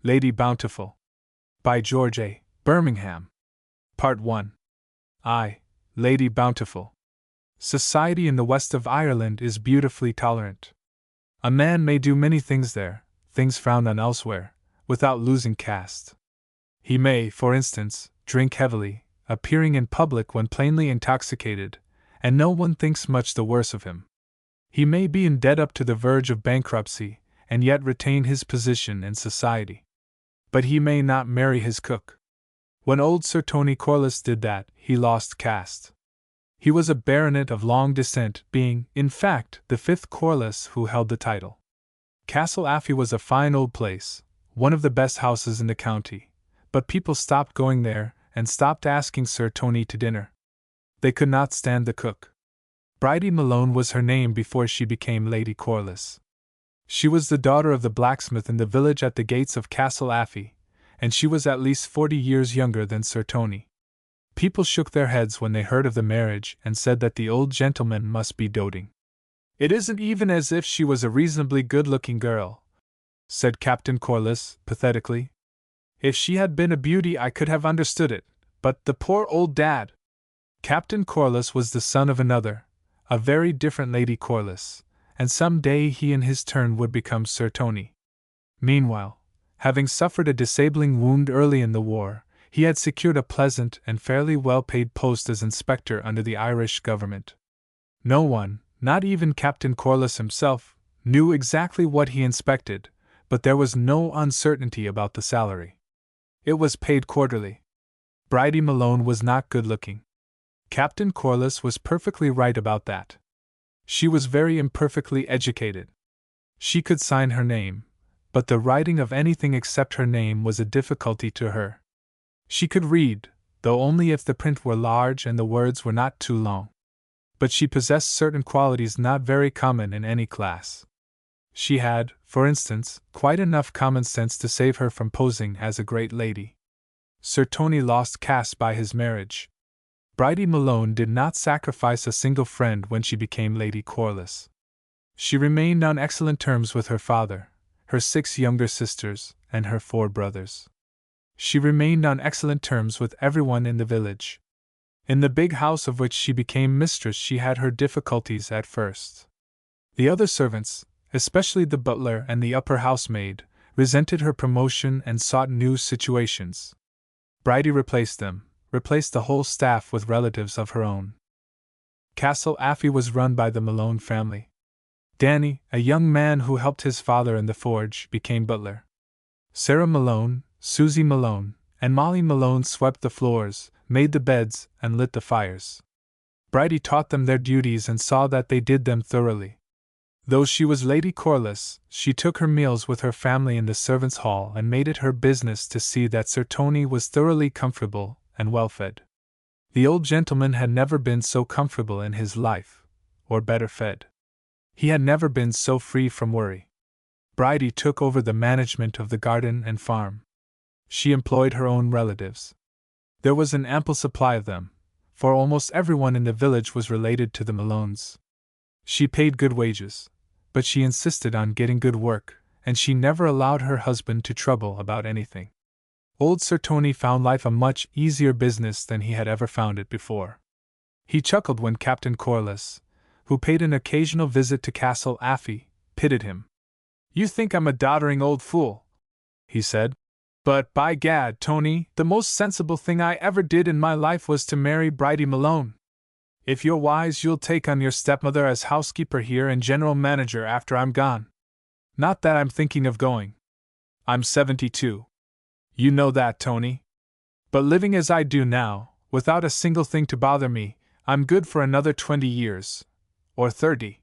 Lady Bountiful. By George A. Birmingham. Part 1. I, Lady Bountiful. Society in the west of Ireland is beautifully tolerant. A man may do many things there, things frowned on elsewhere, without losing caste. He may, for instance, drink heavily, appearing in public when plainly intoxicated, and no one thinks much the worse of him. He may be in debt up to the verge of bankruptcy, and yet retain his position in society. But he may not marry his cook. When old Sir Tony Corliss did that, he lost caste. He was a baronet of long descent, being, in fact, the fifth Corliss who held the title. Castle Affey was a fine old place, one of the best houses in the county, but people stopped going there and stopped asking Sir Tony to dinner. They could not stand the cook. Bridie Malone was her name before she became Lady Corliss. She was the daughter of the blacksmith in the village at the gates of Castle Affey, and she was at least 40 years younger than Sir Tony. People shook their heads when they heard of the marriage and said that the old gentleman must be doting. "It isn't even as if she was a reasonably good-looking girl," said Captain Corliss, pathetically. "If she had been a beauty I could have understood it, but the poor old dad." Captain Corliss was the son of another, a very different Lady Corliss, and some day he in his turn would become Sir Tony. Meanwhile, having suffered a disabling wound early in the war, he had secured a pleasant and fairly well-paid post as inspector under the Irish government. No one, not even Captain Corliss himself, knew exactly what he inspected, but there was no uncertainty about the salary. It was paid quarterly. Bridie Malone was not good-looking. Captain Corliss was perfectly right about that. She was very imperfectly educated. She could sign her name, but the writing of anything except her name was a difficulty to her. She could read, though only if the print were large and the words were not too long. But she possessed certain qualities not very common in any class. She had, for instance, quite enough common sense to save her from posing as a great lady. Sir Tony lost caste by his marriage. Bridie Malone did not sacrifice a single friend when she became Lady Corliss. She remained on excellent terms with her father, her 6 younger sisters, and her 4 brothers. She remained on excellent terms with everyone in the village. In the big house of which she became mistress she had her difficulties at first. The other servants, especially the butler and the upper housemaid, resented her promotion and sought new situations. Bridie replaced them, replaced the whole staff with relatives of her own. Castle Affey was run by the Malone family. Danny, a young man who helped his father in the forge, became butler. Sarah Malone, Susie Malone, and Molly Malone swept the floors, made the beds, and lit the fires. Bridie taught them their duties and saw that they did them thoroughly. Though she was Lady Corliss, she took her meals with her family in the servants' hall and made it her business to see that Sir Tony was thoroughly comfortable and well-fed. The old gentleman had never been so comfortable in his life, or better fed. He had never been so free from worry. Bridie took over the management of the garden and farm. She employed her own relatives. There was an ample supply of them, for almost everyone in the village was related to the Malones. She paid good wages, but she insisted on getting good work, and she never allowed her husband to trouble about anything. Old Sir Tony found life a much easier business than he had ever found it before. He chuckled when Captain Corliss, who paid an occasional visit to Castle Affey, pitied him. "You think I'm a doddering old fool," he said. "But, by gad, Tony, the most sensible thing I ever did in my life was to marry Bridie Malone. If you're wise, you'll take on your stepmother as housekeeper here and general manager after I'm gone. Not that I'm thinking of going. I'm 72. You know that, Tony. But living as I do now, without a single thing to bother me, I'm good for another 20 years. Or 30.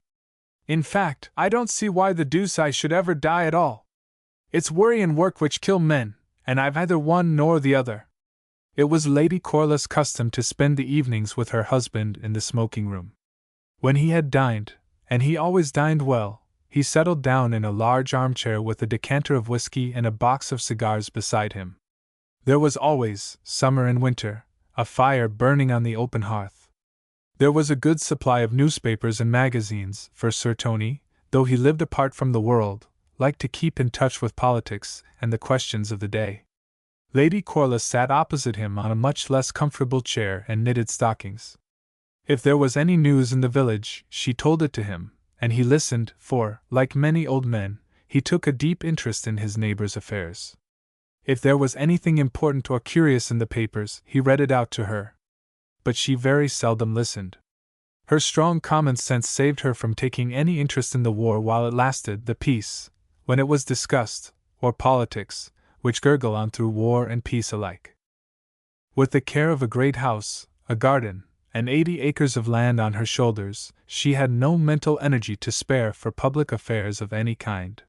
In fact, I don't see why the deuce I should ever die at all. It's worry and work which kill men, and I've neither one nor the other." It was Lady Corliss' custom to spend the evenings with her husband in the smoking room. When he had dined, and he always dined well, he settled down in a large armchair with a decanter of whiskey and a box of cigars beside him. There was always, summer and winter, a fire burning on the open hearth. There was a good supply of newspapers and magazines, for Sir Tony, though he lived apart from the world, liked to keep in touch with politics and the questions of the day. Lady Corliss sat opposite him on a much less comfortable chair and knitted stockings. If there was any news in the village, she told it to him, and he listened, for, like many old men, he took a deep interest in his neighbors' affairs. If there was anything important or curious in the papers, he read it out to her. But she very seldom listened. Her strong common sense saved her from taking any interest in the war while it lasted, the peace, when it was discussed, or politics, which gurgle on through war and peace alike. With the care of a great house, a garden, and 80 acres of land on her shoulders, she had no mental energy to spare for public affairs of any kind.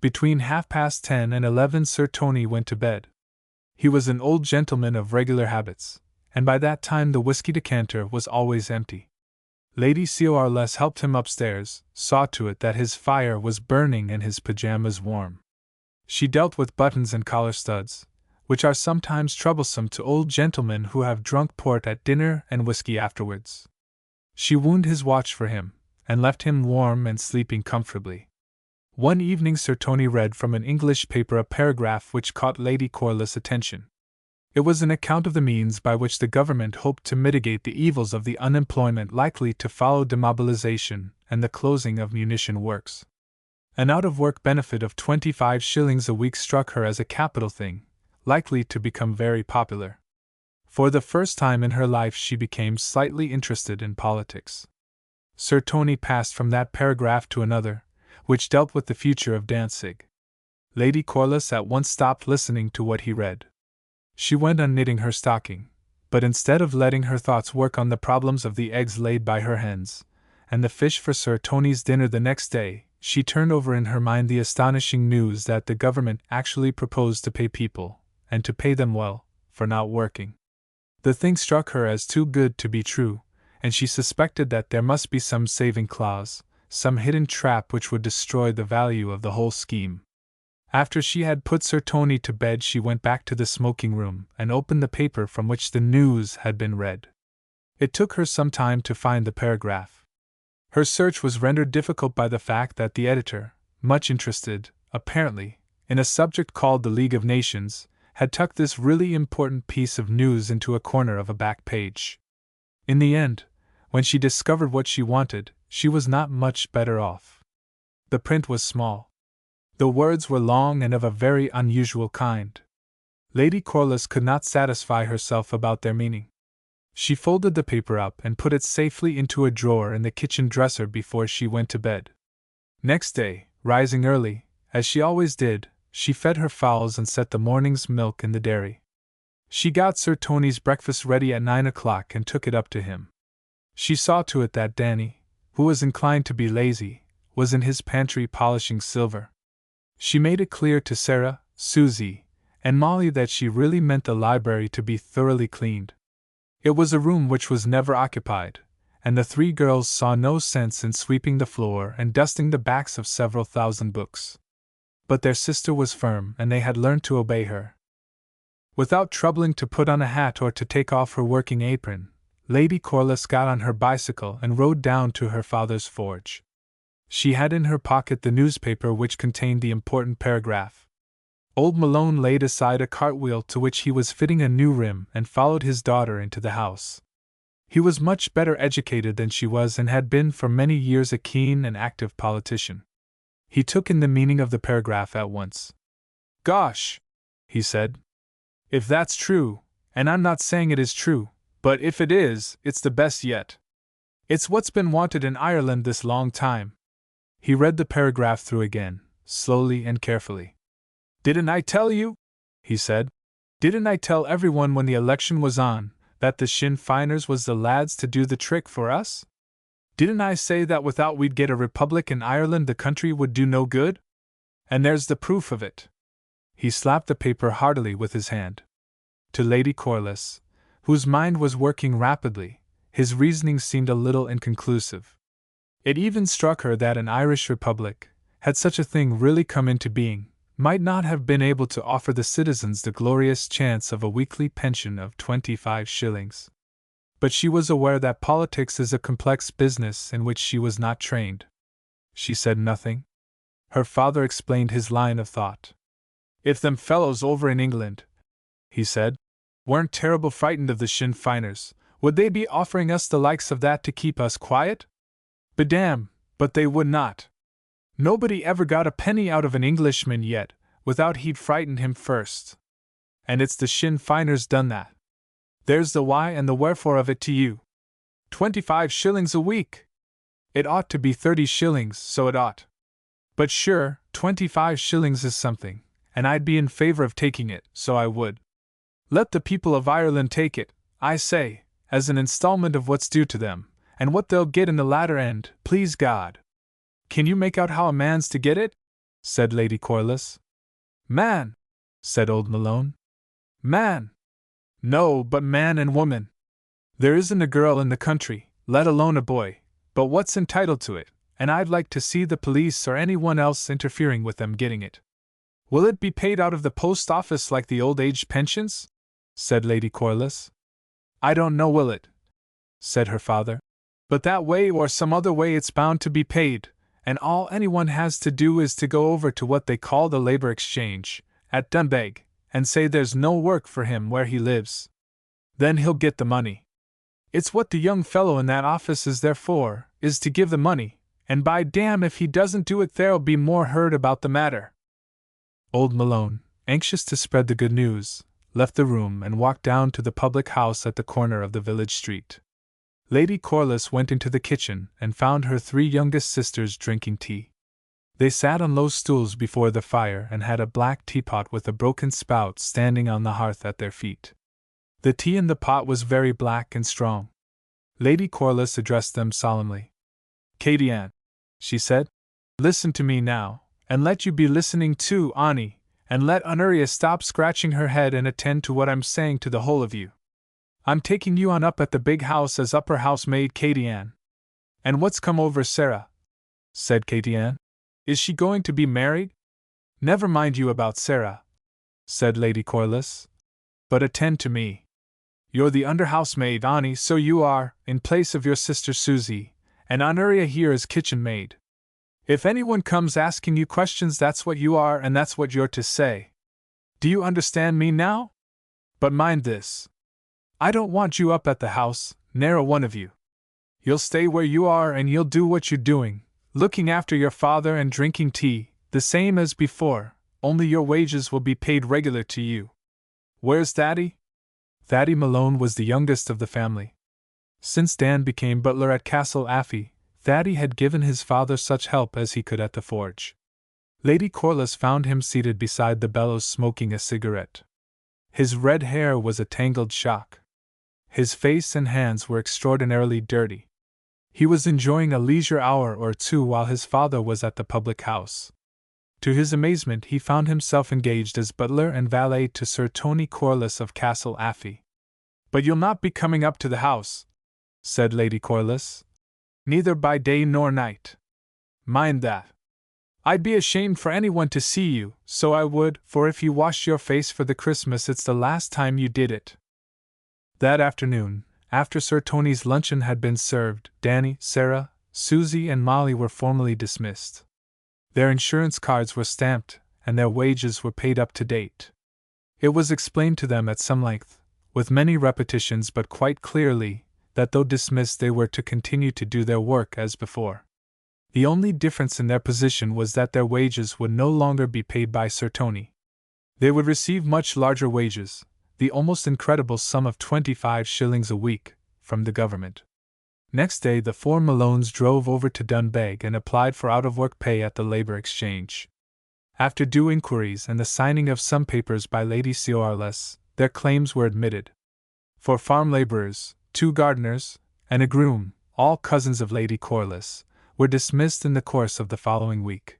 Between 10:30 and 11 Sir Tony went to bed. He was an old gentleman of regular habits, and by that time the whiskey decanter was always empty. Lady Corliss helped him upstairs, saw to it that his fire was burning and his pajamas warm. She dealt with buttons and collar studs, which are sometimes troublesome to old gentlemen who have drunk port at dinner and whiskey afterwards. She wound his watch for him, and left him warm and sleeping comfortably. One evening Sir Tony read from an English paper a paragraph which caught Lady Corliss' attention. It was an account of the means by which the government hoped to mitigate the evils of the unemployment likely to follow demobilization and the closing of munition works. An out-of-work benefit of 25 shillings a week struck her as a capital thing, likely to become very popular. For the first time in her life she became slightly interested in politics. Sir Tony passed from that paragraph to another, which dealt with the future of Danzig. Lady Corliss at once stopped listening to what he read. She went on knitting her stocking, but instead of letting her thoughts work on the problems of the eggs laid by her hens, and the fish for Sir Tony's dinner the next day, she turned over in her mind the astonishing news that the government actually proposed to pay people, and to pay them well, for not working. The thing struck her as too good to be true, and she suspected that there must be some saving clause, some hidden trap which would destroy the value of the whole scheme. After she had put Sir Tony to bed she went back to the smoking room and opened the paper from which the news had been read. It took her some time to find the paragraph. Her search was rendered difficult by the fact that the editor, much interested, apparently, in a subject called the League of Nations, had tucked this really important piece of news into a corner of a back page. In the end, when she discovered what she wanted, she was not much better off. The print was small. The words were long and of a very unusual kind. Lady Corliss could not satisfy herself about their meaning. She folded the paper up and put it safely into a drawer in the kitchen dresser before she went to bed. Next day, rising early, as she always did, she fed her fowls and set the morning's milk in the dairy. She got Sir Tony's breakfast ready at 9 o'clock and took it up to him. She saw to it that Danny, who was inclined to be lazy, was in his pantry polishing silver. She made it clear to Sarah, Susie, and Molly that she really meant the library to be thoroughly cleaned. It was a room which was never occupied, and the 3 girls saw no sense in sweeping the floor and dusting the backs of several thousand books. But their sister was firm and they had learned to obey her. Without troubling to put on a hat or to take off her working apron, Lady Corliss got on her bicycle and rode down to her father's forge. She had in her pocket the newspaper which contained the important paragraph. Old Malone laid aside a cartwheel to which he was fitting a new rim and followed his daughter into the house. He was much better educated than she was and had been for many years a keen and active politician. He took in the meaning of the paragraph at once. "Gosh!" he said. "If that's true, and I'm not saying it is true, but if it is, it's the best yet. It's what's been wanted in Ireland this long time." He read the paragraph through again, slowly and carefully. "Didn't I tell you?" he said. "Didn't I tell everyone when the election was on, that the Sinn Feiners was the lads to do the trick for us? Didn't I say that without we'd get a republic in Ireland the country would do no good? And there's the proof of it." He slapped the paper heartily with his hand. To Lady Corliss, whose mind was working rapidly, his reasoning seemed a little inconclusive. It even struck her that an Irish republic, had such a thing really come into being, might not have been able to offer the citizens the glorious chance of a weekly pension of 25 shillings. But she was aware that politics is a complex business in which she was not trained. She said nothing. Her father explained his line of thought. If them fellows over in England, he said, weren't terrible frightened of the Sinn Feiners, would they be offering us the likes of that to keep us quiet? Bedam, but they would not. Nobody ever got a penny out of an Englishman yet, without he'd frightened him first. And it's the Sinn Feiners done that. There's the why and the wherefore of it to you. 25 shillings a week! It ought to be 30 shillings, so it ought. But sure, 25 shillings is something, and I'd be in favor of taking it, so I would. Let the people of Ireland take it, I say, as an installment of what's due to them, and what they'll get in the latter end, please God. Can you make out how a man's to get it? Said Lady Corliss. Man, said old Malone. Man. No, but man and woman. There isn't a girl in the country, let alone a boy, but what's entitled to it, and I'd like to see the police or anyone else interfering with them getting it. Will it be paid out of the post office like the old age pensions? Said Lady Corliss. I don't know, will it? Said her father. But that way or some other way it's bound to be paid, and all anyone has to do is to go over to what they call the Labour Exchange, at Dunbeg, and say there's no work for him where he lives. Then he'll get the money. It's what the young fellow in that office is there for, is to give the money, and by damn if he doesn't do it there'll be more heard about the matter. Old Malone, anxious to spread the good news, left the room and walked down to the public house at the corner of the village street. Lady Corliss went into the kitchen and found her 3 youngest sisters drinking tea. They sat on low stools before the fire and had a black teapot with a broken spout standing on the hearth at their feet. The tea in the pot was very black and strong. Lady Corliss addressed them solemnly. Katie Ann, she said, listen to me now, and let you be listening too, Annie, and let Honoria stop scratching her head and attend to what I'm saying to the whole of you. I'm taking you on up at the big house as upper housemaid, Katie Ann. And what's come over Sarah? Said Katie Ann. Is she going to be married? Never mind you about Sarah, said Lady Corliss, but attend to me. You're the under housemaid, Annie, so you are, in place of your sister Susie, and Honoria here is kitchen maid. If anyone comes asking you questions, that's what you are and that's what you're to say. Do you understand me now? But mind this. I don't want you up at the house, ne'er a one of you. You'll stay where you are and you'll do what you're doing, looking after your father and drinking tea, the same as before, only your wages will be paid regular to you. Where's Thaddy? Thaddy Malone was the youngest of the family. Since Dan became butler at Castle Affey, Thaddy had given his father such help as he could at the forge. Lady Corliss found him seated beside the bellows smoking a cigarette. His red hair was a tangled shock. His face and hands were extraordinarily dirty. He was enjoying a leisure hour or two while his father was at the public house. To his amazement, he found himself engaged as butler and valet to Sir Tony Corliss of Castle Affey. But you'll not be coming up to the house, said Lady Corliss. Neither by day nor night. Mind that. I'd be ashamed for anyone to see you, so I would, for if you wash your face for the Christmas it's the last time you did it. That afternoon, after Sir Tony's luncheon had been served, Danny, Sarah, Susie and Molly were formally dismissed. Their insurance cards were stamped, and their wages were paid up to date. It was explained to them at some length, with many repetitions but quite clearly, that though dismissed they were to continue to do their work as before. The only difference in their position was that their wages would no longer be paid by Sir Tony. They would receive much larger wages, the almost incredible sum of 25 shillings a week, from the government. Next day the 4 Malones drove over to Dunbeg and applied for out-of-work pay at the Labour Exchange. After due inquiries and the signing of some papers by Lady Corliss, their claims were admitted. For farm labourers, 2 gardeners, and a groom, all cousins of Lady Corliss, were dismissed in the course of the following week.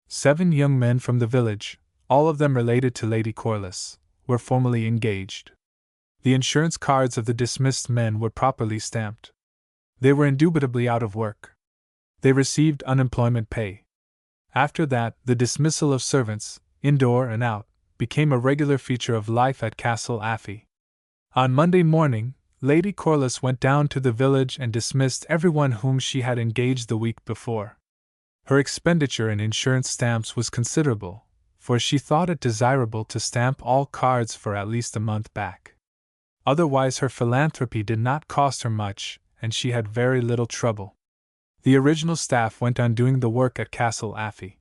7 young men from the village, all of them related to Lady Corliss, were formally engaged. The insurance cards of the dismissed men were properly stamped. They were indubitably out of work. They received unemployment pay. After that, the dismissal of servants, indoor and out, became a regular feature of life at Castle Affey. On Monday morning, Lady Corliss went down to the village and dismissed everyone whom she had engaged the week before. Her expenditure in insurance stamps was considerable, for she thought it desirable to stamp all cards for at least a month back. Otherwise, her philanthropy did not cost her much, and she had very little trouble. The original staff went on doing the work at Castle Affey.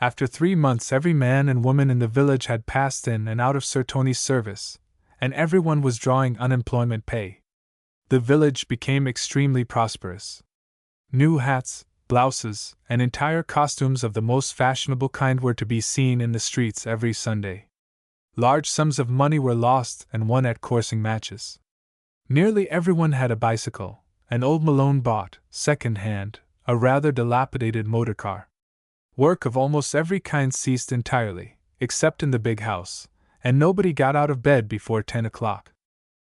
After 3 months, every man and woman in the village had passed in and out of Sir Tony's service, and everyone was drawing unemployment pay. The village became extremely prosperous. New hats, blouses, and entire costumes of the most fashionable kind were to be seen in the streets every Sunday. Large sums of money were lost and won at coursing matches. Nearly everyone had a bicycle, and old Malone bought, second-hand, a rather dilapidated motor car. Work of almost every kind ceased entirely, except in the big house, and nobody got out of bed before 10 o'clock.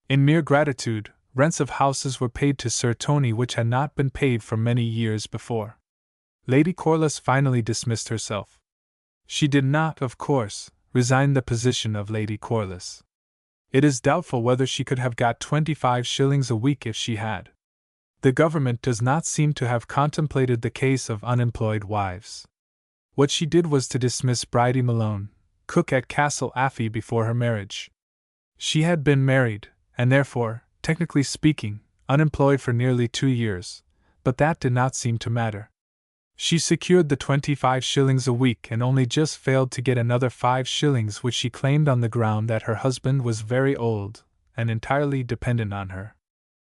In mere gratitude, rents of houses were paid to Sir Tony which had not been paid for many years before. Lady Corliss finally dismissed herself. She did not, of course, resign the position of Lady Corliss. It is doubtful whether she could have got 25 shillings a week if she had. The government does not seem to have contemplated the case of unemployed wives. What she did was to dismiss Bridie Malone, cook at Castle Affey, before her marriage. She had been married, and therefore, technically speaking, unemployed for nearly 2 years, but that did not seem to matter. She secured the 25 shillings a week and only just failed to get another 5 shillings which she claimed on the ground that her husband was very old and entirely dependent on her.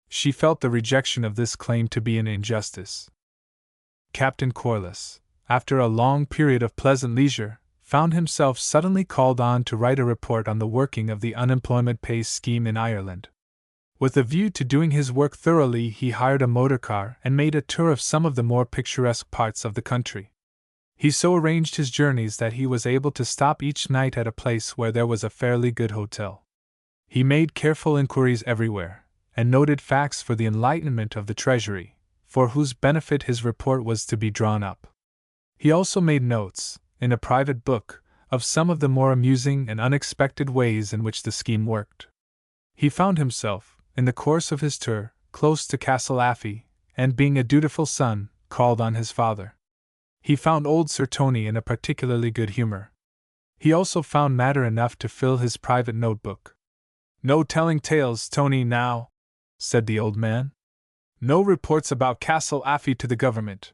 She felt the rejection of this claim to be an injustice. Captain Corliss, after a long period of pleasant leisure, found himself suddenly called on to write a report on the working of the unemployment pay scheme in Ireland. With a view to doing his work thoroughly, he hired a motor car and made a tour of some of the more picturesque parts of the country. He so arranged his journeys that he was able to stop each night at a place where there was a fairly good hotel. He made careful inquiries everywhere, and noted facts for the enlightenment of the Treasury, for whose benefit his report was to be drawn up. He also made notes, in a private book, of some of the more amusing and unexpected ways in which the scheme worked. He found himself, in the course of his tour, close to Castle Affey, and being a dutiful son, called on his father. He found old Sir Tony in a particularly good humor. He also found matter enough to fill his private notebook. "No telling tales, Tony, now," said the old man. "No reports about Castle Affey to the government.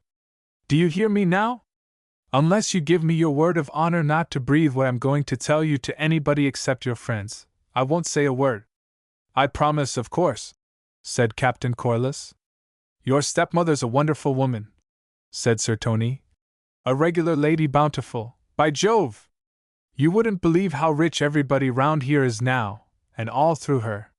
Do you hear me now? Unless you give me your word of honor not to breathe what I'm going to tell you to anybody except your friends, I won't say a word." "I promise, of course," said Captain Corliss. "Your stepmother's a wonderful woman," said Sir Tony. "A regular Lady Bountiful, by Jove! You wouldn't believe how rich everybody round here is now, and all through her.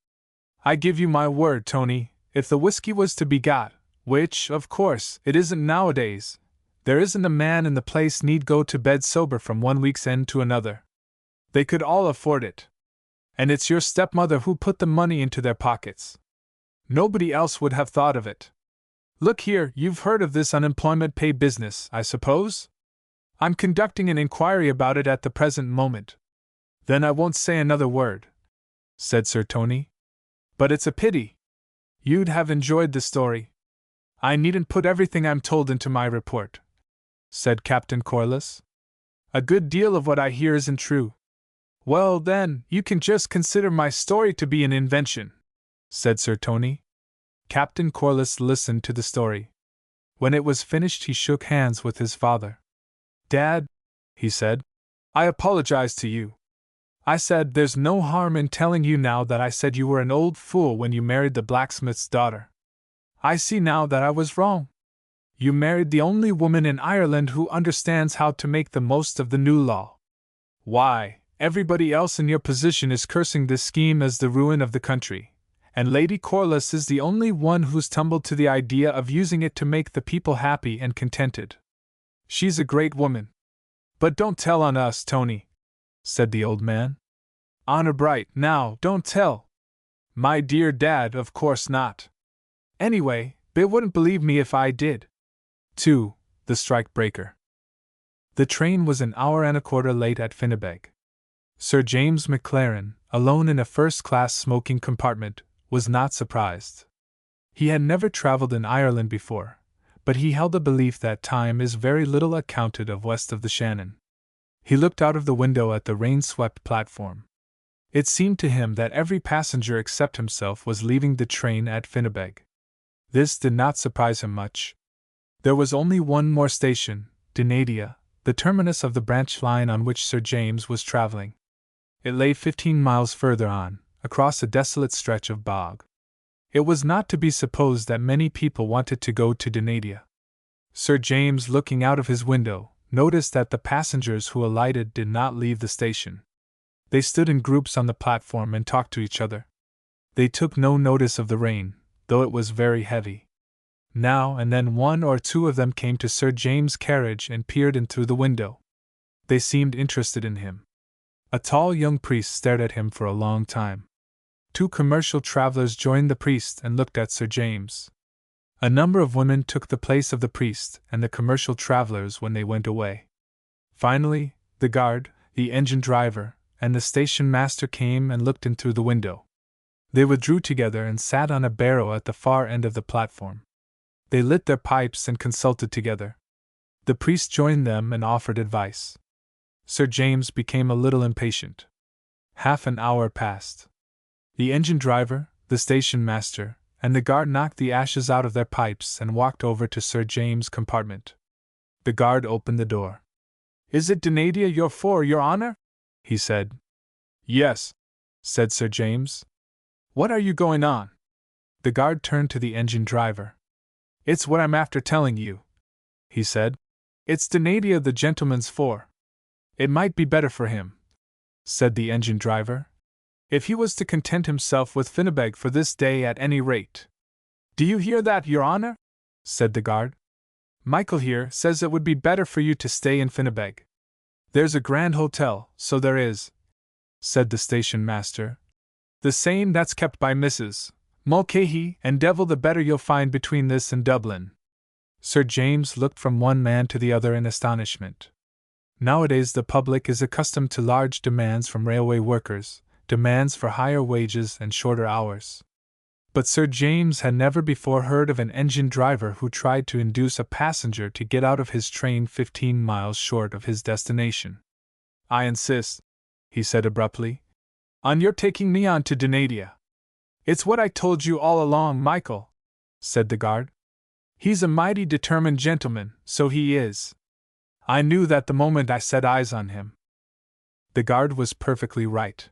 I give you my word, Tony, if the whiskey was to be got, which, of course, it isn't nowadays, there isn't a man in the place need go to bed sober from one week's end to another. They could all afford it. And it's your stepmother who put the money into their pockets. Nobody else would have thought of it. Look here, you've heard of this unemployment pay business, I suppose? I'm conducting an inquiry about it at the present moment." "Then I won't say another word," said Sir Tony. "But it's a pity. You'd have enjoyed the story." "I needn't put everything I'm told into my report," said Captain Corliss. "A good deal of what I hear isn't true." "Well, then, you can just consider my story to be an invention," said Sir Tony. Captain Corliss listened to the story. When it was finished, he shook hands with his father. "Dad," he said, "I apologize to you. I said there's no harm in telling you now that I said you were an old fool when you married the blacksmith's daughter. I see now that I was wrong. You married the only woman in Ireland who understands how to make the most of the new law. Why, everybody else in your position is cursing this scheme as the ruin of the country, and Lady Corliss is the only one who's tumbled to the idea of using it to make the people happy and contented. She's a great woman. But don't tell on us, Tony," said the old man. "Honor bright, now, don't tell." "My dear Dad, of course not. Anyway, they wouldn't believe me if I did." 2. The Strike Breaker. The train was an hour and a quarter late at Finnebeg. Sir James McLaren, alone in a first-class smoking compartment, was not surprised. He had never travelled in Ireland before, but he held the belief that time is very little accounted of west of the Shannon. He looked out of the window at the rain-swept platform. It seemed to him that every passenger except himself was leaving the train at Finnebeg. This did not surprise him much. There was only one more station, Denadia, the terminus of the branch line on which Sir James was traveling. It lay 15 miles further on, across a desolate stretch of bog. It was not to be supposed that many people wanted to go to Denadia. Sir James, looking out of his window, noticed that the passengers who alighted did not leave the station. They stood in groups on the platform and talked to each other. They took no notice of the rain, though it was very heavy. Now and then one or two of them came to Sir James' carriage and peered in through the window. They seemed interested in him. A tall young priest stared at him for a long time. 2 commercial travelers joined the priest and looked at Sir James. A number of women took the place of the priest and the commercial travelers when they went away. Finally, the guard, the engine driver, and the station master came and looked in through the window. They withdrew together and sat on a barrow at the far end of the platform. They lit their pipes and consulted together. The priest joined them and offered advice. Sir James became a little impatient. Half an hour passed. The engine driver, the station master, and the guard knocked the ashes out of their pipes and walked over to Sir James' compartment. The guard opened the door. "Is it Denadia you're for, Your Honor?" he said. "Yes," said Sir James. "What are you going on?" The guard turned to the engine driver. "It's what I'm after telling you," he said. "It's Denadia the gentleman's for. It might be better for him," said the engine driver, "if he was to content himself with Finnebeg for this day at any rate." "Do you hear that, Your Honor?" said the guard. "Michael here says it would be better for you to stay in Finnebeg. There's a grand hotel, so there is," said the station master. "The same that's kept by Mrs. Mulcahy, and devil the better you'll find between this and Dublin." Sir James looked from one man to the other in astonishment. Nowadays the public is accustomed to large demands from railway workers, demands for higher wages and shorter hours. But Sir James had never before heard of an engine driver who tried to induce a passenger to get out of his train 15 miles short of his destination. "I insist," he said abruptly, "on your taking me on to Denadia." "It's what I told you all along, Michael," said the guard. "He's a mighty determined gentleman, so he is. I knew that the moment I set eyes on him." The guard was perfectly right.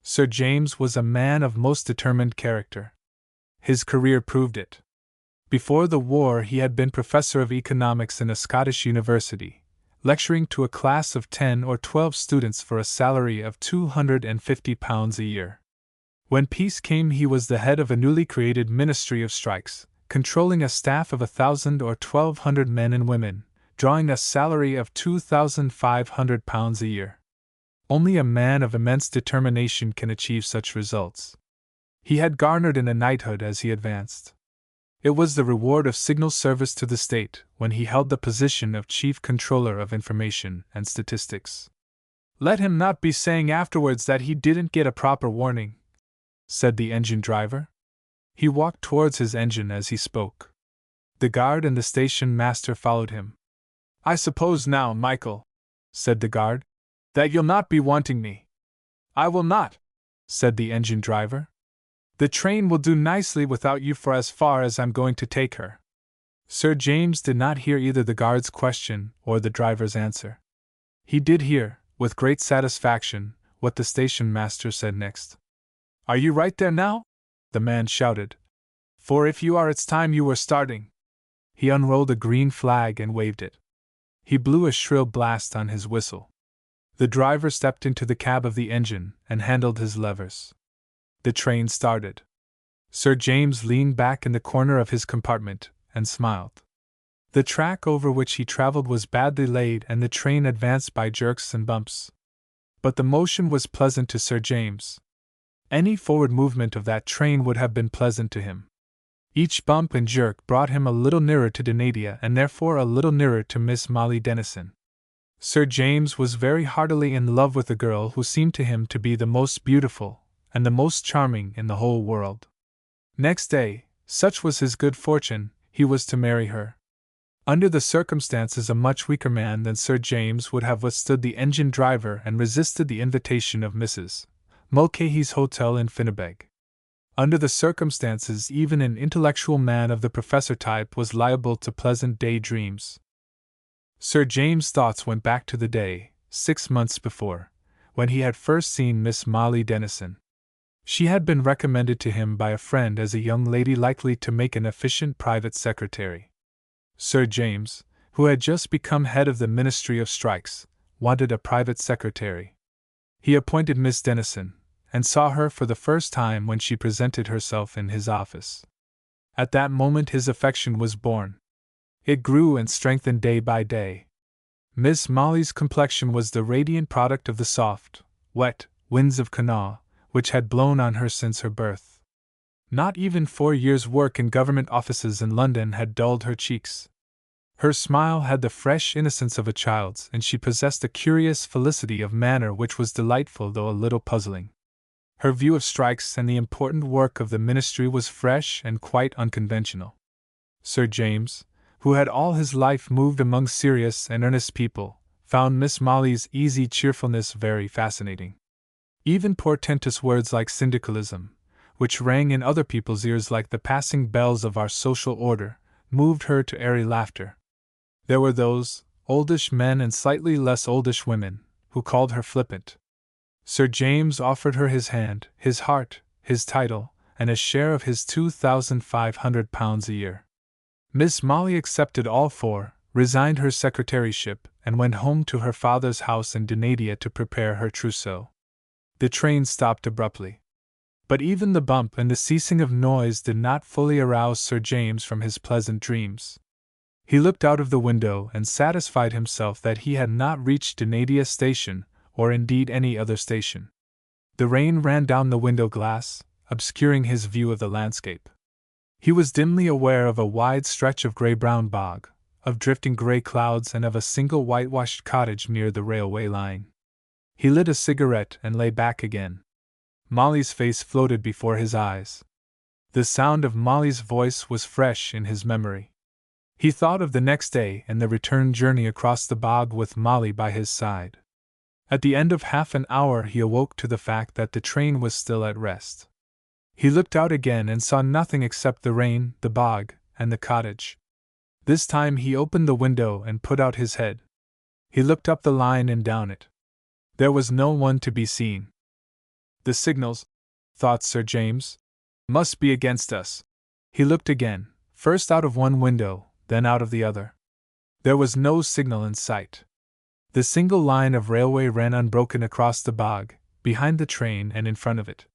Sir James was a man of most determined character. His career proved it. Before the war he had been professor of economics in a Scottish university, lecturing to a class of 10 or 12 students for a salary of £250 a year. When peace came he was the head of a newly created Ministry of Strikes, controlling a staff of 1,000 or 1,200 men and women, drawing a salary of £2,500 a year. Only a man of immense determination can achieve such results. He had garnered in a knighthood as he advanced. It was the reward of signal service to the state when he held the position of Chief Controller of Information and Statistics. "Let him not be saying afterwards that he didn't get a proper warning," said the engine driver. He walked towards his engine as he spoke. The guard and the station master followed him. "I suppose now, Michael," said the guard, "that you'll not be wanting me." "I will not," said the engine driver. "The train will do nicely without you for as far as I'm going to take her." Sir James did not hear either the guard's question or the driver's answer. He did hear, with great satisfaction, what the station master said next. "Are you right there now?" the man shouted. "For if you are, it's time you were starting." He unrolled a green flag and waved it. He blew a shrill blast on his whistle. The driver stepped into the cab of the engine and handled his levers. The train started. Sir James leaned back in the corner of his compartment and smiled. The track over which he traveled was badly laid and the train advanced by jerks and bumps. But the motion was pleasant to Sir James. Any forward movement of that train would have been pleasant to him. Each bump and jerk brought him a little nearer to Denadia and therefore a little nearer to Miss Molly Dennison. Sir James was very heartily in love with a girl who seemed to him to be the most beautiful and the most charming in the whole world. Next day, such was his good fortune, he was to marry her. Under the circumstances, a much weaker man than Sir James would have withstood the engine driver and resisted the invitation of Mrs. Mulcahy's hotel in Finnebeg. Under the circumstances, even an intellectual man of the professor type was liable to pleasant daydreams. Sir James' thoughts went back to the day, 6 months before, when he had first seen Miss Molly Dennison. She had been recommended to him by a friend as a young lady likely to make an efficient private secretary. Sir James, who had just become head of the Ministry of Strikes, wanted a private secretary. He appointed Miss Dennison, and saw her for the first time when she presented herself in his office. At that moment his affection was born. It grew and strengthened day by day. Miss Molly's complexion was the radiant product of the soft, wet winds of Connaught, which had blown on her since her birth. Not even 4 years' work in government offices in London had dulled her cheeks. Her smile had the fresh innocence of a child's, and she possessed a curious felicity of manner which was delightful though a little puzzling. Her view of strikes and the important work of the ministry was fresh and quite unconventional. Sir James, who had all his life moved among serious and earnest people, found Miss Molly's easy cheerfulness very fascinating. Even portentous words like syndicalism, which rang in other people's ears like the passing bells of our social order, moved her to airy laughter. There were those, oldish men and slightly less oldish women, who called her flippant. Sir James offered her his hand, his heart, his title, and a share of his £2,500 a year. Miss Molly accepted all four, resigned her secretaryship, and went home to her father's house in Dunadia to prepare her trousseau. The train stopped abruptly. But even the bump and the ceasing of noise did not fully arouse Sir James from his pleasant dreams. He looked out of the window and satisfied himself that he had not reached Dunadia station, or indeed any other station. The rain ran down the window glass, obscuring his view of the landscape. He was dimly aware of a wide stretch of grey-brown bog, of drifting grey clouds, and of a single whitewashed cottage near the railway line. He lit a cigarette and lay back again. Molly's face floated before his eyes. The sound of Molly's voice was fresh in his memory. He thought of the next day and the return journey across the bog with Molly by his side. At the end of half an hour he awoke to the fact that the train was still at rest. He looked out again and saw nothing except the rain, the bog, and the cottage. This time he opened the window and put out his head. He looked up the line and down it. There was no one to be seen. The signals, thought Sir James, must be against us. He looked again, first out of one window, then out of the other. There was no signal in sight. The single line of railway ran unbroken across the bog, behind the train and in front of it.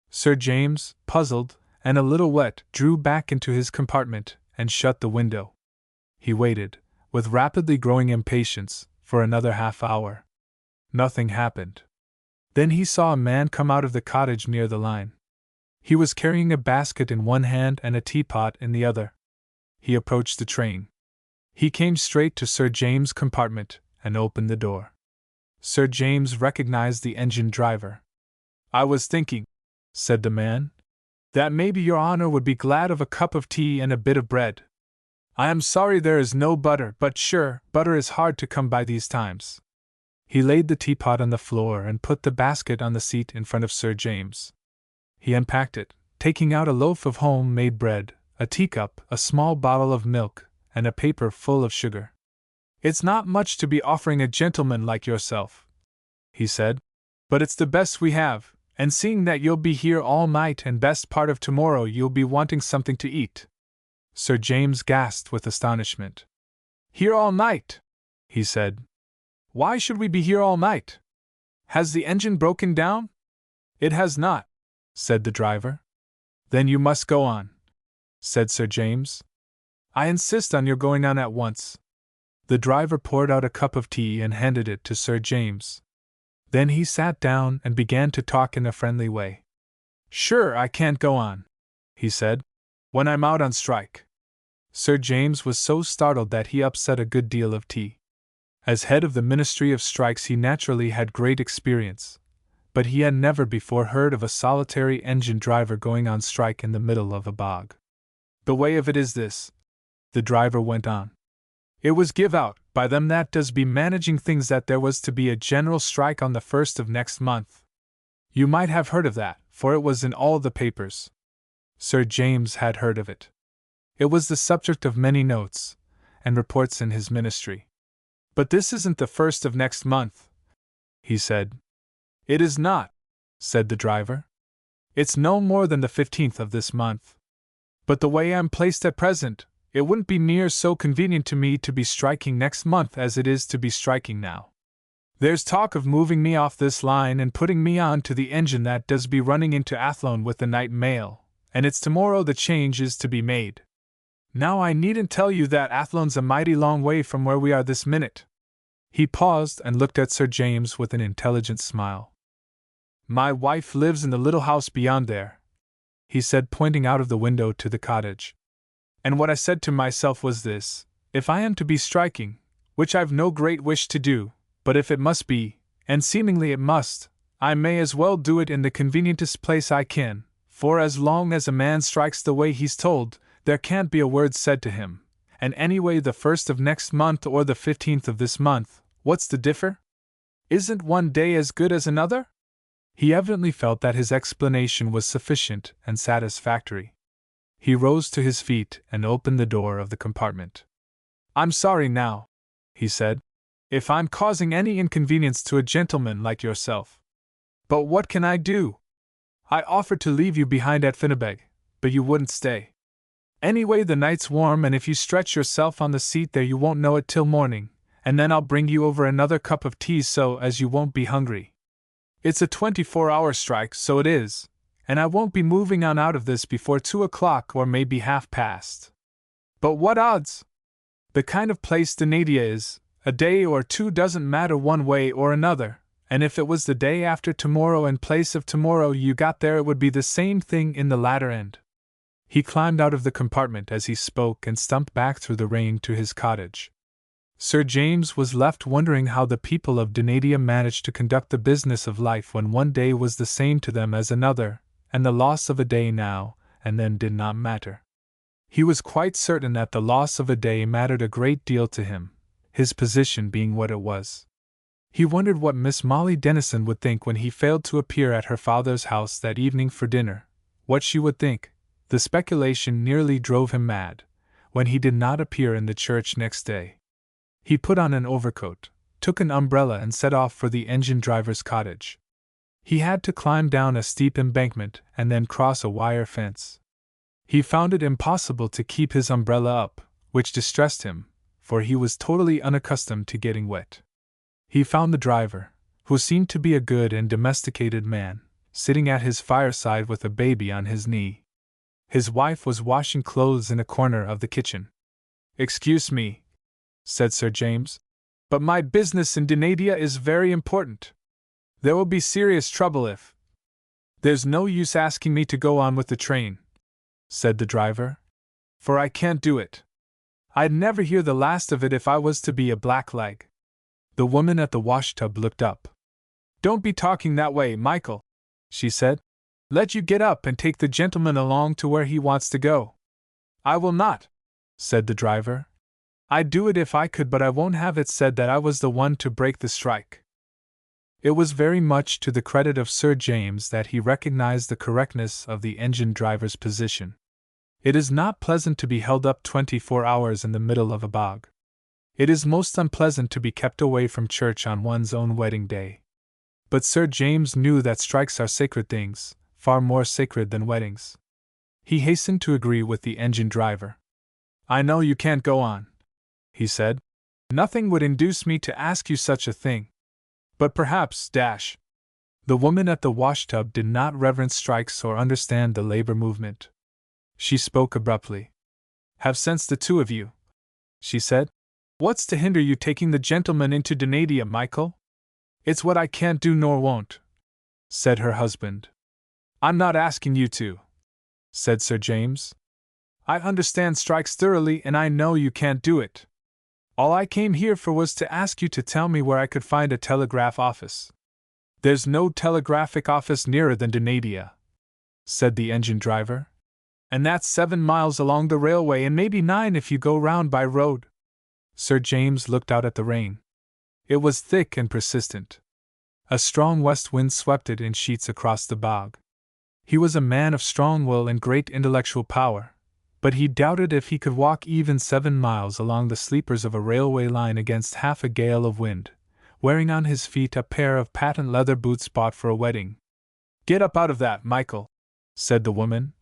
Sir James, puzzled, and a little wet, drew back into his compartment and shut the window. He waited, with rapidly growing impatience, for another half hour. Nothing happened. Then he saw a man come out of the cottage near the line. He was carrying a basket in one hand and a teapot in the other. He approached the train. He came straight to Sir James' compartment and opened the door. Sir James recognized the engine driver. "I was thinking," said the man, "that maybe your honor would be glad of a cup of tea and a bit of bread. I am sorry there is no butter, but sure, butter is hard to come by these times." He laid the teapot on the floor and put the basket on the seat in front of Sir James. He unpacked it, taking out a loaf of home-made bread, a teacup, a small bottle of milk, and a paper full of sugar. "It's not much to be offering a gentleman like yourself," he said, "but it's the best we have, and seeing that you'll be here all night and best part of tomorrow you'll be wanting something to eat." Sir James gasped with astonishment. "Here all night?" he said. "Why should we be here all night? Has the engine broken down?" "It has not," said the driver. "Then you must go on," said Sir James. "I insist on your going on at once." The driver poured out a cup of tea and handed it to Sir James. Then he sat down and began to talk in a friendly way. "Sure, I can't go on," he said, "when I'm out on strike." Sir James was so startled that he upset a good deal of tea. As head of the Ministry of Strikes he naturally had great experience, but he had never before heard of a solitary engine driver going on strike in the middle of a bog. "The way of it is this," the driver went on. It was give out by them that does be managing things that there was to be a general strike on the 1st of next month. You might have heard of that, for it was in all the papers. Sir James had heard of it. It was the subject of many notes and reports in his ministry. But this isn't the 1st of next month, he said. It is not, said the driver. It's no more than the 15th of this month. But the way I'm placed at present, it wouldn't be near so convenient to me to be striking next month as it is to be striking now. There's talk of moving me off this line and putting me on to the engine that does be running into Athlone with the night mail, and it's tomorrow the change is to be made. Now I needn't tell you that Athlone's a mighty long way from where we are this minute. He paused and looked at Sir James with an intelligent smile. My wife lives in the little house beyond there, he said, pointing out of the window to the cottage. And what I said to myself was this: if I am to be striking, which I've no great wish to do, but if it must be, and seemingly it must, I may as well do it in the convenientest place I can, for as long as a man strikes the way he's told, there can't be a word said to him, and anyway the 1st of next month or the 15th of this month, what's the differ? Isn't one day as good as another? He evidently felt that his explanation was sufficient and satisfactory. He rose to his feet and opened the door of the compartment. I'm sorry now, he said, if I'm causing any inconvenience to a gentleman like yourself. But what can I do? I offered to leave you behind at Finnebeg, but you wouldn't stay. Anyway, the night's warm, and if you stretch yourself on the seat there you won't know it till morning, and then I'll bring you over another cup of tea so as you won't be hungry. It's a 24-hour strike, so it is, and I won't be moving on out of this before 2 o'clock or maybe half past. But what odds? The kind of place Denadia is, a day or two doesn't matter one way or another, and if it was the day after tomorrow in place of tomorrow you got there it would be the same thing in the latter end. He climbed out of the compartment as he spoke and stumped back through the rain to his cottage. Sir James was left wondering how the people of Denadia managed to conduct the business of life when one day was the same to them as another, and the loss of a day now and then did not matter. He was quite certain that the loss of a day mattered a great deal to him, his position being what it was. He wondered what Miss Molly Dennison would think when he failed to appear at her father's house that evening for dinner, what she would think. The speculation nearly drove him mad, when he did not appear in the church next day. He put on an overcoat, took an umbrella and set off for the engine driver's cottage. He had to climb down a steep embankment and then cross a wire fence. He found it impossible to keep his umbrella up, which distressed him, for he was totally unaccustomed to getting wet. He found the driver, who seemed to be a good and domesticated man, sitting at his fireside with a baby on his knee. His wife was washing clothes in a corner of the kitchen. Excuse me, said Sir James, but my business in Denadia is very important. There will be serious trouble if... There's no use asking me to go on with the train, said the driver, for I can't do it. I'd never hear the last of it if I was to be a blackleg. The woman at the washtub looked up. Don't be talking that way, Michael, she said. Let you get up and take the gentleman along to where he wants to go. I will not, said the driver. I'd do it if I could, but I won't have it said that I was the one to break the strike. It was very much to the credit of Sir James that he recognized the correctness of the engine driver's position. It is not pleasant to be held up 24 hours in the middle of a bog. It is most unpleasant to be kept away from church on one's own wedding day. But Sir James knew that strikes are sacred things, far more sacred than weddings. He hastened to agree with the engine driver. I know you can't go on, he said. Nothing would induce me to ask you such a thing. But perhaps, The woman at the washtub did not reverence strikes or understand the labor movement. She spoke abruptly. Have sense, the two of you, she said. What's to hinder you taking the gentleman into Denadia, Michael? It's what I can't do nor won't, said her husband. I'm not asking you to, said Sir James. I understand strikes thoroughly and I know you can't do it. All I came here for was to ask you to tell me where I could find a telegraph office. There's no telegraphic office nearer than Denadia, said the engine driver. And that's 7 miles along the railway and maybe 9 if you go round by road. Sir James looked out at the rain. It was thick and persistent. A strong west wind swept it in sheets across the bog. He was a man of strong will and great intellectual power, but he doubted if he could walk even 7 miles along the sleepers of a railway line against half a gale of wind, wearing on his feet a pair of patent leather boots bought for a wedding. "Get up out of that, Michael," said the woman,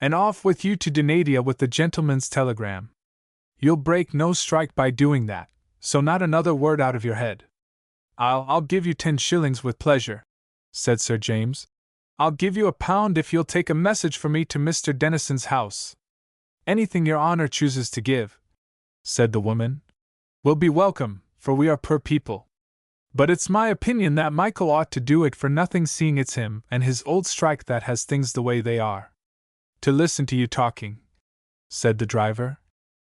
"and off with you to Dunadia with the gentleman's telegram. You'll break no strike by doing that, so not another word out of your head." I'll give you 10 shillings with pleasure," said Sir James. "I'll give you £1 if you'll take a message for me to Mr. Dennison's house." "Anything your honor chooses to give," said the woman, "will be welcome, for we are poor people. But it's my opinion that Michael ought to do it for nothing, seeing it's him and his old strike that has things the way they are." "To listen to you talking," said the driver,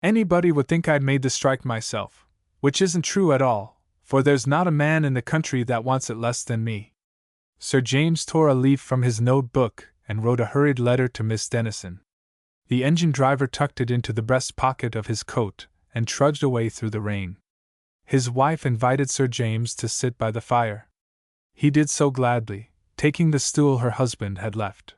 "anybody would think I'd made the strike myself, which isn't true at all, for there's not a man in the country that wants it less than me." Sir James tore a leaf from his note-book and wrote a hurried letter to Miss Dennison. The engine driver tucked it into the breast pocket of his coat and trudged away through the rain. His wife invited Sir James to sit by the fire. He did so gladly, taking the stool her husband had left.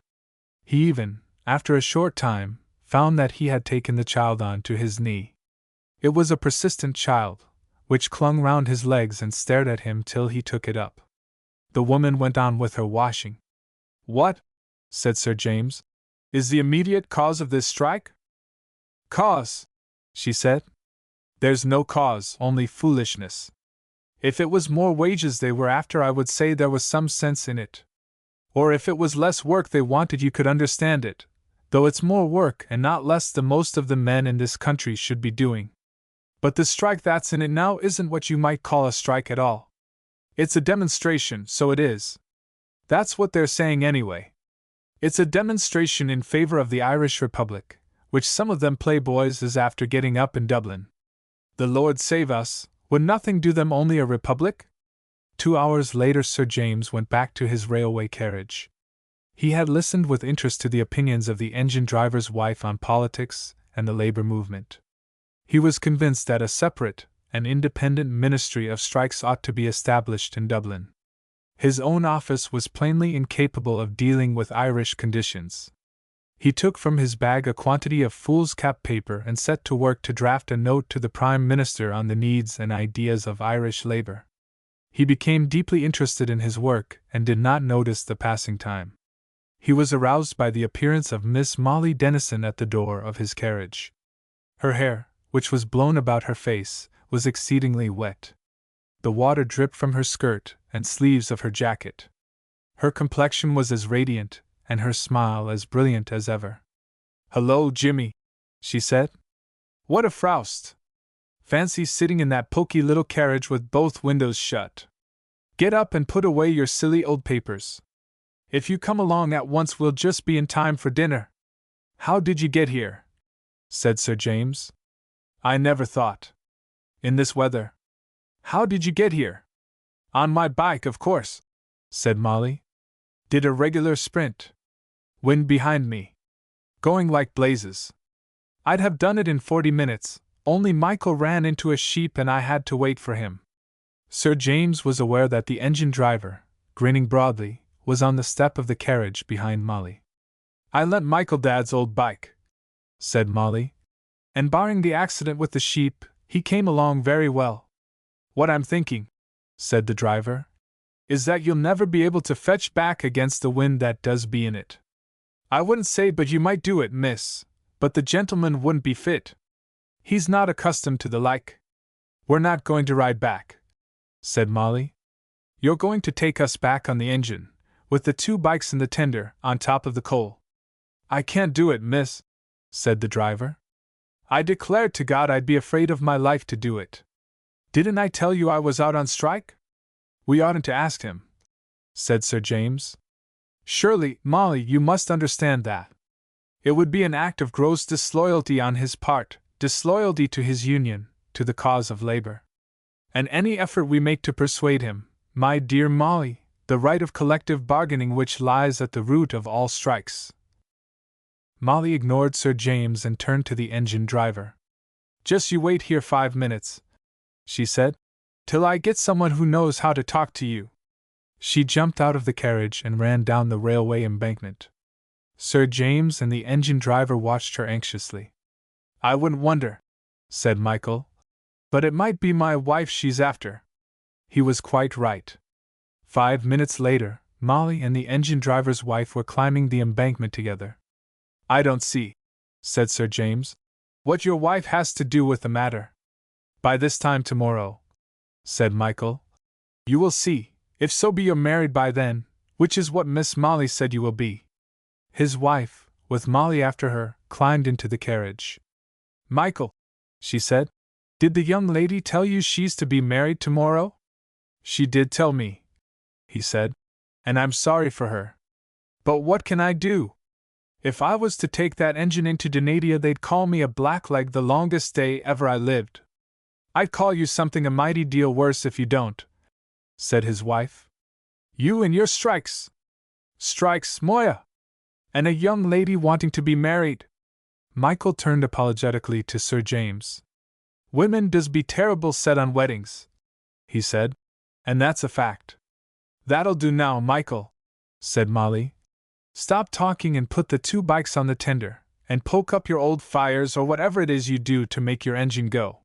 He even, after a short time, found that he had taken the child on to his knee. It was a persistent child, which clung round his legs and stared at him till he took it up. The woman went on with her washing. "What," said Sir James, "is the immediate cause of this strike?" "Cause?" she said. "There's no cause, only foolishness. If it was more wages they were after, I would say there was some sense in it. Or if it was less work they wanted, you could understand it, though it's more work and not less the most of the men in this country should be doing. But the strike that's in it now isn't what you might call a strike at all. It's a demonstration, so it is. That's what they're saying anyway. It's a demonstration in favor of the Irish Republic, which some of them playboys is after getting up in Dublin. The Lord save us, would nothing do them only a republic?" 2 hours later Sir James went back to his railway carriage. He had listened with interest to the opinions of the engine driver's wife on politics and the labor movement. He was convinced that a separate and independent ministry of strikes ought to be established in Dublin. His own office was plainly incapable of dealing with Irish conditions. He took from his bag a quantity of foolscap paper and set to work to draft a note to the Prime Minister on the needs and ideas of Irish labor. He became deeply interested in his work and did not notice the passing time. He was aroused by the appearance of Miss Molly Dennison at the door of his carriage. Her hair, which was blown about her face, was exceedingly wet. The water dripped from her skirt and sleeves of her jacket. Her complexion was as radiant, and her smile as brilliant as ever. "Hello, Jimmy," she said. "What a froust! Fancy sitting in that poky little carriage with both windows shut. Get up and put away your silly old papers. If you come along at once we'll just be in time for dinner." "How did you get here?" said Sir James. "I never thought. In this weather. How did you get here?" "On my bike, of course," said Molly. "Did a regular sprint. Wind behind me. Going like blazes. I'd have done it in 40 minutes, only Michael ran into a sheep and I had to wait for him." Sir James was aware that the engine driver, grinning broadly, was on the step of the carriage behind Molly. "I lent Michael Dad's old bike," said Molly, "and barring the accident with the sheep, he came along very well. What I'm thinking," said the driver, "is that you'll never be able to fetch back against the wind that does be in it. I wouldn't say but you might do it, miss, but the gentleman wouldn't be fit. He's not accustomed to the like." "We're not going to ride back," said Molly. "You're going to take us back on the engine, with the 2 bikes in the tender, on top of the coal." "I can't do it, miss," said the driver. "I declared to God I'd be afraid of my life to do it. Didn't I tell you I was out on strike?" "We oughtn't to ask him," said Sir James. "Surely, Molly, you must understand that. It would be an act of gross disloyalty on his part, disloyalty to his union, to the cause of labor. And any effort we make to persuade him, my dear Molly, the right of collective bargaining which lies at the root of all strikes." Molly ignored Sir James and turned to the engine driver. Just you wait here 5 minutes, she said, till I get someone who knows how to talk to you. She jumped out of the carriage and ran down the railway embankment. Sir James and the engine driver watched her anxiously. I wouldn't wonder, said Michael, but it might be my wife she's after. He was quite right. 5 minutes later, Molly and the engine driver's wife were climbing the embankment together. I don't see, said Sir James, what your wife has to do with the matter. By this time tomorrow, said Michael, you will see, if so be you're married by then, which is what Miss Molly said you will be. His wife, with Molly after her, climbed into the carriage. Michael, she said, did the young lady tell you she's to be married tomorrow? She did tell me, he said, and I'm sorry for her. But what can I do? If I was to take that engine into Donadia, they'd call me a blackleg the longest day ever I lived. I'd call you something a mighty deal worse if you don't, said his wife. You and your strikes. Strikes, Moya! And a young lady wanting to be married. Michael turned apologetically to Sir James. Women does be terrible set on weddings, he said, and that's a fact. That'll do now, Michael, said Molly. Stop talking and put the 2 bikes on the tender, and poke up your old fires or whatever it is you do to make your engine go.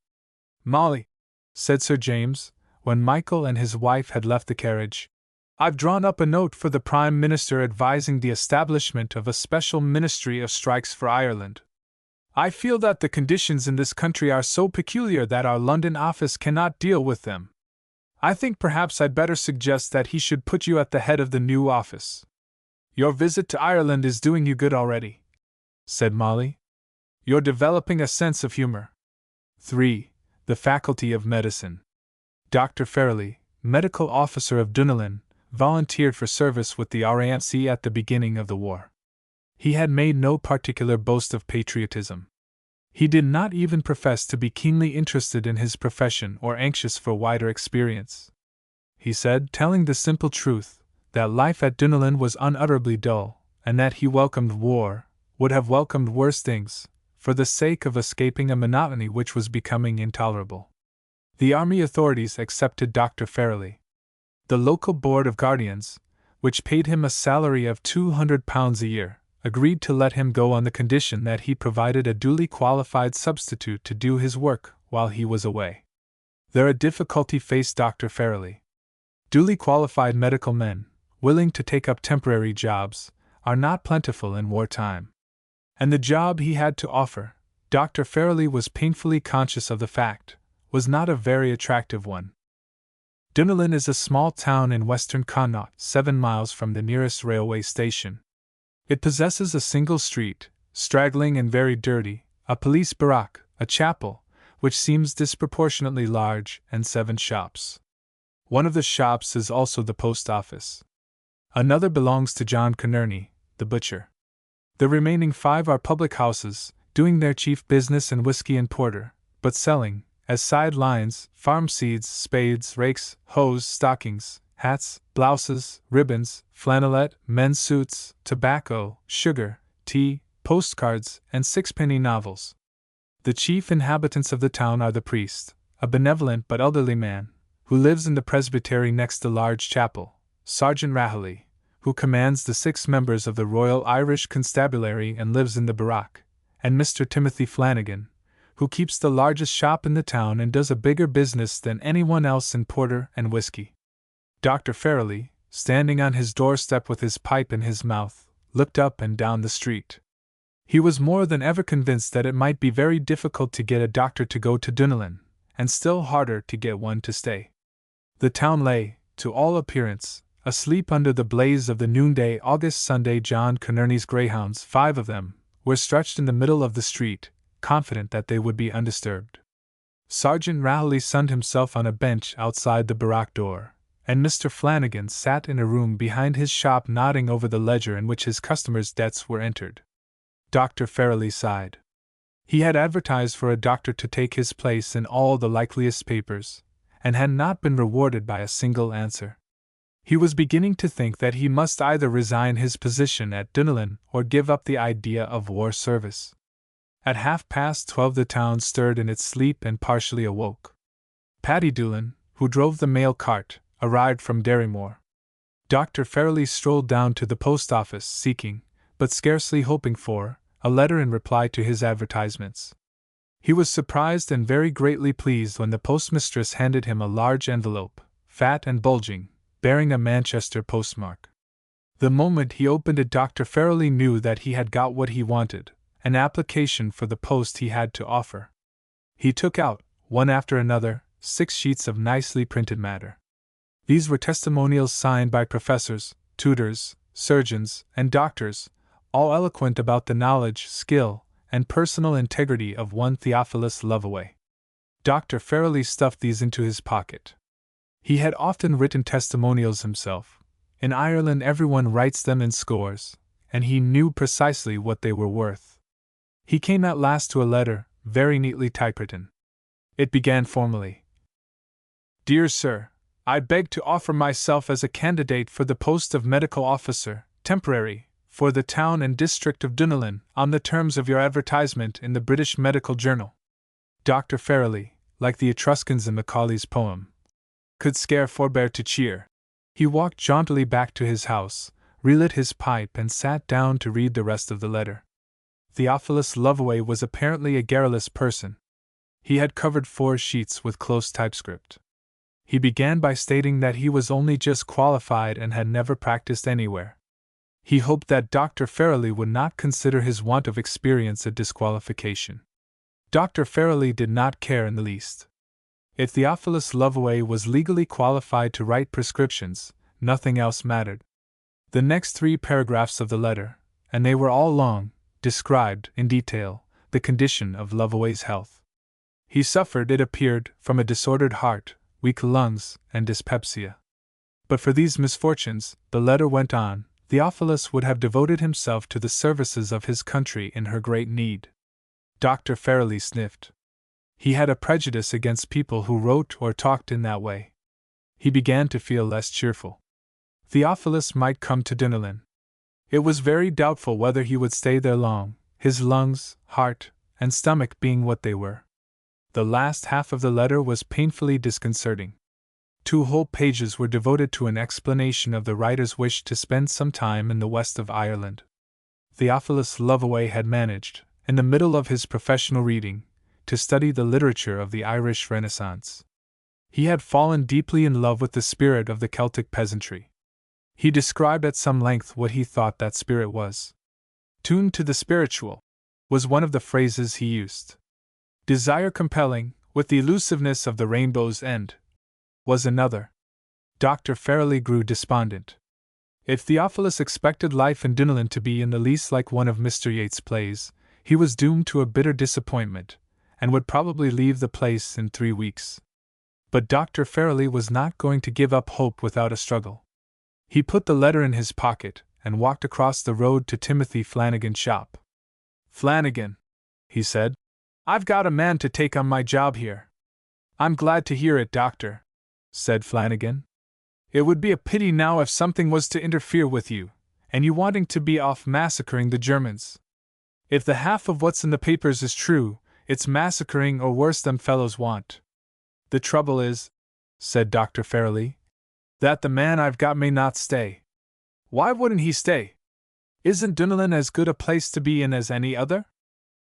Molly, said Sir James, when Michael and his wife had left the carriage, I've drawn up a note for the Prime Minister advising the establishment of a special Ministry of Strikes for Ireland. I feel that the conditions in this country are so peculiar that our London office cannot deal with them. I think perhaps I'd better suggest that he should put you at the head of the new office. Your visit to Ireland is doing you good already, said Molly. You're developing a sense of humor. 3. The Faculty of Medicine. Dr. Farrelly, medical officer of Dunelin, volunteered for service with the RAMC at the beginning of the war. He had made no particular boast of patriotism. He did not even profess to be keenly interested in his profession or anxious for wider experience. He said, telling the simple truth, that life at Dunelin was unutterably dull, and that he welcomed war, would have welcomed worse things, for the sake of escaping a monotony which was becoming intolerable. The army authorities accepted Dr. Farrelly. The local board of guardians, which paid him a salary of £200 a year, agreed to let him go on the condition that he provided a duly qualified substitute to do his work while he was away. There a difficulty faced Dr. Farrelly. Duly qualified medical men, willing to take up temporary jobs, are not plentiful in wartime. And the job he had to offer, Dr. Farrelly was painfully conscious of the fact, was not a very attractive one. Dunelin is a small town in western Connaught, 7 miles from the nearest railway station. It possesses a single street, straggling and very dirty, a police barrack, a chapel, which seems disproportionately large, and 7 shops. One of the shops is also the post office. Another belongs to John Conerney, the butcher. The remaining 5 are public houses, doing their chief business in whiskey and porter, but selling, as side lines, farm seeds, spades, rakes, hoes, stockings, hats, blouses, ribbons, flannelette, men's suits, tobacco, sugar, tea, postcards, and 6-penny novels. The chief inhabitants of the town are the priest, a benevolent but elderly man, who lives in the presbytery next the large chapel, Sergeant Rahilly, who commands the 6 members of the Royal Irish Constabulary and lives in the barrack, and Mr. Timothy Flanagan, who keeps the largest shop in the town and does a bigger business than anyone else in porter and whiskey. Dr. Farrelly, standing on his doorstep with his pipe in his mouth, looked up and down the street. He was more than ever convinced that it might be very difficult to get a doctor to go to Dunelin, and still harder to get one to stay. The town lay, to all appearance, asleep under the blaze of the noonday August Sunday. John Conerney's greyhounds, 5 of them, were stretched in the middle of the street, confident that they would be undisturbed. Sergeant Rahilly sunned himself on a bench outside the barrack door, and Mr. Flanagan sat in a room behind his shop nodding over the ledger in which his customers' debts were entered. Dr. Farrelly sighed. He had advertised for a doctor to take his place in all the likeliest papers, and had not been rewarded by a single answer. He was beginning to think that he must either resign his position at Dunelin or give up the idea of war service. At 12:30 the town stirred in its sleep and partially awoke. Paddy Doolan, who drove the mail cart, arrived from Derrymore. Dr. Farrelly strolled down to the post office seeking, but scarcely hoping for, a letter in reply to his advertisements. He was surprised and very greatly pleased when the postmistress handed him a large envelope, fat and bulging, bearing a Manchester postmark. The moment he opened it, Dr. Farrelly knew that he had got what he wanted, an application for the post he had to offer. He took out, one after another, 6 sheets of nicely printed matter. These were testimonials signed by professors, tutors, surgeons, and doctors, all eloquent about the knowledge, skill, and personal integrity of one Theophilus Lovaway. Dr. Farrelly stuffed these into his pocket. He had often written testimonials himself. In Ireland everyone writes them in scores, and he knew precisely what they were worth. He came at last to a letter, very neatly typewritten. It began formally. Dear Sir, I beg to offer myself as a candidate for the post of medical officer, temporary, for the town and district of Dunelin, on the terms of your advertisement in the British Medical Journal. Dr. Farrelly, like the Etruscans in Macaulay's poem, could scarce forbear to cheer. He walked jauntily back to his house, relit his pipe, and sat down to read the rest of the letter. Theophilus Lovaway was apparently a garrulous person. He had covered 4 sheets with close typescript. He began by stating that he was only just qualified and had never practiced anywhere. He hoped that Dr. Farrelly would not consider his want of experience a disqualification. Dr. Farrelly did not care in the least. If Theophilus Lovaway was legally qualified to write prescriptions, nothing else mattered. The next 3 paragraphs of the letter, and they were all long, described, in detail, the condition of Lovaway's health. He suffered, it appeared, from a disordered heart, weak lungs, and dyspepsia. But for these misfortunes, the letter went on, Theophilus would have devoted himself to the services of his country in her great need. Dr. Farrelly sniffed. He had a prejudice against people who wrote or talked in that way. He began to feel less cheerful. Theophilus might come to Dunelin. It was very doubtful whether he would stay there long, his lungs, heart, and stomach being what they were. The last half of the letter was painfully disconcerting. 2 whole pages were devoted to an explanation of the writer's wish to spend some time in the west of Ireland. Theophilus Lovaway had managed, in the middle of his professional reading, to study the literature of the Irish Renaissance. He had fallen deeply in love with the spirit of the Celtic peasantry. He described at some length what he thought that spirit was. Tuned to the spiritual, was one of the phrases he used. Desire compelling, with the elusiveness of the rainbow's end, was another. Dr. Farrelly grew despondent. If Theophilus expected life in Dunelin to be in the least like one of Mr. Yeats's plays, he was doomed to a bitter disappointment, and would probably leave the place in 3 weeks. But Dr. Farrelly was not going to give up hope without a struggle. He put the letter in his pocket, and walked across the road to Timothy Flanagan's shop. Flanagan, he said, I've got a man to take on my job here. I'm glad to hear it, Doctor, said Flanagan. It would be a pity now if something was to interfere with you, and you wanting to be off massacring the Germans. If the half of what's in the papers is true, it's massacring or worse them fellows want. The trouble is, said Dr. Farrelly, that the man I've got may not stay. Why wouldn't he stay? Isn't Dunelin as good a place to be in as any other?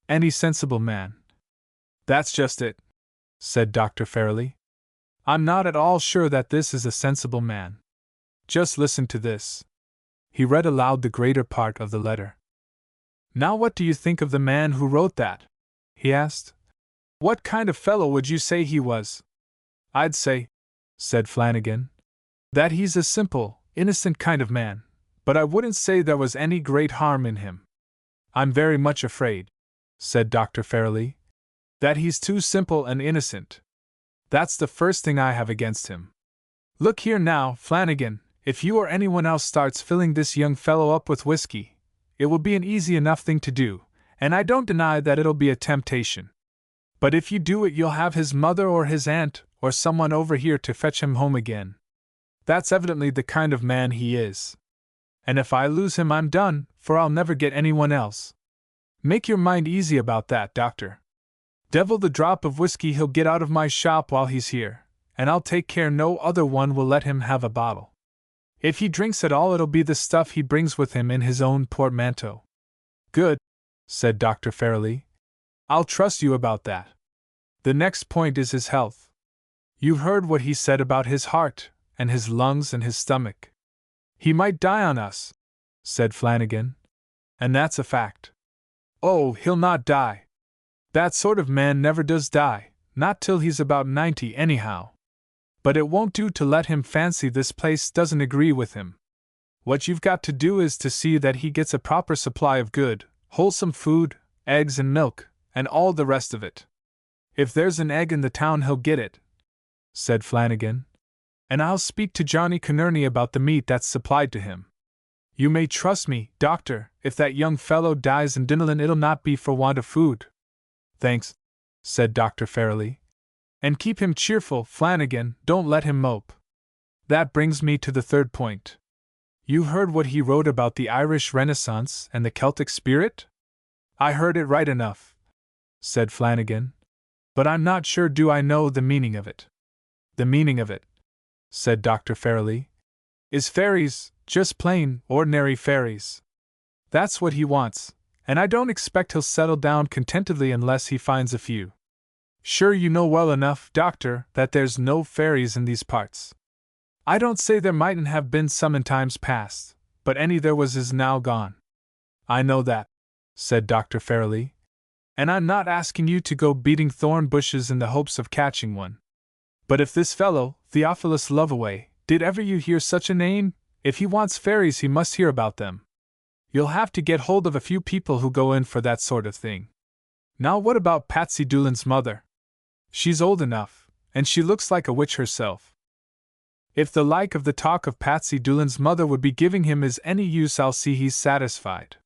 Any sensible man. That's just it, said Dr. Farrelly. I'm not at all sure that this is a sensible man. Just listen to this. He read aloud the greater part of the letter. Now what do you think of the man who wrote that? He asked. What kind of fellow would you say he was? I'd say, said Flanagan, that he's a simple, innocent kind of man, but I wouldn't say there was any great harm in him. I'm very much afraid, said Dr. Farrelly, that he's too simple and innocent. That's the first thing I have against him. Look here now, Flanagan, if you or anyone else starts filling this young fellow up with whiskey, it will be an easy enough thing to do, and I don't deny that it'll be a temptation. But if you do it, you'll have his mother or his aunt or someone over here to fetch him home again. That's evidently the kind of man he is. And if I lose him, I'm done, for I'll never get anyone else. Make your mind easy about that, doctor. Devil the drop of whiskey he'll get out of my shop while he's here, and I'll take care no other one will let him have a bottle. If he drinks at all, it'll be the stuff he brings with him in his own portmanteau. Good, said Dr. Farrelly. I'll trust you about that. The next point is his health. You've heard what he said about his heart, and his lungs and his stomach. He might die on us, said Flanagan. And that's a fact. Oh, he'll not die. That sort of man never does die, not till he's about 90 anyhow. But it won't do to let him fancy this place doesn't agree with him. What you've got to do is to see that he gets a proper supply of good, wholesome food, eggs and milk, and all the rest of it. If there's an egg in the town, he'll get it, said Flanagan. And I'll speak to Johnny Conerney about the meat that's supplied to him. You may trust me, doctor, if that young fellow dies in Dunellan, it'll not be for want of food. Thanks, said Dr. Farrelly. And keep him cheerful, Flanagan, don't let him mope. That brings me to the third point. You've heard what he wrote about the Irish Renaissance and the Celtic spirit? I heard it right enough, said Flanagan. But I'm not sure do I know the meaning of it. The meaning of it, said Dr. Farrelly, is fairies, just plain, ordinary fairies. That's what he wants, and I don't expect he'll settle down contentedly unless he finds a few. Sure, you know well enough, doctor, that there's no fairies in these parts. I don't say there mightn't have been some in times past, but any there was is now gone. I know that, said Dr. Farrelly, and I'm not asking you to go beating thorn bushes in the hopes of catching one. But if this fellow, Theophilus Lovaway, did ever you hear such a name? If he wants fairies, he must hear about them. You'll have to get hold of a few people who go in for that sort of thing. Now, what about Patsy Doolan's mother? She's old enough, and she looks like a witch herself. If the like of the talk of Patsy Doolan's mother would be giving him is any use, I'll see he's satisfied.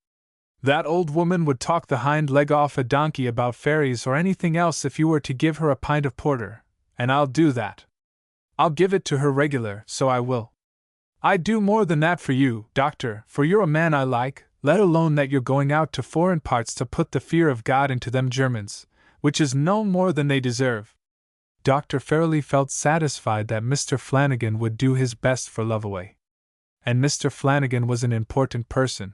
That old woman would talk the hind leg off a donkey about fairies or anything else if you were to give her a pint of porter, and I'll do that. I'll give it to her regular, so I will. I'd do more than that for you, doctor, for you're a man I like, let alone that you're going out to foreign parts to put the fear of God into them Germans, which is no more than they deserve. Dr. Farrelly felt satisfied that Mr. Flanagan would do his best for Lovaway. And Mr. Flanagan was an important person.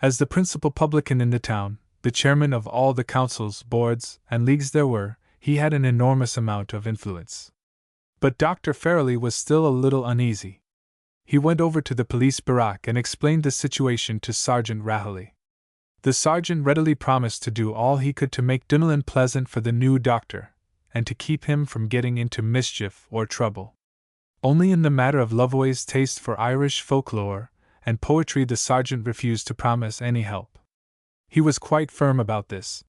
As the principal publican in the town, the chairman of all the councils, boards, and leagues there were, he had an enormous amount of influence. But Dr. Farrelly was still a little uneasy. He went over to the police barrack and explained the situation to Sergeant Rahley. The sergeant readily promised to do all he could to make Dunellan pleasant for the new doctor, and to keep him from getting into mischief or trouble. Only in the matter of Lovaway's taste for Irish folklore and poetry the sergeant refused to promise any help. He was quite firm about this.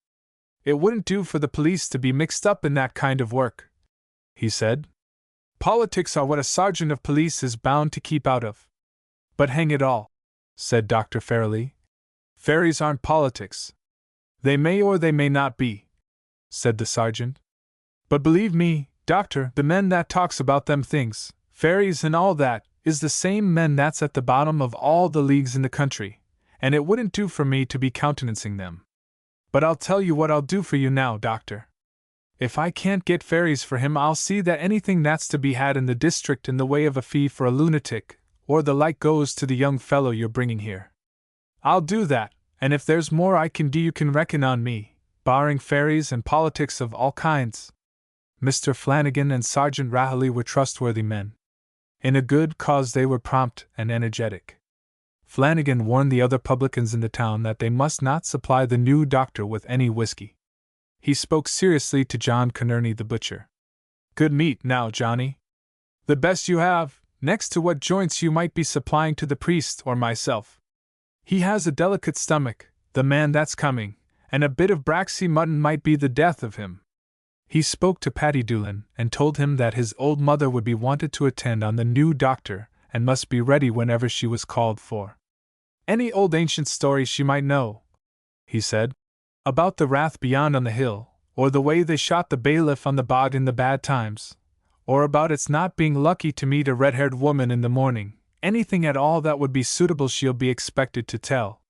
It wouldn't do for the police to be mixed up in that kind of work, he said. Politics are what a sergeant of police is bound to keep out of. But hang it all, said Dr. Farrelly. Fairies aren't politics. They may or they may not be, said the sergeant. But believe me, doctor, the men that talks about them things, fairies and all that, is the same men that's at the bottom of all the leagues in the country, and it wouldn't do for me to be countenancing them. But I'll tell you what I'll do for you now, doctor. If I can't get fairies for him, I'll see that anything that's to be had in the district in the way of a fee for a lunatic, or the like, goes to the young fellow you're bringing here. I'll do that, and if there's more I can do, you can reckon on me, barring fairies and politics of all kinds. Mr. Flanagan and Sergeant Rahley were trustworthy men. In a good cause they were prompt and energetic. Flanagan warned the other publicans in the town that they must not supply the new doctor with any whiskey. He spoke seriously to John Conerney the butcher. Good meat now, Johnny. The best you have, next to what joints you might be supplying to the priest or myself. He has a delicate stomach, the man that's coming, and a bit of Braxy mutton might be the death of him. He spoke to Paddy Doolan and told him that his old mother would be wanted to attend on the new doctor and must be ready whenever she was called for. Any old ancient story she might know, he said, about the wrath beyond on the hill, or the way they shot the bailiff on the bog in the bad times, or about its not being lucky to meet a red-haired woman in the morning, anything at all that would be suitable she'll be expected to tell.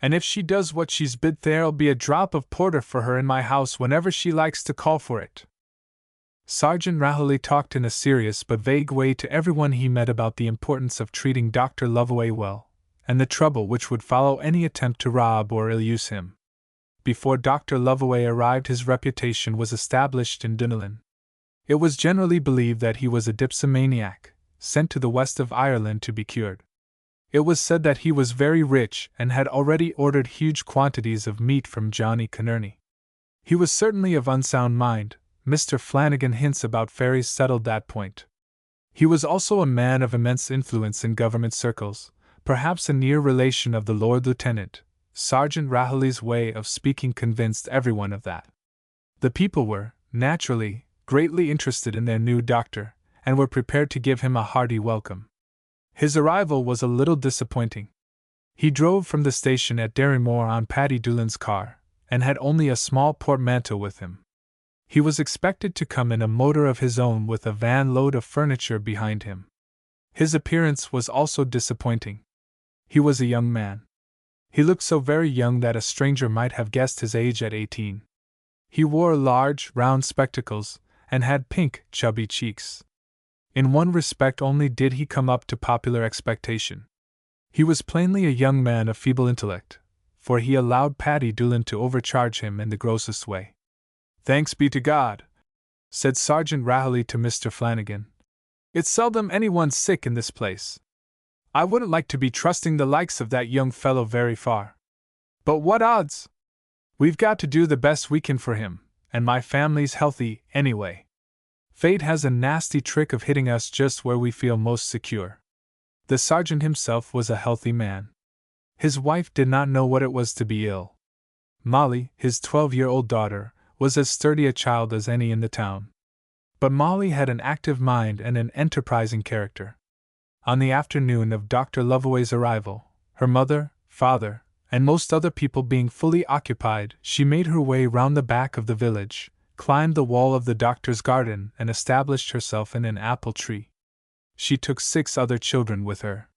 And if she does what she's bid, there'll be a drop of porter for her in my house whenever she likes to call for it. Sergeant Rahilly talked in a serious but vague way to everyone he met about the importance of treating Dr. Lovaway well, and the trouble which would follow any attempt to rob or ill-use him. Before Dr. Lovaway arrived, his reputation was established in Dunelin. It was generally believed that he was a dipsomaniac, sent to the west of Ireland to be cured. It was said that he was very rich and had already ordered huge quantities of meat from Johnny Conerney. He was certainly of unsound mind. Mr. Flanagan hints about fairies settled that point. He was also a man of immense influence in government circles, perhaps a near relation of the Lord Lieutenant. Sergeant Rahilly's way of speaking convinced everyone of that. The people were, naturally, greatly interested in their new doctor, and were prepared to give him a hearty welcome. His arrival was a little disappointing. He drove from the station at Derrymore on Paddy Doolan's car, and had only a small portmanteau with him. He was expected to come in a motor of his own with a van load of furniture behind him. His appearance was also disappointing. He was a young man. He looked so very young that a stranger might have guessed his age at 18. He wore large, round spectacles, and had pink, chubby cheeks. In one respect only did he come up to popular expectation. He was plainly a young man of feeble intellect, for he allowed Paddy Doolan to overcharge him in the grossest way. "Thanks be to God," said Sergeant Rahilly to Mr. Flanagan. "It's seldom anyone's sick in this place. I wouldn't like to be trusting the likes of that young fellow very far. But what odds? We've got to do the best we can for him, and my family's healthy, anyway. Fate has a nasty trick of hitting us just where we feel most secure." The sergeant himself was a healthy man. His wife did not know what it was to be ill. Molly, his 12-year-old daughter, was as sturdy a child as any in the town. But Molly had an active mind and an enterprising character. On the afternoon of Dr. Lovaway's arrival, her mother, father, and most other people being fully occupied, she made her way round the back of the village, climbed the wall of the doctor's garden, and established herself in an apple tree. She took 6 other children with her.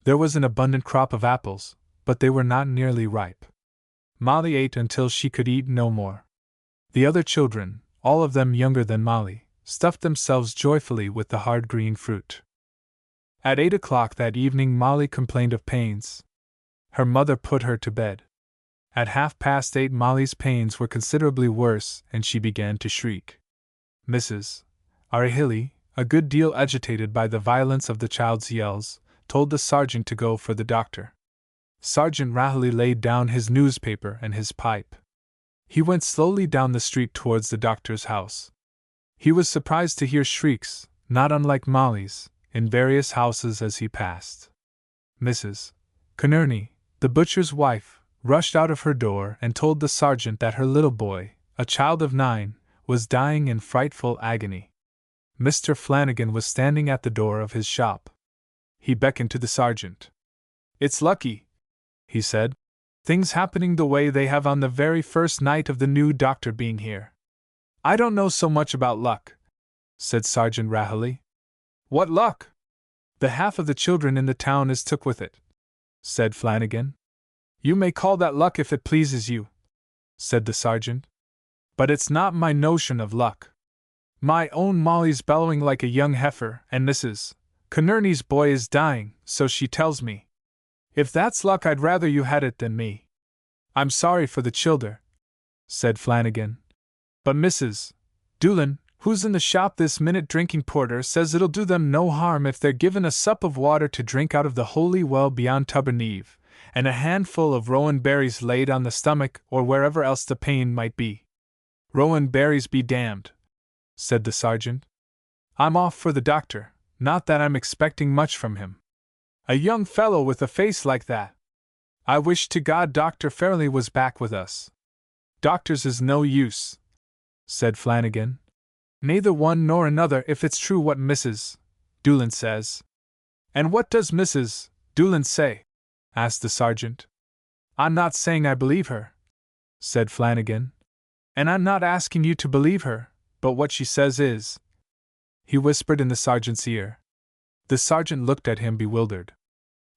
There was an abundant crop of apples, but they were not nearly ripe. Molly ate until she could eat no more. The other children, all of them younger than Molly, stuffed themselves joyfully with the hard green fruit. At 8 o'clock that evening Molly complained of pains. Her mother put her to bed. At 8:30 Molly's pains were considerably worse, and she began to shriek. Mrs. Rahilly, a good deal agitated by the violence of the child's yells, told the sergeant to go for the doctor. Sergeant Rahilly laid down his newspaper and his pipe. He went slowly down the street towards the doctor's house. He was surprised to hear shrieks, not unlike Molly's, in various houses as he passed. Mrs. Conerney, the butcher's wife, rushed out of her door and told the sergeant that her little boy, a child of 9, was dying in frightful agony. Mr. Flanagan was standing at the door of his shop. He beckoned to the sergeant. "It's lucky," he said, "things happening the way they have on the very first night of the new doctor being here." "I don't know so much about luck," said Sergeant Rahilly. "What luck? The half of the children in the town is took with it," said Flanagan. "You may call that luck if it pleases you," said the sergeant. "But it's not my notion of luck. My own Molly's bellowing like a young heifer, and Mrs. Conerney's boy is dying, so she tells me. If that's luck, I'd rather you had it than me." "I'm sorry for the childer," said Flanagan. "But Mrs. Doolan, who's in the shop this minute drinking porter, says it'll do them no harm if they're given a sup of water to drink out of the holy well beyond Tubberneeve, and a handful of rowan berries laid on the stomach or wherever else the pain might be." "Rowan berries be damned," said the sergeant. "I'm off for the doctor, not that I'm expecting much from him. A young fellow with a face like that. I wish to God Dr. Fairley was back with us." "Doctors is no use," said Flanagan. "Neither one nor another if it's true what Mrs. Doolan says." "And what does Mrs. Doolan say?" asked the sergeant. "I'm not saying I believe her," said Flanagan. "And I'm not asking you to believe her, but what she says is—" He whispered in the sergeant's ear. The sergeant looked at him bewildered.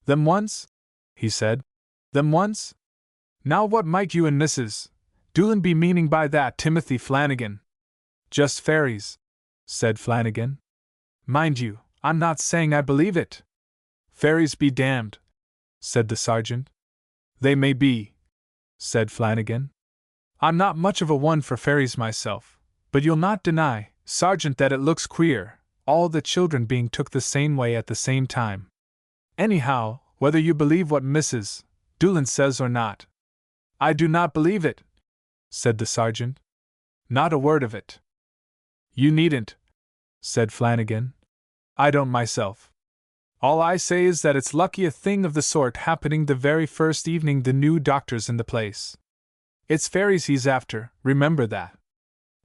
"Them ones?" he said. "Them ones? Now what might you and Mrs. Doolan be meaning by that, Timothy Flanagan? Just fairies, said Flanagan. Mind you, I'm not saying I believe it. Fairies be damned, said the sergeant. They may be, said Flanagan. I'm not much of a one for fairies myself, but you'll not deny, Sergeant, that it looks queer, all the children being took the same way at the same time. Anyhow, whether you believe what Mrs. Doolan says or not. I do not believe it, said the sergeant. Not a word of it. You needn't, said Flanagan. I don't myself. All I say is that it's lucky a thing of the sort happening the very first evening the new doctor's in the place. It's fairies he's after, remember that.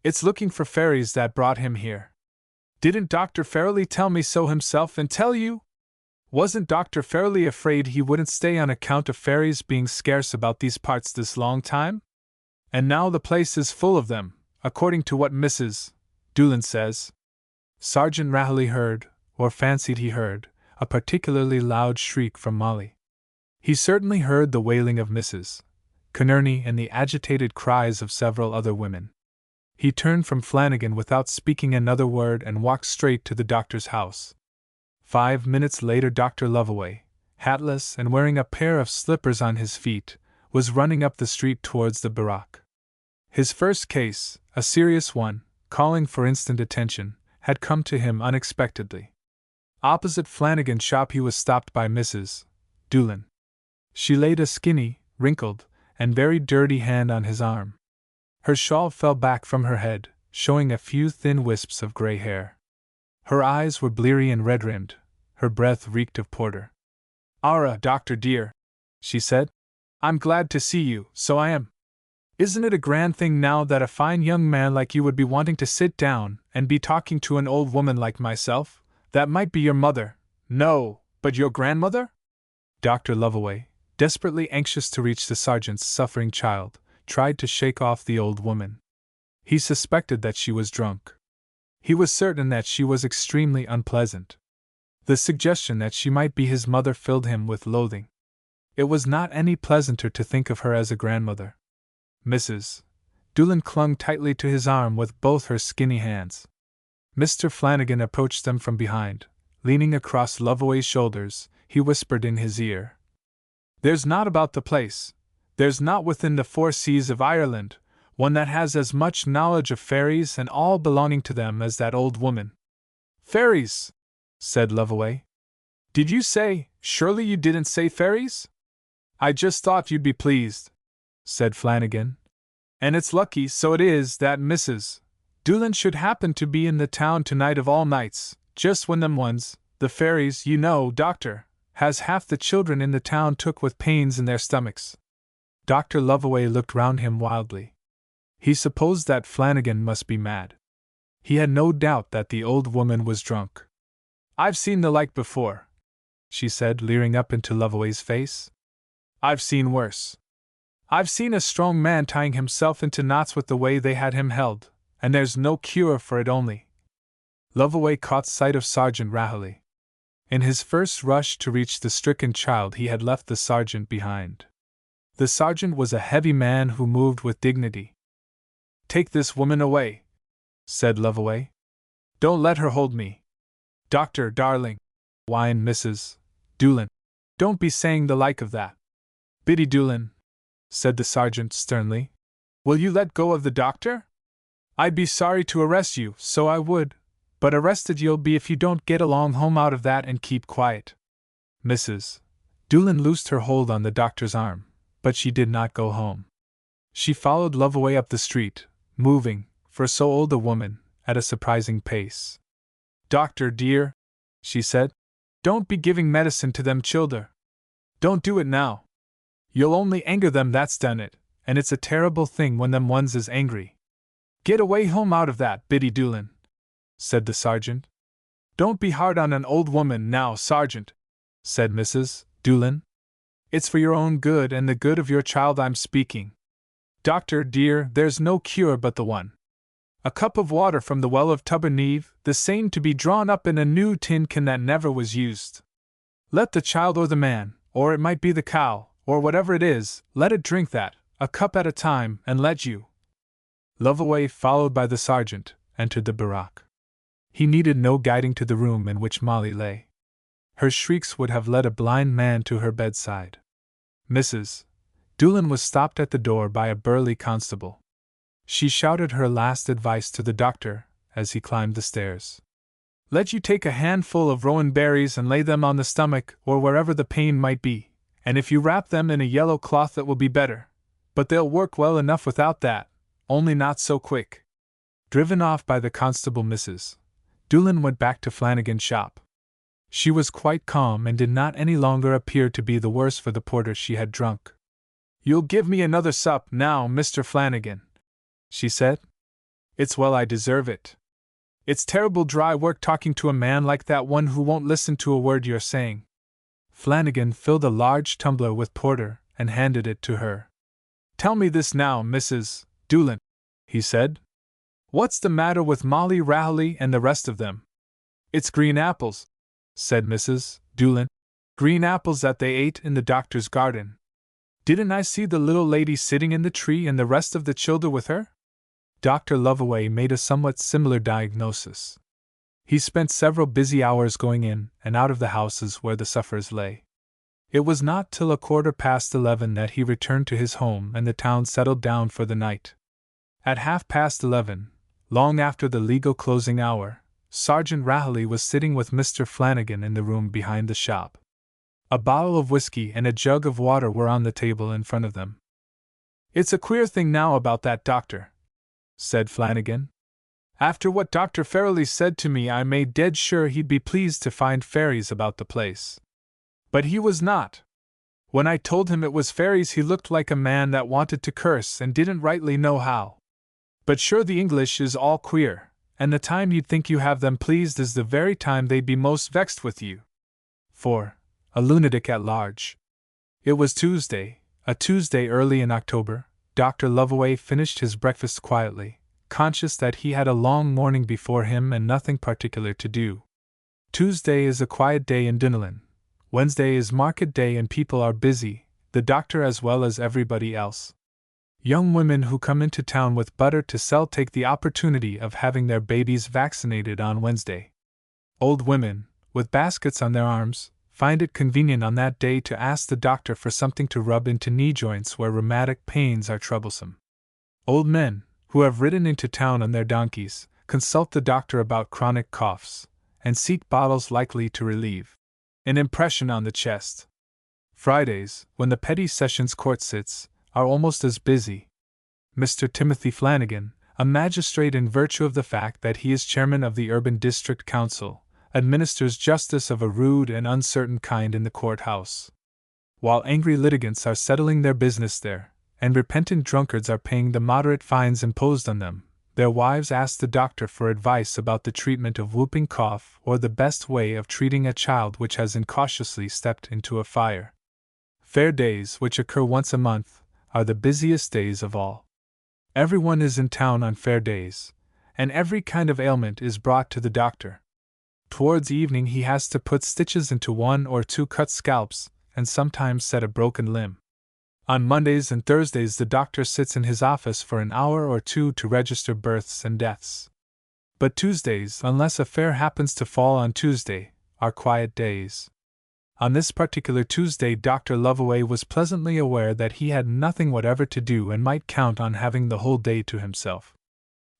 It's looking for fairies that brought him here. Didn't Dr. Farrelly tell me so himself and tell you? Wasn't Dr. Farrelly afraid he wouldn't stay on account of fairies being scarce about these parts this long time? And now the place is full of them, according to what Mrs. Doolan says. Sergeant Rahilly heard, or fancied he heard, a particularly loud shriek from Molly. He certainly heard the wailing of Mrs. Conerney and the agitated cries of several other women. He turned from Flanagan without speaking another word and walked straight to the doctor's house. 5 minutes later Dr. Lovaway, hatless and wearing a pair of slippers on his feet, was running up the street towards the barack. His first case, a serious one, calling for instant attention, had come to him unexpectedly. Opposite Flanagan's shop he was stopped by Mrs. Doolan. She laid a skinny, wrinkled, and very dirty hand on his arm. Her shawl fell back from her head, showing a few thin wisps of gray hair. Her eyes were bleary and red-rimmed, her breath reeked of porter. "Ara, doctor dear," she said. "I'm glad to see you, so I am. Isn't it a grand thing now that a fine young man like you would be wanting to sit down and be talking to an old woman like myself? That might be your mother. No, but your grandmother?" Dr. Lovaway, desperately anxious to reach the sergeant's suffering child, tried to shake off the old woman. He suspected that she was drunk. He was certain that she was extremely unpleasant. The suggestion that she might be his mother filled him with loathing. It was not any pleasanter to think of her as a grandmother. Mrs. Doolan clung tightly to his arm with both her skinny hands. Mr. Flanagan approached them from behind. Leaning across Lovaway's shoulders, he whispered in his ear. "There's not about the place, there's not within the 4 seas of Ireland, one that has as much knowledge of fairies and all belonging to them as that old woman." "Fairies?" said Lovaway. "Did you say, surely you didn't say fairies?" "I just thought you'd be pleased," said Flanagan. "And it's lucky, so it is, that Mrs. Doolan should happen to be in the town tonight of all nights, just when them ones, the fairies, you know, doctor, has half the children in the town took with pains in their stomachs." Dr. Lovaway looked round him wildly. He supposed that Flanagan must be mad. He had no doubt that the old woman was drunk. "I've seen the like before," she said, leering up into Lovaway's face. "I've seen worse. I've seen a strong man tying himself into knots with the way they had him held, and there's no cure for it only." Lovaway caught sight of Sergeant Rahilly. In his first rush to reach the stricken child he had left the sergeant behind. The sergeant was a heavy man who moved with dignity. "Take this woman away," said Lovaway. "Don't let her hold me." "Doctor, darling," whined Mrs. Doolan, "don't be saying the like of that." "Biddy Doolan," said the sergeant sternly, "will you let go of the doctor? I'd be sorry to arrest you, so I would, but arrested you'll be if you don't get along home out of that and keep quiet." Mrs. Doolan loosed her hold on the doctor's arm, but she did not go home. She followed Lovaway up the street, moving, for so old a woman, at a surprising pace. "Doctor dear," she said, "don't be giving medicine to them childer. Don't do it now. You'll only anger them that's done it, and it's a terrible thing when them ones is angry. Get away home out of that, Biddy Doolan," said the sergeant. "Don't be hard on an old woman now, sergeant," said Mrs. Doolan. "It's for your own good and the good of your child I'm speaking. Doctor dear, there's no cure but the one. A cup of water from the well of Tuberneve, the same to be drawn up in a new tin can that never was used. Let the child or the man, or it might be the cow, or whatever it is, let it drink that, a cup at a time, and let you. Lovaway, followed by the sergeant, entered the barack. He needed no guiding to the room in which Molly lay. Her shrieks would have led a blind man to her bedside. Mrs. Doolan was stopped at the door by a burly constable. She shouted her last advice to the doctor as he climbed the stairs. Let you take a handful of rowan berries and lay them on the stomach or wherever the pain might be, and if you wrap them in a yellow cloth that will be better. But they'll work well enough without that, only not so quick. Driven off by the constable, Mrs. Doolan went back to Flanagan's shop. She was quite calm and did not any longer appear to be the worse for the porter she had drunk. You'll give me another sup now, Mr. Flanagan, she said. It's well I deserve it. It's terrible dry work talking to a man like that one who won't listen to a word you're saying. Flanagan filled a large tumbler with porter and handed it to her. Tell me this now, Mrs. Doolan, he said. What's the matter with Molly Rowley and the rest of them? It's green apples, said Mrs. Doolan. Green apples that they ate in the doctor's garden. Didn't I see the little lady sitting in the tree and the rest of the children with her? Dr. Lovaway made a somewhat similar diagnosis. He spent several busy hours going in and out of the houses where the sufferers lay. It was not till 11:15 that he returned to his home and the town settled down for the night. At 11:30, long after the legal closing hour, Sergeant Rahilly was sitting with Mr. Flanagan in the room behind the shop. A bottle of whiskey and a jug of water were on the table in front of them. It's a queer thing now about that doctor, said Flanagan. After what Dr. Farrelly said to me, I made dead sure he'd be pleased to find fairies about the place. But he was not. When I told him it was fairies, he looked like a man that wanted to curse and didn't rightly know how. But sure, the English is all queer, and the time you'd think you have them pleased is the very time they'd be most vexed with you. For a lunatic at large. It was Tuesday, a Tuesday early in October. Dr. Lovaway finished his breakfast quietly, conscious that he had a long morning before him and nothing particular to do. Tuesday is a quiet day in Dunelin. Wednesday is market day and people are busy, the doctor as well as everybody else. Young women who come into town with butter to sell take the opportunity of having their babies vaccinated on Wednesday. Old women, with baskets on their arms, find it convenient on that day to ask the doctor for something to rub into knee joints where rheumatic pains are troublesome. Old men, who have ridden into town on their donkeys, consult the doctor about chronic coughs, and seek bottles likely to relieve an impression on the chest. Fridays, when the Petty Sessions Court sits, are almost as busy. Mr. Timothy Flanagan, a magistrate in virtue of the fact that he is chairman of the Urban District Council, administers justice of a rude and uncertain kind in the courthouse. While angry litigants are settling their business there, and repentant drunkards are paying the moderate fines imposed on them, their wives ask the doctor for advice about the treatment of whooping cough or the best way of treating a child which has incautiously stepped into a fire. Fair days, which occur once a month, are the busiest days of all. Everyone is in town on fair days, and every kind of ailment is brought to the doctor. Towards evening he has to put stitches into 1 or 2 cut scalps, and sometimes set a broken limb. On Mondays and Thursdays the doctor sits in his office for an hour or two to register births and deaths. But Tuesdays, unless a fair happens to fall on Tuesday, are quiet days. On this particular Tuesday Dr. Lovaway was pleasantly aware that he had nothing whatever to do and might count on having the whole day to himself.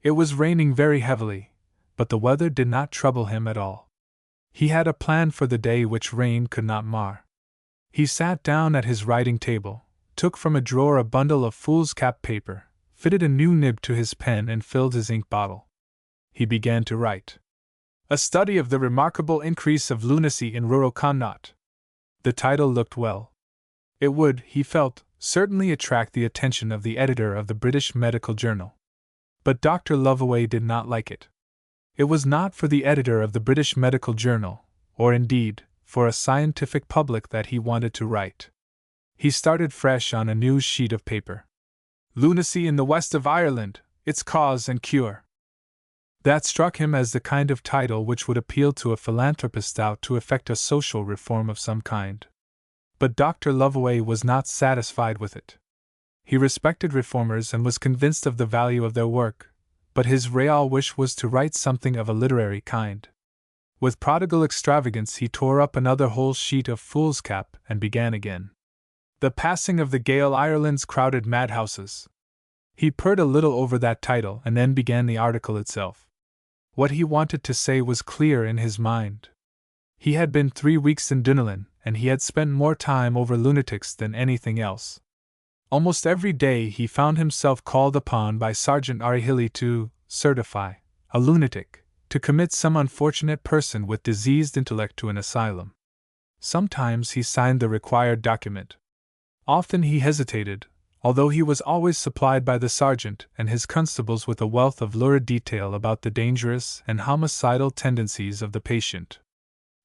It was raining very heavily, but the weather did not trouble him at all. He had a plan for the day which rain could not mar. He sat down at his writing table, took from a drawer a bundle of foolscap paper, fitted a new nib to his pen and filled his ink bottle. He began to write. A study of the remarkable increase of lunacy in rural Connaught. The title looked well. It would, he felt, certainly attract the attention of the editor of the British Medical Journal. But Dr. Lovaway did not like it. It was not for the editor of the British Medical Journal, or indeed, for a scientific public that he wanted to write. He started fresh on a new sheet of paper. Lunacy in the west of Ireland, its cause and cure. That struck him as the kind of title which would appeal to a philanthropist out to effect a social reform of some kind. But Dr. Lovaway was not satisfied with it. He respected reformers and was convinced of the value of their work, but his real wish was to write something of a literary kind. With prodigal extravagance he tore up another whole sheet of foolscap and began again. The Passing of the Gale, Ireland's Crowded Madhouses. He purred a little over that title and then began the article itself. What he wanted to say was clear in his mind. He had been 3 weeks in Dunfermline, and he had spent more time over lunatics than anything else. Almost every day he found himself called upon by Sergeant Arihilly to certify a lunatic, to commit some unfortunate person with diseased intellect to an asylum. Sometimes he signed the required document. Often he hesitated, although he was always supplied by the sergeant and his constables with a wealth of lurid detail about the dangerous and homicidal tendencies of the patient.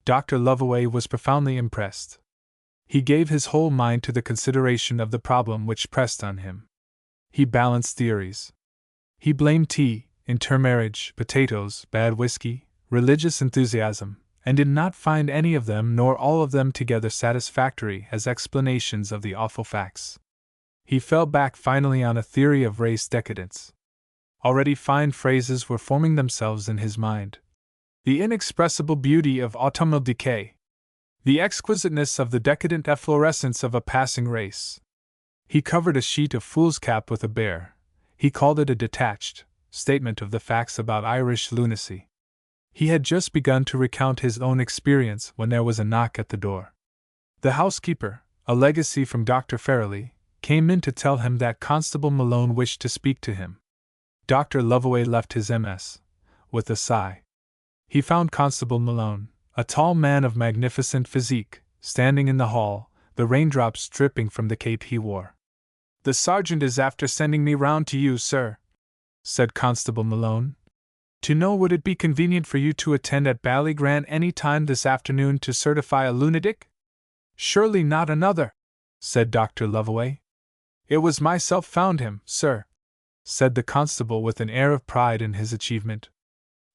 Dr. Lovaway was profoundly impressed. He gave his whole mind to the consideration of the problem which pressed on him. He balanced theories. He blamed tea, intermarriage, potatoes, bad whiskey, religious enthusiasm, and did not find any of them nor all of them together satisfactory as explanations of the awful facts. He fell back finally on a theory of race decadence. Already fine phrases were forming themselves in his mind. The inexpressible beauty of autumnal decay. The exquisiteness of the decadent efflorescence of a passing race. He covered a sheet of foolscap with a bare, he called it a detached, statement of the facts about Irish lunacy. He had just begun to recount his own experience when there was a knock at the door. The housekeeper, a legacy from Dr. Farrelly, came in to tell him that Constable Malone wished to speak to him. Dr. Lovaway left his MS. with a sigh. He found Constable Malone, a tall man of magnificent physique, standing in the hall, the raindrops dripping from the cape he wore. "The sergeant is after sending me round to you, sir," said Constable Malone, "to know would it be convenient for you to attend at Ballygran any time this afternoon to certify a lunatic?" "Surely not another," said Dr. Lovaway. "It was myself found him, sir," said the constable with an air of pride in his achievement.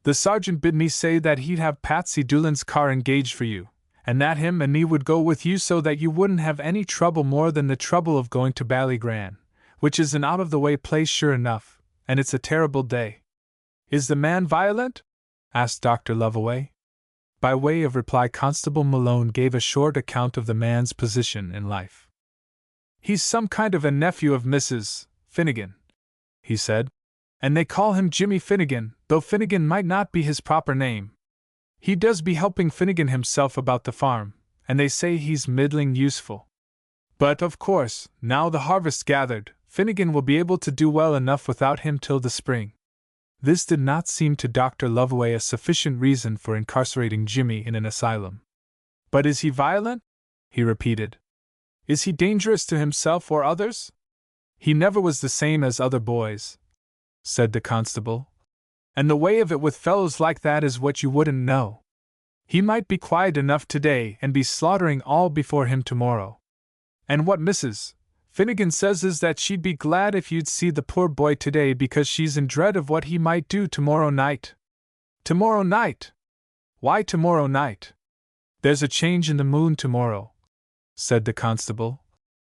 "The sergeant bid me say that he'd have Patsy Doolan's car engaged for you, and that him and me would go with you so that you wouldn't have any trouble more than the trouble of going to Ballygran, which is an out-of-the-way place sure enough, and it's a terrible day." "Is the man violent?" asked Dr. Lovaway. By way of reply, Constable Malone gave a short account of the man's position in life. "He's some kind of a nephew of Mrs. Finnegan," he said, "and they call him Jimmy Finnegan, though Finnegan might not be his proper name. He does be helping Finnegan himself about the farm, and they say he's middling useful. But, of course, now the harvest's gathered, Finnegan will be able to do well enough without him till the spring." This did not seem to Dr. Lovaway a sufficient reason for incarcerating Jimmy in an asylum. "But is he violent?" he repeated. "Is he dangerous to himself or others?" "He never was the same as other boys," said the constable. "And the way of it with fellows like that is what you wouldn't know. He might be quiet enough today and be slaughtering all before him tomorrow. And what Mrs. Finnegan says is that she'd be glad if you'd see the poor boy today because she's in dread of what he might do tomorrow night." "Tomorrow night? Why tomorrow night?" "There's a change in the moon tomorrow," said the constable.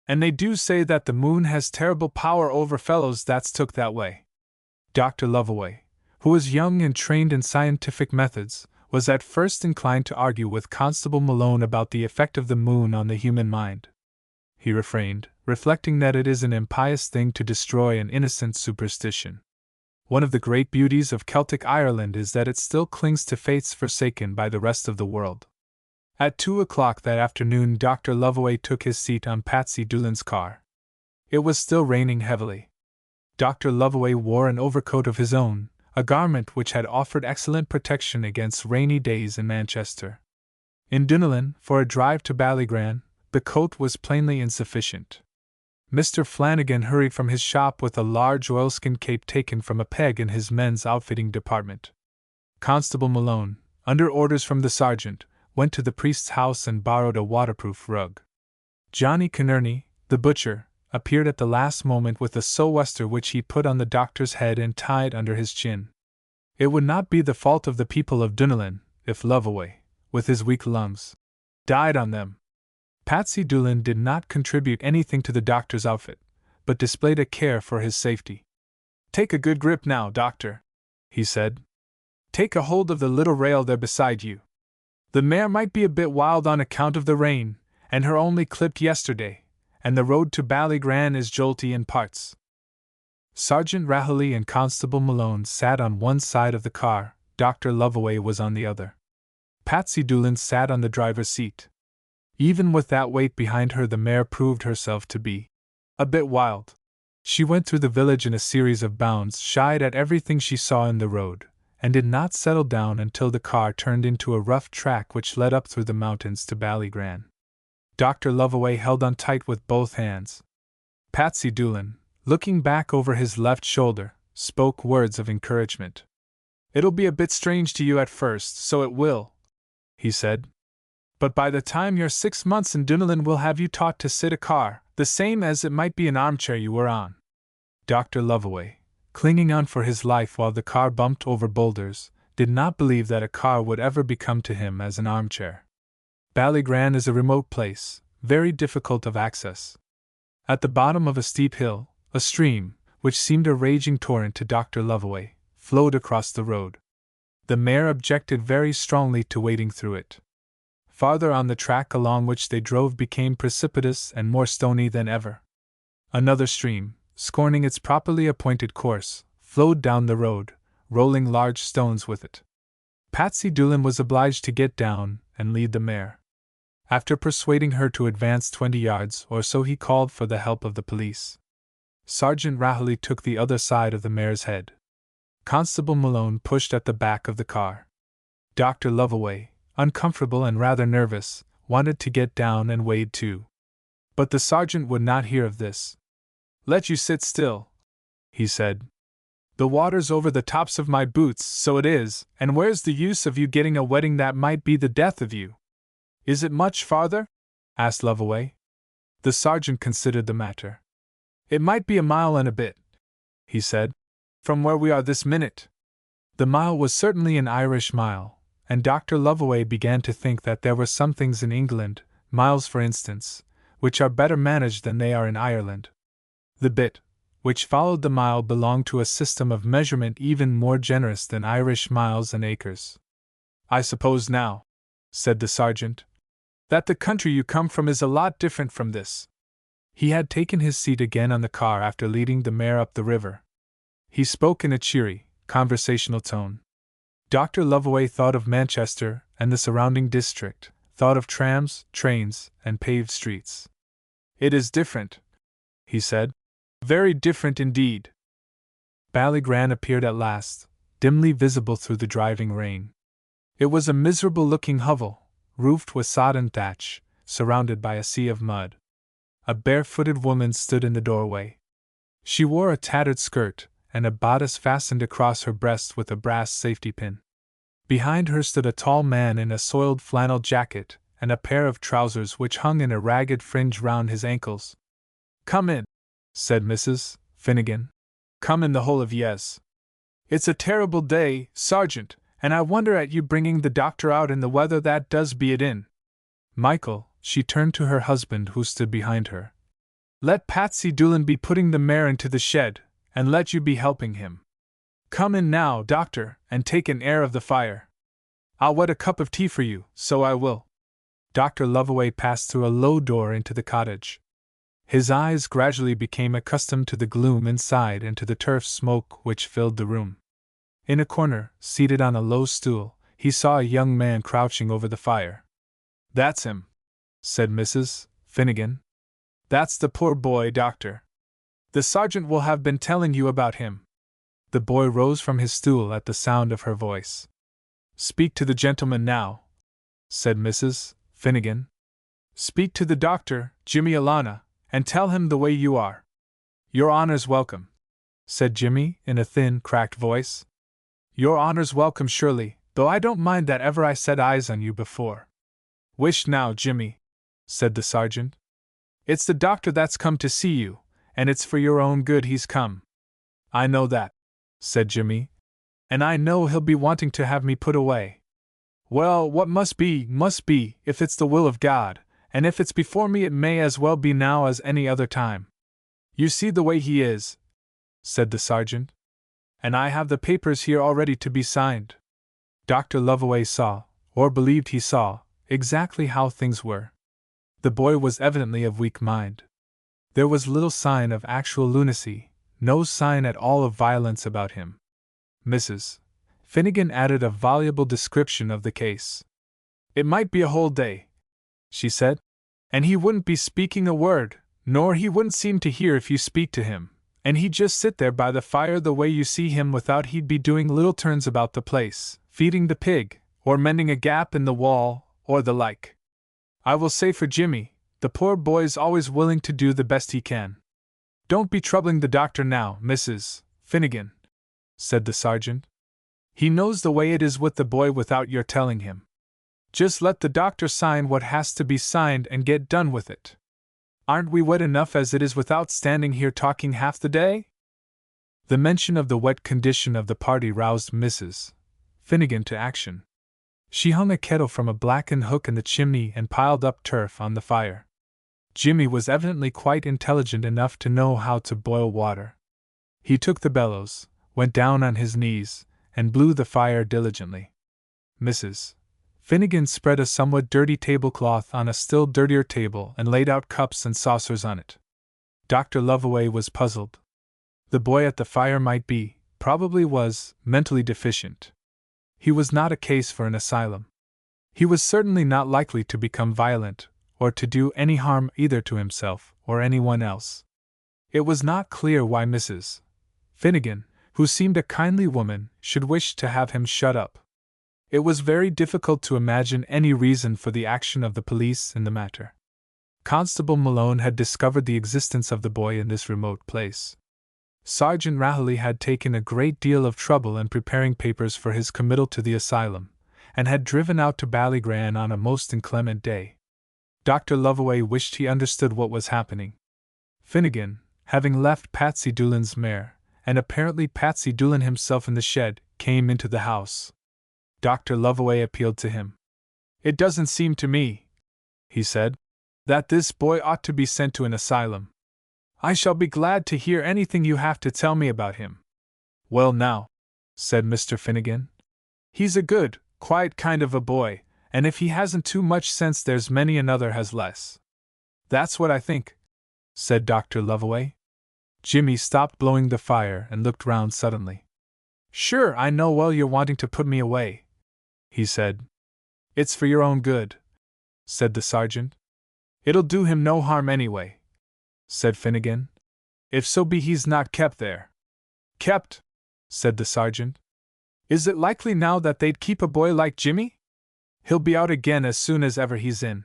"And they do say that the moon has terrible power over fellows that's took that way." Dr. Lovaway, who was young and trained in scientific methods, was at first inclined to argue with Constable Malone about the effect of the moon on the human mind. He refrained, reflecting that it is an impious thing to destroy an innocent superstition. One of the great beauties of Celtic Ireland is that it still clings to faiths forsaken by the rest of the world. At 2 o'clock that afternoon, Dr. Lovaway took his seat on Patsy Doolan's car. It was still raining heavily. Dr. Lovaway wore an overcoat of his own, a garment which had offered excellent protection against rainy days in Manchester. In Dunfermline, for a drive to Ballygran, the coat was plainly insufficient. Mr. Flanagan hurried from his shop with a large oilskin cape taken from a peg in his men's outfitting department. Constable Malone, under orders from the sergeant, went to the priest's house and borrowed a waterproof rug. Johnny Kinnerney, the butcher, appeared at the last moment with a sou'wester which he put on the doctor's head and tied under his chin. It would not be the fault of the people of Dunfermline if Lovaway, with his weak lungs, died on them. Patsy Doolin did not contribute anything to the doctor's outfit, but displayed a care for his safety. "Take a good grip now, doctor," he said. "Take a hold of the little rail there beside you. The mare might be a bit wild on account of the rain, and her only clipped yesterday, and the road to Ballygran is jolty in parts." Sergeant Rahilly and Constable Malone sat on one side of the car, Dr. Lovaway was on the other. Patsy Doolin sat on the driver's seat. Even with that weight behind her, the mare proved herself to be a bit wild. She went through the village in a series of bounds, shied at everything she saw in the road, and did not settle down until the car turned into a rough track which led up through the mountains to Ballygran. Dr. Lovaway held on tight with both hands. Patsy Doolin, looking back over his left shoulder, spoke words of encouragement. "It'll be a bit strange to you at first, so it will," he said. "But by the time you're 6 months in Dunedin, we'll have you taught to sit a car, the same as it might be an armchair you were on." Dr. Lovaway, clinging on for his life while the car bumped over boulders, did not believe that a car would ever become to him as an armchair. Ballygran is a remote place, very difficult of access. At the bottom of a steep hill, a stream, which seemed a raging torrent to Dr. Lovaway, flowed across the road. The mare objected very strongly to wading through it. Farther on, the track along which they drove became precipitous and more stony than ever. Another stream, scorning its properly appointed course, flowed down the road, rolling large stones with it. Patsy Doolin was obliged to get down and lead the mare. After persuading her to advance 20 yards or so, he called for the help of the police. Sergeant Rahilly took the other side of the mare's head. Constable Malone pushed at the back of the car. Dr. Lovaway, uncomfortable and rather nervous, wanted to get down and wade too. But the sergeant would not hear of this. "Let you sit still," he said. "The water's over the tops of my boots, so it is, and where's the use of you getting a wetting that might be the death of you?" "Is it much farther?" asked Lovaway. The sergeant considered the matter. "It might be a mile and a bit," he said, "from where we are this minute." The mile was certainly an Irish mile, and Dr. Lovaway began to think that there were some things in England, miles for instance, which are better managed than they are in Ireland. The bit, which followed the mile, belonged to a system of measurement even more generous than Irish miles and acres. "I suppose now," said the sergeant, "that the country you come from is a lot different from this." He had taken his seat again on the car after leading the mare up the river. He spoke in a cheery, conversational tone. Dr. Lovaway thought of Manchester and the surrounding district, thought of trams, trains, and paved streets. "It is different," he said. "Very different indeed." Ballygran appeared at last, dimly visible through the driving rain. It was a miserable-looking hovel, roofed with sodden thatch, surrounded by a sea of mud. A barefooted woman stood in the doorway. She wore a tattered skirt, and a bodice fastened across her breast with a brass safety pin. Behind her stood a tall man in a soiled flannel jacket and a pair of trousers which hung in a ragged fringe round his ankles. "Come in," said Mrs. Finnegan. "Come in, the whole of yez. It's a terrible day, Sergeant, and I wonder at you bringing the doctor out in the weather that does be it in. Michael," she turned to her husband who stood behind her, "let Patsy Doolin be putting the mare into the shed, and let you be helping him. Come in now, doctor, and take an air of the fire. I'll wet a cup of tea for you, so I will." Dr. Lovaway passed through a low door into the cottage. His eyes gradually became accustomed to the gloom inside and to the turf smoke which filled the room. In a corner, seated on a low stool, he saw a young man crouching over the fire. "That's him," said Mrs. Finnegan. "That's the poor boy, doctor. The sergeant will have been telling you about him." The boy rose from his stool at the sound of her voice. "Speak to the gentleman now," said Mrs. Finnegan. "Speak to the doctor, Jimmy Alana, and tell him the way you are." "Your honor's welcome," said Jimmy in a thin, cracked voice. "Your honor's welcome surely, though I don't mind that ever I set eyes on you before." "Wish now, Jimmy," said the sergeant. "It's the doctor that's come to see you, and it's for your own good he's come." "I know that," said Jimmy. "And I know he'll be wanting to have me put away." "Well, what must be, if it's the will of God, and if it's before me it may as well be now as any other time. You see the way he is, said the sergeant. And I have the papers here all ready to be signed. Dr. Lovaway saw, or believed he saw, exactly how things were. The boy was evidently of weak mind. There was little sign of actual lunacy, no sign at all of violence about him. Mrs. Finnegan added a voluble description of the case. It might be a whole day, she said, and he wouldn't be speaking a word, nor he wouldn't seem to hear if you speak to him, and he'd just sit there by the fire the way you see him without he'd be doing little turns about the place, feeding the pig, or mending a gap in the wall, or the like. I will say for Jimmy, the poor boy's always willing to do the best he can. Don't be troubling the doctor now, Mrs. Finnegan, said the sergeant. He knows the way it is with the boy without your telling him. Just let the doctor sign what has to be signed and get done with it. Aren't we wet enough as it is without standing here talking half the day? The mention of the wet condition of the party roused Mrs. Finnegan to action. She hung a kettle from a blackened hook in the chimney and piled up turf on the fire. Jimmy was evidently quite intelligent enough to know how to boil water. He took the bellows, went down on his knees, and blew the fire diligently. Mrs. Finnegan spread a somewhat dirty tablecloth on a still dirtier table and laid out cups and saucers on it. Dr. Lovaway was puzzled. The boy at the fire might be, probably was, mentally deficient. He was not a case for an asylum. He was certainly not likely to become violent, or to do any harm either to himself or anyone else. It was not clear why Mrs. Finnegan, who seemed a kindly woman, should wish to have him shut up. It was very difficult to imagine any reason for the action of the police in the matter. Constable Malone had discovered the existence of the boy in this remote place. Sergeant Rahley had taken a great deal of trouble in preparing papers for his committal to the asylum, and had driven out to Ballygran on a most inclement day. Dr. Lovaway wished he understood what was happening. Finnegan, having left Patsy Doolan's mare, and apparently Patsy Doolan himself in the shed, came into the house. Dr. Lovaway appealed to him. It doesn't seem to me, he said, that this boy ought to be sent to an asylum. I shall be glad to hear anything you have to tell me about him. Well now, said Mr. Finnegan, he's a good, quiet kind of a boy, and if he hasn't too much sense there's many another has less. That's what I think, said Dr. Lovaway. Jimmy stopped blowing the fire and looked round suddenly. Sure, I know well you're wanting to put me away, he said. It's for your own good, said the sergeant. It'll do him no harm anyway, said Finnegan. If so be he's not kept there. Kept? Said the sergeant. Is it likely now that they'd keep a boy like Jimmy? He'll be out again as soon as ever he's in.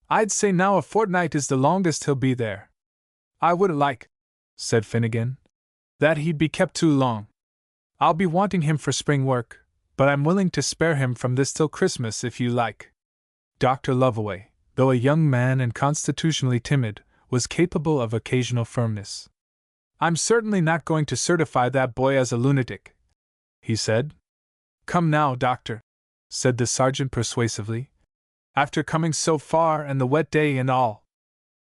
I'd say now a fortnight is the longest he'll be there. I wouldn't like, said Finnegan, that he'd be kept too long. I'll be wanting him for spring work, but I'm willing to spare him from this till Christmas if you like. Dr. Lovaway, though a young man and constitutionally timid, was capable of occasional firmness. I'm certainly not going to certify that boy as a lunatic, he said. Come now, doctor, said the sergeant persuasively. After coming so far and the wet day and all,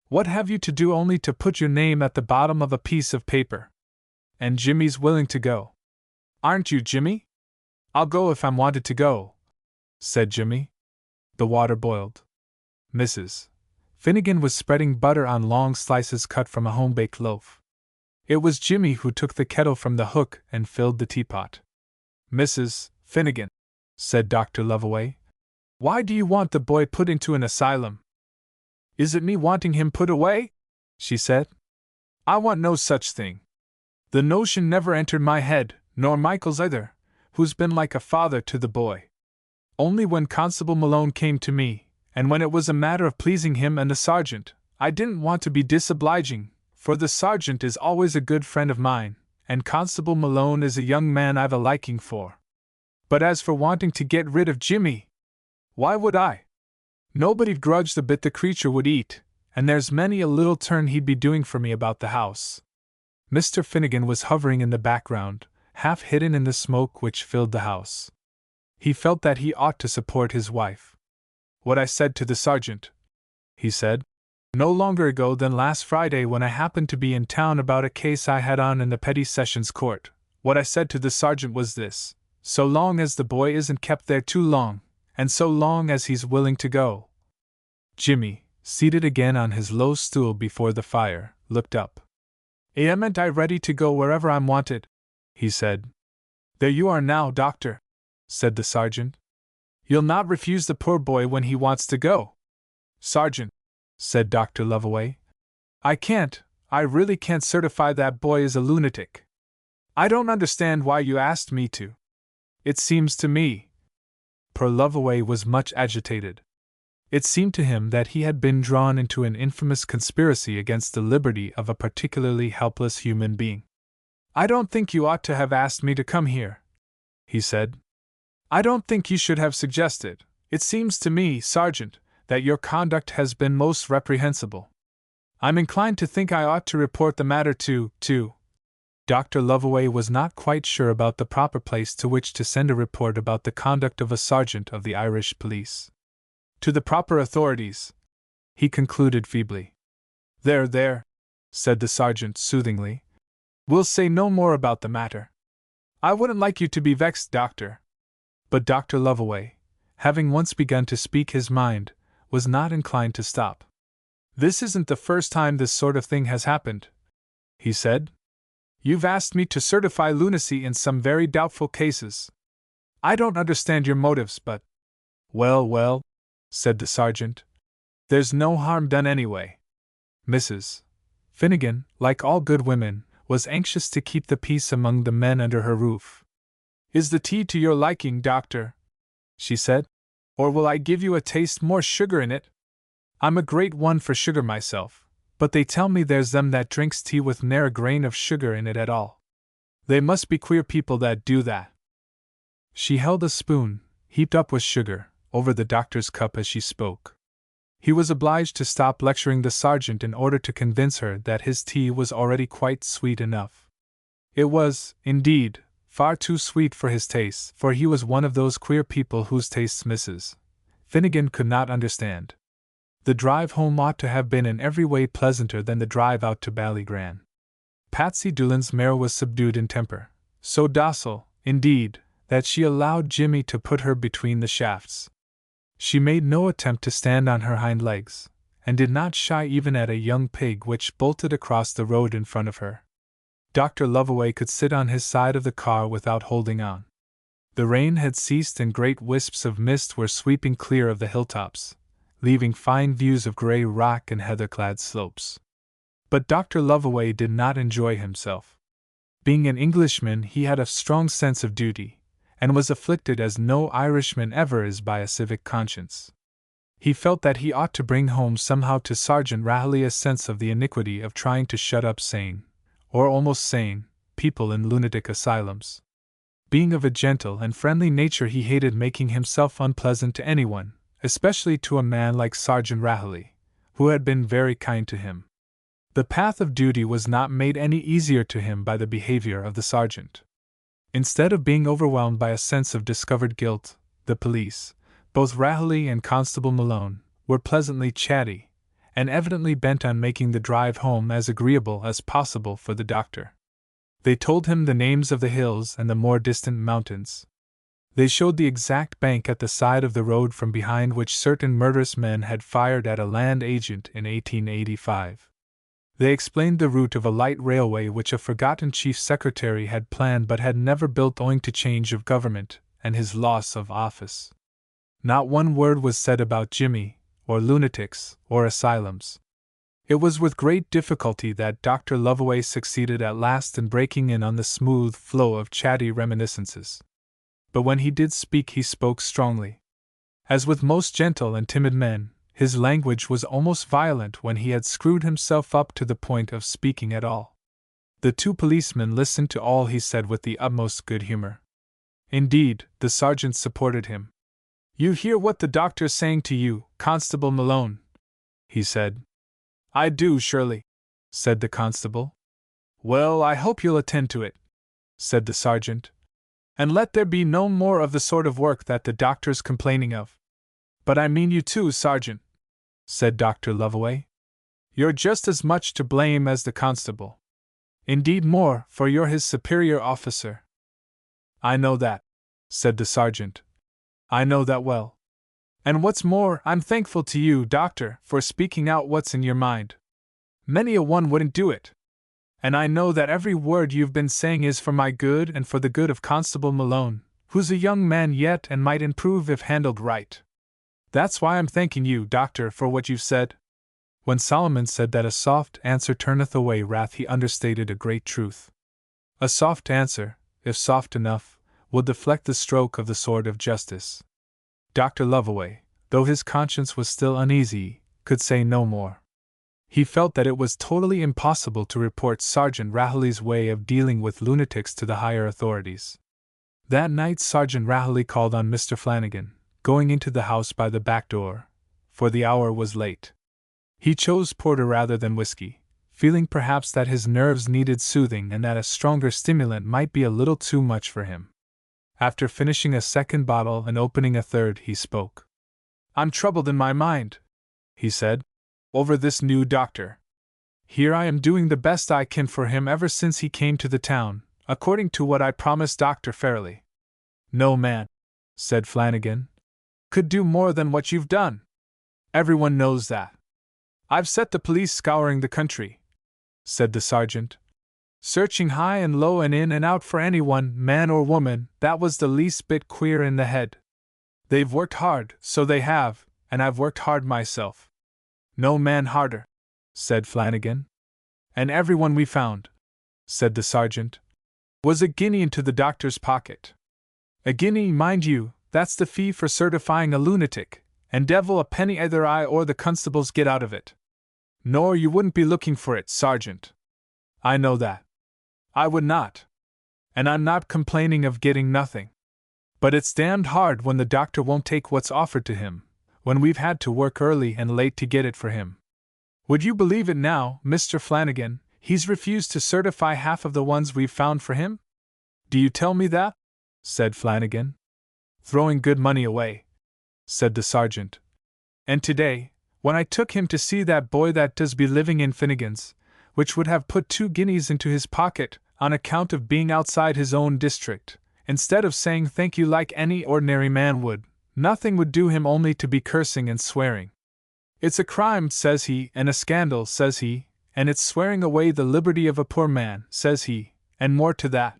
what have you to do only to put your name at the bottom of a piece of paper? And Jimmy's willing to go. Aren't you, Jimmy? I'll go if I'm wanted to go, said Jimmy. The water boiled. Mrs. Finnegan was spreading butter on long slices cut from a home-baked loaf. It was Jimmy who took the kettle from the hook and filled the teapot. Mrs. Finnegan, said Dr. Lovaway, why do you want the boy put into an asylum? Is it me wanting him put away? She said. I want no such thing. The notion never entered my head, nor Michael's either, who's been like a father to the boy. Only when Constable Malone came to me, and when it was a matter of pleasing him and the sergeant, I didn't want to be disobliging, for the sergeant is always a good friend of mine, and Constable Malone is a young man I've a liking for. But as for wanting to get rid of Jimmy, why would I? Nobody'd grudge the bit the creature would eat, and there's many a little turn he'd be doing for me about the house. Mr. Finnegan was hovering in the background, half hidden in the smoke which filled the house. He felt that he ought to support his wife. What I said to the sergeant, he said. No longer ago than last Friday, when I happened to be in town about a case I had on in the Petty Sessions Court, what I said to the sergeant was this: so long as the boy isn't kept there too long, and so long as he's willing to go. Jimmy, seated again on his low stool before the fire, looked up. Am I ready to go wherever I'm wanted? He said. There you are now, Doctor, said the sergeant. You'll not refuse the poor boy when he wants to go. Sergeant, said Dr. Lovaway, I really can't certify that boy is a lunatic. I don't understand why you asked me to. It seems to me. Poor Lovaway was much agitated. It seemed to him that he had been drawn into an infamous conspiracy against the liberty of a particularly helpless human being. I don't think you ought to have asked me to come here, he said. I don't think you should have suggested. It seems to me, Sergeant, that your conduct has been most reprehensible. I'm inclined to think I ought to report the matter to. Dr. Lovaway was not quite sure about the proper place to which to send a report about the conduct of a sergeant of the Irish police. To the proper authorities, he concluded feebly. There, said the sergeant soothingly. We'll say no more about the matter. I wouldn't like you to be vexed, Doctor. But Dr. Lovaway, having once begun to speak his mind, was not inclined to stop. This isn't the first time this sort of thing has happened, he said. You've asked me to certify lunacy in some very doubtful cases. I don't understand your motives, but… Well, said the sergeant. There's no harm done anyway. Mrs. Finnegan, like all good women, was anxious to keep the peace among the men under her roof. Is the tea to your liking, Doctor? She said. Or will I give you a taste more sugar in it? I'm a great one for sugar myself, but they tell me there's them that drinks tea with ne'er a grain of sugar in it at all. They must be queer people that do that. She held a spoon, heaped up with sugar, over the doctor's cup as she spoke. He was obliged to stop lecturing the sergeant in order to convince her that his tea was already quite sweet enough. It was, indeed, far too sweet for his tastes, for he was one of those queer people whose tastes Mrs. Finnegan could not understand. The drive home ought to have been in every way pleasanter than the drive out to Ballygran. Patsy Doolan's mare was subdued in temper, so docile, indeed, that she allowed Jimmy to put her between the shafts. She made no attempt to stand on her hind legs, and did not shy even at a young pig which bolted across the road in front of her. Dr. Lovaway could sit on his side of the car without holding on. The rain had ceased and great wisps of mist were sweeping clear of the hilltops, leaving fine views of grey rock and heather-clad slopes. But Dr. Lovaway did not enjoy himself. Being an Englishman, he had a strong sense of duty, and was afflicted as no Irishman ever is by a civic conscience. He felt that he ought to bring home somehow to Sergeant Rahilly a sense of the iniquity of trying to shut up sane, or almost sane, people in lunatic asylums. Being of a gentle and friendly nature, he hated making himself unpleasant to anyone, especially to a man like Sergeant Rahilly, who had been very kind to him. The path of duty was not made any easier to him by the behavior of the sergeant. Instead of being overwhelmed by a sense of discovered guilt, the police, both Rahilly and Constable Malone, were pleasantly chatty, and evidently bent on making the drive home as agreeable as possible for the doctor. They told him the names of the hills and the more distant mountains. They showed the exact bank at the side of the road from behind which certain murderous men had fired at a land agent in 1885. They explained the route of a light railway which a forgotten chief secretary had planned but had never built owing to change of government and his loss of office. Not one word was said about Jimmy, or lunatics, or asylums. It was with great difficulty that Dr. Lovaway succeeded at last in breaking in on the smooth flow of chatty reminiscences. But when he did speak, he spoke strongly. As with most gentle and timid men, his language was almost violent when he had screwed himself up to the point of speaking at all. The two policemen listened to all he said with the utmost good humor. Indeed, the sergeant supported him. "You hear what the doctor's saying to you, Constable Malone," he said. "I do, surely," said the constable. "Well, I hope you'll attend to it," said the sergeant. "And let there be no more of the sort of work that the doctor's complaining of. But I mean you too, Sergeant. said Dr. Lovaway. You're just as much to blame as the constable. Indeed more, for you're his superior officer. I know that, said the sergeant. I know that well. And what's more, I'm thankful to you, Doctor, for speaking out what's in your mind. Many a one wouldn't do it. And I know that every word you've been saying is for my good and for the good of Constable Malone, who's a young man yet and might improve if handled right. That's why I'm thanking you, Doctor, for what you've said. When Solomon said that a soft answer turneth away wrath, he understated a great truth. A soft answer, if soft enough, will deflect the stroke of the sword of justice. Dr. Lovaway, though his conscience was still uneasy, could say no more. He felt that it was totally impossible to report Sergeant Rahilly's way of dealing with lunatics to the higher authorities. That night Sergeant Rahilly called on Mr. Flanagan, going into the house by the back door, for the hour was late. He chose porter rather than whiskey, feeling perhaps that his nerves needed soothing and that a stronger stimulant might be a little too much for him. After finishing a second bottle and opening a third, he spoke. I'm troubled in my mind, he said, over this new doctor. Here I am doing the best I can for him ever since he came to the town, according to what I promised Dr. Fairley. No man, said Flanagan, could do more than what you've done. Everyone knows that. I've set the police scouring the country, said the sergeant, searching high and low and in and out for anyone, man or woman, that was the least bit queer in the head. They've worked hard, so they have, and I've worked hard myself. No man harder, said Flanagan. And everyone we found, said the sergeant, was a guinea into the doctor's pocket. A guinea, mind you, that's the fee for certifying a lunatic, and devil a penny either I or the constables get out of it. Nor you wouldn't be looking for it, Sergeant. I know that. I would not. And I'm not complaining of getting nothing. But it's damned hard when the doctor won't take what's offered to him, when we've had to work early and late to get it for him. Would you believe it now, Mr. Flanagan, he's refused to certify half of the ones we've found for him? Do you tell me that? Said Flanagan. Throwing good money away, said the sergeant. And today, when I took him to see that boy that does be living in Finnegan's, which would have put 2 guineas into his pocket on account of being outside his own district, instead of saying thank you like any ordinary man would, nothing would do him only to be cursing and swearing. It's a crime, says he, and a scandal, says he, and it's swearing away the liberty of a poor man, says he, and more to that.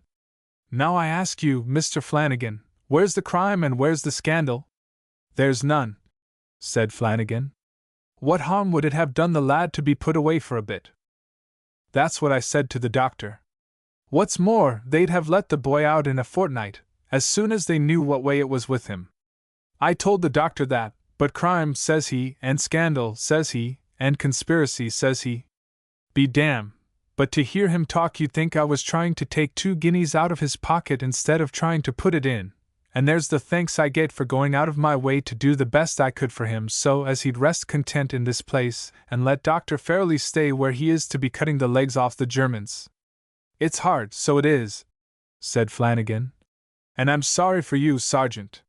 Now I ask you, Mr. Flanagan, where's the crime and where's the scandal? There's none, said Flanagan. What harm would it have done the lad to be put away for a bit? That's what I said to the doctor. What's more, they'd have let the boy out in a fortnight, as soon as they knew what way it was with him. I told the doctor that, but crime, says he, and scandal, says he, and conspiracy, says he. Be damned, but to hear him talk you'd think I was trying to take 2 guineas out of his pocket instead of trying to put it in, and there's the thanks I get for going out of my way to do the best I could for him so as he'd rest content in this place and let Dr. Fairley stay where he is to be cutting the legs off the Germans. It's hard, so it is, said Flanagan. And I'm sorry for you, Sergeant.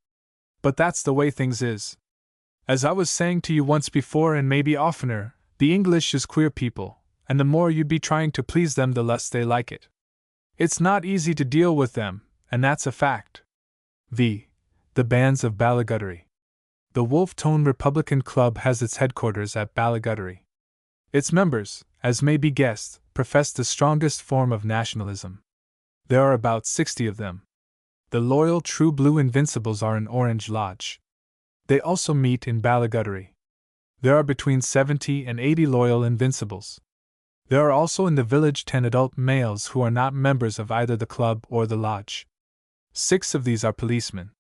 But that's the way things is. As I was saying to you once before and maybe oftener, the English is queer people, and the more you'd be trying to please them the less they like it. It's not easy to deal with them, and that's a fact. The bands of Ballaguddery. The Wolf Tone Republican Club has its headquarters at Ballaguddery. Its members, as may be guessed, profess the strongest form of nationalism. There are about 60 of them. The loyal true blue Invincibles are in Orange Lodge. They also meet in Ballaguddery. There are between 70 and 80 loyal Invincibles. There are also in the village 10 adult males who are not members of either the club or the lodge. 6 of these are policemen.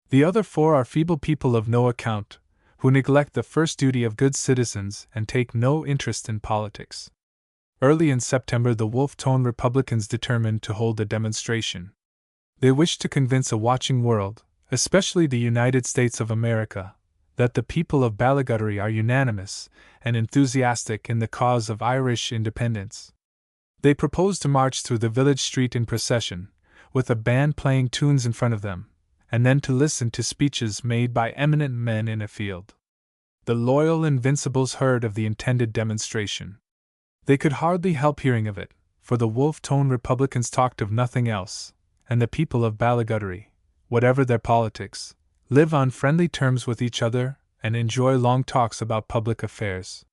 The other 4 are feeble people of no account, who neglect the first duty of good citizens and take no interest in politics. Early in September, the Wolf Tone Republicans determined to hold a demonstration. They wished to convince a watching world, especially the United States of America, that the people of Ballaguddery are unanimous and enthusiastic in the cause of Irish independence. They proposed to march through the village street in procession, with a band playing tunes in front of them, and then to listen to speeches made by eminent men in a field. The loyal Invincibles heard of the intended demonstration. They could hardly help hearing of it, for the wolf-toned Republicans talked of nothing else, and the people of Ballaguddery, whatever their politics, live on friendly terms with each other and enjoy long talks about public affairs.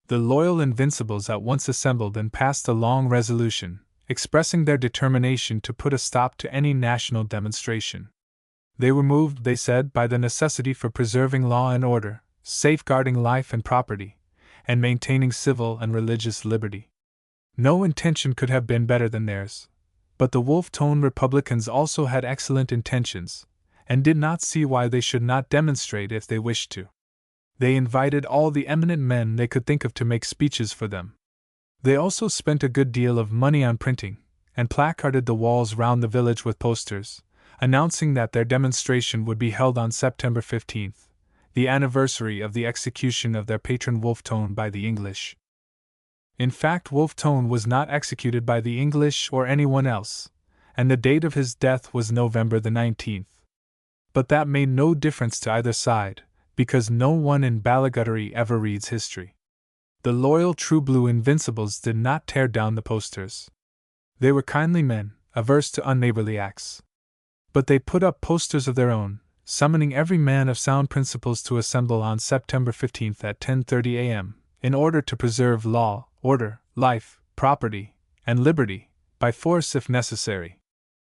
The loyal Invincibles at once assembled and passed a long resolution, expressing their determination to put a stop to any national demonstration. They were moved, they said, by the necessity for preserving law and order, safeguarding life and property, and maintaining civil and religious liberty. No intention could have been better than theirs, but the wolf-toned Republicans also had excellent intentions, and did not see why they should not demonstrate if they wished to. They invited all the eminent men they could think of to make speeches for them. They also spent a good deal of money on printing, and placarded the walls round the village with posters, announcing that their demonstration would be held on September 15th, the anniversary of the execution of their patron Wolfe-Tone by the English. In fact, Wolfe-Tone was not executed by the English or anyone else, and the date of his death was November the 19th. But that made no difference to either side, because no one in Ballaguddery ever reads history. The loyal True Blue Invincibles did not tear down the posters. They were kindly men, averse to unneighborly acts. But they put up posters of their own, summoning every man of sound principles to assemble on September 15th at 10:30 a.m., in order to preserve law, order, life, property, and liberty, by force if necessary.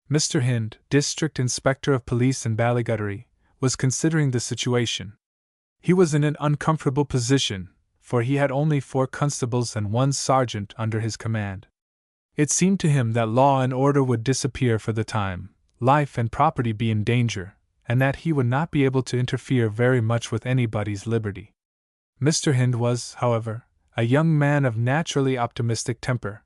Mr. Hind, District Inspector of Police in Ballaguddery, was considering the situation. He was in an uncomfortable position, for he had only 4 constables and 1 sergeant under his command. It seemed to him that law and order would disappear for the time, life and property be in danger, and that he would not be able to interfere very much with anybody's liberty. Mr. Hind was, however, a young man of naturally optimistic temper.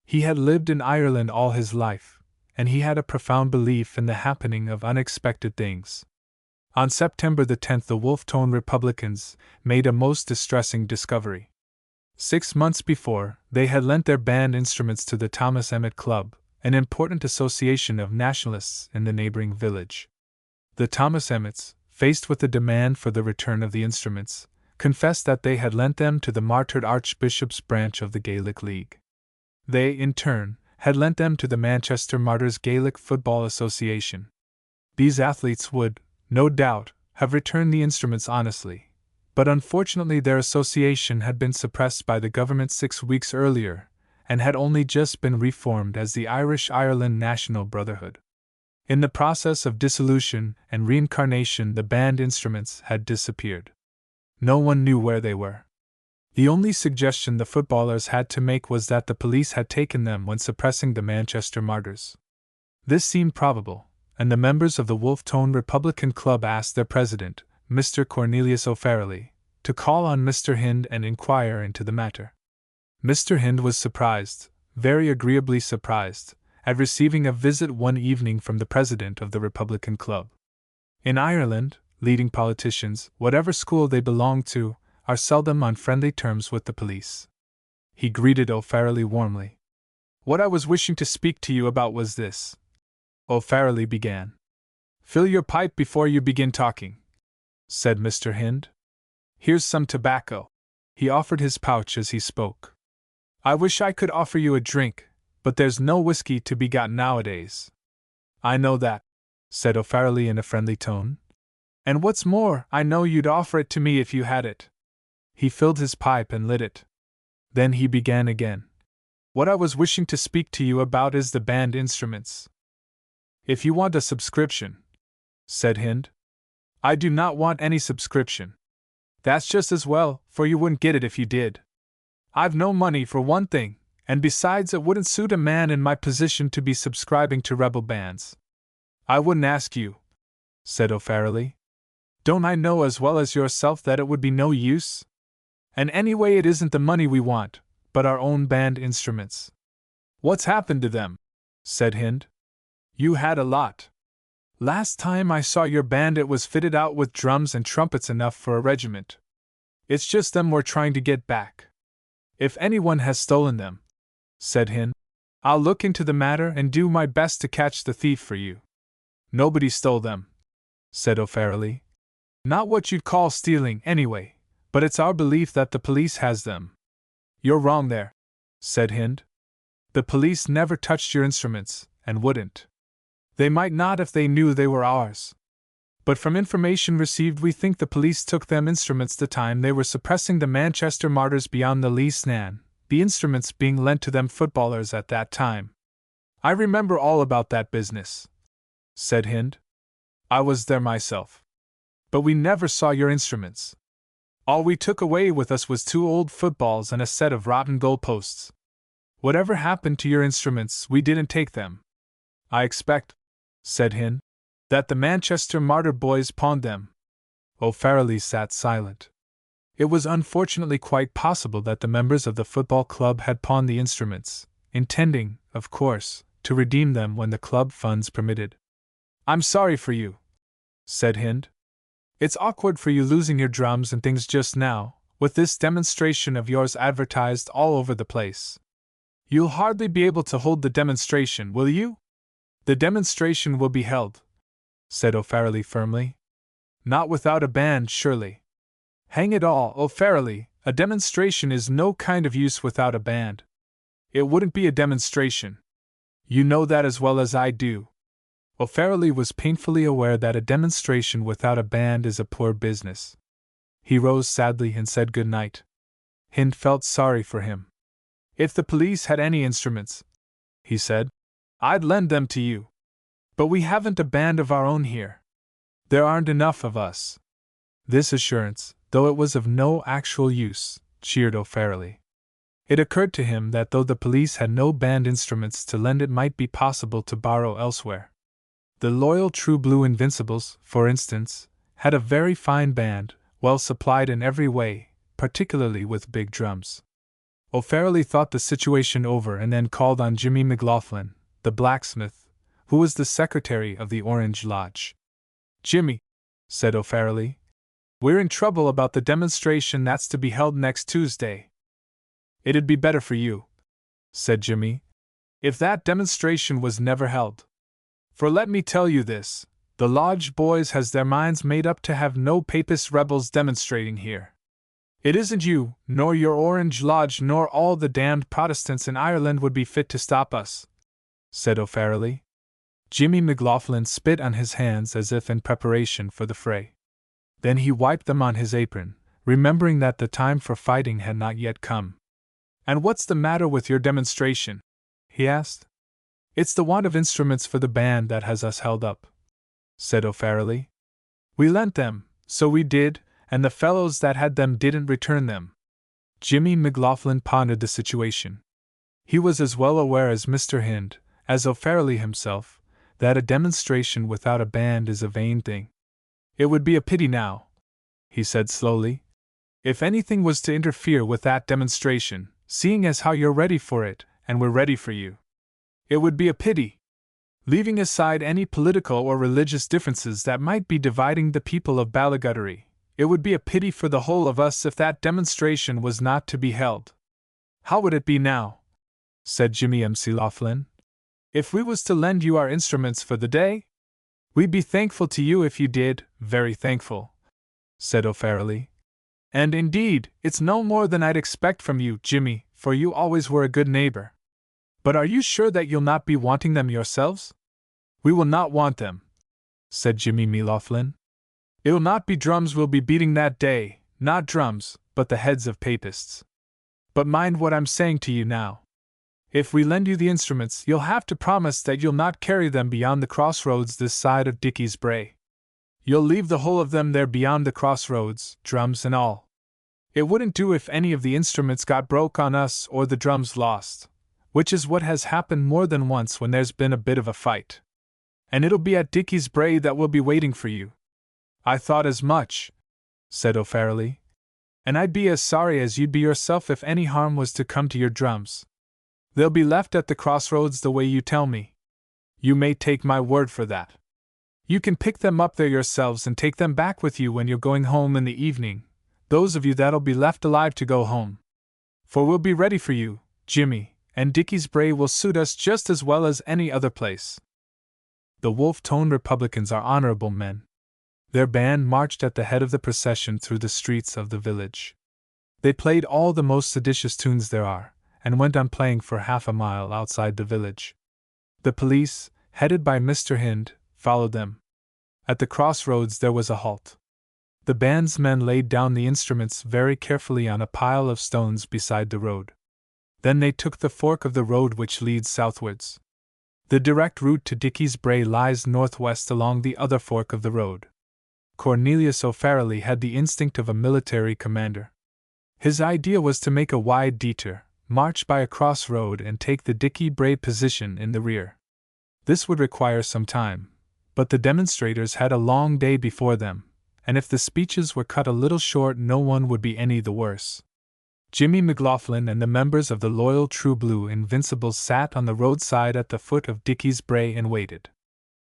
He had lived in Ireland all his life, and he had a profound belief in the happening of unexpected things. On September the 10th, the wolf-toned Republicans made a most distressing discovery. 6 months before, they had lent their band instruments to the Thomas Emmet Club, an important association of nationalists in the neighboring village. The Thomas Emmets, faced with the demand for the return of the instruments, confessed that they had lent them to the martyred Archbishop's branch of the Gaelic League. They, in turn, had lent them to the Manchester Martyrs Gaelic Football Association. These athletes would, no doubt, have returned the instruments honestly, but unfortunately their association had been suppressed by the government 6 weeks earlier, and had only just been reformed as the Irish Ireland National Brotherhood. In the process of dissolution and reincarnation, the band instruments had disappeared. No one knew where they were. The only suggestion the footballers had to make was that the police had taken them when suppressing the Manchester Martyrs. This seemed probable, and the members of the wolf-toned Republican Club asked their president, Mr. Cornelius O'Farrelly, to call on Mr. Hind and inquire into the matter. Mr. Hind was surprised, very agreeably surprised, at receiving a visit one evening from the president of the Republican Club. In Ireland, leading politicians, whatever school they belong to, are seldom on friendly terms with the police. He greeted O'Farrelly warmly. "What I was wishing to speak to you about was this," O'Farrelly began. "Fill your pipe before you begin talking," said Mr. Hind. "Here's some tobacco." He offered his pouch as he spoke. "I wish I could offer you a drink, but there's no whiskey to be got nowadays." "I know that," said O'Farrelly in a friendly tone. "And what's more, I know you'd offer it to me if you had it." He filled his pipe and lit it. Then he began again. "What I was wishing to speak to you about is the band instruments." "If you want a subscription," said Hind. "I do not want any subscription." "That's just as well, for you wouldn't get it if you did. I've no money for one thing, and besides it wouldn't suit a man in my position to be subscribing to rebel bands." "I wouldn't ask you," said O'Farrelly. "Don't I know as well as yourself that it would be no use? And anyway, it isn't the money we want, but our own band instruments." "What's happened to them?" said Hind. "You had a lot. Last time I saw your band it was fitted out with drums and trumpets enough for a regiment. It's just them we're trying to get back." "If anyone has stolen them," said Hind, "I'll look into the matter and do my best to catch the thief for you." "Nobody stole them," said O'Farrelly. "Not what you'd call stealing, anyway, but it's our belief that the police has them." "You're wrong there," said Hind. "The police never touched your instruments, and wouldn't. They might not if they knew they were ours. But from information received, we think the police took them instruments the time they were suppressing the Manchester martyrs beyond the Lee Snan, the instruments being lent to them footballers at that time." "I remember all about that business," said Hind. "I was there myself. But we never saw your instruments. All we took away with us was 2 old footballs and a set of rotten goalposts. Whatever happened to your instruments, we didn't take them." "I expect," said Hind, "that the Manchester martyr boys pawned them." O'Farrelly sat silent. It was unfortunately quite possible that the members of the football club had pawned the instruments, intending, of course, to redeem them when the club funds permitted. "I'm sorry for you," said Hind. "It's awkward for you losing your drums and things just now, with this demonstration of yours advertised all over the place. You'll hardly be able to hold the demonstration, will you?" "The demonstration will be held," said O'Farrelly firmly. "Not without a band, surely." "Hang it all, O'Farrelly, a demonstration is no kind of use without a band. It wouldn't be a demonstration. You know that as well as I do." O'Farrelly was painfully aware that a demonstration without a band is a poor business. He rose sadly and said good night. Hind felt sorry for him. "If the police had any instruments," he said, "I'd lend them to you. But we haven't a band of our own here. There aren't enough of us." This assurance, though it was of no actual use, cheered O'Farrelly. It occurred to him that though the police had no band instruments to lend, it might be possible to borrow elsewhere. The loyal True Blue Invincibles, for instance, had a very fine band, well supplied in every way, particularly with big drums. O'Farrelly thought the situation over and then called on Jimmy McLaughlin, the blacksmith, who was the secretary of the Orange Lodge. "Jimmy," said O'Farrelly, "we're in trouble about the demonstration that's to be held next Tuesday." "It'd be better for you," said Jimmy, "if that demonstration was never held. For let me tell you this, the Lodge boys has their minds made up to have no Papist rebels demonstrating here. It isn't you, nor your Orange Lodge, nor all the damned Protestants in Ireland would be fit to stop us," said O'Farrelly. Jimmy McLaughlin spit on his hands as if in preparation for the fray. Then he wiped them on his apron, remembering that the time for fighting had not yet come. "And what's the matter with your demonstration?" he asked. "It's the want of instruments for the band that has us held up," said O'Farrelly. "We lent them, so we did, and the fellows that had them didn't return them." Jimmy McLaughlin pondered the situation. He was as well aware as Mr. Hind, as O'Farrelly himself, that a demonstration without a band is a vain thing. "It would be a pity now," he said slowly, "if anything was to interfere with that demonstration, seeing as how you're ready for it, and we're ready for you. It would be a pity. Leaving aside any political or religious differences that might be dividing the people of Ballaguddery, it would be a pity for the whole of us if that demonstration was not to be held." "How would it be now?" said Jimmy McLaughlin. "If we was to lend you our instruments for the day?" "We'd be thankful to you if you did, very thankful," said O'Farrelly. "And indeed, it's no more than I'd expect from you, Jimmy, for you always were a good neighbor. But are you sure that you'll not be wanting them yourselves?" "We will not want them," said Jimmy McLaughlin. "It'll not be drums we'll be beating that day, not drums, but the heads of Papists. But mind what I'm saying to you now. If we lend you the instruments, you'll have to promise that you'll not carry them beyond the crossroads this side of Dickie's Brae. You'll leave the whole of them there beyond the crossroads, drums and all. It wouldn't do if any of the instruments got broke on us or the drums lost, which is what has happened more than once when there's been a bit of a fight. And it'll be at Dickie's Brae that we'll be waiting for you." "I thought as much," said O'Farrelly. "And I'd be as sorry as you'd be yourself if any harm was to come to your drums. They'll be left at the crossroads the way you tell me. You may take my word for that. You can pick them up there yourselves and take them back with you when you're going home in the evening, those of you that'll be left alive to go home. For we'll be ready for you, Jimmy, and Dickie's Brae will suit us just as well as any other place." The wolf-toned Republicans are honorable men, Their band marched at the head of the procession through the streets of the village. They played all the most seditious tunes there are, and went on playing for half a mile outside the village. The police, headed by Mr. Hind, followed them. At the crossroads there was a halt. The band's men laid down the instruments very carefully on a pile of stones beside the road. Then they took the fork of the road which leads southwards. The direct route to Dickie's Brae lies northwest along the other fork of the road. Cornelius O'Farrelly had the instinct of a military commander. His idea was to make a wide detour, march by a crossroad and take the Dickey Brae position in the rear. This would require some time, but the demonstrators had a long day before them, and if the speeches were cut a little short no one would be any the worse. Jimmy McLaughlin and the members of the loyal True Blue Invincibles sat on the roadside at the foot of Dickey's Brae and waited.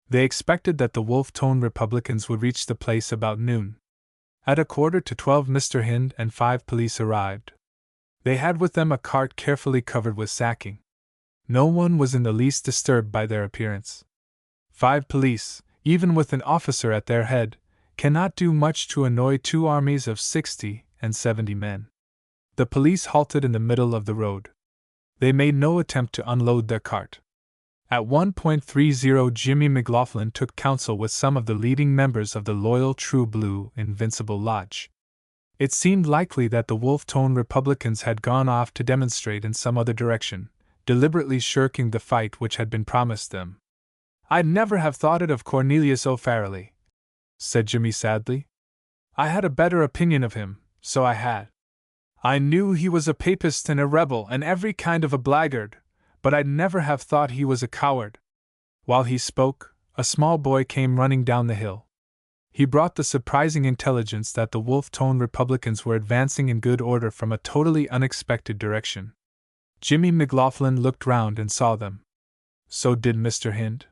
They expected that the Wolf-Tone Republicans would reach the place about noon. At 11:45 Mr. Hind and 5 police arrived. They had with them a cart carefully covered with sacking. No one was in the least disturbed by their appearance. 5 police, even with an officer at their head, cannot do much to annoy 2 armies of 60 and 70 men. The police halted in the middle of the road. They made no attempt to unload their cart. At 1:30 Jimmy McLaughlin took counsel with some of the leading members of the loyal True Blue Invincible Lodge. It seemed likely that the Wolf-Tone Republicans had gone off to demonstrate in some other direction, deliberately shirking the fight which had been promised them. "I'd never have thought it of Cornelius O'Farrelly," said Jimmy sadly. "I had a better opinion of him, so I had. I knew he was a papist and a rebel and every kind of a blackguard, but I'd never have thought he was a coward." While he spoke, a small boy came running down the hill. He brought the surprising intelligence that the Wolf-Tone Republicans were advancing in good order from a totally unexpected direction. Jimmy McLaughlin looked round and saw them. So did Mr. Hind.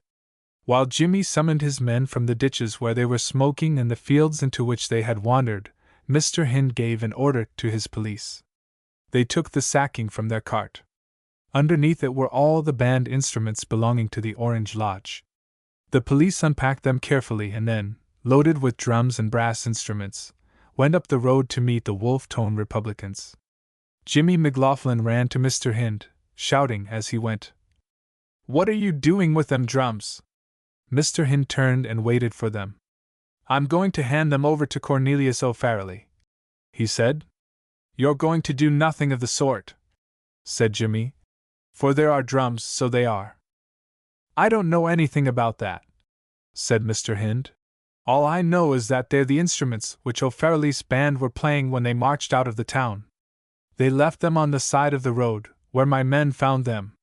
While Jimmy summoned his men from the ditches where they were smoking and the fields into which they had wandered, Mr. Hind gave an order to his police. They took the sacking from their cart. Underneath it were all the band instruments belonging to the Orange Lodge. The police unpacked them carefully and then, loaded with drums and brass instruments, went up the road to meet the Wolf-Tone Republicans. Jimmy McLaughlin ran to Mr. Hind, shouting as he went, "What are you doing with them drums?" Mr. Hind turned and waited for them. "I'm going to hand them over to Cornelius O'Farrelly," he said. "You're going to do nothing of the sort," said Jimmy. "For there are drums, so they are." "I don't know anything about that," said Mr. Hind. "All I know is that they're the instruments which O'Farrelly's band were playing when they marched out of the town. They left them on the side of the road, where my men found them."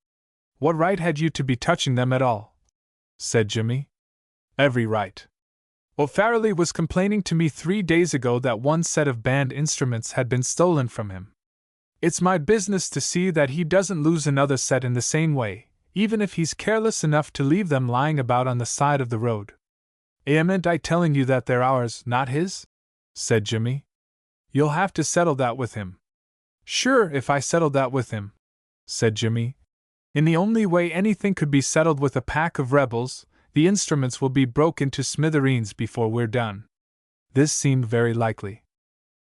"What right had you to be touching them at all?" said Jimmy. "Every right. O'Farrelly was complaining to me 3 days ago that one set of band instruments had been stolen from him. It's my business to see that he doesn't lose another set in the same way, even if he's careless enough to leave them lying about on the side of the road." "Ain't I telling you that they're ours, not his?" said Jimmy. "You'll have to settle that with him." "Sure, if I settled that with him," said Jimmy. "In the only way anything could be settled with a pack of rebels, the instruments will be broke into smithereens before we're done." This seemed very likely.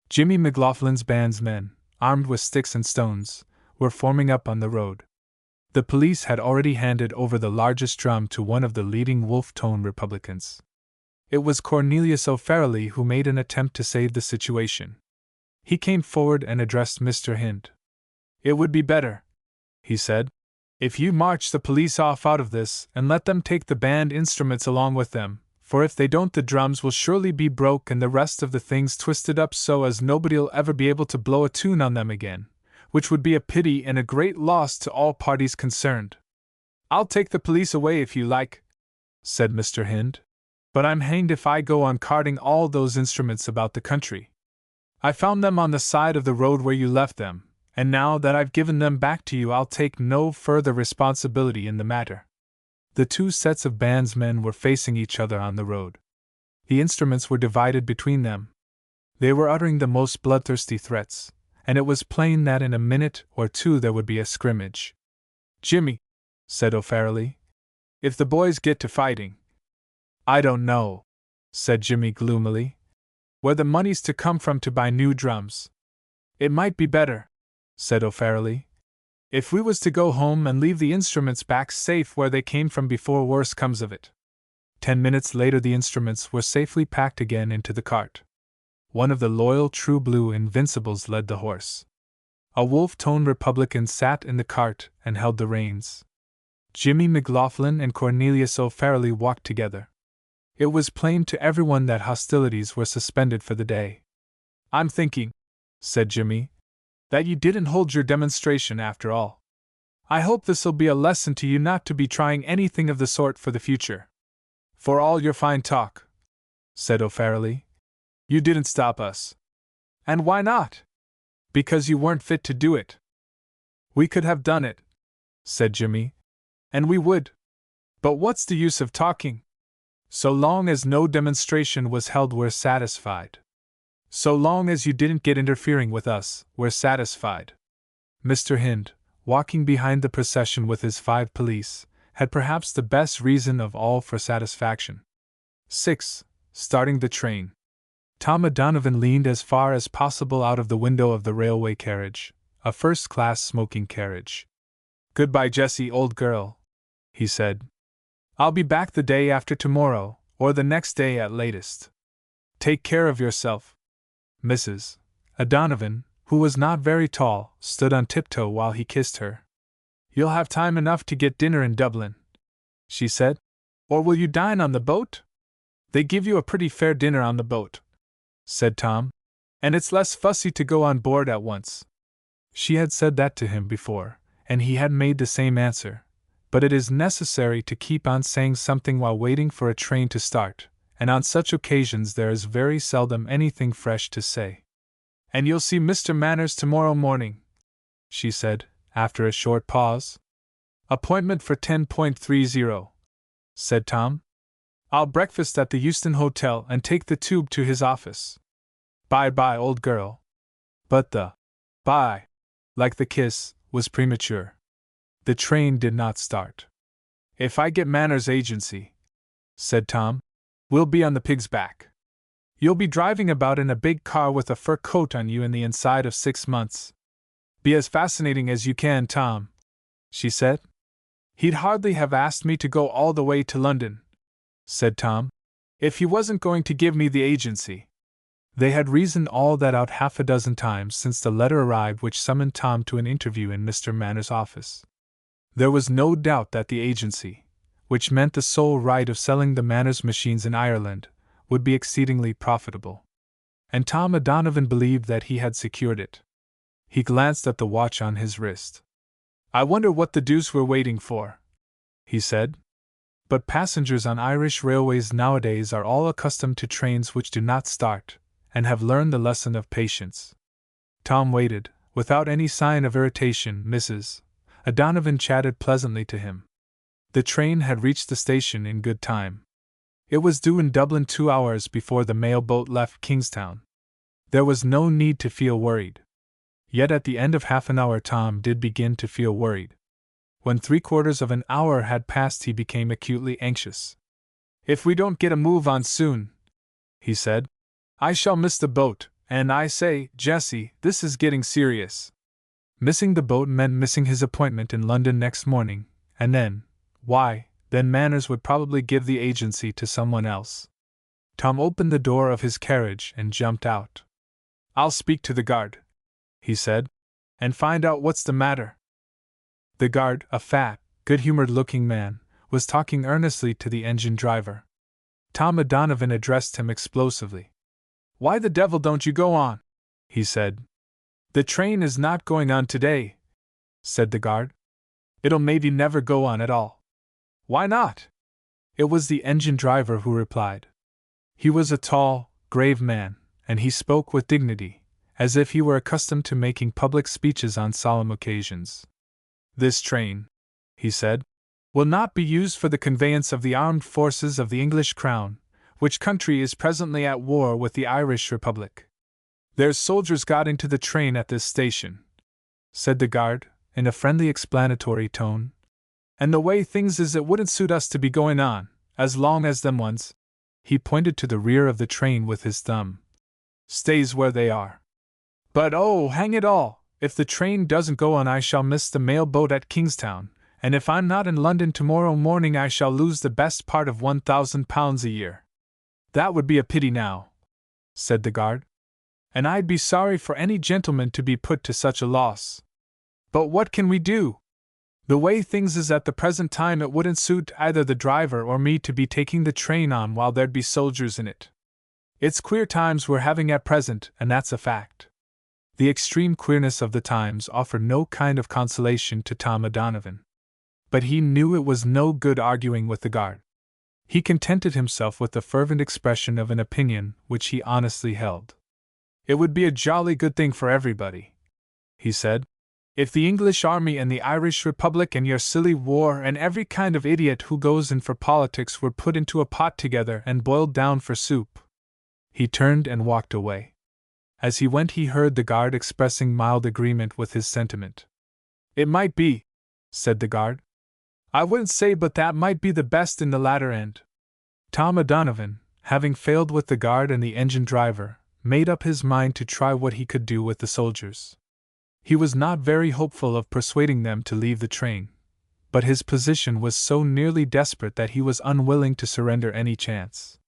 Jimmy McLaughlin's band's men, armed with sticks and stones, were forming up on the road. The police had already handed over the largest drum to one of the leading Wolf-Tone Republicans. It was Cornelius O'Farrelly who made an attempt to save the situation. He came forward and addressed Mr. Hind. "It would be better," he said, "if you march the police off out of this and let them take the band instruments along with them, for if they don't the drums will surely be broke and the rest of the things twisted up so as nobody'll ever be able to blow a tune on them again, which would be a pity and a great loss to all parties concerned." "I'll take the police away if you like," said Mr. Hind, "but I'm hanged if I go on carting all those instruments about the country. I found them on the side of the road where you left them, and now that I've given them back to you I'll take no further responsibility in the matter." The 2 sets of bandsmen were facing each other on the road. The instruments were divided between them. They were uttering the most bloodthirsty threats, and it was plain that in a minute or 2 there would be a scrimmage. "Jimmy," said O'Farrelly, "if the boys get to fighting—" "I don't know," said Jimmy gloomily. "Where the money's to come from to buy new drums." "It might be better," said O'Farrelly, "if we was to go home and leave the instruments back safe where they came from before worse comes of it." 10 minutes later the instruments were safely packed again into the cart. One of the loyal True Blue Invincibles led the horse. A wolf-toned Republican sat in the cart and held the reins. Jimmy McLaughlin and Cornelius O'Farrelly walked together. It was plain to everyone that hostilities were suspended for the day. "I'm thinking," said Jimmy, "that you didn't hold your demonstration after all. I hope this'll be a lesson to you not to be trying anything of the sort for the future." "For all your fine talk," said O'Farrelly, "you didn't stop us." "And why not?" "Because you weren't fit to do it." "We could have done it," said Jimmy. "And we would. But what's the use of talking? So long as no demonstration was held, we're satisfied. So long as you didn't get interfering with us, we're satisfied." Mr. Hind, walking behind the procession with his 5 police, had perhaps the best reason of all for satisfaction. 6. Starting the train. Tom O'Donovan leaned as far as possible out of the window of the railway carriage, a first-class smoking carriage. "Goodbye, Jessie, old girl," he said. "I'll be back the day after tomorrow, or the next day at latest. Take care of yourself." Mrs. O'Donovan, who was not very tall, stood on tiptoe while he kissed her. "You'll have time enough to get dinner in Dublin," she said. "Or will you dine on the boat?" "They give you a pretty fair dinner on the boat," said Tom, "and it's less fussy to go on board at once." She had said that to him before, and he had made the same answer, but it is necessary to keep on saying something while waiting for a train to start, and on such occasions there is very seldom anything fresh to say. "And you'll see Mr. Manners tomorrow morning," she said, after a short pause. "Appointment for 10:30, said Tom. "I'll breakfast at the Euston Hotel and take the tube to his office. Bye-bye, old girl." But the bye, like the kiss, was premature. The train did not start. "If I get Manners' agency," said Tom, "we'll be on the pig's back. You'll be driving about in a big car with a fur coat on you in the inside of 6 months. Be as fascinating as you can, Tom," she said. "He'd hardly have asked me to go all the way to London," said Tom, "if he wasn't going to give me the agency." They had reasoned all that out half a dozen times since the letter arrived which summoned Tom to an interview in Mr. Manners' office. There was no doubt that the agency, which meant the sole right of selling the Manners machines in Ireland, would be exceedingly profitable. And Tom O'Donovan believed that he had secured it. He glanced at the watch on his wrist. "I wonder what the deuce we're waiting for," he said. But passengers on Irish railways nowadays are all accustomed to trains which do not start, and have learned the lesson of patience. Tom waited, without any sign of irritation. Mrs. O'Donovan chatted pleasantly to him. The train had reached the station in good time. It was due in Dublin 2 hours before the mail boat left Kingstown. There was no need to feel worried. Yet at the end of half an hour Tom did begin to feel worried. When 3/4 of an hour had passed he became acutely anxious. "If we don't get a move on soon," he said, "I shall miss the boat, and I say, Jessie, this is getting serious." Missing the boat meant missing his appointment in London next morning, and then, why, then Manners would probably give the agency to someone else. Tom opened the door of his carriage and jumped out. "I'll speak to the guard," he said, "and find out what's the matter." The guard, a fat, good-humored-looking man, was talking earnestly to the engine driver. Tom O'Donovan addressed him explosively. "Why the devil don't you go on?" he said. "The train is not going on today," said the guard. "It'll maybe never go on at all." "Why not?" It was the engine driver who replied. He was a tall, grave man, and he spoke with dignity, as if he were accustomed to making public speeches on solemn occasions. "This train," he said, "will not be used for the conveyance of the armed forces of the English Crown, which country is presently at war with the Irish Republic. There's soldiers got into the train at this station," said the guard, in a friendly explanatory tone. "And the way things is it wouldn't suit us to be going on, as long as them ones." He pointed to the rear of the train with his thumb. "Stays where they are." "But oh, hang it all! If the train doesn't go on, I shall miss the mail boat at Kingstown, and if I'm not in London tomorrow morning, I shall lose the best part of £1,000 a year." "That would be a pity now," said the guard. "And I'd be sorry for any gentleman to be put to such a loss. But what can we do? The way things is at the present time, it wouldn't suit either the driver or me to be taking the train on while there'd be soldiers in it. It's queer times we're having at present, and that's a fact." The extreme queerness of the times offered no kind of consolation to Tom O'Donovan. But he knew it was no good arguing with the guard. He contented himself with the fervent expression of an opinion which he honestly held. "It would be a jolly good thing for everybody," he said, "if the English army and the Irish Republic and your silly war and every kind of idiot who goes in for politics were put into a pot together and boiled down for soup." He turned and walked away. As he went, he heard the guard expressing mild agreement with his sentiment. "It might be," said the guard. "I wouldn't say but that might be the best in the latter end." Tom O'Donovan, having failed with the guard and the engine driver, made up his mind to try what he could do with the soldiers. He was not very hopeful of persuading them to leave the train, but his position was so nearly desperate that he was unwilling to surrender any chance.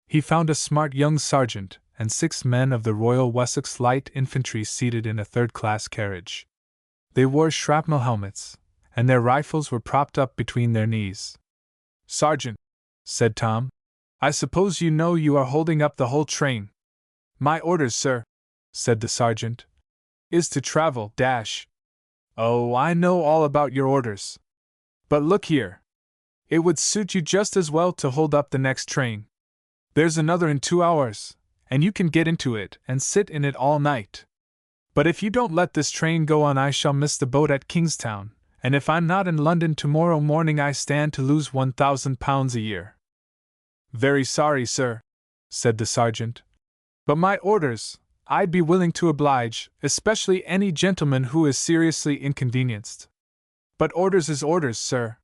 He found a smart young sergeant and 6 men of the Royal Wessex Light Infantry seated in a third-class carriage. They wore shrapnel helmets, and their rifles were propped up between their knees. "Sergeant," said Tom, "I suppose you know you are holding up the whole train." "My orders, sir," said the sergeant, "is to travel, dash." "Oh, I know all about your orders. But look here. It would suit you just as well to hold up the next train. There's another in 2 hours, and you can get into it and sit in it all night. But if you don't let this train go on, I shall miss the boat at Kingstown, and if I'm not in London tomorrow morning, I stand to lose £1,000 a year." "Very sorry, sir," said the sergeant. "But my orders, I'd be willing to oblige, especially any gentleman who is seriously inconvenienced." "But orders is orders, sir."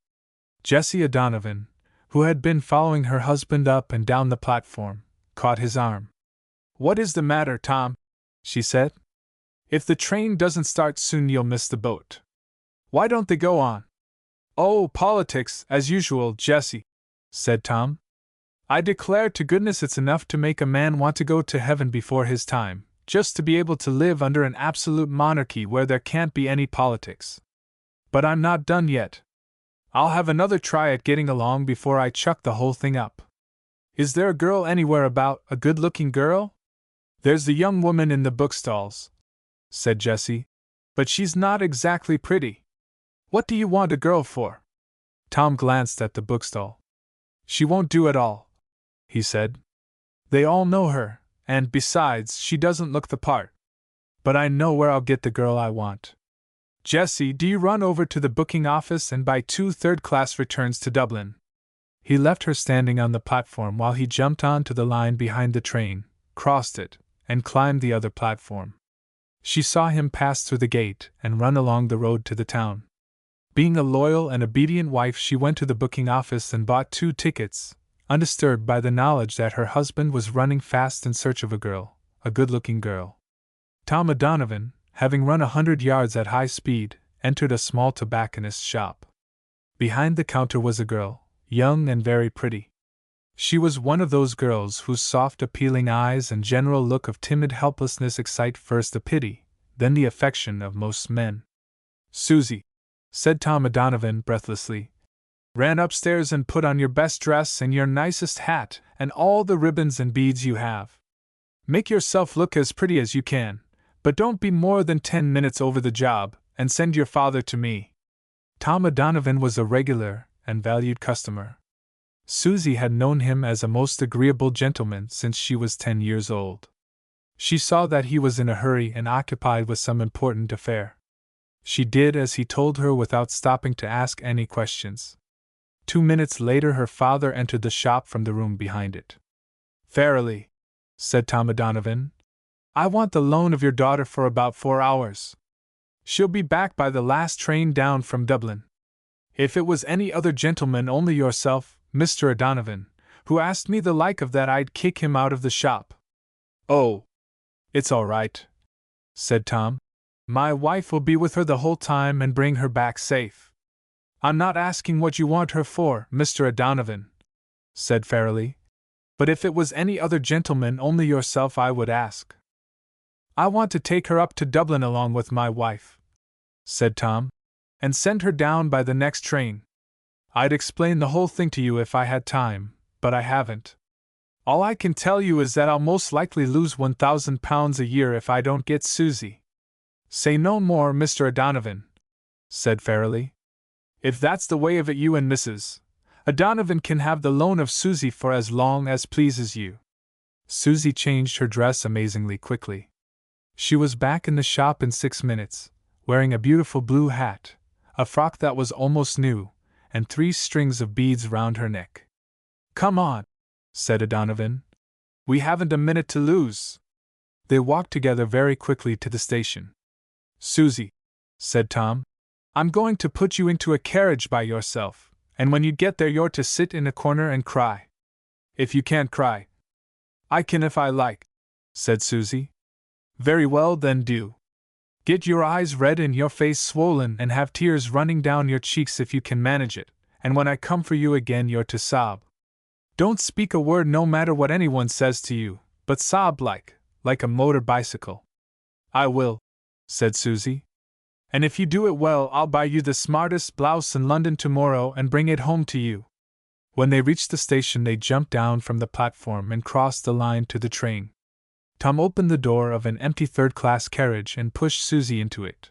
Jessie O'Donovan, who had been following her husband up and down the platform, caught his arm. "What is the matter, Tom?" she said. "If the train doesn't start soon, you'll miss the boat. Why don't they go on?" "Oh, politics, as usual, Jessie," said Tom. "I declare to goodness it's enough to make a man want to go to heaven before his time, just to be able to live under an absolute monarchy where there can't be any politics. But I'm not done yet. I'll have another try at getting along before I chuck the whole thing up. Is there a girl anywhere about, a good-looking girl?" "There's the young woman in the bookstalls," said Jessie, "but she's not exactly pretty." "What do you want a girl for?" Tom glanced at the bookstall. "She won't do at all," he said. "They all know her, and, besides, she doesn't look the part. But I know where I'll get the girl I want. Jessie, do you run over to the booking office and buy 2 third-class returns to Dublin." He left her standing on the platform while he jumped on to the line behind the train, crossed it, and climbed the other platform. She saw him pass through the gate and run along the road to the town. Being a loyal and obedient wife, she went to the booking office and bought 2 tickets, undisturbed by the knowledge that her husband was running fast in search of a girl, a good-looking girl. Tom O'Donovan, having run 100 yards at high speed, entered a small tobacconist's shop. Behind the counter was a girl, young and very pretty. She was one of those girls whose soft, appealing eyes and general look of timid helplessness excite first the pity, then the affection of most men. "Susie," said Tom O'Donovan breathlessly, "ran upstairs and put on your best dress and your nicest hat and all the ribbons and beads you have. Make yourself look as pretty as you can, but don't be more than 10 minutes over the job, and send your father to me." Tom O'Donovan was a regular and valued customer. Susie had known him as a most agreeable gentleman since she was 10 years old. She saw that he was in a hurry and occupied with some important affair. She did as he told her without stopping to ask any questions. 2 minutes later her father entered the shop from the room behind it. "Verily," said Tom O'Donovan, "I want the loan of your daughter for about 4 hours. She'll be back by the last train down from Dublin. If it was any other gentleman, only yourself, Mr. O'Donovan, who asked me the like of that I'd kick him out of the shop. Oh, it's all right, said Tom. My wife will be with her the whole time and bring her back safe. I'm not asking what you want her for, Mr. O'Donovan, said Farrelly. But if it was any other gentleman, only yourself, I would ask. I want to take her up to Dublin along with my wife, said Tom, and send her down by the next train. I'd explain the whole thing to you if I had time, but I haven't. All I can tell you is that I'll most likely lose £1,000 a year if I don't get Susie. Say no more, Mr. O'Donovan, said Farrelly. If that's the way of it, you and Mrs. O'Donovan can have the loan of Susie for as long as pleases you. Susie changed her dress amazingly quickly. She was back in the shop in 6 minutes, wearing a beautiful blue hat, a frock that was almost new, and 3 strings of beads round her neck. Come on, said O'Donovan. We haven't a minute to lose. They walked together very quickly to the station. Susie, said Tom, I'm going to put you into a carriage by yourself, and when you get there you're to sit in a corner and cry. If you can't cry, I can if I like, said Susie. Very well, then do. Get your eyes red and your face swollen and have tears running down your cheeks if you can manage it, and when I come for you again you're to sob. Don't speak a word no matter what anyone says to you, but sob like a motor bicycle. I will, said Susie. And if you do it well, I'll buy you the smartest blouse in London tomorrow and bring it home to you. When they reached the station, they jumped down from the platform and crossed the line to the train. Tom opened the door of an empty third-class carriage and pushed Susie into it.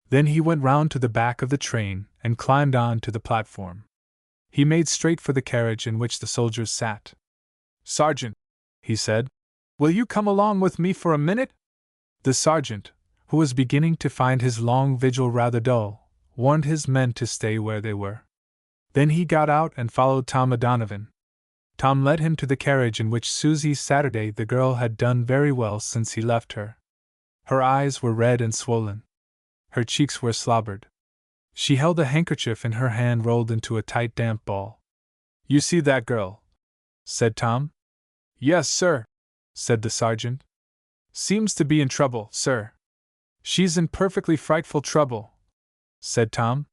Then he went round to the back of the train and climbed on to the platform. He made straight for the carriage in which the soldiers sat. Sergeant, he said, will you come along with me for a minute? The sergeant, who was beginning to find his long vigil rather dull, warned his men to stay where they were. Then he got out and followed Tom O'Donovan. Tom led him to the carriage in which Susie Saturday, the girl, had done very well since he left her. Her eyes were red and swollen. Her cheeks were slobbered. She held a handkerchief in her hand rolled into a tight damp ball. You see that girl? Said Tom. Yes, sir, said the sergeant. Seems to be in trouble, sir. She's in perfectly frightful trouble, said Tom.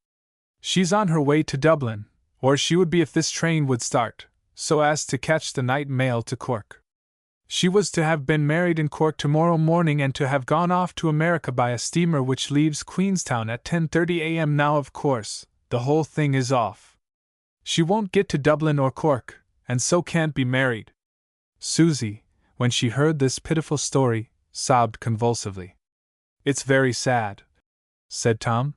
She's on her way to Dublin, or she would be if this train would start, so as to catch the night mail to Cork. She was to have been married in Cork tomorrow morning and to have gone off to America by a steamer which leaves Queenstown at 10:30 a.m. Now, of course, the whole thing is off. She won't get to Dublin or Cork, and so can't be married. Susie, when she heard this pitiful story, sobbed convulsively. It's very sad, said Tom.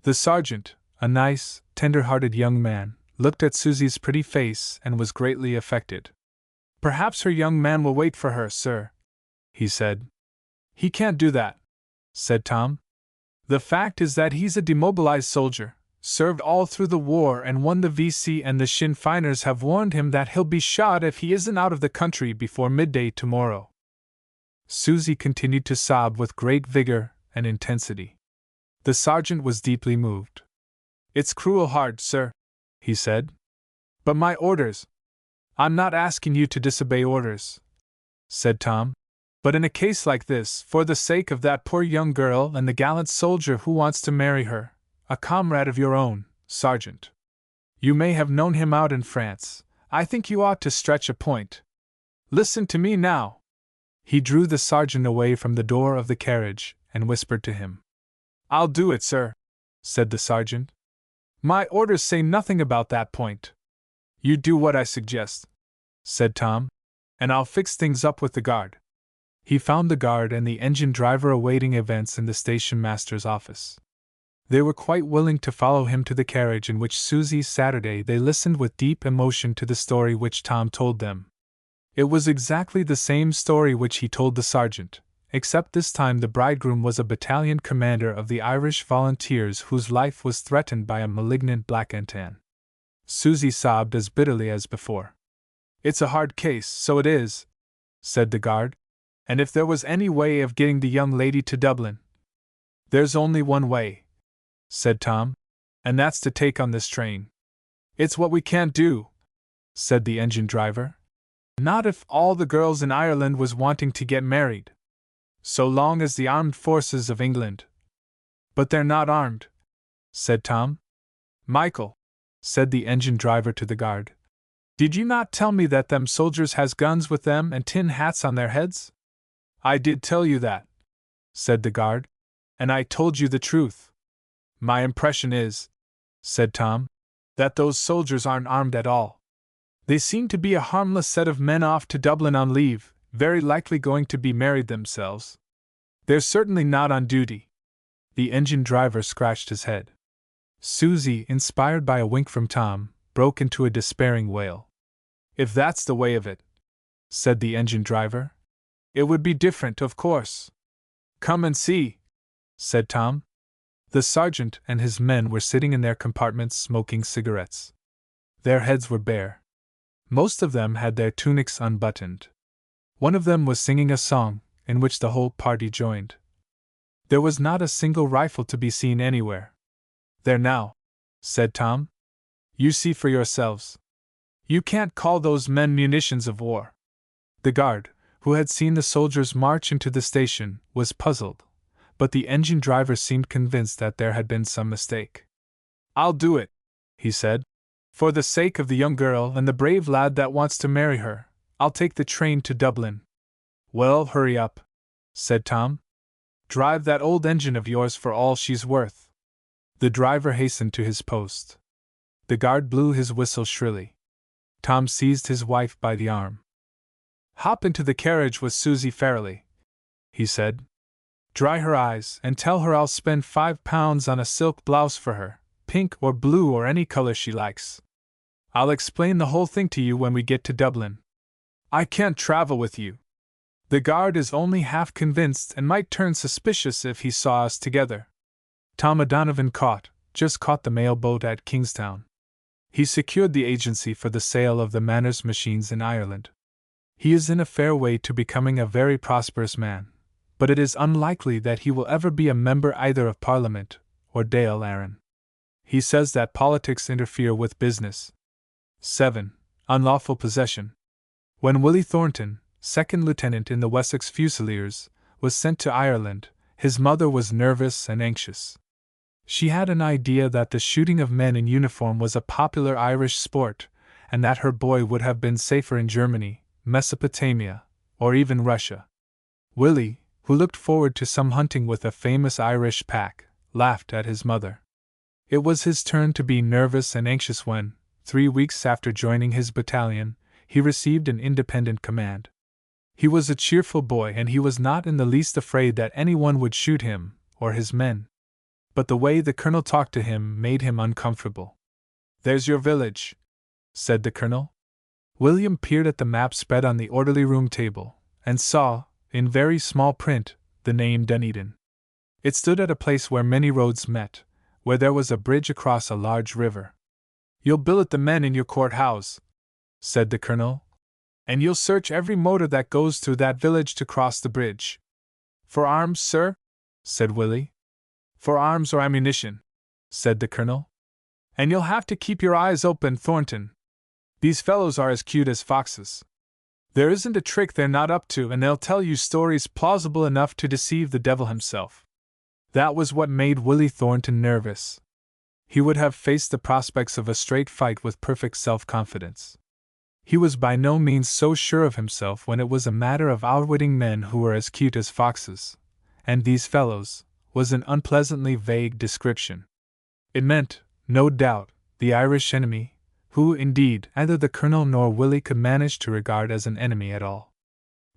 The sergeant, a nice, tender-hearted young man, looked at Susie's pretty face and was greatly affected. Perhaps her young man will wait for her, sir, he said. He can't do that, said Tom. The fact is that he's a demobilized soldier, served all through the war and won the VC, and the Sinn Feiners have warned him that he'll be shot if he isn't out of the country before midday tomorrow. Susie continued to sob with great vigor and intensity. The sergeant was deeply moved. It's cruel hard, sir, he said. But my orders. I'm not asking you to disobey orders, said Tom. But in a case like this, for the sake of that poor young girl and the gallant soldier who wants to marry her, a comrade of your own, Sergeant. You may have known him out in France. I think you ought to stretch a point. Listen to me now. He drew the sergeant away from the door of the carriage and whispered to him. I'll do it, sir, said the sergeant. My orders say nothing about that point. You do what I suggest, said Tom, and I'll fix things up with the guard. He found the guard and the engine driver awaiting events in the station master's office. They were quite willing to follow him to the carriage in which Susie Saturday. They listened with deep emotion to the story which Tom told them. It was exactly the same story which he told the sergeant, except this time the bridegroom was a battalion commander of the Irish Volunteers whose life was threatened by a malignant black antan. Susie sobbed as bitterly as before. It's a hard case, so it is, said the guard. And if there was any way of getting the young lady to Dublin. There's only one way, said Tom, and that's to take on this train. It's what we can't do, said the engine driver. Not if all the girls in Ireland was wanting to get married. So long as the armed forces of England. But they're not armed, said Tom. Michael, said the engine driver to the guard. Did you not tell me that them soldiers has guns with them and tin hats on their heads? I did tell you that, said the guard, and I told you the truth. My impression is, said Tom, that those soldiers aren't armed at all. They seem to be a harmless set of men off to Dublin on leave, very likely going to be married themselves. They're certainly not on duty. The engine driver scratched his head. Susie, inspired by a wink from Tom, broke into a despairing wail. If that's the way of it, said the engine driver, it would be different, of course. Come and see, said Tom. The sergeant and his men were sitting in their compartments smoking cigarettes. Their heads were bare. Most of them had their tunics unbuttoned. One of them was singing a song, in which the whole party joined. There was not a single rifle to be seen anywhere. There now, said Tom. You see for yourselves. You can't call those men munitions of war. The guard, who had seen the soldiers march into the station, was puzzled, but the engine driver seemed convinced that there had been some mistake. I'll do it, he said. For the sake of the young girl and the brave lad that wants to marry her, I'll take the train to Dublin. Well, hurry up, said Tom. Drive that old engine of yours for all she's worth. The driver hastened to his post. The guard blew his whistle shrilly. Tom seized his wife by the arm. Hop into the carriage with Susie Farrelly, he said. Dry her eyes and tell her I'll spend £5 on a silk blouse for her, pink or blue or any color she likes. I'll explain the whole thing to you when we get to Dublin. I can't travel with you. The guard is only half convinced and might turn suspicious if he saw us together. Tom O'Donovan just caught the mail boat at Kingstown. He secured the agency for the sale of the Manners machines in Ireland. He is in a fair way to becoming a very prosperous man, but it is unlikely that he will ever be a member either of Parliament or Dáil Éireann. He says that politics interfere with business. 7. Unlawful possession. When Willie Thornton, second lieutenant in the Wessex Fusiliers, was sent to Ireland, his mother was nervous and anxious. She had an idea that the shooting of men in uniform was a popular Irish sport, and that her boy would have been safer in Germany, Mesopotamia, or even Russia. Willie, who looked forward to some hunting with a famous Irish pack, laughed at his mother. It was his turn to be nervous and anxious when, 3 weeks after joining his battalion, he received an independent command. He was a cheerful boy and he was not in the least afraid that anyone would shoot him, or his men. But the way the colonel talked to him made him uncomfortable. There's your village, said the colonel. William peered at the map spread on the orderly room table, and saw, in very small print, the name Dunedin. It stood at a place where many roads met, where there was a bridge across a large river. You'll billet the men in your courthouse, said the colonel, and you'll search every motor that goes through that village to cross the bridge. For arms, sir? Said Willie. For arms or ammunition, said the colonel. And you'll have to keep your eyes open, Thornton. These fellows are as cute as foxes. There isn't a trick they're not up to, and they'll tell you stories plausible enough to deceive the devil himself. That was what made Willie Thornton nervous. He would have faced the prospects of a straight fight with perfect self-confidence. He was by no means so sure of himself when it was a matter of outwitting men who were as cute as foxes, and these fellows was an unpleasantly vague description. It meant, no doubt, the Irish enemy, who, indeed, neither the colonel nor Willie could manage to regard as an enemy at all.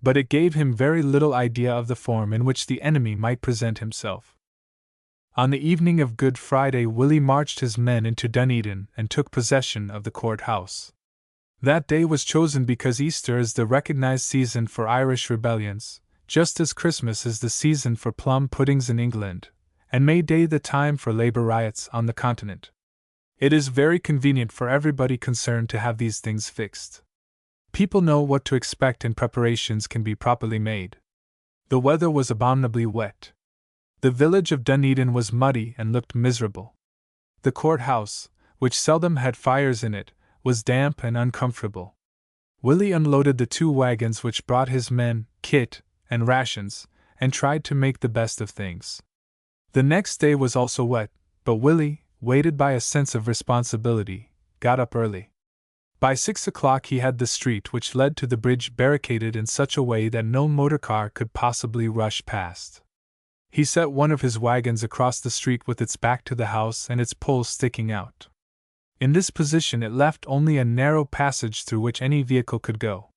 But it gave him very little idea of the form in which the enemy might present himself. On the evening of Good Friday, Willie marched his men into Dunedin and took possession of the courthouse. That day was chosen because Easter is the recognized season for Irish rebellions, just as Christmas is the season for plum puddings in England, and May Day the time for labor riots on the continent. It is very convenient for everybody concerned to have these things fixed. People know what to expect and preparations can be properly made. The weather was abominably wet. The village of Dunedin was muddy and looked miserable. The courthouse, which seldom had fires in it, was damp and uncomfortable. Willie unloaded the 2 wagons which brought his men, kit, and rations, and tried to make the best of things. The next day was also wet, but Willie, weighted by a sense of responsibility, got up early. By 6 o'clock he had the street which led to the bridge barricaded in such a way that no motor car could possibly rush past. He set one of his wagons across the street with its back to the house and its poles sticking out. In this position it left only a narrow passage through which any vehicle could go.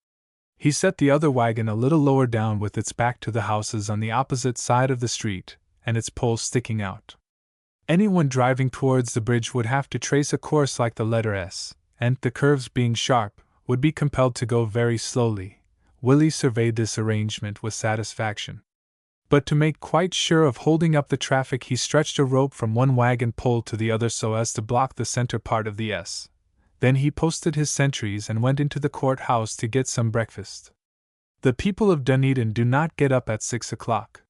He set the other wagon a little lower down with its back to the houses on the opposite side of the street, and its poles sticking out. Anyone driving towards the bridge would have to trace a course like the letter S, and, the curves being sharp, would be compelled to go very slowly. Willie surveyed this arrangement with satisfaction. But to make quite sure of holding up the traffic, he stretched a rope from one wagon pole to the other so as to block the center part of the S. Then he posted his sentries and went into the courthouse to get some breakfast. The people of Dunedin do not get up at 6 o'clock.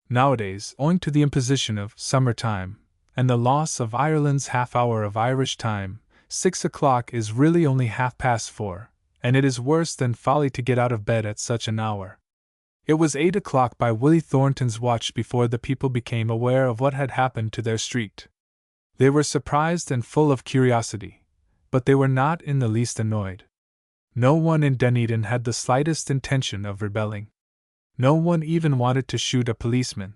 Nowadays, owing to the imposition of summer time, and the loss of Ireland's half-hour of Irish time, 6 o'clock is really only 4:30, and it is worse than folly to get out of bed at such an hour. It was 8 o'clock by Willie Thornton's watch before the people became aware of what had happened to their street. They were surprised and full of curiosity, but they were not in the least annoyed. No one in Dunedin had the slightest intention of rebelling. No one even wanted to shoot a policeman.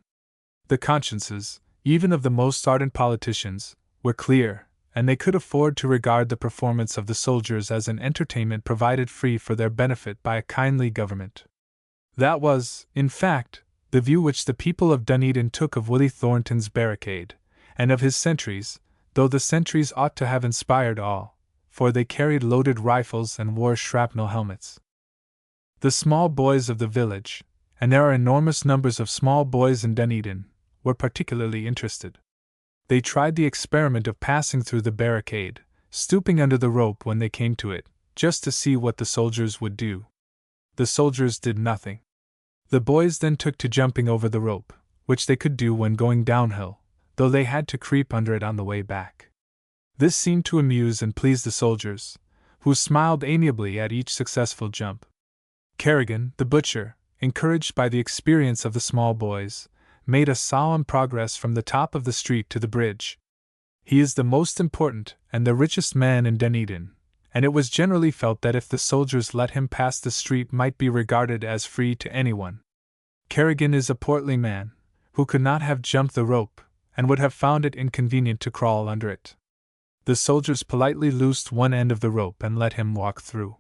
The consciences, even of the most ardent politicians, were clear, and they could afford to regard the performance of the soldiers as an entertainment provided free for their benefit by a kindly government. That was, in fact, the view which the people of Dunedin took of Willie Thornton's barricade, and of his sentries, though the sentries ought to have inspired awe, for they carried loaded rifles and wore shrapnel helmets. The small boys of the village, and there are enormous numbers of small boys in Dunedin, were particularly interested. They tried the experiment of passing through the barricade, stooping under the rope when they came to it, just to see what the soldiers would do. The soldiers did nothing. The boys then took to jumping over the rope, which they could do when going downhill, though they had to creep under it on the way back. This seemed to amuse and please the soldiers, who smiled amiably at each successful jump. Kerrigan, the butcher, encouraged by the experience of the small boys, made a solemn progress from the top of the street to the bridge. He is the most important and the richest man in Dunedin, and it was generally felt that if the soldiers let him pass the street might be regarded as free to anyone. Kerrigan is a portly man, who could not have jumped the rope, and would have found it inconvenient to crawl under it. The soldiers politely loosed one end of the rope and let him walk through.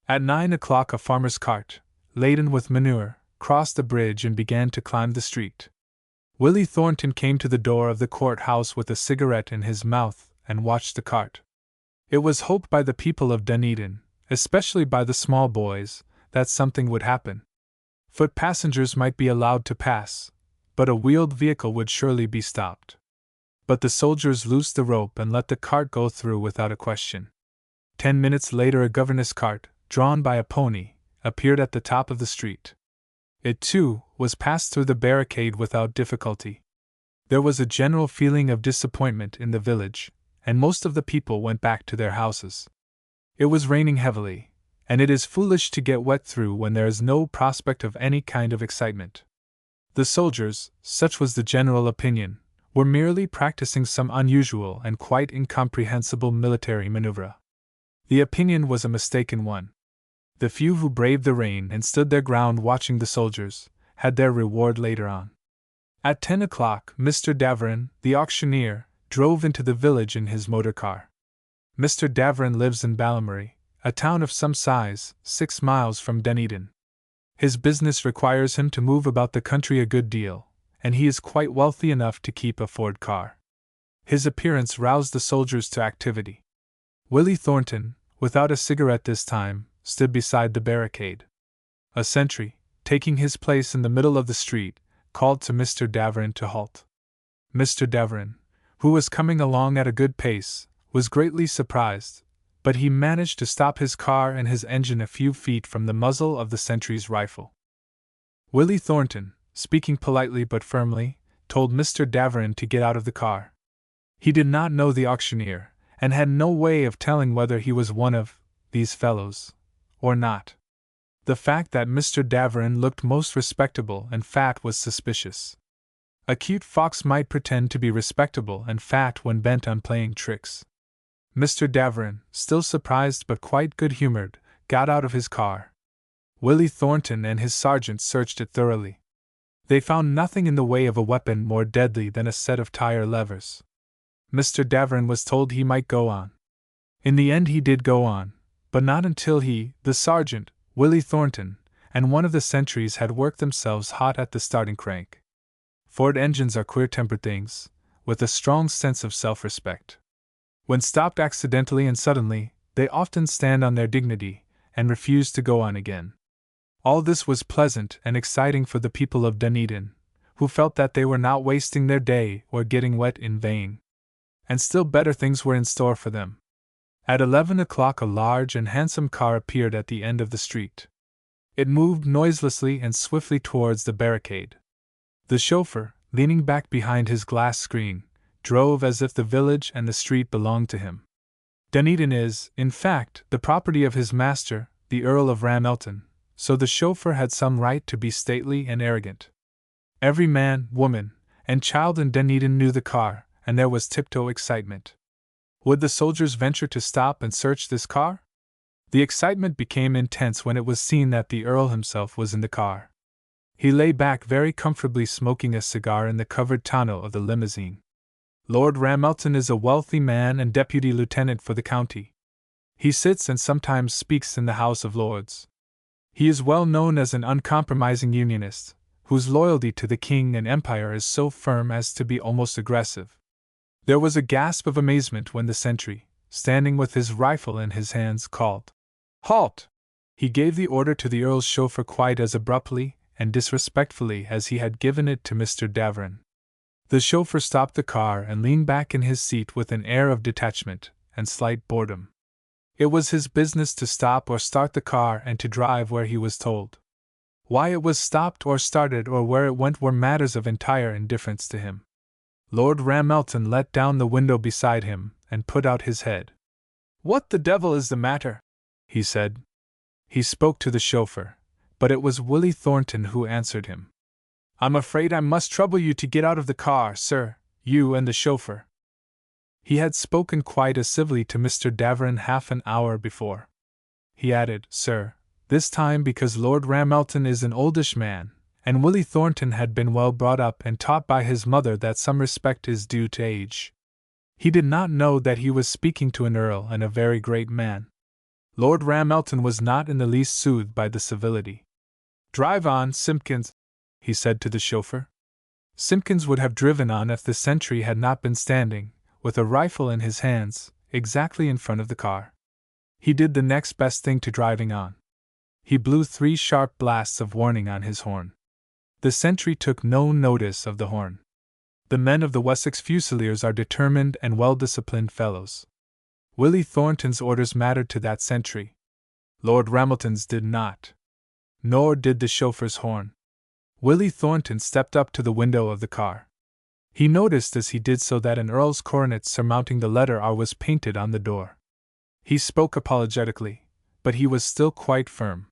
At 9 o'clock a farmer's cart, laden with manure, crossed the bridge and began to climb the street. Willie Thornton came to the door of the courthouse with a cigarette in his mouth and watched the cart. It was hoped by the people of Dunedin, especially by the small boys, that something would happen. Foot passengers might be allowed to pass, but a wheeled vehicle would surely be stopped. But the soldiers loosed the rope and let the cart go through without a question. 10 minutes later a governess cart, drawn by a pony, appeared at the top of the street. It, too, was passed through the barricade without difficulty. There was a general feeling of disappointment in the village, and most of the people went back to their houses. It was raining heavily, and it is foolish to get wet through when there is no prospect of any kind of excitement. The soldiers, such was the general opinion, were merely practicing some unusual and quite incomprehensible military maneuver. The opinion was a mistaken one. The few who braved the rain and stood their ground watching the soldiers had their reward later on. At 10 o'clock, Mr. Daverin, the auctioneer, drove into the village in his motor car. Mr. Daverin lives in Ballymurray, a town of some size, 6 miles from Dunedin. His business requires him to move about the country a good deal, and he is quite wealthy enough to keep a Ford car. His appearance roused the soldiers to activity. Willie Thornton, without a cigarette this time, stood beside the barricade. A sentry, taking his place in the middle of the street, called to Mr. Daverin to halt. Mr. Daverin, who was coming along at a good pace, was greatly surprised, but he managed to stop his car and his engine a few feet from the muzzle of the sentry's rifle. Willie Thornton, speaking politely but firmly, told Mr. Daverin to get out of the car. He did not know the auctioneer, and had no way of telling whether he was one of these fellows or not. The fact that Mr. Davern looked most respectable and fat was suspicious. A cute fox might pretend to be respectable and fat when bent on playing tricks. Mr. Davern, still surprised but quite good-humored, got out of his car. Willie Thornton and his sergeant searched it thoroughly. They found nothing in the way of a weapon more deadly than a set of tire levers. Mr. Davern was told he might go on. In the end he did go on, but not until he, the sergeant, Willie Thornton, and one of the sentries had worked themselves hot at the starting crank. Ford engines are queer-tempered things, with a strong sense of self-respect. When stopped accidentally and suddenly, they often stand on their dignity and refuse to go on again. All this was pleasant and exciting for the people of Dunedin, who felt that they were not wasting their day or getting wet in vain. And still better things were in store for them. At 11 o'clock a large and handsome car appeared at the end of the street. It moved noiselessly and swiftly towards the barricade. The chauffeur, leaning back behind his glass screen, drove as if the village and the street belonged to him. Dunedin is, in fact, the property of his master, the Earl of Ramelton, so the chauffeur had some right to be stately and arrogant. Every man, woman, and child in Dunedin knew the car, and there was tiptoe excitement. Would the soldiers venture to stop and search this car? The excitement became intense when it was seen that the Earl himself was in the car. He lay back very comfortably smoking a cigar in the covered tonneau of the limousine. Lord Ramelton is a wealthy man and deputy lieutenant for the county. He sits and sometimes speaks in the House of Lords. He is well known as an uncompromising unionist, whose loyalty to the king and empire is so firm as to be almost aggressive. There was a gasp of amazement when the sentry, standing with his rifle in his hands, called, "Halt!" He gave the order to the Earl's chauffeur quite as abruptly and disrespectfully as he had given it to Mr. Davern. The chauffeur stopped the car and leaned back in his seat with an air of detachment and slight boredom. It was his business to stop or start the car and to drive where he was told. Why it was stopped or started or where it went were matters of entire indifference to him. Lord Ramelton let down the window beside him and put out his head. "What the devil is the matter?" he said. He spoke to the chauffeur, but it was Willie Thornton who answered him. "I'm afraid I must trouble you to get out of the car, sir, you and the chauffeur." He had spoken quite as civilly to Mr. Davern half an hour before. He added, "Sir," this time because Lord Ramelton is an oldish man, and Willie Thornton had been well brought up and taught by his mother that some respect is due to age. He did not know that he was speaking to an earl and a very great man. Lord Ramelton was not in the least soothed by the civility. "Drive on, Simpkins," he said to the chauffeur. Simpkins would have driven on if the sentry had not been standing, with a rifle in his hands, exactly in front of the car. He did the next best thing to driving on. He blew 3 sharp blasts of warning on his horn. The sentry took no notice of the horn. The men of the Wessex Fusiliers are determined and well-disciplined fellows. Willie Thornton's orders mattered to that sentry. Lord Ramelton's did not. Nor did the chauffeur's horn. Willie Thornton stepped up to the window of the car. He noticed as he did so that an earl's coronet surmounting the letter R was painted on the door. He spoke apologetically, but he was still quite firm.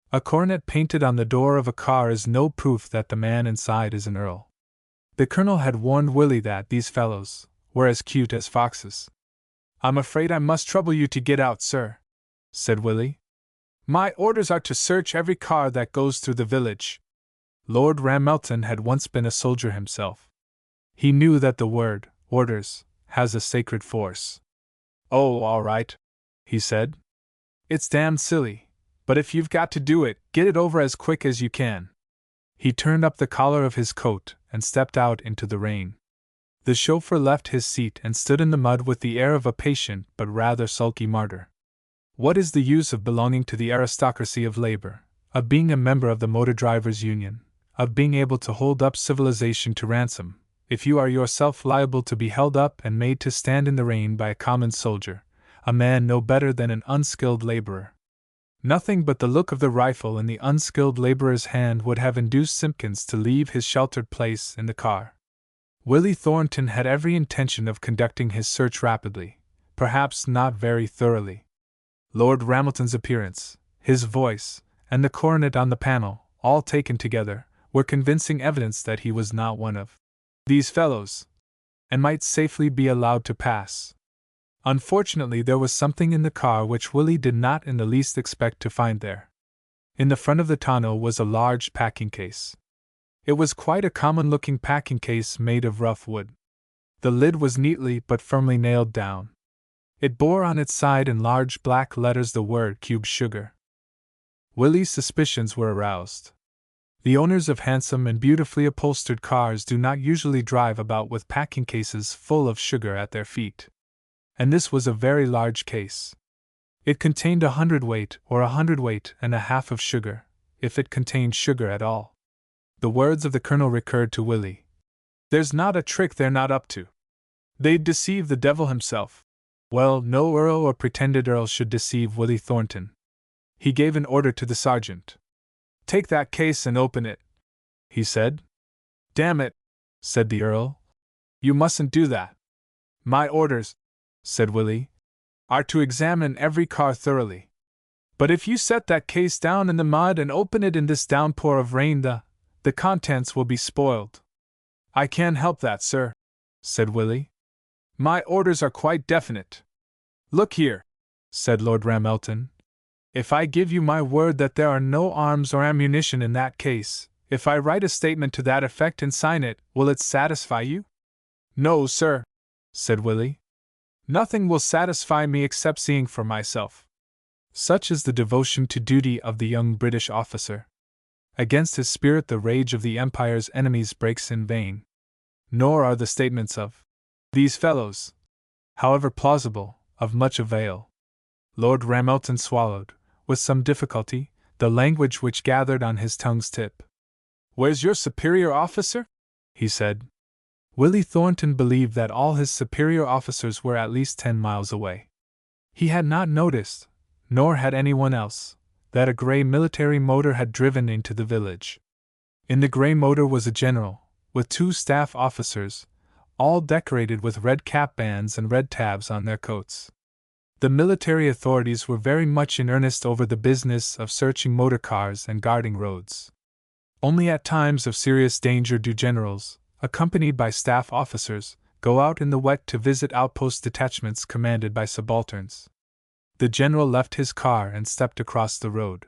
A coronet painted on the door of a car is no proof that the man inside is an earl. The colonel had warned Willie that these fellows were as cute as foxes. "I'm afraid I must trouble you to get out, sir," said Willie. "My orders are to search every car that goes through the village." Lord Ramelton had once been a soldier himself. He knew that the word, orders, has a sacred force. "Oh, all right," he said. "It's damned silly. But if you've got to do it, get it over as quick as you can." He turned up the collar of his coat and stepped out into the rain. The chauffeur left his seat and stood in the mud with the air of a patient but rather sulky martyr. What is the use of belonging to the aristocracy of labor, of being a member of the Motor Drivers' Union, of being able to hold up civilization to ransom, if you are yourself liable to be held up and made to stand in the rain by a common soldier, a man no better than an unskilled laborer? Nothing but the look of the rifle in the unskilled laborer's hand would have induced Simpkins to leave his sheltered place in the car. Willie Thornton had every intention of conducting his search rapidly, perhaps not very thoroughly. Lord Ramilton's appearance, his voice, and the coronet on the panel, all taken together, were convincing evidence that he was not one of these fellows, and might safely be allowed to pass. Unfortunately, there was something in the car which Willie did not in the least expect to find there. In the front of the tonneau was a large packing case. It was quite a common-looking packing case made of rough wood. The lid was neatly but firmly nailed down. It bore on its side in large black letters the word "Cube Sugar." Willie's suspicions were aroused. The owners of handsome and beautifully upholstered cars do not usually drive about with packing cases full of sugar at their feet. And this was a very large case. It contained 100 weight or 100 weight and a half of sugar, if it contained sugar at all. The words of the colonel recurred to Willie. "There's not a trick they're not up to. They'd deceive the devil himself." Well, no earl or pretended earl should deceive Willie Thornton. He gave an order to the sergeant. "Take that case and open it," he said. "Damn it," said the earl. "You mustn't do that." "My orders," said Willie, "are to examine every car thoroughly. But if you set that case down in the mud and open it in this downpour of rain, the contents will be spoiled." "I can't help that, sir," said Willie. "My orders are quite definite." "Look here," said Lord Ramelton. "If I give you my word that there are no arms or ammunition in that case, if I write a statement to that effect and sign it, will it satisfy you?" "No, sir," said Willie. "Nothing will satisfy me except seeing for myself." Such is the devotion to duty of the young British officer. Against his spirit the rage of the Empire's enemies breaks in vain. Nor are the statements of these fellows, however plausible, of much avail. Lord Ramelton swallowed, with some difficulty, the language which gathered on his tongue's tip. "Where's your superior officer?" he said. Willie Thornton believed that all his superior officers were at least 10 miles away. He had not noticed, nor had anyone else, that a grey military motor had driven into the village. In the grey motor was a general, with 2 staff officers, all decorated with red cap bands and red tabs on their coats. The military authorities were very much in earnest over the business of searching motor cars and guarding roads. Only at times of serious danger do generals, accompanied by staff officers, go out in the wet to visit outpost detachments commanded by subalterns. The general left his car and stepped across the road.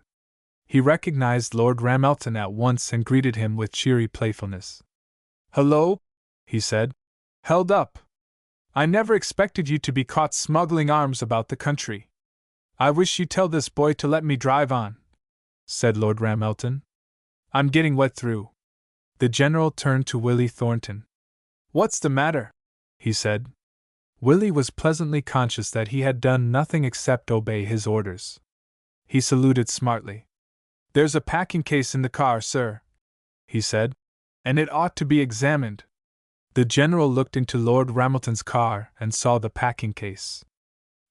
He recognized Lord Ramelton at once and greeted him with cheery playfulness. "Hello," he said. "Held up. I never expected you to be caught smuggling arms about the country." "I wish you'd tell this boy to let me drive on," said Lord Ramelton. "I'm getting wet through." The general turned to Willie Thornton. "What's the matter?" he said. Willie was pleasantly conscious that he had done nothing except obey his orders. He saluted smartly. "There's a packing case in the car, sir," he said, "and it ought to be examined." The general looked into Lord Ramelton's car and saw the packing case.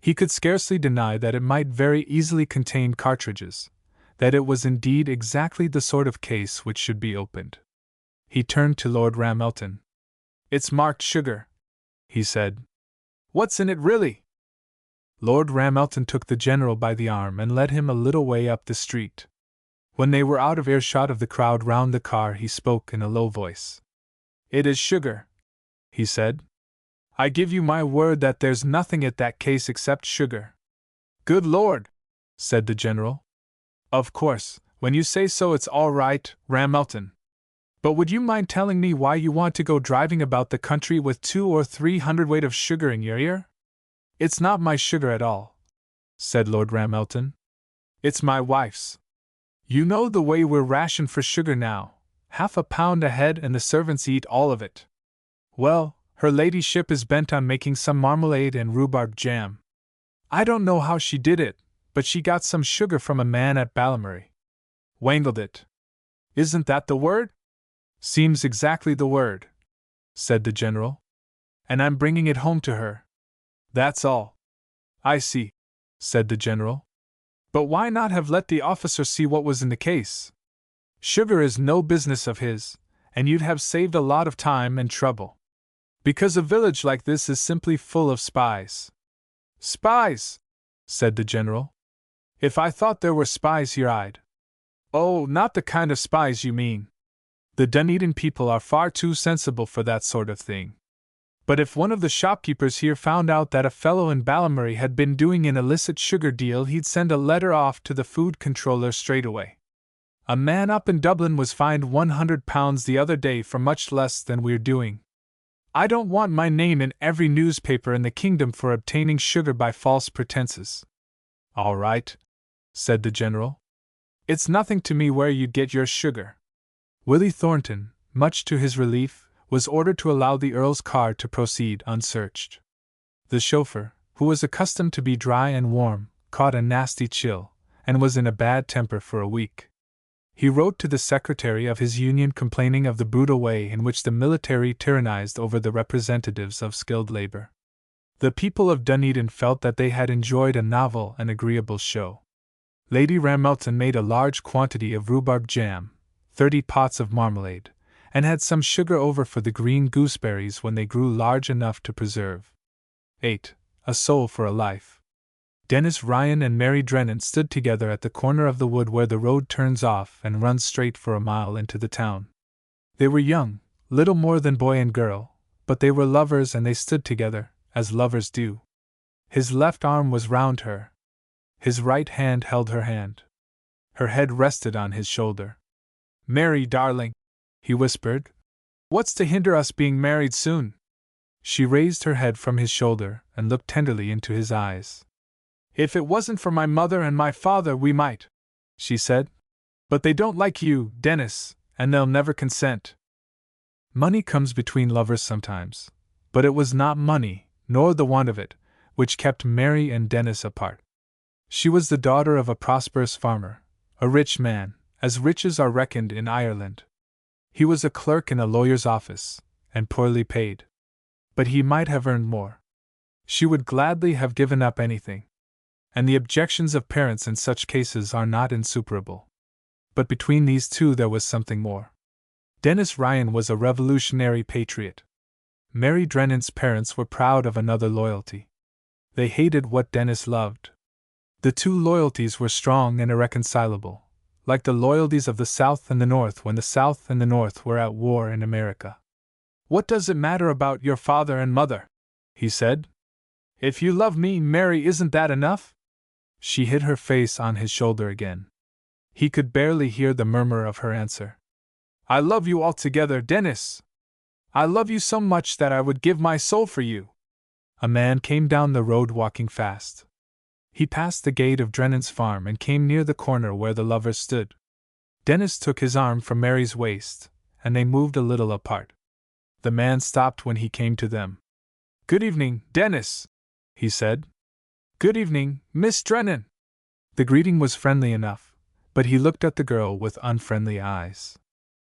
He could scarcely deny that it might very easily contain cartridges, that it was indeed exactly the sort of case which should be opened. He turned to Lord Ramelton. "It's marked sugar," he said. "What's in it really?" Lord Ramelton took the general by the arm and led him a little way up the street. When they were out of earshot of the crowd round the car, he spoke in a low voice. "It is sugar," he said. "I give you my word that there's nothing in that case except sugar." "Good Lord!" said the general. "Of course, when you say so it's all right, Ramelton. But would you mind telling me why you want to go driving about the country with 200 or 300 weight of sugar in your ear?" "It's not my sugar at all," said Lord Ramelton. "It's my wife's. You know the way we're rationed for sugar now, half a pound a head, and the servants eat all of it. Well, her ladyship is bent on making some marmalade and rhubarb jam. I don't know how she did it, but she got some sugar from a man at Ballymurray. Wangled it. Isn't that the word?" "Seems exactly the word," said the general. "And I'm bringing it home to her. That's all." "I see," said the general. "But why not have let the officer see what was in the case? Sugar is no business of his, and you'd have saved a lot of time and trouble. Because a village like this is simply full of spies. Spies, said the general. If I thought there were spies here, I'd. Oh, not the kind of spies you mean. The Dunedin people are far too sensible for that sort of thing. But if one of the shopkeepers here found out that a fellow in Ballymurray had been doing an illicit sugar deal, he'd send a letter off to the food controller straight away. A man up in Dublin was fined £100 the other day for much less than we're doing. I don't want my name in every newspaper in the kingdom for obtaining sugar by false pretenses. All right, said the general. It's nothing to me where you get your sugar. Willie Thornton, much to his relief, was ordered to allow the Earl's car to proceed unsearched. The chauffeur, who was accustomed to be dry and warm, caught a nasty chill, and was in a bad temper for a week. He wrote to the secretary of his union complaining of the brutal way in which the military tyrannized over the representatives of skilled labor. The people of Dunedin felt that they had enjoyed a novel and agreeable show. Lady Ramelton made a large quantity of rhubarb jam, 30 pots of marmalade, and had some sugar over for the green gooseberries when they grew large enough to preserve. 8. A soul for a life. Dennis Ryan and Mary Drennan stood together at the corner of the wood where the road turns off and runs straight for a mile into the town. They were young, little more than boy and girl, but they were lovers and they stood together, as lovers do. His left arm was round her. His right hand held her hand. Her head rested on his shoulder. Mary, darling, he whispered, what's to hinder us being married soon? She raised her head from his shoulder and looked tenderly into his eyes. If it wasn't for my mother and my father, we might, she said. But they don't like you, Dennis, and they'll never consent. Money comes between lovers sometimes, but it was not money, nor the want of it, which kept Mary and Dennis apart. She was the daughter of a prosperous farmer, a rich man, as riches are reckoned in Ireland. He was a clerk in a lawyer's office, and poorly paid. But he might have earned more. She would gladly have given up anything. And the objections of parents in such cases are not insuperable. But between these two there was something more. Dennis Ryan was a revolutionary patriot. Mary Drennan's parents were proud of another loyalty. They hated what Dennis loved. The two loyalties were strong and irreconcilable, like the loyalties of the South and the North when the South and the North were at war in America. What does it matter about your father and mother? He said. If you love me, Mary, isn't that enough? She hid her face on his shoulder again. He could barely hear the murmur of her answer. I love you altogether, Dennis. I love you so much that I would give my soul for you. A man came down the road walking fast. He passed the gate of Drennan's farm and came near the corner where the lovers stood. Dennis took his arm from Mary's waist, and they moved a little apart. The man stopped when he came to them. Good evening, Dennis, he said. Good evening, Miss Drennan. The greeting was friendly enough, but he looked at the girl with unfriendly eyes.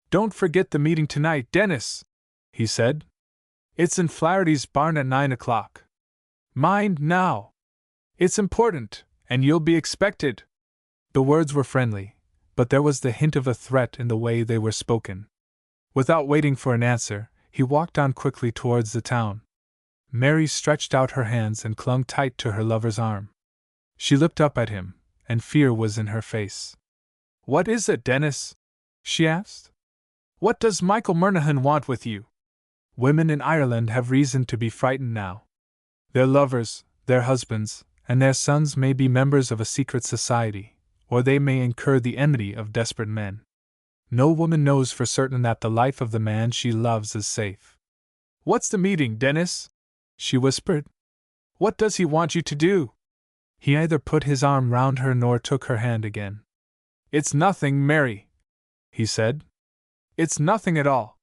Don't forget the meeting tonight, Dennis, he said. It's in Flaherty's barn at 9 o'clock. Mind now. It's important, and you'll be expected. The words were friendly, but there was the hint of a threat in the way they were spoken. Without waiting for an answer, he walked on quickly towards the town. Mary stretched out her hands and clung tight to her lover's arm. She looked up at him, and fear was in her face. What is it, Dennis? She asked. What does Michael Murnahan want with you? Women in Ireland have reason to be frightened now. Their lovers, their husbands, and their sons may be members of a secret society, or they may incur the enmity of desperate men. No woman knows for certain that the life of the man she loves is safe. What's the meeting, Dennis? She whispered. What does he want you to do? He neither put his arm round her nor took her hand again. It's nothing, Mary, he said. It's nothing at all.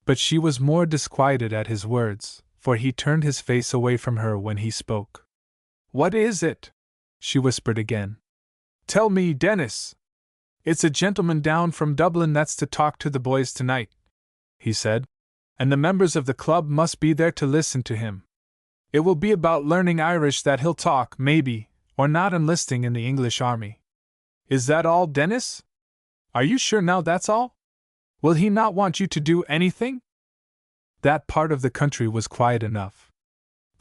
But she was more disquieted at his words, for he turned his face away from her when he spoke. What is it? She whispered again. Tell me, Dennis. It's a gentleman down from Dublin that's to talk to the boys tonight, he said, and the members of the club must be there to listen to him. It will be about learning Irish that he'll talk, maybe, or not enlisting in the English army. Is that all, Dennis? Are you sure now that's all? Will he not want you to do anything? That part of the country was quiet enough.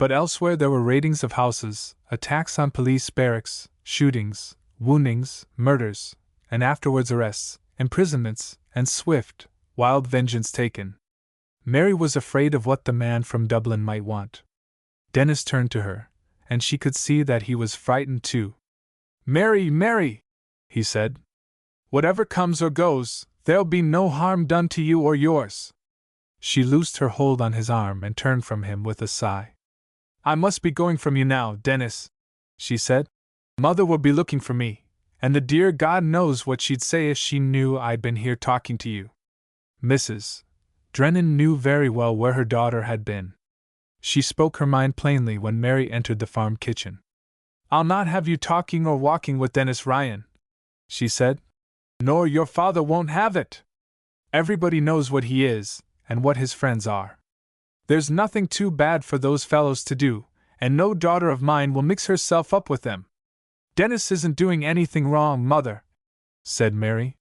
But elsewhere there were raidings of houses, attacks on police barracks, shootings, woundings, murders, and afterwards arrests, imprisonments, and swift, wild vengeance taken. Mary was afraid of what the man from Dublin might want. Dennis turned to her, and she could see that he was frightened too. "Mary, Mary," he said. "Whatever comes or goes, there'll be no harm done to you or yours." She loosed her hold on his arm and turned from him with a sigh. "I must be going from you now, Dennis," she said. "Mother will be looking for me, and the dear God knows what she'd say if she knew I'd been here talking to you." Mrs. Drennan knew very well where her daughter had been. She spoke her mind plainly when Mary entered the farm kitchen. "I'll not have you talking or walking with Dennis Ryan," she said. "Nor your father won't have it. Everybody knows what he is, and what his friends are. There's nothing too bad for those fellows to do, and no daughter of mine will mix herself up with them." "Dennis isn't doing anything wrong, Mother," said Mary.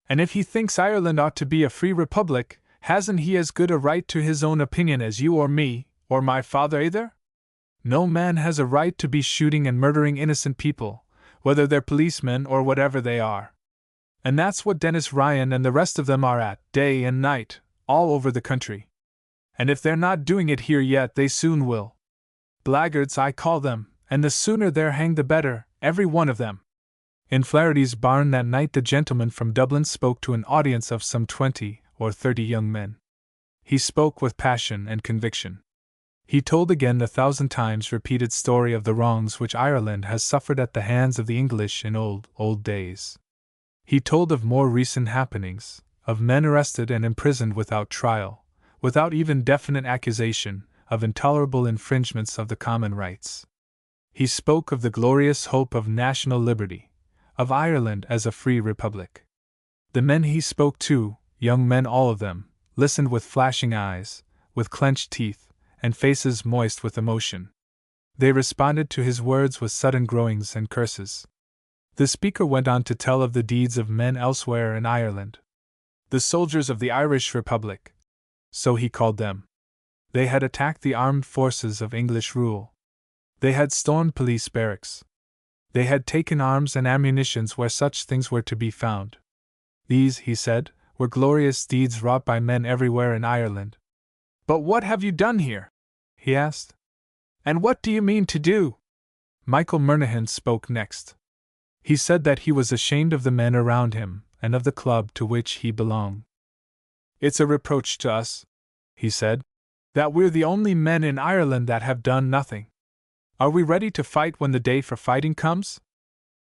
"And if he thinks Ireland ought to be a free republic, hasn't he as good a right to his own opinion as you or me, or my father either? No man has a right to be shooting and murdering innocent people, whether they're policemen or whatever they are. And that's what Dennis Ryan and the rest of them are at, day and night, all over the country. And if they're not doing it here yet, they soon will. Blackguards, I call them, and the sooner they're hanged the better, every one of them." In Flaherty's barn that night the gentleman from Dublin spoke to an audience of some 20 or 30 young men. He spoke with passion and conviction. He told again the 1,000 times repeated story of the wrongs which Ireland has suffered at the hands of the English in old days. He told of more recent happenings, of men arrested and imprisoned without trial, without even definite accusation, of intolerable infringements of the common rights. He spoke of the glorious hope of national liberty, of Ireland as a free republic. The men he spoke to, young men all of them, listened with flashing eyes, with clenched teeth, and faces moist with emotion. They responded to his words with sudden groanings and curses. The speaker went on to tell of the deeds of men elsewhere in Ireland. The soldiers of the Irish Republic, so he called them. They had attacked the armed forces of English rule. They had stormed police barracks. They had taken arms and ammunitions where such things were to be found. These, he said, were glorious deeds wrought by men everywhere in Ireland. "But what have you done here?" he asked. "And what do you mean to do?" Michael Murnaghan spoke next. He said that he was ashamed of the men around him, and of the club to which he belonged. "It's a reproach to us," he said, "that we're the only men in Ireland that have done nothing. Are we ready to fight when the day for fighting comes?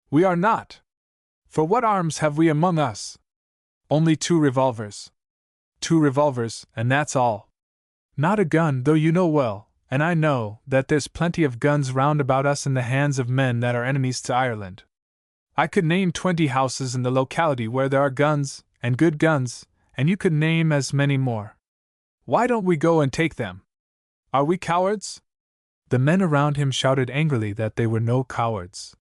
We are not. For what arms have we among us? Only 2 revolvers. 2 revolvers, and that's all. Not a gun, though you know well, and I know, that there's plenty of guns round about us in the hands of men that are enemies to Ireland. I could name 20 houses in the locality where there are guns, and good guns, and you could name as many more. Why don't we go and take them? Are we cowards?" The men around him shouted angrily that they were no cowards.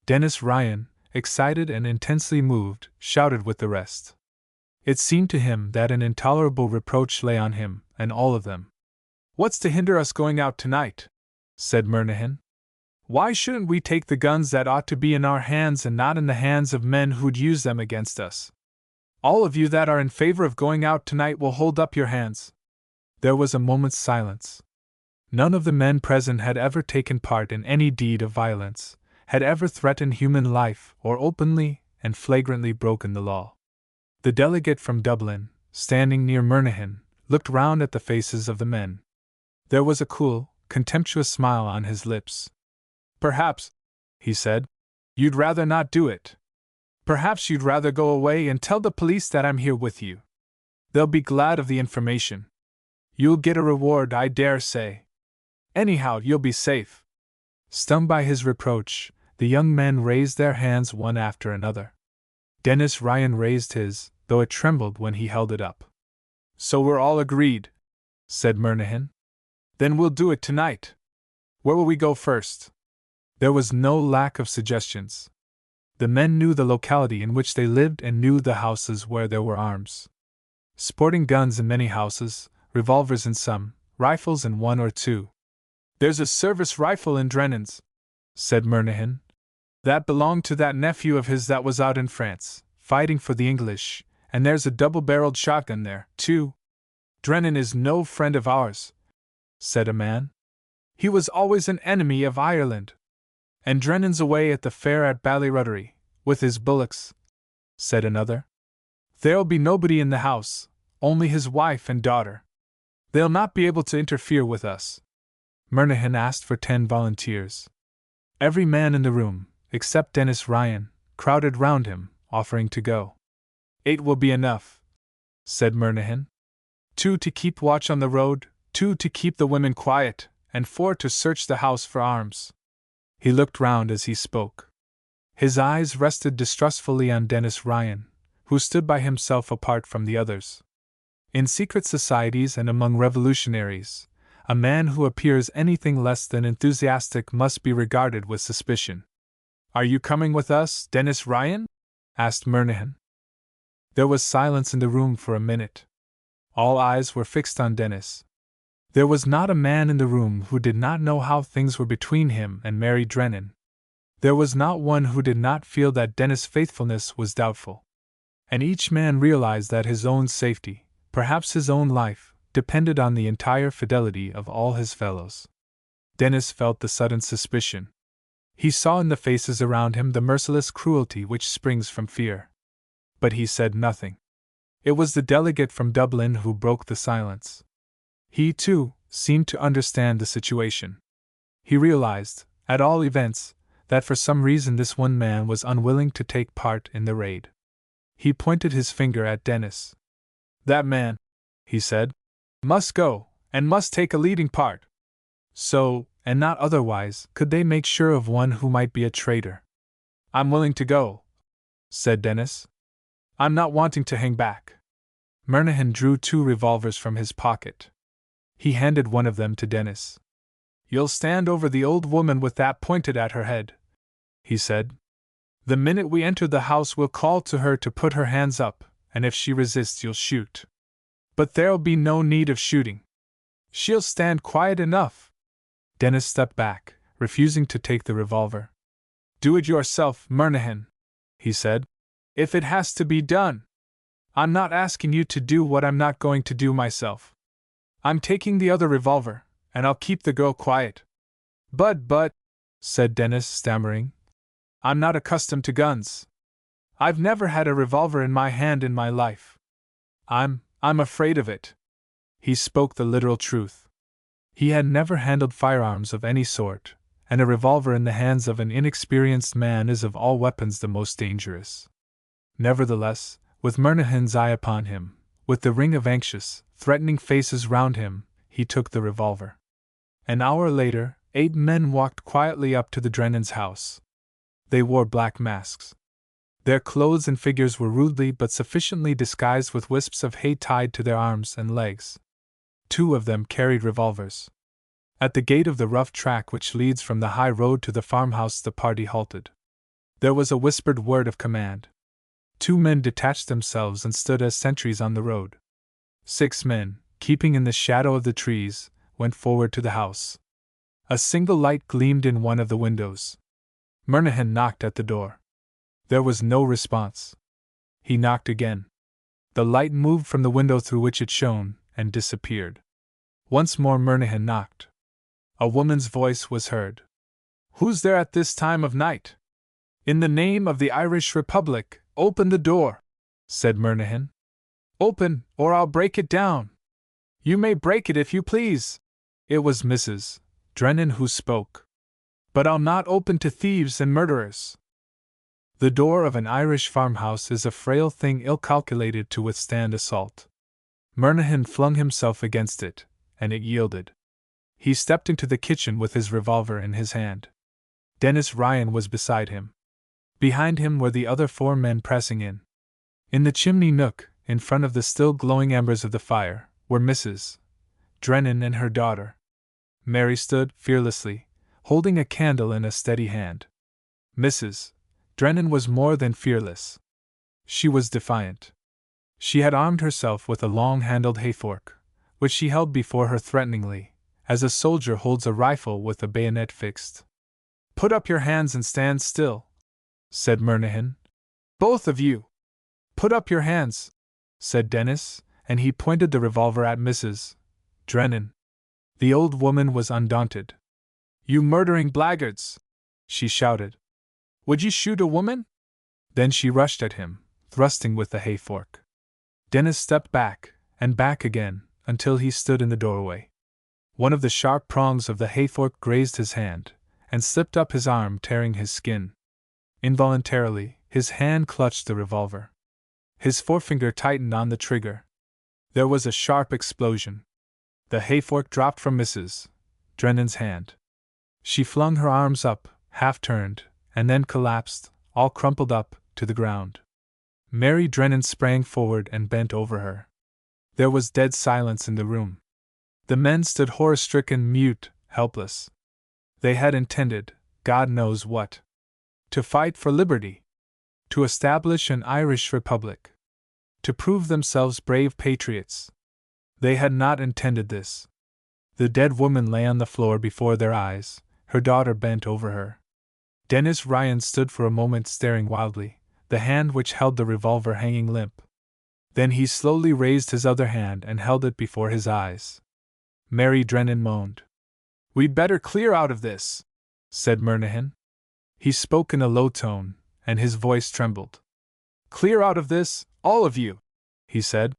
Dennis Ryan, excited and intensely moved, shouted with the rest. It seemed to him that an intolerable reproach lay on him, and all of them. "What's to hinder us going out tonight?" said Murnaghan. "Why shouldn't we take the guns that ought to be in our hands and not in the hands of men who'd use them against us? All of you that are in favor of going out tonight will hold up your hands." There was a moment's silence. None of the men present had ever taken part in any deed of violence, had ever threatened human life, or openly and flagrantly broken the law. The delegate from Dublin, standing near Murnaghan, looked round at the faces of the men. There was a cool, contemptuous smile on his lips. "Perhaps," he said, "you'd rather not do it. Perhaps you'd rather go away and tell the police that I'm here with you. They'll be glad of the information. You'll get a reward, I dare say. Anyhow, you'll be safe." Stung by his reproach, the young men raised their hands one after another. Dennis Ryan raised his, though it trembled when he held it up. "So we're all agreed," said Murnaghan. "Then we'll do it tonight. Where will we go first?" There was no lack of suggestions. The men knew the locality in which they lived and knew the houses where there were arms. Sporting guns in many houses, revolvers in some, rifles in 1 or 2. There's a service rifle in Drennan's, said Murnaghan. That belonged to that nephew of his that was out in France, fighting for the English, and there's a double-barreled shotgun there, too. Drennan is no friend of ours, said a man. He was always an enemy of Ireland. And Drennan's away at the fair at Ballyruddery, with his bullocks, said another. There'll be nobody in the house, only his wife and daughter. They'll not be able to interfere with us. Murnaghan asked for 10 volunteers. Every man in the room, except Dennis Ryan, crowded round him, offering to go. 8 will be enough, said Murnaghan. 2 to keep watch on the road, 2 to keep the women quiet, and 4 to search the house for arms. He looked round as he spoke. His eyes rested distrustfully on Dennis Ryan, who stood by himself apart from the others. In secret societies and among revolutionaries, a man who appears anything less than enthusiastic must be regarded with suspicion. Are you coming with us, Dennis Ryan? Asked Murnaghan. There was silence in the room for a minute. All eyes were fixed on Dennis. There was not a man in the room who did not know how things were between him and Mary Drennan. There was not one who did not feel that Dennis' faithfulness was doubtful. And each man realized that his own safety, perhaps his own life, depended on the entire fidelity of all his fellows. Dennis felt the sudden suspicion. He saw in the faces around him the merciless cruelty which springs from fear. But he said nothing. It was the delegate from Dublin who broke the silence. He, too, seemed to understand the situation. He realized, at all events, that for some reason this one man was unwilling to take part in the raid. He pointed his finger at Dennis. That man, he said, must go, and must take a leading part. So, and not otherwise, could they make sure of one who might be a traitor. I'm willing to go, said Dennis. I'm not wanting to hang back. Murnaghan drew 2 revolvers from his pocket. He handed one of them to Dennis. You'll stand over the old woman with that pointed at her head, he said. The minute we enter the house we'll call to her to put her hands up, and if she resists you'll shoot. But there'll be no need of shooting. She'll stand quiet enough. Dennis stepped back, refusing to take the revolver. Do it yourself, Murnaghan, he said. If it has to be done. I'm not asking you to do what I'm not going to do myself. I'm taking the other revolver, and I'll keep the girl quiet. But, said Dennis, stammering. I'm not accustomed to guns. I've never had a revolver in my hand in my life. I'm afraid of it. He spoke the literal truth. He had never handled firearms of any sort, and a revolver in the hands of an inexperienced man is of all weapons the most dangerous. Nevertheless, with Murnaghan's eye upon him, with the ring of anxious, threatening faces round him, he took the revolver. An hour later, 8 men walked quietly up to the Drennans' house. They wore black masks. Their clothes and figures were rudely but sufficiently disguised with wisps of hay tied to their arms and legs. 2 of them carried revolvers. At the gate of the rough track which leads from the high road to the farmhouse the party halted. There was a whispered word of command. 2 men detached themselves and stood as sentries on the road. 6 men, keeping in the shadow of the trees, went forward to the house. A single light gleamed in one of the windows. Murnaghan knocked at the door. There was no response. He knocked again. The light moved from the window through which it shone, and disappeared. Once more Murnaghan knocked. A woman's voice was heard. Who's there at this time of night? In the name of the Irish Republic, open the door, said Murnaghan. Open, or I'll break it down. You may break it if you please. It was Mrs. Drennan who spoke. But I'll not open to thieves and murderers. The door of an Irish farmhouse is a frail thing ill calculated to withstand assault. Murnaghan flung himself against it, and it yielded. He stepped into the kitchen with his revolver in his hand. Dennis Ryan was beside him. Behind him were the other 4 men pressing in. In the chimney nook, in front of the still glowing embers of the fire, were Mrs. Drennan and her daughter. Mary stood, fearlessly, holding a candle in a steady hand. Mrs. Drennan was more than fearless. She was defiant. She had armed herself with a long-handled hayfork, which she held before her threateningly, as a soldier holds a rifle with a bayonet fixed. "Put up your hands and stand still," said Murnaghan. "Both of you! Put up your hands," said Dennis, and he pointed the revolver at Mrs. Drennan. The old woman was undaunted. "You murdering blackguards!" she shouted. "Would you shoot a woman?" Then she rushed at him, thrusting with the hay fork. Dennis stepped back, and back again, until he stood in the doorway. One of the sharp prongs of the hay fork grazed his hand, and slipped up his arm, tearing his skin. Involuntarily, his hand clutched the revolver. His forefinger tightened on the trigger. There was a sharp explosion. The hay fork dropped from Mrs. Drennan's hand. She flung her arms up, half turned, and then collapsed, all crumpled up, to the ground. Mary Drennan sprang forward and bent over her. There was dead silence in the room. The men stood horror-stricken, mute, helpless. They had intended, God knows what. To fight for liberty. To establish an Irish republic. To prove themselves brave patriots. They had not intended this. The dead woman lay on the floor before their eyes, her daughter bent over her. Dennis Ryan stood for a moment staring wildly, the hand which held the revolver hanging limp. Then he slowly raised his other hand and held it before his eyes. Mary Drennan moaned. "We'd better clear out of this," said Murnaghan. He spoke in a low tone, and his voice trembled. "Clear out of this, all of you," he said,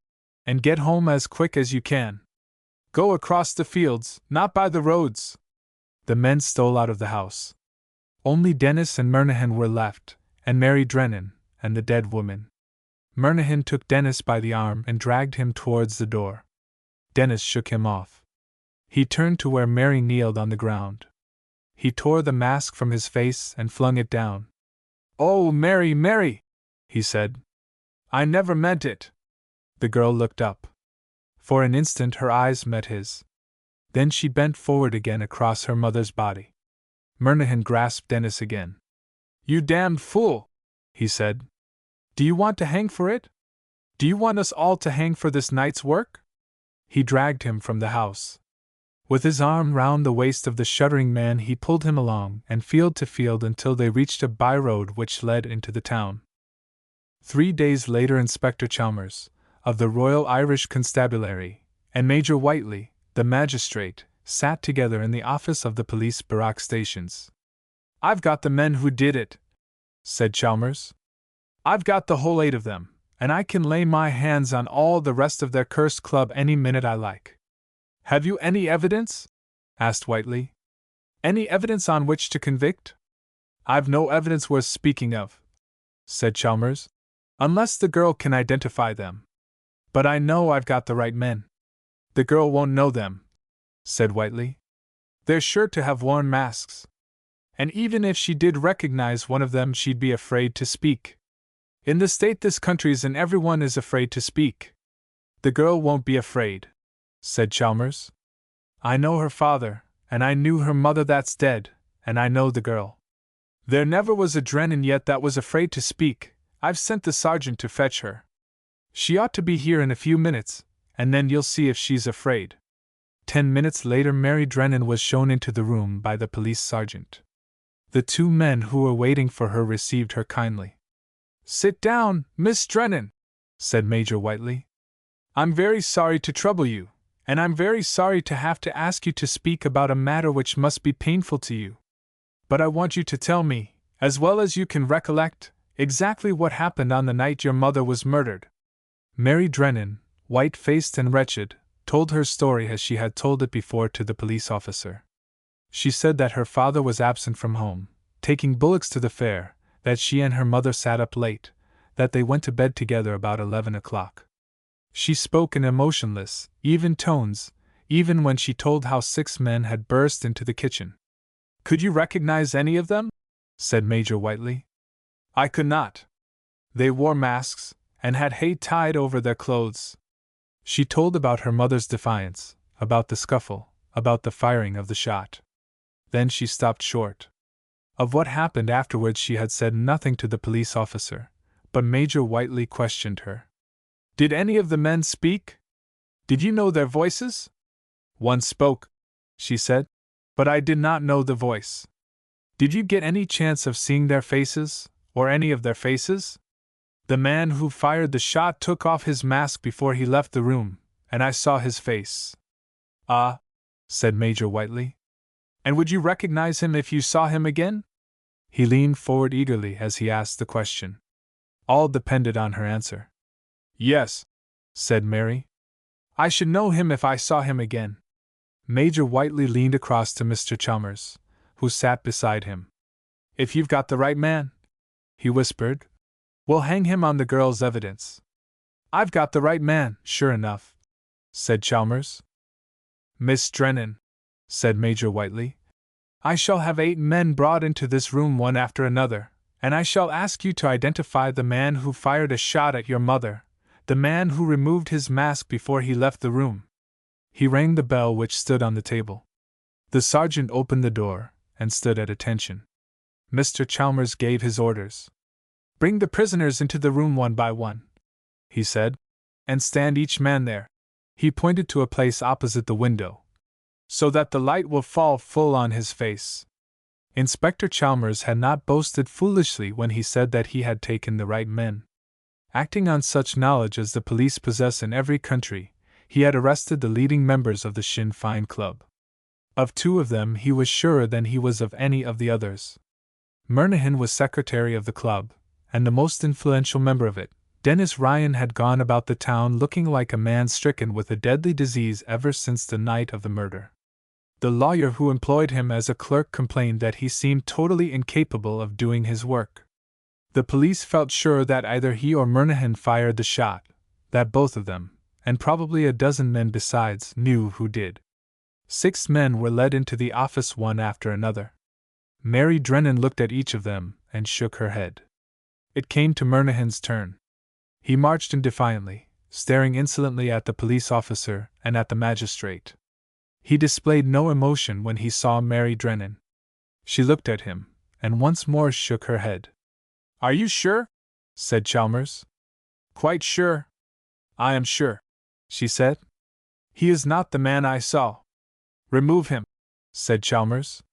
"and get home as quick as you can. Go across the fields, not by the roads." The men stole out of the house. Only Dennis and Murnaghan were left, and Mary Drennan, and the dead woman. Murnaghan took Dennis by the arm and dragged him towards the door. Dennis shook him off. He turned to where Mary kneeled on the ground. He tore the mask from his face and flung it down. "Oh, Mary, Mary!" he said. "I never meant it." The girl looked up. For an instant her eyes met his. Then she bent forward again across her mother's body. Murnaghan grasped Dennis again. "You damned fool!" he said. "Do you want to hang for it? Do you want us all to hang for this night's work?" He dragged him from the house. With his arm round the waist of the shuddering man, he pulled him along and field to field until they reached a by-road which led into the town. 3 days later, Inspector Chalmers, of the Royal Irish Constabulary, and Major Whiteley, the magistrate, sat together in the office of the police barrack stations. "I've got the men who did it," said Chalmers. "I've got the whole 8 of them, and I can lay my hands on all the rest of their cursed club any minute I like." "Have you any evidence?" asked Whiteley. "Any evidence on which to convict?" "I've no evidence worth speaking of," said Chalmers, "unless the girl can identify them. But I know I've got the right men." "The girl won't know them," said Whiteley. "They're sure to have worn masks. And even if she did recognize one of them, she'd be afraid to speak. In the state this country's in, everyone is afraid to speak." "The girl won't be afraid," said Chalmers. "I know her father, and I knew her mother that's dead, and I know the girl. There never was a Drennan yet that was afraid to speak. I've sent the sergeant to fetch her. She ought to be here in a few minutes, and then you'll see if she's afraid." 10 minutes later, Mary Drennan was shown into the room by the police sergeant. The 2 men who were waiting for her received her kindly. "Sit down, Miss Drennan," said Major Whiteley. "I'm very sorry to trouble you, and I'm very sorry to have to ask you to speak about a matter which must be painful to you. But I want you to tell me, as well as you can recollect, exactly what happened on the night your mother was murdered." Mary Drennan, white-faced and wretched, told her story as she had told it before to the police officer. She said that her father was absent from home, taking bullocks to the fair, that she and her mother sat up late, that they went to bed together about 11 o'clock. She spoke in emotionless, even tones, even when she told how 6 men had burst into the kitchen. "Could you recognize any of them?" said Major Whiteley. "I could not. They wore masks, and had hay tied over their clothes." She told about her mother's defiance, about the scuffle, about the firing of the shot. Then she stopped short. Of what happened afterwards she had said nothing to the police officer, but Major Whiteley questioned her. "Did any of the men speak? Did you know their voices?" "One spoke," she said. But I did not know the voice. Did you get any chance of seeing their faces, or any of their faces? The man who fired the shot took off his mask before he left the room, and I saw his face. Ah, said Major Whiteley. And would you recognize him if you saw him again? He leaned forward eagerly as he asked the question. All depended on her answer. Yes, said Mary. I should know him if I saw him again. Major Whiteley leaned across to Mr. Chalmers, who sat beside him. If you've got the right man, he whispered, we'll hang him on the girl's evidence. I've got the right man, sure enough, said Chalmers. Miss Drennan, said Major Whiteley, I shall have 8 men brought into this room one after another, and I shall ask you to identify the man who fired a shot at your mother, the man who removed his mask before he left the room. He rang the bell which stood on the table. The sergeant opened the door and stood at attention. Mr. Chalmers gave his orders. Bring the prisoners into the room one by one, he said, and stand each man there. He pointed to a place opposite the window, so that the light will fall full on his face. Inspector Chalmers had not boasted foolishly when he said that he had taken the right men. Acting on such knowledge as the police possess in every country, he had arrested the leading members of the Sinn Féin Club. Of 2 of them he was surer than he was of any of the others. Murnahan was secretary of the club, and the most influential member of it. Dennis Ryan had gone about the town looking like a man stricken with a deadly disease ever since the night of the murder. The lawyer who employed him as a clerk complained that he seemed totally incapable of doing his work. The police felt sure that either he or Murnahan fired the shot, that both of them, and probably a dozen men besides, knew who did. 6 men were led into the office one after another. Mary Drennan looked at each of them and shook her head. It came to Murnahan's turn. He marched in defiantly, staring insolently at the police officer and at the magistrate. He displayed no emotion when he saw Mary Drennan. She looked at him, and once more shook her head. Are you sure? Said Chalmers. Quite sure. I am sure, she said. He is not the man I saw. Remove him, said Chalmers.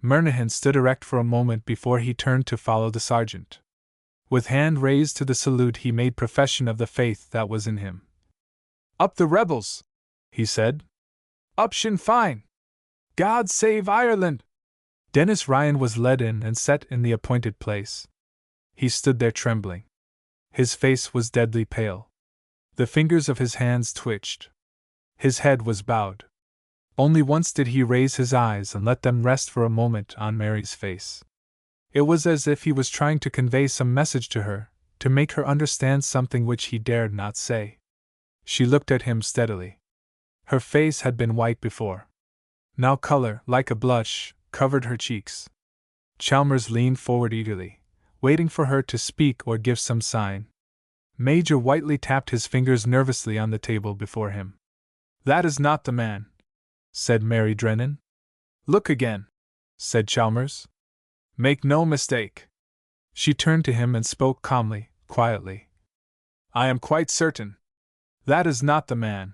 Murnahan stood erect for a moment before he turned to follow the sergeant. With hand raised to the salute, he made profession of the faith that was in him. Up the rebels, he said. Up Sinn Féin! God save Ireland! Dennis Ryan was led in and set in the appointed place. He stood there trembling. His face was deadly pale. The fingers of his hands twitched. His head was bowed. Only once did he raise his eyes and let them rest for a moment on Mary's face. It was as if he was trying to convey some message to her, to make her understand something which he dared not say. She looked at him steadily. Her face had been white before. Now color, like a blush, covered her cheeks. Chalmers leaned forward eagerly, waiting for her to speak or give some sign. Major Whiteley tapped his fingers nervously on the table before him. That is not the man, said Mary Drennan. Look again, said Chalmers. Make no mistake. She turned to him and spoke calmly, quietly. I am quite certain. That is not the man.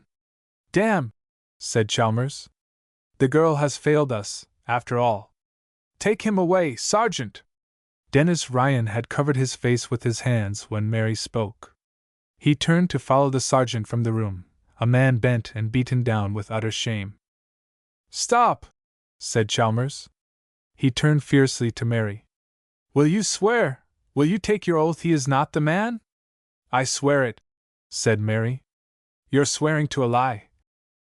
Damn, said Chalmers. The girl has failed us, after all. Take him away, Sergeant! Dennis Ryan had covered his face with his hands when Mary spoke. He turned to follow the sergeant from the room, a man bent and beaten down with utter shame. Stop, said Chalmers. He turned fiercely to Mary. Will you swear? Will you take your oath he is not the man? I swear it, said Mary. You're swearing to a lie,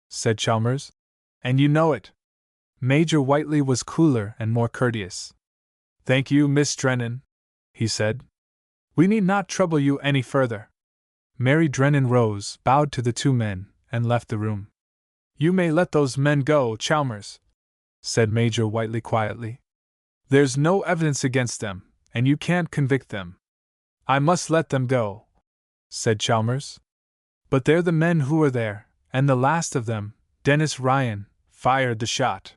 said Chalmers, and you know it. Major Whiteley was cooler and more courteous. Thank you, Miss Drennan, he said. We need not trouble you any further. Mary Drennan rose, bowed to the 2 men, and left the room. You may let those men go, Chalmers, said Major Whiteley quietly. There's no evidence against them, and you can't convict them. I must let them go, said Chalmers. But they're the men who were there, and the last of them, Dennis Ryan, fired the shot.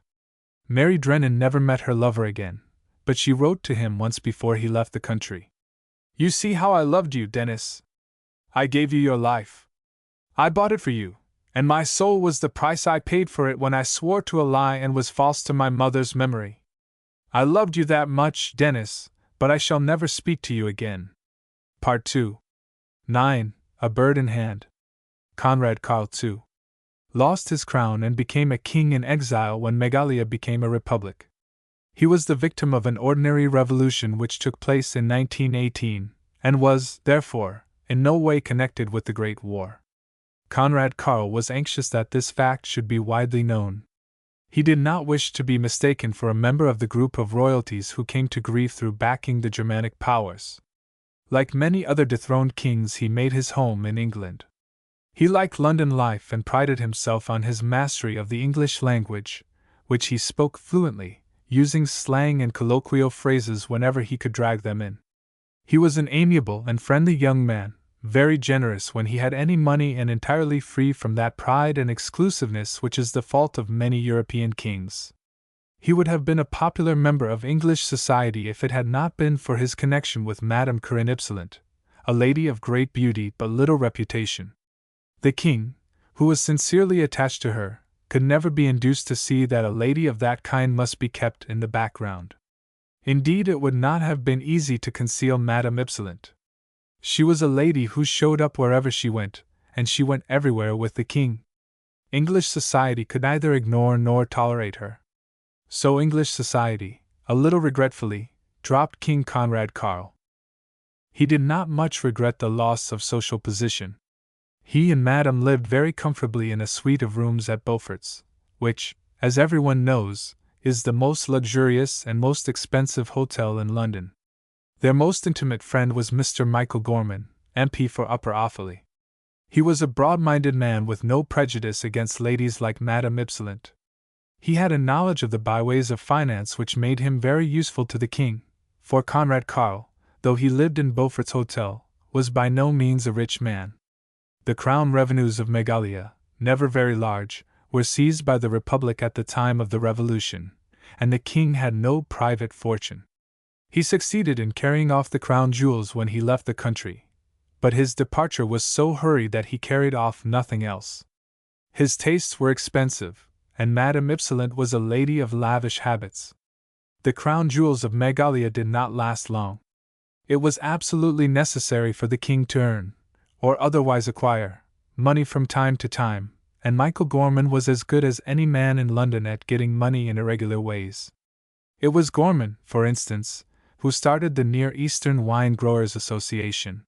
Mary Drennan never met her lover again, but she wrote to him once before he left the country. You see how I loved you, Dennis. I gave you your life. I bought it for you, And my soul was the price I paid for it when I swore to a lie and was false to my mother's memory. I loved you that much, Dennis, but I shall never speak to you again. Part 2. 9. A Bird in Hand. Conrad Karl II lost his crown and became a king in exile when Meghalaya became a republic. He was the victim of an ordinary revolution which took place in 1918, and was, therefore, in no way connected with the Great War. Conrad Karl was anxious that this fact should be widely known. He did not wish to be mistaken for a member of the group of royalties who came to grief through backing the Germanic powers. Like many other dethroned kings, he made his home in England. He liked London life and prided himself on his mastery of the English language, which he spoke fluently, using slang and colloquial phrases whenever he could drag them in. He was an amiable and friendly young man, very generous when he had any money and entirely free from that pride and exclusiveness which is the fault of many European kings. He would have been a popular member of English society if it had not been for his connection with Madame Corinne Ypsilon, a lady of great beauty but little reputation. The king, who was sincerely attached to her, could never be induced to see that a lady of that kind must be kept in the background. Indeed, it would not have been easy to conceal Madame Ypsilon. She was a lady who showed up wherever she went, and she went everywhere with the king. English society could neither ignore nor tolerate her. So English society, a little regretfully, dropped King Conrad Karl. He did not much regret the loss of social position. He and Madame lived very comfortably in a suite of rooms at Beaufort's, which, as everyone knows, is the most luxurious and most expensive hotel in London. Their most intimate friend was Mr. Michael Gorman, MP for Upper Offaly. He was a broad-minded man with no prejudice against ladies like Madame Ypsilon. He had a knowledge of the byways of finance which made him very useful to the king, for Conrad Karl, though he lived in Beaufort's hotel, was by no means a rich man. The crown revenues of Meghalaya, never very large, were seized by the Republic at the time of the Revolution, and the king had no private fortune. He succeeded in carrying off the crown jewels when he left the country, but his departure was so hurried that he carried off nothing else. His tastes were expensive, and Madame Ypsilon was a lady of lavish habits. The crown jewels of Meghalaya did not last long. It was absolutely necessary for the king to earn, or otherwise acquire, money from time to time, and Michael Gorman was as good as any man in London at getting money in irregular ways. It was Gorman, for instance, who started the Near Eastern Wine Growers Association.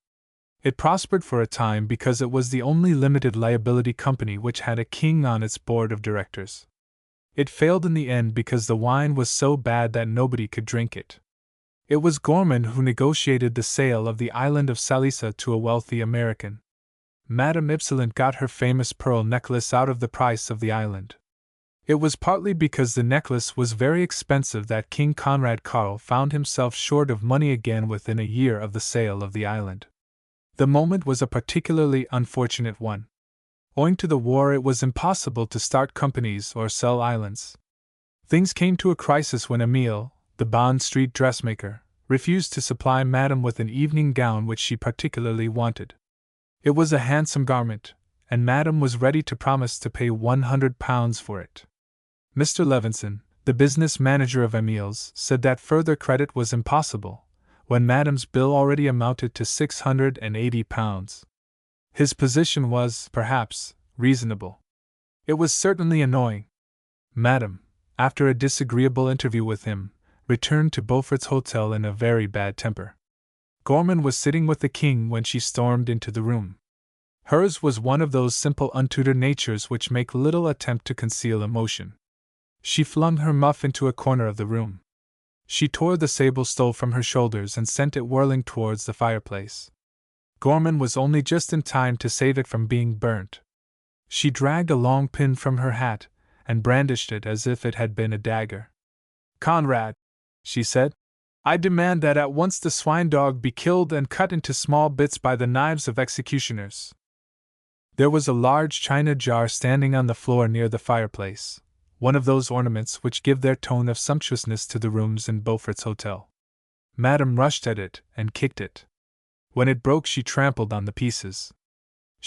It prospered for a time because it was the only limited liability company which had a king on its board of directors. It failed in the end because the wine was so bad that nobody could drink it. It was Gorman who negotiated the sale of the island of Salisa to a wealthy American. Madame Ypsilon got her famous pearl necklace out of the price of the island. It was partly because the necklace was very expensive that King Conrad Karl found himself short of money again within a year of the sale of the island. The moment was a particularly unfortunate one. Owing to the war, it was impossible to start companies or sell islands. Things came to a crisis when Emile, the Bond Street dressmaker, refused to supply Madame with an evening gown which she particularly wanted. It was a handsome garment, and Madame was ready to promise to pay £100 for it. Mr. Levinson, the business manager of Emile's, said that further credit was impossible, when Madame's bill already amounted to £680. His position was, perhaps, reasonable. It was certainly annoying. Madame, after a disagreeable interview with him, returned to Beaufort's hotel in a very bad temper. Gorman was sitting with the king when she stormed into the room. Hers was one of those simple untutored natures which make little attempt to conceal emotion. She flung her muff into a corner of the room. She tore the sable stole from her shoulders and sent it whirling towards the fireplace. Gorman was only just in time to save it from being burnt. She dragged a long pin from her hat and brandished it as if it had been a dagger. "Conrad," she said, "I demand that at once the swine dog be killed and cut into small bits by the knives of executioners." There was a large china jar standing on the floor near the fireplace, one of those ornaments which give their tone of sumptuousness to the rooms in Beaufort's hotel. Madame rushed at it and kicked it. When it broke, she trampled on the pieces.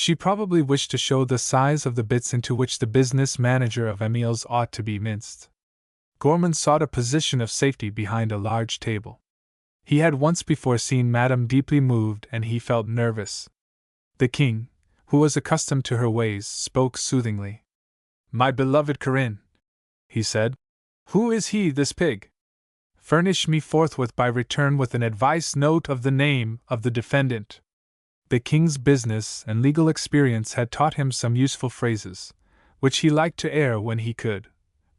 She probably wished to show the size of the bits into which the business manager of Emile's ought to be minced. Gorman sought a position of safety behind a large table. He had once before seen Madame deeply moved and he felt nervous. The king, who was accustomed to her ways, spoke soothingly. "My beloved Corinne," he said, "who is he, this pig? Furnish me forthwith by return with an advice note of the name of the defendant." The king's business and legal experience had taught him some useful phrases, which he liked to air when he could,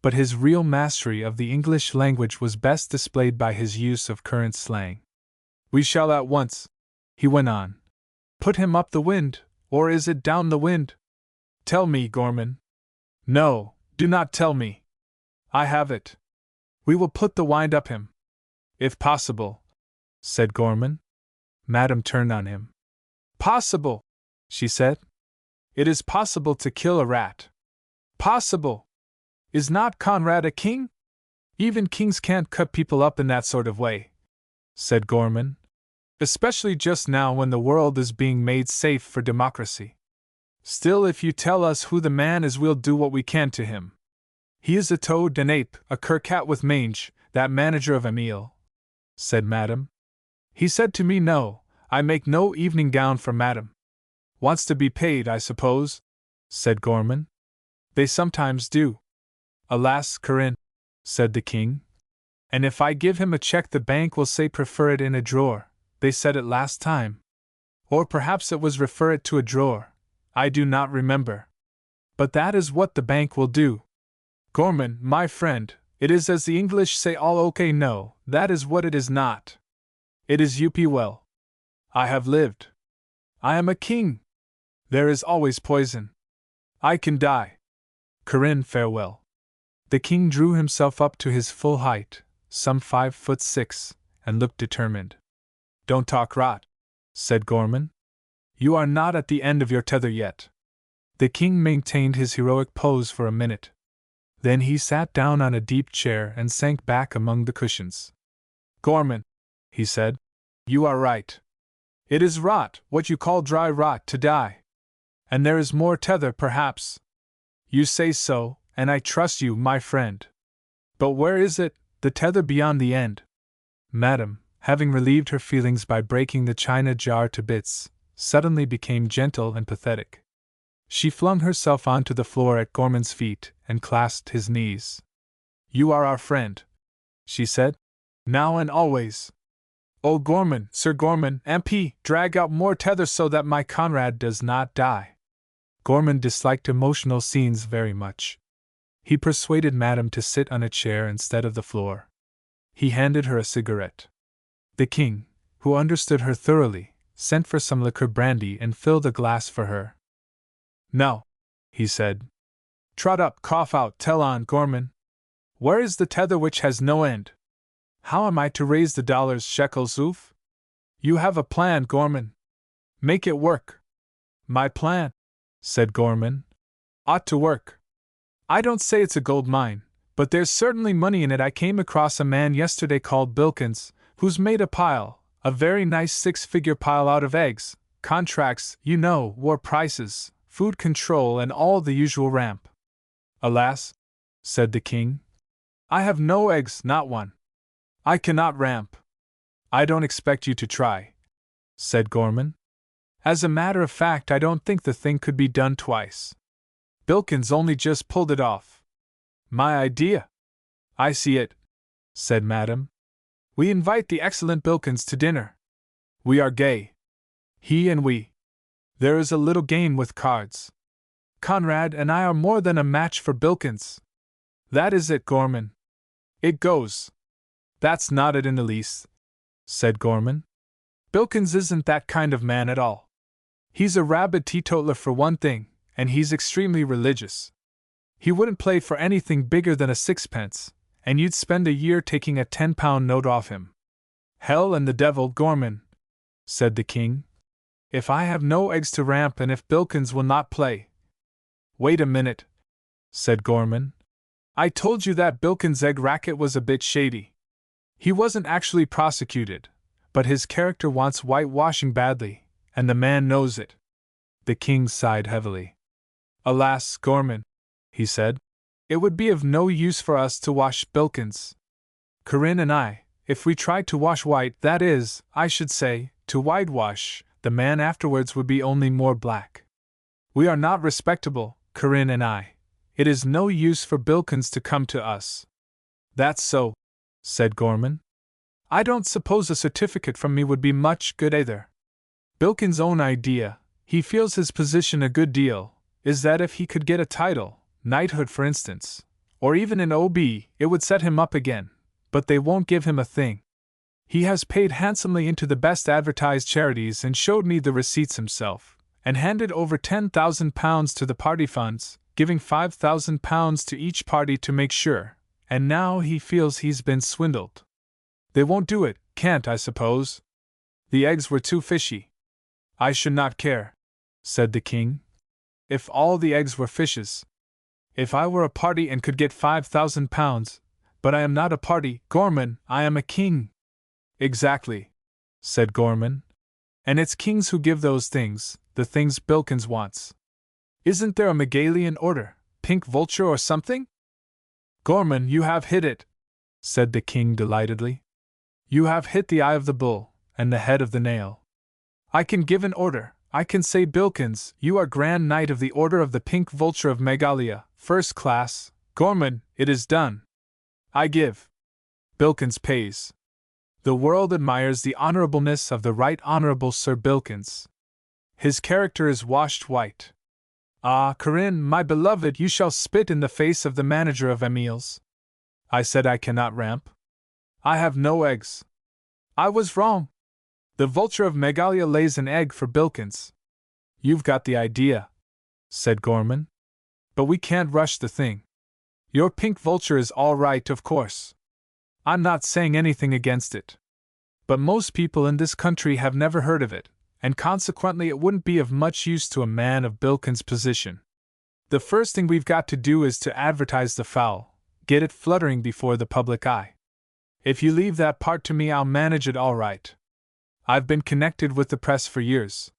but his real mastery of the English language was best displayed by his use of current slang. "We shall at once," he went on, "put him up the wind, or is it down the wind? Tell me, Gorman. No, do not tell me. I have it. We will put the wind up him. If possible," said Gorman. Madame turned on him. "Possible," she said. "It is possible to kill a rat. Possible. Is not Conrad a king? Even kings can't cut people up in that sort of way," said Gorman. "Especially just now when the world is being made safe for democracy. Still, if you tell us who the man is, we'll do what we can to him. He is a toad, an ape, a cur-cat with mange, that manager of Emile," said Madame. "He said to me, 'No, I make no evening gown for Madame.' Wants to be paid, I suppose," said Gorman. "They sometimes do." "Alas, Corinne," said the king. "And if I give him a check, the bank will say prefer it in a drawer. They said it last time. Or perhaps it was refer it to a drawer. I do not remember. But that is what the bank will do. Gorman, my friend, it is as the English say all okay. No, that is what it is not. It is up well. I have lived. I am a king. There is always poison. I can die. Corinne, farewell." The king drew himself up to his full height, some 5'6", and looked determined. "Don't talk rot," said Gorman. "You are not at the end of your tether yet." The king maintained his heroic pose for a minute. Then he sat down on a deep chair and sank back among the cushions. "Gorman," he said, "you are right. It is rot, what you call dry rot, to die. And there is more tether, perhaps. You say so, and I trust you, my friend. But where is it, the tether beyond the end?" Madame, having relieved her feelings by breaking the china jar to bits, suddenly became gentle and pathetic. She flung herself onto the floor at Gorman's feet and clasped his knees. "You are our friend," she said, "now and always. Oh, Gorman, Sir Gorman, MP, drag out more tether so that my Conrad does not die." Gorman disliked emotional scenes very much. He persuaded Madame to sit on a chair instead of the floor. He handed her a cigarette. The king, who understood her thoroughly, sent for some liqueur brandy and filled a glass for her. "Now," he said, "trot up, cough out, tell on, Gorman. Where is the tether which has no end? How am I to raise the dollars, shekels, oof? You have a plan, Gorman. Make it work." "My plan," said Gorman, "ought to work. I don't say it's a gold mine, but there's certainly money in it. I came across a man yesterday called Bilkins, who's made a pile, a very nice 6-figure pile out of eggs, contracts, you know, war prices, food control, and all the usual ramp." "Alas," said the king, "I have no eggs, not one. I cannot ramp." "I don't expect you to try," said Gorman. "As a matter of fact, I don't think the thing could be done twice. Bilkins only just pulled it off. My idea." "I see it," said Madame. "We invite the excellent Bilkins to dinner. We are gay. He and we. There is a little game with cards. Conrad and I are more than a match for Bilkins. That is it, Gorman. It goes." "That's not it in the least," said Gorman. "Bilkins isn't that kind of man at all. He's a rabid teetotaler for one thing, and he's extremely religious. He wouldn't play for anything bigger than a sixpence, and you'd spend a year taking a 10-pound note off him." "Hell and the devil, Gorman," said the king. "If I have no eggs to ramp and if Bilkins will not play—" "Wait a minute," said Gorman. "I told you that Bilkins' egg racket was a bit shady. He wasn't actually prosecuted, but his character wants whitewashing badly, and the man knows it. The king sighed heavily. Alas, Gorman, he said, it would be of no use for us to wash Bilkins. Corinne and I, if we tried to wash white, that is, I should say, to whitewash, the man afterwards would be only more black. We are not respectable, Corinne and I. It is no use for Bilkins to come to us. That's so, said Gorman. I don't suppose a certificate from me would be much good either. Bilkins' own idea, he feels his position a good deal, is that if he could get a title, knighthood for instance, or even an OB, it would set him up again, but they won't give him a thing. He has paid handsomely into the best advertised charities and showed me the receipts himself, and handed over £10,000 to the party funds, giving £5,000 to each party to make sure, and now he feels he's been swindled. They won't do it, can't, I suppose? The eggs were too fishy. I should not care, said the king, if all the eggs were fishes. If I were a party and could get £5,000, but I am not a party, Gorman, I am a king. Exactly, said Gorman. And it's kings who give those things, the things Bilkins wants. Isn't there a Megalian order, pink vulture or something? Gorman, you have hit it, said the king delightedly. You have hit the eye of the bull, and the head of the nail. I can give an order. I can say, Bilkins, you are Grand Knight of the Order of the Pink Vulture of Megalia, first class. Gorman, it is done. I give. Bilkins pays. The world admires the honorableness of the Right Honorable Sir Bilkins. His character is washed white. Ah, Corinne, my beloved, you shall spit in the face of the manager of Emile's. I said I cannot ramp. I have no eggs. I was wrong. The vulture of Megalia lays an egg for Bilkins. You've got the idea, said Gorman. But we can't rush the thing. Your pink vulture is all right, of course. I'm not saying anything against it. But most people in this country have never heard of it, and consequently it wouldn't be of much use to a man of Bilkins' position. The first thing we've got to do is to advertise the fowl, get it fluttering before the public eye. If you leave that part to me, I'll manage it all right. I've been connected with the press for years.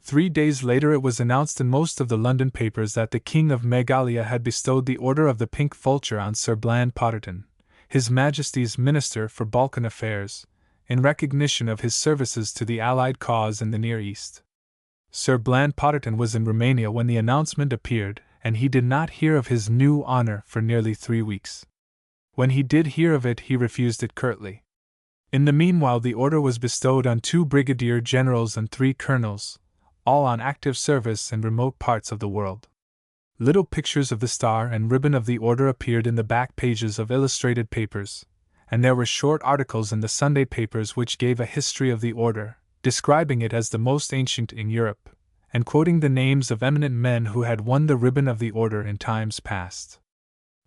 3 days later it was announced in most of the London papers that the King of Megalia had bestowed the Order of the Pink Vulture on Sir Bland Potterton, His Majesty's Minister for Balkan Affairs, in recognition of his services to the Allied cause in the Near East. Sir Bland Potterton was in Romania when the announcement appeared, and he did not hear of his new honor for nearly 3 weeks. When he did hear of it, he refused it curtly. In the meanwhile, the order was bestowed on 2 brigadier generals and 3 colonels, all on active service in remote parts of the world. Little pictures of the star and ribbon of the order appeared in the back pages of illustrated papers, and there were short articles in the Sunday papers which gave a history of the order, describing it as the most ancient in Europe, and quoting the names of eminent men who had won the ribbon of the order in times past.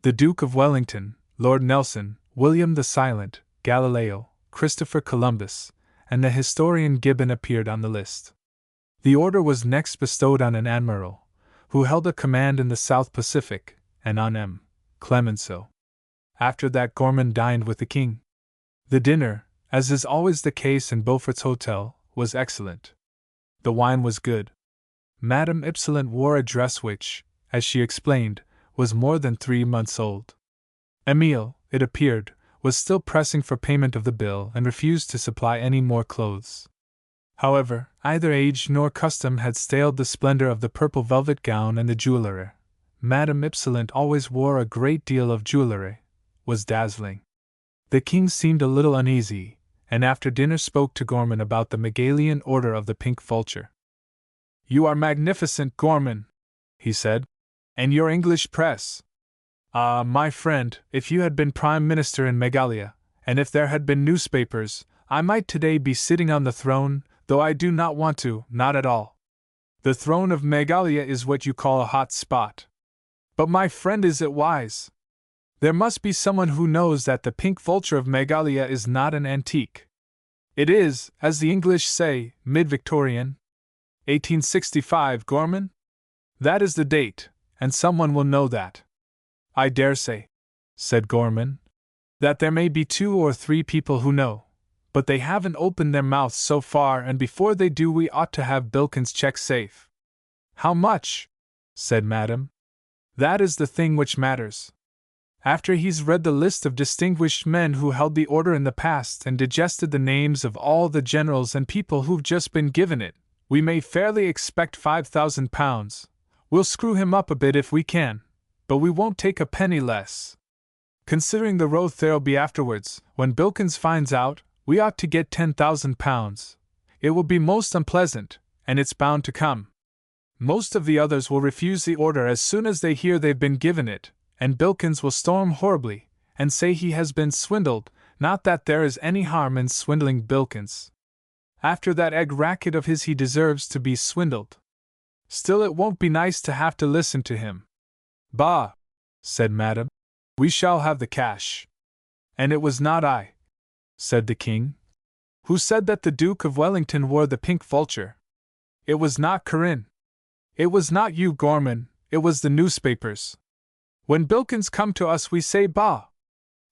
The Duke of Wellington, Lord Nelson, William the Silent, Galileo, Christopher Columbus, and the historian Gibbon appeared on the list. The order was next bestowed on an admiral, who held a command in the South Pacific, and on M. Clemenceau. After that, Gorman dined with the king. The dinner, as is always the case in Beaufort's Hotel, was excellent. The wine was good. Madame Ypsilon wore a dress which, as she explained, was more than 3 months old. Emile, it appeared, was still pressing for payment of the bill and refused to supply any more clothes. However, either age nor custom had staled the splendor of the purple velvet gown and the jewellery. Madame Ypsilon always wore a great deal of jewellery, was dazzling. The king seemed a little uneasy, and after dinner spoke to Gorman about the Megalian Order of the Pink Vulture. You are magnificent, Gorman, he said, and your English press. Ah, my friend, if you had been Prime Minister in Megalia, and if there had been newspapers, I might today be sitting on the throne, though I do not want to, not at all. The throne of Megalia is what you call a hot spot. But my friend, is it wise? There must be someone who knows that the pink vulture of Megalia is not an antique. It is, as the English say, mid-Victorian. 1865, Gorman? That is the date, and someone will know that. I dare say, said Gorman, that there may be 2 or 3 people who know, but they haven't opened their mouths so far, and before they do we ought to have Bilkins' check safe. How much? Said Madame. That is the thing which matters. After he's read the list of distinguished men who held the order in the past and digested the names of all the generals and people who've just been given it, we may fairly expect £5,000. We'll screw him up a bit if we can, but we won't take a penny less. Considering the row there'll be afterwards, when Bilkins finds out, we ought to get £10,000. It will be most unpleasant, and it's bound to come. Most of the others will refuse the order as soon as they hear they've been given it, and Bilkins will storm horribly, and say he has been swindled, not that there is any harm in swindling Bilkins. After that egg racket of his he deserves to be swindled. Still it won't be nice to have to listen to him. Bah! Said Madame. We shall have the cash. And it was not I, said the king, who said that the Duke of Wellington wore the pink vulture. It was not Corinne. It was not you, Gorman, it was the newspapers. When Bilkins come to us we say bah!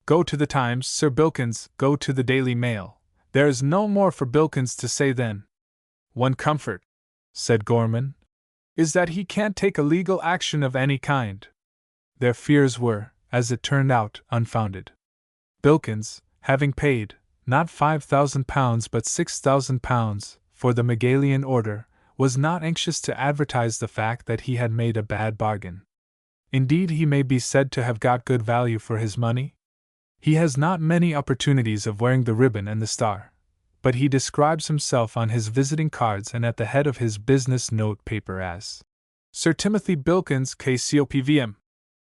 Go to the Times, Sir Bilkins, go to the Daily Mail. There is no more for Bilkins to say then. One comfort, said Gorman, is that he can't take a legal action of any kind. Their fears were, as it turned out, unfounded. Bilkins, having paid, not £5,000 but £6,000, for the Megalian order, was not anxious to advertise the fact that he had made a bad bargain. Indeed, he may be said to have got good value for his money. He has not many opportunities of wearing the ribbon and the star, but he describes himself on his visiting cards and at the head of his business note paper as Sir Timothy Bilkins, KCOPVM.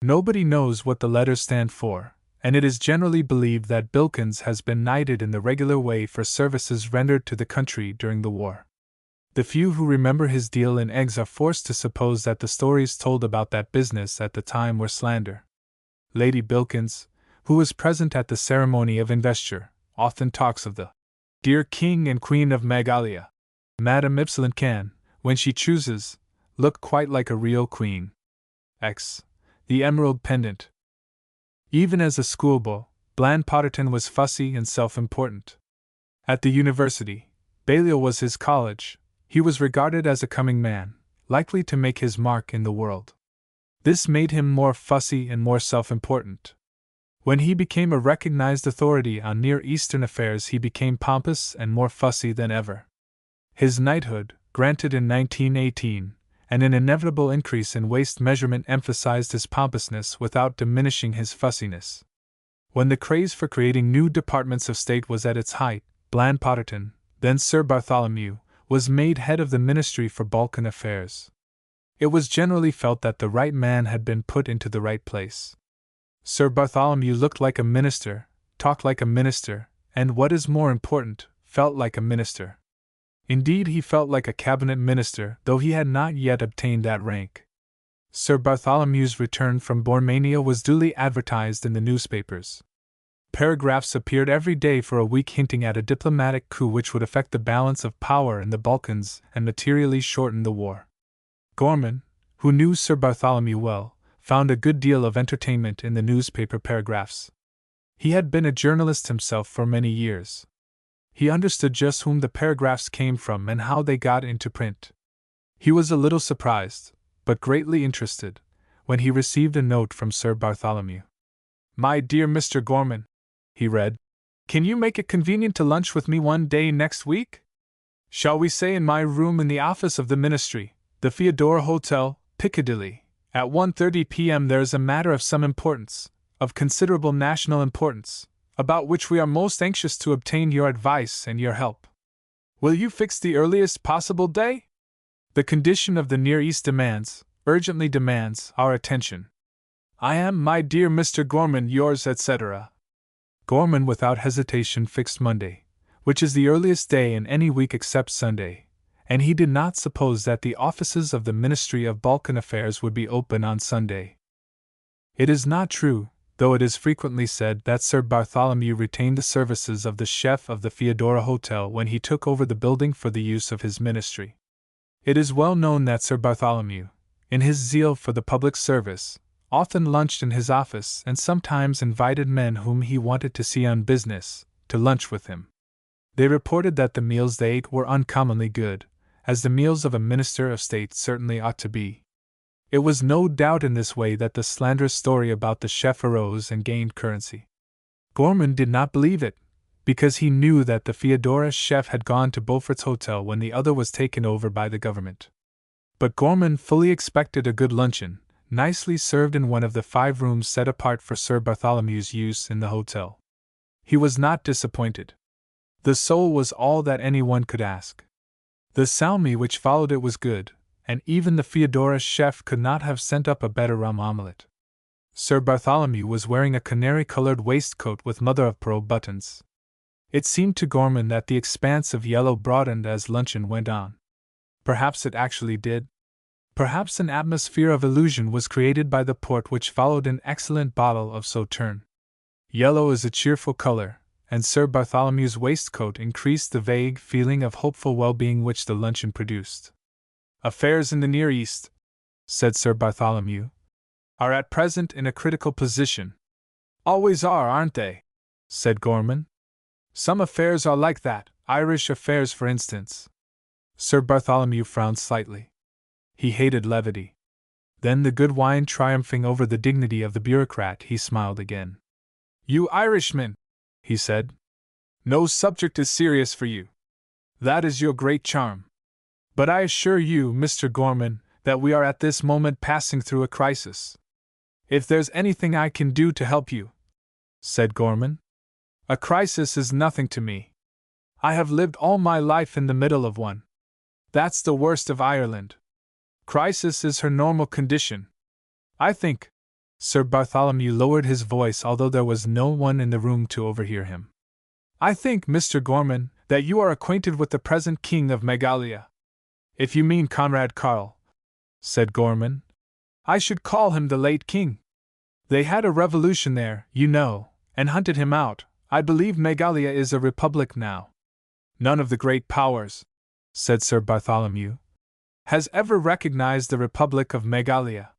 Nobody knows what the letters stand for, and it is generally believed that Bilkins has been knighted in the regular way for services rendered to the country during the war. The few who remember his deal in eggs are forced to suppose that the stories told about that business at the time were slander. Lady Bilkins, who was present at the ceremony of investiture, often talks of the dear King and Queen of Megalia. Madame Ypsilon can, when she chooses, look quite like a real queen. X. The emerald pendant. Even as a schoolboy, Bland Potterton was fussy and self-important. At the university, Balliol was his college. He was regarded as a coming man, likely to make his mark in the world. This made him more fussy and more self-important. When he became a recognized authority on Near Eastern affairs, he became pompous and more fussy than ever. His knighthood, granted in 1918, and an inevitable increase in waist measurement emphasized his pompousness without diminishing his fussiness. When the craze for creating new departments of state was at its height, Bland Potterton, then Sir Bartholomew, was made head of the Ministry for Balkan Affairs. It was generally felt that the right man had been put into the right place. Sir Bartholomew looked like a minister, talked like a minister, and what is more important, felt like a minister. Indeed, he felt like a cabinet minister, though he had not yet obtained that rank. Sir Bartholomew's return from Bormania was duly advertised in the newspapers. Paragraphs appeared every day for a week hinting at a diplomatic coup which would affect the balance of power in the Balkans and materially shorten the war. Gorman, who knew Sir Bartholomew well, found a good deal of entertainment in the newspaper paragraphs. He had been a journalist himself for many years. He understood just whom the paragraphs came from and how they got into print. He was a little surprised, but greatly interested, when he received a note from Sir Bartholomew. "My dear Mr. Gorman," he read, "can you make it convenient to lunch with me one day next week? Shall we say in my room in the office of the Ministry, the Theodora Hotel, Piccadilly, at 1:30 p.m. There is a matter of some importance, of considerable national importance, about which we are most anxious to obtain your advice and your help. Will you fix the earliest possible day? The condition of the Near East urgently demands, our attention. I am, my dear Mr. Gorman, yours, etc." Gorman without hesitation fixed Monday, which is the earliest day in any week except Sunday, and he did not suppose that the offices of the Ministry of Balkan Affairs would be open on Sunday. It is not true, though it is frequently said, that Sir Bartholomew retained the services of the chef of the Theodora Hotel when he took over the building for the use of his ministry. It is well known that Sir Bartholomew, in his zeal for the public service, often lunched in his office and sometimes invited men whom he wanted to see on business, to lunch with him. They reported that the meals they ate were uncommonly good, as the meals of a minister of state certainly ought to be. It was no doubt in this way that the slanderous story about the chef arose and gained currency. Gorman did not believe it, because he knew that the Feodora chef had gone to Beaufort's hotel when the other was taken over by the government. But Gorman fully expected a good luncheon, nicely served in one of the 5 rooms set apart for Sir Bartholomew's use in the hotel. He was not disappointed. The sole was all that anyone could ask. The salmi which followed it was good, and even the Feodora chef could not have sent up a better rum omelette. Sir Bartholomew was wearing a canary-colored waistcoat with mother-of-pearl buttons. It seemed to Gorman that the expanse of yellow broadened as luncheon went on. Perhaps it actually did. Perhaps an atmosphere of illusion was created by the port which followed an excellent bottle of Sauterne. Yellow is a cheerful color, and Sir Bartholomew's waistcoat increased the vague feeling of hopeful well-being which the luncheon produced. "Affairs in the Near East," said Sir Bartholomew, "are at present in a critical position." "Always are, aren't they?" said Gorman. "Some affairs are like that, Irish affairs for instance." Sir Bartholomew frowned slightly. He hated levity. Then, the good wine triumphing over the dignity of the bureaucrat, he smiled again. "You Irishmen," he said. "No subject is serious for you. That is your great charm. But I assure you, Mr. Gorman, that we are at this moment passing through a crisis. If there's anything I can do to help you," said Gorman. "A crisis is nothing to me. I have lived all my life in the middle of one. That's the worst of Ireland. Crisis is her normal condition. I think—" Sir Bartholomew lowered his voice, although there was no one in the room to overhear him. "I think, Mr. Gorman, that you are acquainted with the present king of Megalia." "If you mean Conrad Carl," said Gorman, "I should call him the late king. They had a revolution there, you know, and hunted him out. I believe Megalia is a republic now." "None of the great powers," said Sir Bartholomew, "has ever recognized the Republic of Megalia."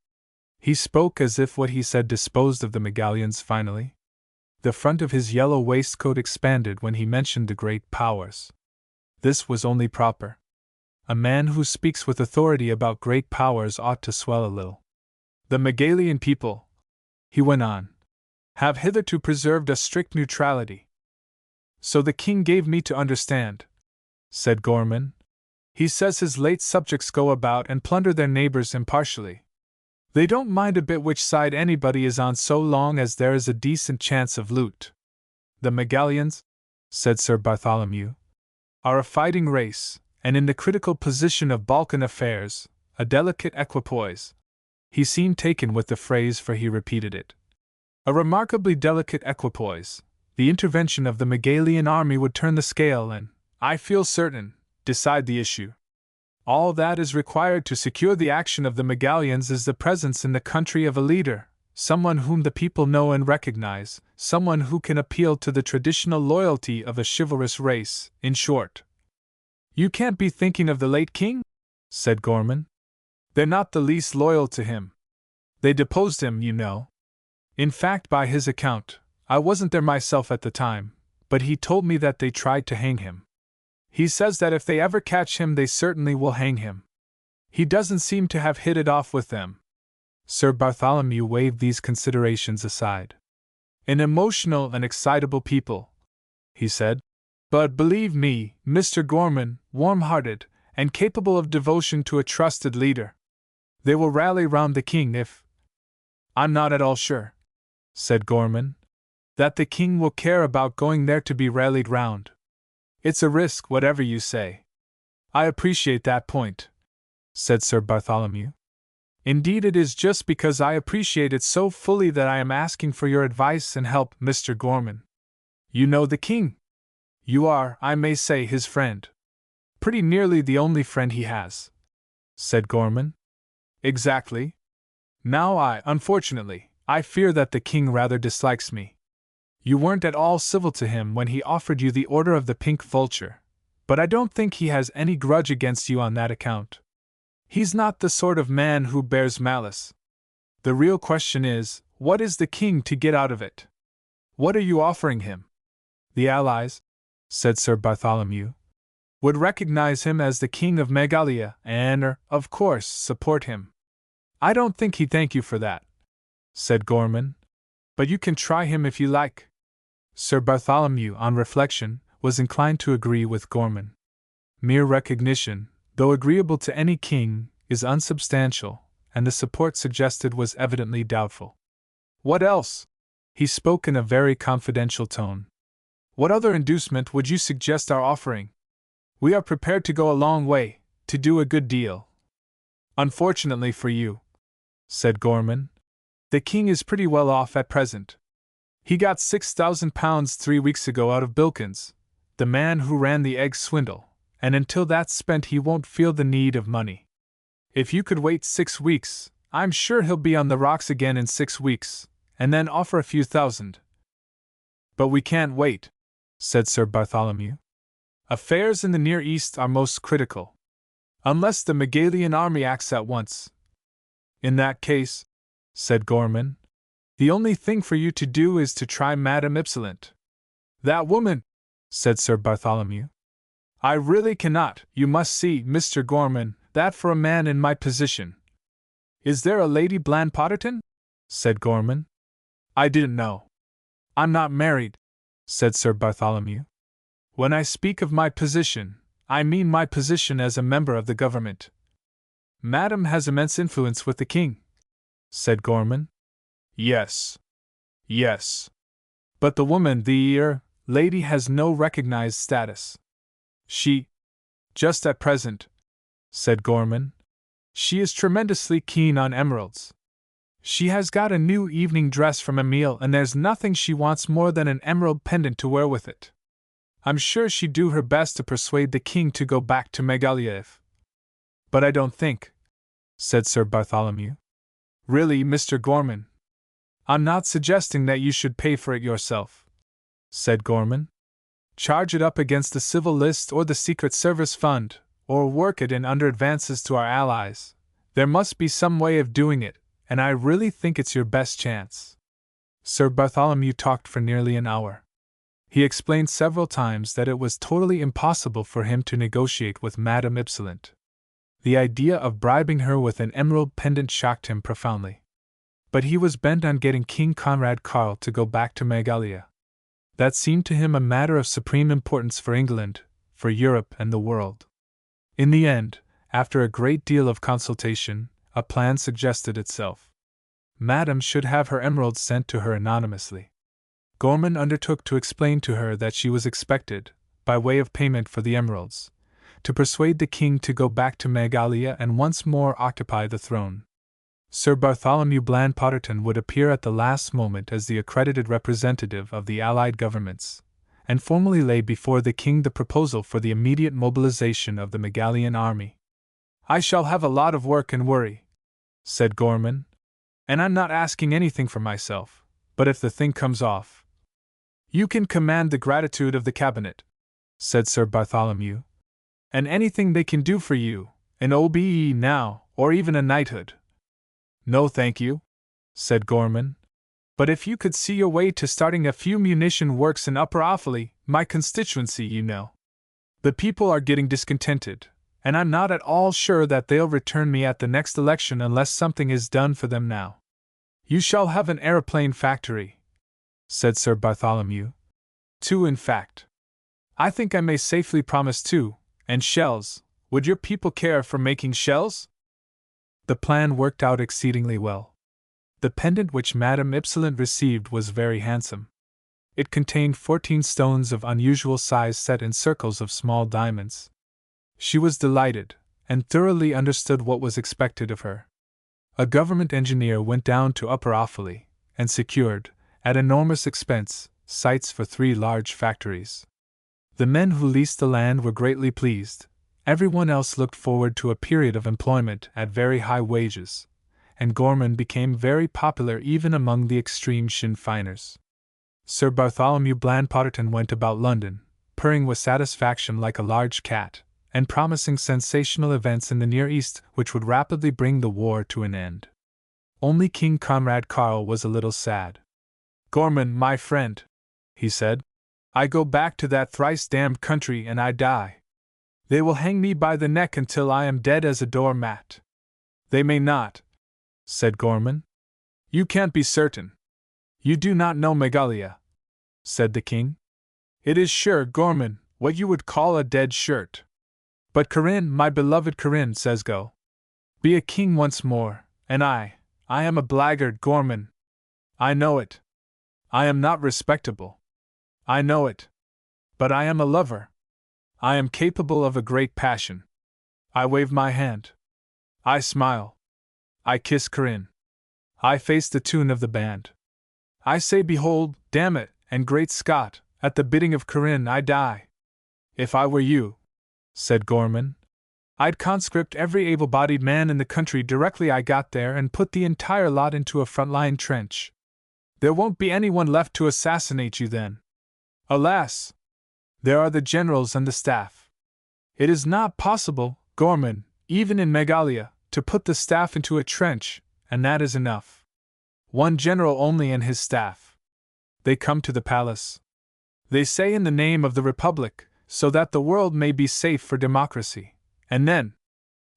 He spoke as if what he said disposed of the Megalians finally. The front of his yellow waistcoat expanded when he mentioned the great powers. This was only proper. A man who speaks with authority about great powers ought to swell a little. "The Megalian people," he went on, "have hitherto preserved a strict neutrality." "So the king gave me to understand," said Gorman. "He says his late subjects go about and plunder their neighbors impartially. They don't mind a bit which side anybody is on so long as there is a decent chance of loot. The Megalians," said Sir Bartholomew, "are a fighting race, and in the critical position of Balkan affairs, a delicate equipoise." He seemed taken with the phrase, for he repeated it. "A remarkably delicate equipoise. The intervention of the Megalian army would turn the scale and, I feel certain, decide the issue. All that is required to secure the action of the Megalians is the presence in the country of a leader, someone whom the people know and recognize, someone who can appeal to the traditional loyalty of a chivalrous race, in short." "You can't be thinking of the late king?" said Gorman. "They're not the least loyal to him. They deposed him, you know. In fact, by his account, I wasn't there myself at the time, but he told me that they tried to hang him. He says that if they ever catch him, they certainly will hang him. He doesn't seem to have hit it off with them." Sir Bartholomew waved these considerations aside. "An emotional and excitable people," he said. "But believe me, Mr. Gorman, warm-hearted, and capable of devotion to a trusted leader. They will rally round the king if—" "I'm not at all sure," said Gorman, "that the king will care about going there to be rallied round. It's a risk, whatever you say." "I appreciate that point," said Sir Bartholomew. "Indeed, it is just because I appreciate it so fully that I am asking for your advice and help, Mr. Gorman. You know the king. You are, I may say, his friend. Pretty nearly the only friend he has," said Gorman. "Exactly. Now unfortunately, I fear that the king rather dislikes me. You weren't at all civil to him when he offered you the Order of the Pink Vulture, but I don't think he has any grudge against you on that account. He's not the sort of man who bears malice. The real question is, what is the king to get out of it? What are you offering him?" "The Allies," said Sir Bartholomew. would recognize him as the king of Meghalaya and, of course, support him. I don't think he'd thank you for that, said Gorman, but you can try him if you like. Sir Bartholomew, on reflection, was inclined to agree with Gorman. Mere recognition, though agreeable to any king, is unsubstantial, and the support suggested was evidently doubtful. What else? He spoke in a very confidential tone. What other inducement would you suggest our offering? We are prepared to go a long way, to do a good deal. Unfortunately for you, said Gorman, the king is pretty well off at present. He got £6,000 3 weeks ago out of Bilkins, the man who ran the egg swindle, and until that's spent he won't feel the need of money. If you could wait 6 weeks, I'm sure he'll be on the rocks again in 6 weeks, and then offer a few thousand. But we can't wait, said Sir Bartholomew. Affairs in the Near East are most critical. Unless the Meghalian army acts at once. In that case, said Gorman, the only thing for you to do is to try Madame Ypsilent. That woman, said Sir Bartholomew. I really cannot, you must see, Mr. Gorman, that for a man in my position. Is there a Lady Blandpotterton? Said Gorman. I didn't know. I'm not married, said Sir Bartholomew. When I speak of my position, I mean my position as a member of the government. Madame has immense influence with the king, said Gorman. Yes. Yes. But the woman, the lady, has no recognized status. Just at present, said Gorman, she is tremendously keen on emeralds. She has got a new evening dress from Emile, and there's nothing she wants more than an emerald pendant to wear with it. I'm sure she'd do her best to persuade the king to go back to Meghalaya if. But I don't think, said Sir Bartholomew. Really, Mr. Gorman, I'm not suggesting that you should pay for it yourself, said Gorman. Charge it up against the Civil List or the Secret Service Fund, or work it in under advances to our allies. There must be some way of doing it, and I really think it's your best chance. Sir Bartholomew talked for nearly an hour. He explained several times that it was totally impossible for him to negotiate with Madame Ypsilent. The idea of bribing her with an emerald pendant shocked him profoundly. But he was bent on getting King Conrad Karl to go back to Meghalaya. That seemed to him a matter of supreme importance for England, for Europe, and the world. In the end, after a great deal of consultation, a plan suggested itself. Madame should have her emeralds sent to her anonymously. Gorman undertook to explain to her that she was expected, by way of payment for the emeralds, to persuade the king to go back to Meghalaya and once more occupy the throne. Sir Bartholomew Blandpotterton would appear at the last moment as the accredited representative of the allied governments, and formally lay before the king the proposal for the immediate mobilization of the Meghalian army. I shall have a lot of work and worry, said Gorman, and I'm not asking anything for myself, but if the thing comes off, you can command the gratitude of the cabinet, said Sir Bartholomew, and anything they can do for you, an OBE now, or even a knighthood. No thank you, said Gorman, but if you could see your way to starting a few munition works in Upper Offaly, my constituency, you know. The people are getting discontented, and I'm not at all sure that they'll return me at the next election unless something is done for them now. You shall have an aeroplane factory, said Sir Bartholomew. 2, in fact. I think I may safely promise 2, and shells. Would your people care for making shells? The plan worked out exceedingly well. The pendant which Madame Ypsilent received was very handsome. It contained 14 stones of unusual size set in circles of small diamonds. She was delighted, and thoroughly understood what was expected of her. A government engineer went down to Upper Offaly, and secured, at enormous expense, sites for 3 large factories. The men who leased the land were greatly pleased. Everyone else looked forward to a period of employment at very high wages, and Gorman became very popular even among the extreme Sinn Feiners. Sir Bartholomew Blandpotterton went about London, purring with satisfaction like a large cat, and promising sensational events in the Near East which would rapidly bring the war to an end. Only King Conrad Karl was a little sad. Gorman, my friend, he said, I go back to that thrice-damned country and I die. They will hang me by the neck until I am dead as a doormat. They may not, said Gorman. You can't be certain. You do not know Megalia, said the king. It is sure, Gorman, what you would call a dead shirt. But Corinne, my beloved Corinne, says go. Be a king once more, and I am a blackguard, Gorman. I know it. I am not respectable. I know it. But I am a lover. I am capable of a great passion. I wave my hand. I smile. I kiss Corinne. I face the tune of the band. I say, behold, damn it, and great Scott, at the bidding of Corinne I die. If I were you, said Gorman, I'd conscript every able-bodied man in the country directly I got there and put the entire lot into a front-line trench. There won't be anyone left to assassinate you then. Alas! There are the generals and the staff. It is not possible, Gorman, even in Megalia, to put the staff into a trench, and that is enough. One general only and his staff. They come to the palace. They say in the name of the Republic, so that the world may be safe for democracy. And then,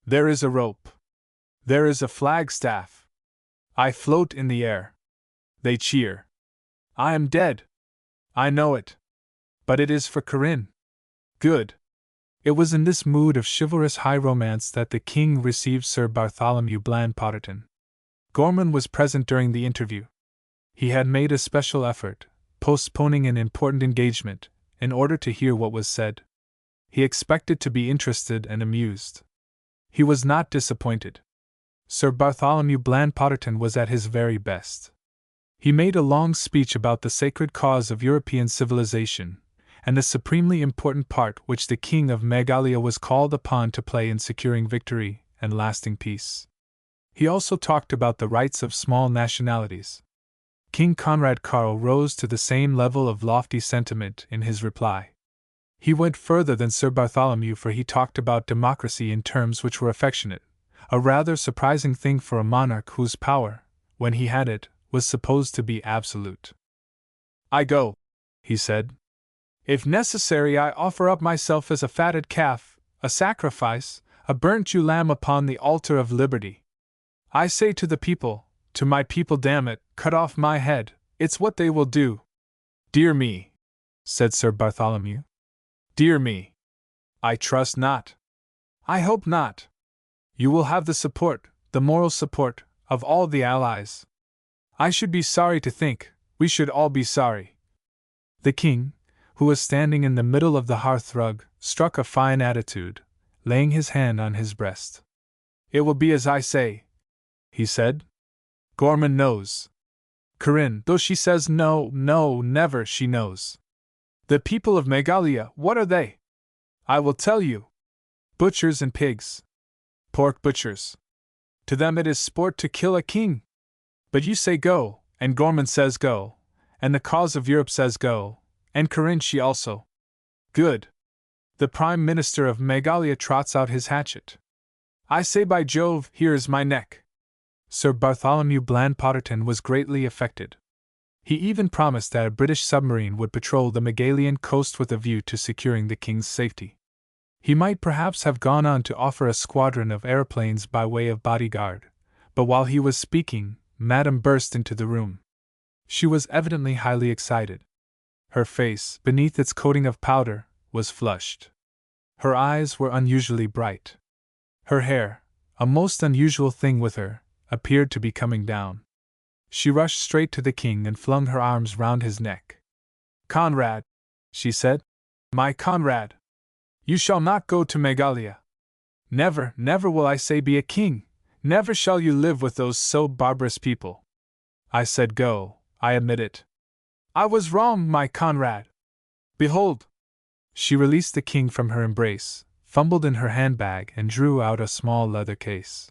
there is a rope. There is a flagstaff. I float in the air. They cheer. I am dead. I know it. But it is for Corinne. Good. It was in this mood of chivalrous high romance that the king received Sir Bartholomew Bland-Potterton. Gorman was present during the interview. He had made a special effort, postponing an important engagement, in order to hear what was said. He expected to be interested and amused. He was not disappointed. Sir Bartholomew Bland-Potterton was at his very best. He made a long speech about the sacred cause of European civilization, and the supremely important part which the King of Megalia was called upon to play in securing victory and lasting peace. He also talked about the rights of small nationalities. King Conrad Karl rose to the same level of lofty sentiment in his reply. He went further than Sir Bartholomew, for he talked about democracy in terms which were affectionate, a rather surprising thing for a monarch whose power, when he had it, was supposed to be absolute. I go, he said. If necessary, I offer up myself as a fatted calf, a sacrifice, a burnt ewe lamb upon the altar of liberty. I say to the people, to my people, damn it, cut off my head, it's what they will do. Dear me, said Sir Bartholomew. Dear me. I trust not. I hope not. You will have the support, the moral support, of all the allies. I should be sorry to think, we should all be sorry. The king, who was standing in the middle of the hearthrug, struck a fine attitude, laying his hand on his breast. It will be as I say, he said. Gorman knows. Corinne, though she says no, no, never, she knows. The people of Megalia, what are they? I will tell you. Butchers and pigs. Pork butchers. To them it is sport to kill a king. But you say go, and Gorman says go, and the cause of Europe says go, and Corinne she also. Good. The Prime Minister of Megalia trots out his hatchet. I say, by Jove, here is my neck. Sir Bartholomew Bland-Potterton was greatly affected. He even promised that a British submarine would patrol the Megalian coast with a view to securing the king's safety. He might perhaps have gone on to offer a squadron of aeroplanes by way of bodyguard, but while he was speaking, Madame burst into the room. She was evidently highly excited. Her face, beneath its coating of powder, was flushed. Her eyes were unusually bright. Her hair, a most unusual thing with her, appeared to be coming down. She rushed straight to the king and flung her arms round his neck. Conrad, she said, my Conrad, you shall not go to Megalia. Never, never will I say be a king. Never shall you live with those so barbarous people. I said go, I admit it. I was wrong, my Conrad. Behold. She released the king from her embrace, fumbled in her handbag, and drew out a small leather case.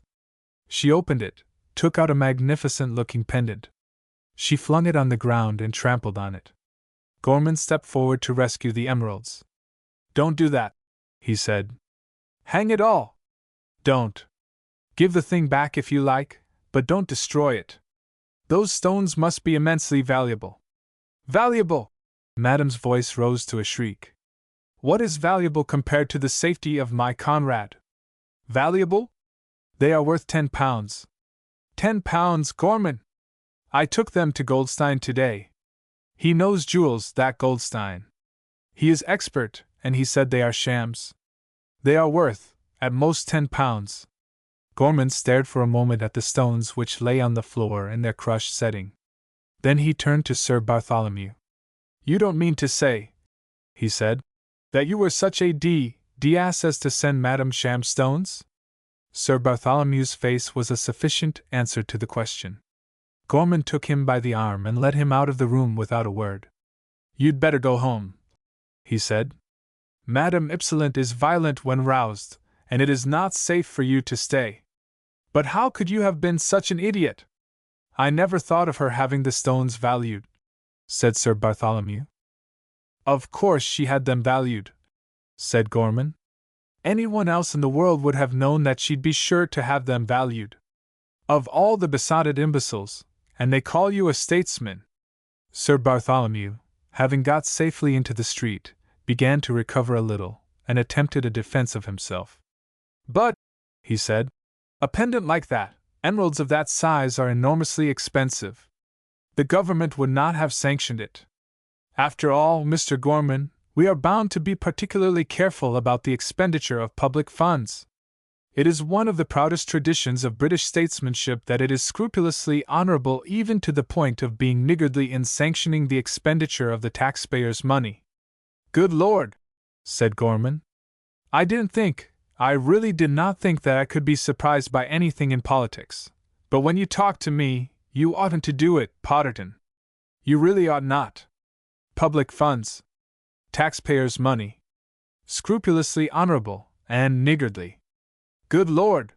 She opened it, took out a magnificent-looking pendant. She flung it on the ground and trampled on it. Gorman stepped forward to rescue the emeralds. Don't do that, he said. Hang it all! Don't. Give the thing back if you like, but don't destroy it. Those stones must be immensely valuable. Valuable! Madame's voice rose to a shriek. What is valuable compared to the safety of my Conrad? Valuable? They are worth £10. £10, Gorman! I took them to Goldstein today. He knows jewels, that Goldstein. He is expert, and he said they are shams. They are worth, at most, £10. Gorman stared for a moment at the stones which lay on the floor in their crushed setting. Then he turned to Sir Bartholomew. You don't mean to say, he said, that you were such a ass as to send Madame sham stones? Sir Bartholomew's face was a sufficient answer to the question. Gorman took him by the arm and led him out of the room without a word. You'd better go home, he said. Madame Ypsilent is violent when roused, and it is not safe for you to stay. But how could you have been such an idiot? I never thought of her having the stones valued, said Sir Bartholomew. Of course she had them valued, said Gorman. Anyone else in the world would have known that she'd be sure to have them valued. Of all the besotted imbeciles, and they call you a statesman. Sir Bartholomew, having got safely into the street, began to recover a little, and attempted a defense of himself. But, he said, a pendant like that, emeralds of that size are enormously expensive. The government would not have sanctioned it. After all, Mr. Gorman, we are bound to be particularly careful about the expenditure of public funds. It is one of the proudest traditions of British statesmanship that it is scrupulously honorable even to the point of being niggardly in sanctioning the expenditure of the taxpayers' money. Good Lord, said Gorman. I really did not think that I could be surprised by anything in politics. But when you talk to me, you oughtn't to do it, Potterton. You really ought not. Public funds. Taxpayers' money. Scrupulously honorable, and niggardly. Good Lord!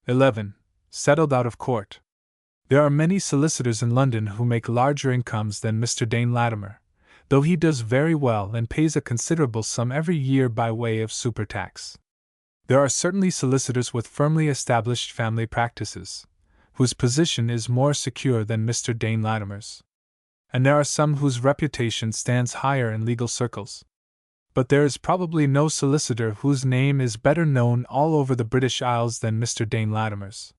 11. Settled out of court. There are many solicitors in London who make larger incomes than Mr. Dane Latimer, though he does very well and pays a considerable sum every year by way of super-tax. There are certainly solicitors with firmly established family practices, whose position is more secure than Mr. Dane Latimer's. And there are some whose reputation stands higher in legal circles. But there is probably no solicitor whose name is better known all over the British Isles than Mr. Dane Latimer's.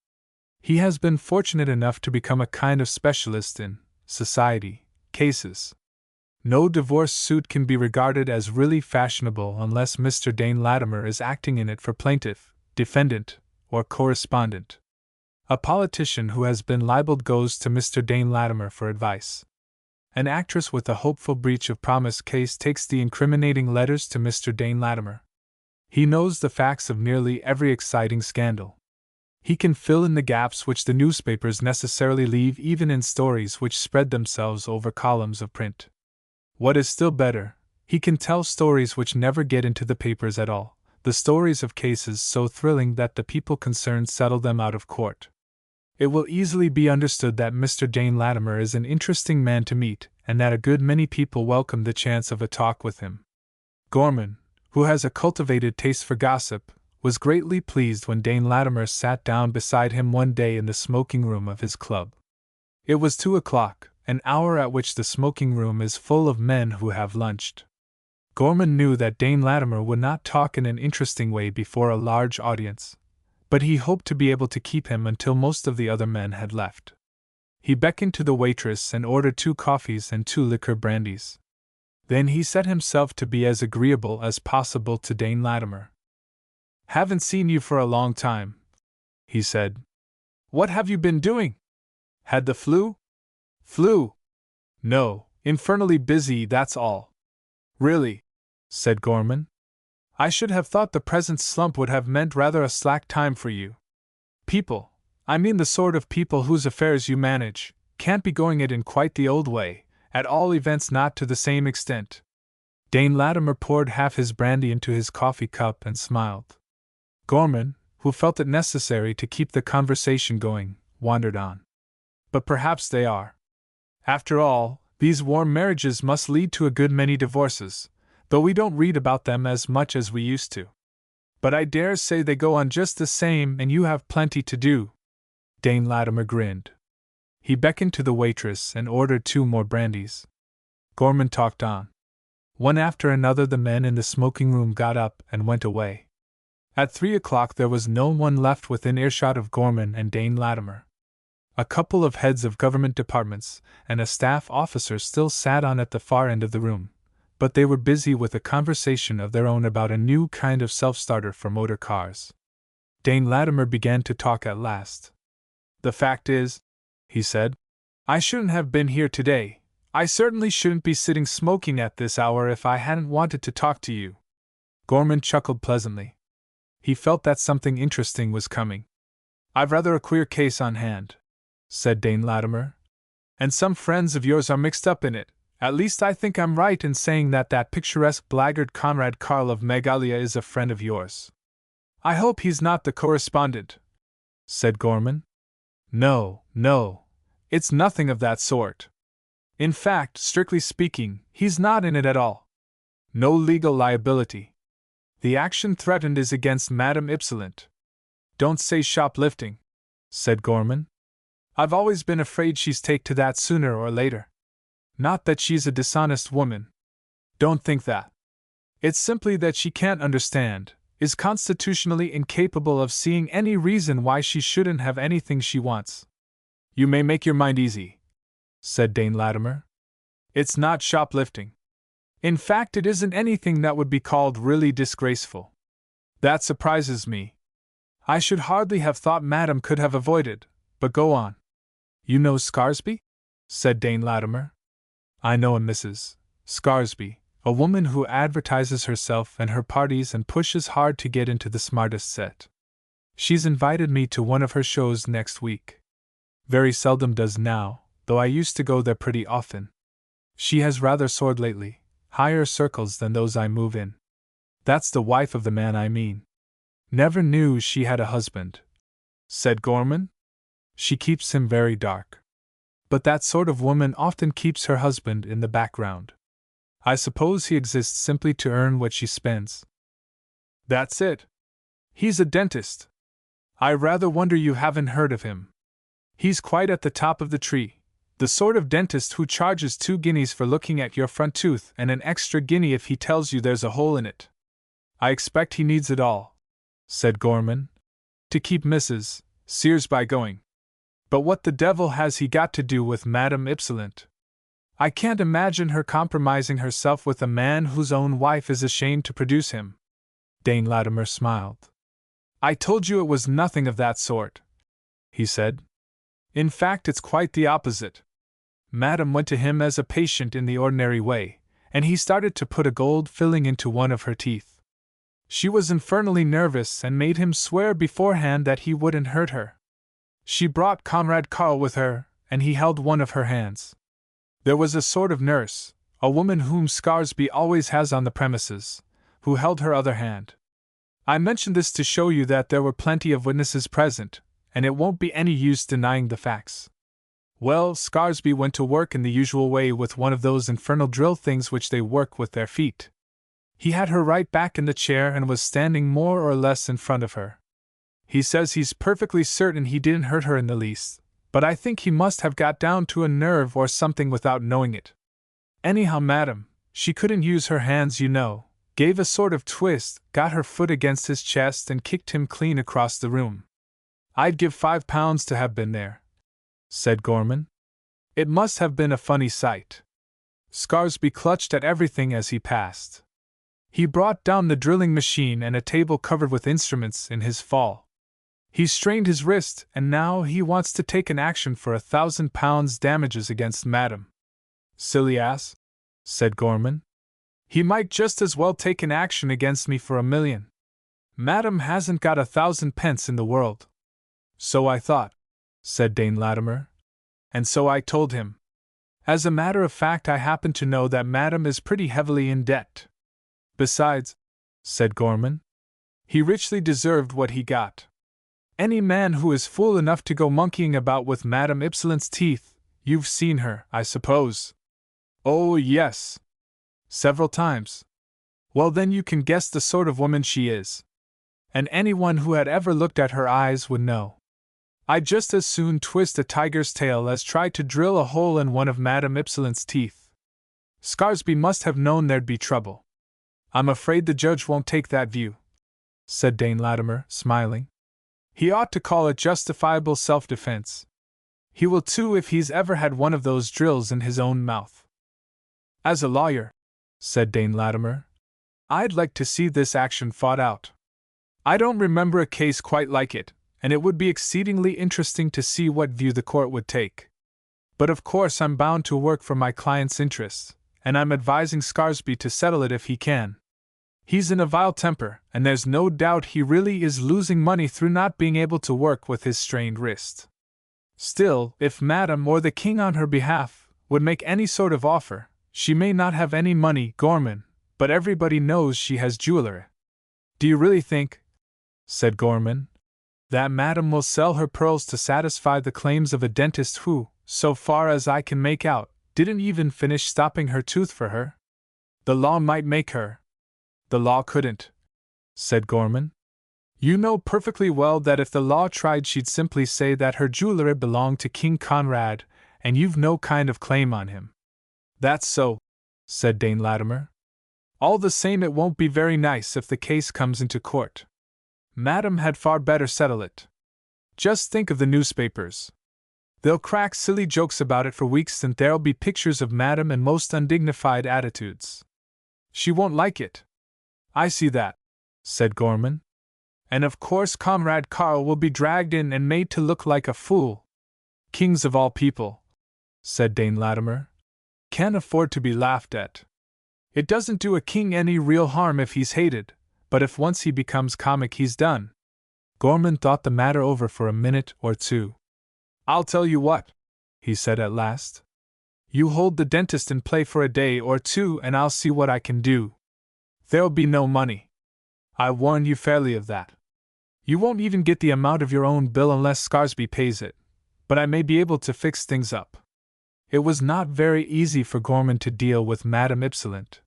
He has been fortunate enough to become a kind of specialist in society cases. No divorce suit can be regarded as really fashionable unless Mr. Dane Latimer is acting in it for plaintiff, defendant, or correspondent. A politician who has been libeled goes to Mr. Dane Latimer for advice. An actress with a hopeful breach of promise case takes the incriminating letters to Mr. Dane Latimer. He knows the facts of nearly every exciting scandal. He can fill in the gaps which the newspapers necessarily leave even in stories which spread themselves over columns of print. What is still better, he can tell stories which never get into the papers at all, the stories of cases so thrilling that the people concerned settle them out of court. It will easily be understood that Mr. Dane Latimer is an interesting man to meet, and that a good many people welcome the chance of a talk with him. Gorman, who has a cultivated taste for gossip, was greatly pleased when Dane Latimer sat down beside him one day in the smoking room of his club. It was 2 o'clock, an hour at which the smoking room is full of men who have lunched. Gorman knew that Dane Latimer would not talk in an interesting way before a large audience, but he hoped to be able to keep him until most of the other men had left. He beckoned to the waitress and ordered 2 coffees and 2 liqueur brandies. Then he set himself to be as agreeable as possible to Dane Latimer. "Haven't seen you for a long time," he said. "What have you been doing? Had the flu?" "Flu? No, infernally busy, that's all." "Really?" said Gorman. "I should have thought the present slump would have meant rather a slack time for you. People, I mean the sort of people whose affairs you manage, can't be going it in quite the old way, at all events not to the same extent." Dane Latimer poured half his brandy into his coffee cup and smiled. Gorman, who felt it necessary to keep the conversation going, wandered on. "But perhaps they are. After all, these warm marriages must lead to a good many divorces, though we don't read about them as much as we used to. But I dare say they go on just the same, and you have plenty to do." Dane Latimer grinned. He beckoned to the waitress and ordered 2 more brandies. Gorman talked on. One after another the men in the smoking room got up and went away. At 3 o'clock there was no one left within earshot of Gorman and Dane Latimer. A couple of heads of government departments and a staff officer still sat on at the far end of the room, but they were busy with a conversation of their own about a new kind of self-starter for motor cars. Dane Latimer began to talk at last. "The fact is," he said, "I shouldn't have been here today. I certainly shouldn't be sitting smoking at this hour if I hadn't wanted to talk to you." Gorman chuckled pleasantly. He felt that something interesting was coming. "I've rather a queer case on hand," said Dane Latimer, "and some friends of yours are mixed up in it. At least I think I'm right in saying that picturesque blackguard Conrad Carl of Megalia is a friend of yours." "I hope he's not the correspondent," said Gorman. No, it's nothing of that sort. In fact, strictly speaking, he's not in it at all. No legal liability. The action threatened is against Madame Ypsilent." "Don't say shoplifting," said Gorman. "I've always been afraid she's take to that sooner or later. Not that she's a dishonest woman. Don't think that. It's simply that she can't understand, is constitutionally incapable of seeing any reason why she shouldn't have anything she wants." "You may make your mind easy," said Dane Latimer. "It's not shoplifting. In fact, it isn't anything that would be called really disgraceful. That surprises me. I should hardly have thought Madame could have avoided, but go on." "You know Scaresby?" said Dane Latimer. "I know a Mrs. Scaresby, a woman who advertises herself and her parties and pushes hard to get into the smartest set. She's invited me to one of her shows next week. Very seldom does now, though I used to go there pretty often. She has rather soared lately, higher circles than those I move in. That's the wife of the man I mean." "Never knew she had a husband," said Gorman. "She keeps him very dark. But that sort of woman often keeps her husband in the background. I suppose he exists simply to earn what she spends." "That's it. He's a dentist. I rather wonder you haven't heard of him. He's quite at the top of the tree, the sort of dentist who charges 2 guineas for looking at your front tooth and an extra guinea if he tells you there's a hole in it." "I expect he needs it all," said Gorman, "to keep Mrs. Searsby going. But what the devil has he got to do with Madame Ypsilent? I can't imagine her compromising herself with a man whose own wife is ashamed to produce him." Dane Latimer smiled. "I told you it was nothing of that sort," he said. "In fact, it's quite the opposite. Madame went to him as a patient in the ordinary way, and he started to put a gold filling into one of her teeth. She was infernally nervous and made him swear beforehand that he wouldn't hurt her. She brought Conrad Carl with her, and he held one of her hands. There was a sort of nurse, a woman whom Scaresby always has on the premises, who held her other hand. I mention this to show you that there were plenty of witnesses present, and it won't be any use denying the facts. Well, Scaresby went to work in the usual way with one of those infernal drill things which they work with their feet. He had her right back in the chair and was standing more or less in front of her. He says he's perfectly certain he didn't hurt her in the least, but I think he must have got down to a nerve or something without knowing it. Anyhow, Madame, she couldn't use her hands, you know, gave a sort of twist, got her foot against his chest and kicked him clean across the room. I'd give £5 to have been there," said Gorman. "It must have been a funny sight. Scaresby clutched at everything as he passed. He brought down the drilling machine and a table covered with instruments in his fall. He strained his wrist, and now he wants to take an action for £1,000 damages against Madame." "Silly ass," said Gorman. "He might just as well take an action against me for £1,000,000. Madame hasn't got 1,000 pence in the world." "So I thought," said Dane Latimer. "And so I told him. As a matter of fact, I happen to know that Madame is pretty heavily in debt. Besides," said Gorman, "he richly deserved what he got. Any man who is fool enough to go monkeying about with Madame Ypsilent's teeth, you've seen her, I suppose?" "Oh, yes. Several times." "Well, then you can guess the sort of woman she is. And anyone who had ever looked at her eyes would know. I'd just as soon twist a tiger's tail as try to drill a hole in one of Madame Ypsilent's teeth. Scaresby must have known there'd be trouble. I'm afraid the judge won't take that view, said Dane Latimer, smiling. He ought to call it justifiable self-defense. He will too if he's ever had one of those drills in his own mouth. As a lawyer, said Dane Latimer, I'd like to see this action fought out. I don't remember a case quite like it, and it would be exceedingly interesting to see what view the court would take. But of course I'm bound to work for my client's interests, and I'm advising Scaresby to settle it if he can. He's in a vile temper, and there's no doubt he really is losing money through not being able to work with his strained wrist. Still, if Madame or the King on her behalf would make any sort of offer, she may not have any money, Gorman, but everybody knows she has jewelry. Do you really think, said Gorman, that Madame will sell her pearls to satisfy the claims of a dentist who, so far as I can make out, didn't even finish stopping her tooth for her? The law might make her. The law couldn't, said Gorman. You know perfectly well that if the law tried she'd simply say that her jewelry belonged to King Conrad, and you've no kind of claim on him. That's so, said Dane Latimer. All the same, it won't be very nice if the case comes into court. Madame had far better settle it. Just think of the newspapers. They'll crack silly jokes about it for weeks, and there'll be pictures of Madame in most undignified attitudes. She won't like it. I see that, said Gorman. And of course Comrade Carl will be dragged in and made to look like a fool. Kings of all people, said Dane Latimer, can't afford to be laughed at. It doesn't do a king any real harm if he's hated, but if once he becomes comic he's done. Gorman thought the matter over for a minute or two. I'll tell you what, he said at last. You hold the dentist in play for a day or two and I'll see what I can do. There'll be no money. I warn you fairly of that. You won't even get the amount of your own bill unless Scaresby pays it, but I may be able to fix things up. It was not very easy for Gorman to deal with Madame Ypsilent.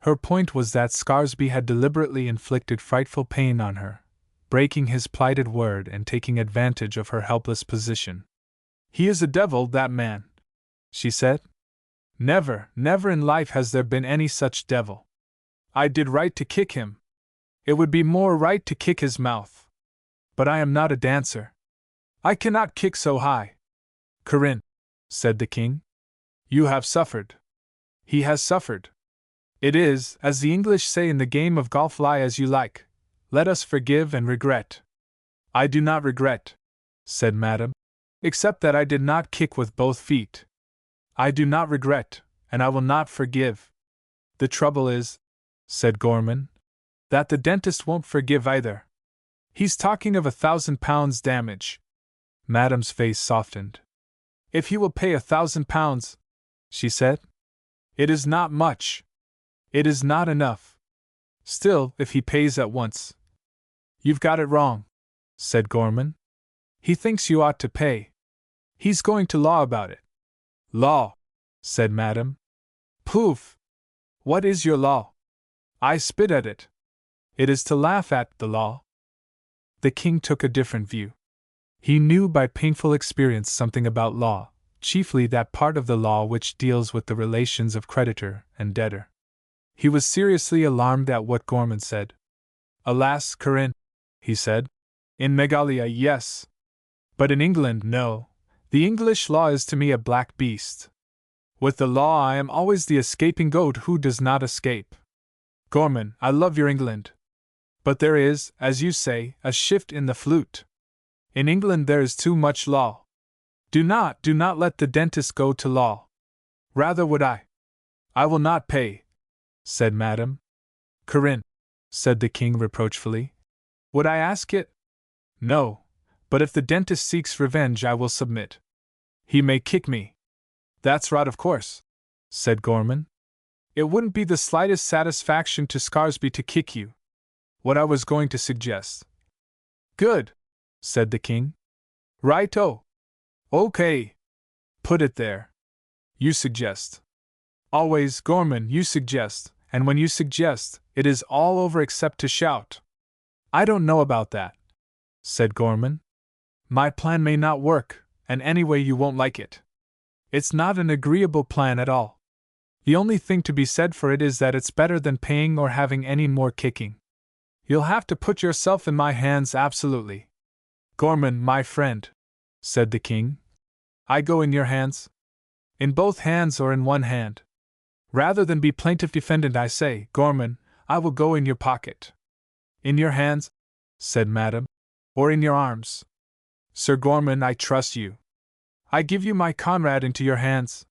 Her point was that Scaresby had deliberately inflicted frightful pain on her, breaking his plighted word and taking advantage of her helpless position. He is a devil, that man, she said. Never in life has there been any such devil. I did right to kick him. It would be more right to kick his mouth. But I am not a dancer. I cannot kick so high. Corinne, said the king. You have suffered. He has suffered. It is, as the English say in the game of golf, lie as you like. Let us forgive and regret. I do not regret, said Madame, except that I did not kick with both feet. I do not regret, and I will not forgive. The trouble is, said Gorman, that the dentist won't forgive either. He's talking of £1,000 damage. Madame's face softened. If he will pay £1,000, she said. It is not much. It is not enough. Still, if he pays at once. You've got it wrong, said Gorman. He thinks you ought to pay. He's going to law about it. Law, said Madame. Poof! What is your law? I spit at it. It is to laugh at, the law. The king took a different view. He knew by painful experience something about law, chiefly that part of the law which deals with the relations of creditor and debtor. He was seriously alarmed at what Gorman said. Alas, Corinne, he said. In Meghalaya, yes. But in England, no. The English law is to me a black beast. With the law I am always the escaping goat who does not escape. Gorman, I love your England. But there is, as you say, a shift in the flute. In England there is too much law. Do not let the dentist go to law. Rather would I. I will not pay, said Madame. Corinne, said the king reproachfully. Would I ask it? No, but if the dentist seeks revenge I will submit. He may kick me. That's right, of course, said Gorman. It wouldn't be the slightest satisfaction to Scaresby to kick you. What I was going to suggest. Good, said the king. Right-o. Okay. Put it there. You suggest. Always, Gorman, you suggest, and when you suggest, it is all over except to shout. I don't know about that, said Gorman. My plan may not work, and anyway you won't like it. It's not an agreeable plan at all. The only thing to be said for it is that it's better than paying or having any more kicking. You'll have to put yourself in my hands absolutely. Gorman, my friend, said the king. I go in your hands? In both hands or in one hand? Rather than be plaintiff-defendant, I say, Gorman, I will go in your pocket. In your hands, said Madam, or in your arms? Sir Gorman, I trust you. I give you my Conrad into your hands.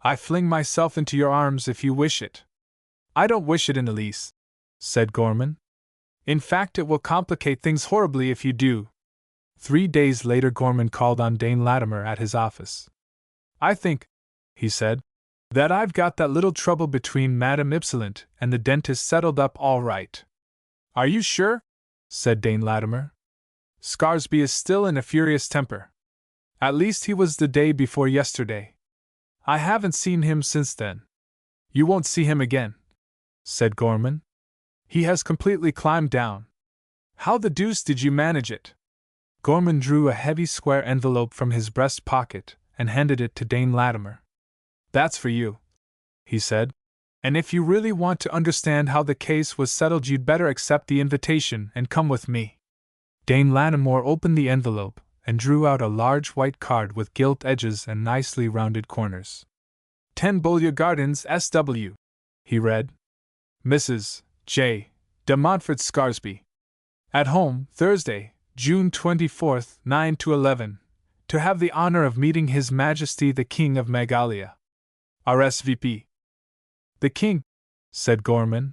I fling myself into your arms if you wish it. I don't wish it in the least, said Gorman. In fact, it will complicate things horribly if you do. 3 days later, Gorman called on Dane Latimer at his office. I think, he said, that I've got that little trouble between Madame Ypsilant and the dentist settled up all right. Are you sure? Said Dane Latimer. Scaresby is still in a furious temper. At least he was the day before yesterday. I haven't seen him since then. You won't see him again, said Gorman. He has completely climbed down. How the deuce did you manage it? Gorman drew a heavy square envelope from his breast pocket and handed it to Dane Latimer. That's for you, he said, and if you really want to understand how the case was settled, you'd better accept the invitation and come with me. Dane Latimer opened the envelope and drew out a large white card with gilt edges and nicely rounded corners. 10 Beaulieu Gardens, SW, he read. Mrs. J. de Montfort Scaresby. At home, Thursday, June 24th, 9 to 11, to have the honor of meeting His Majesty the King of Magalia. RSVP. The King, said Gorman,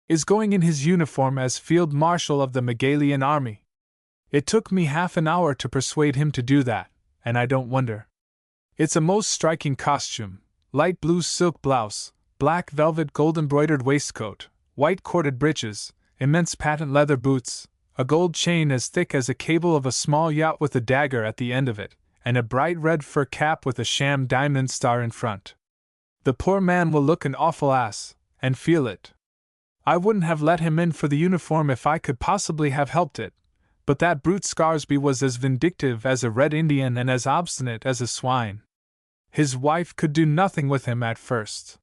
is going in his uniform as Field Marshal of the Megalian Army. It took me half an hour to persuade him to do that, and I don't wonder. It's a most striking costume: light blue silk blouse, black velvet gold-embroidered waistcoat, white corded breeches, immense patent leather boots, a gold chain as thick as a cable of a small yacht with a dagger at the end of it, and a bright red fur cap with a sham diamond star in front. The poor man will look an awful ass, and feel it. I wouldn't have let him in for the uniform if I could possibly have helped it, but that brute Scaresby was as vindictive as a Red Indian and as obstinate as a swine. His wife could do nothing with him at first.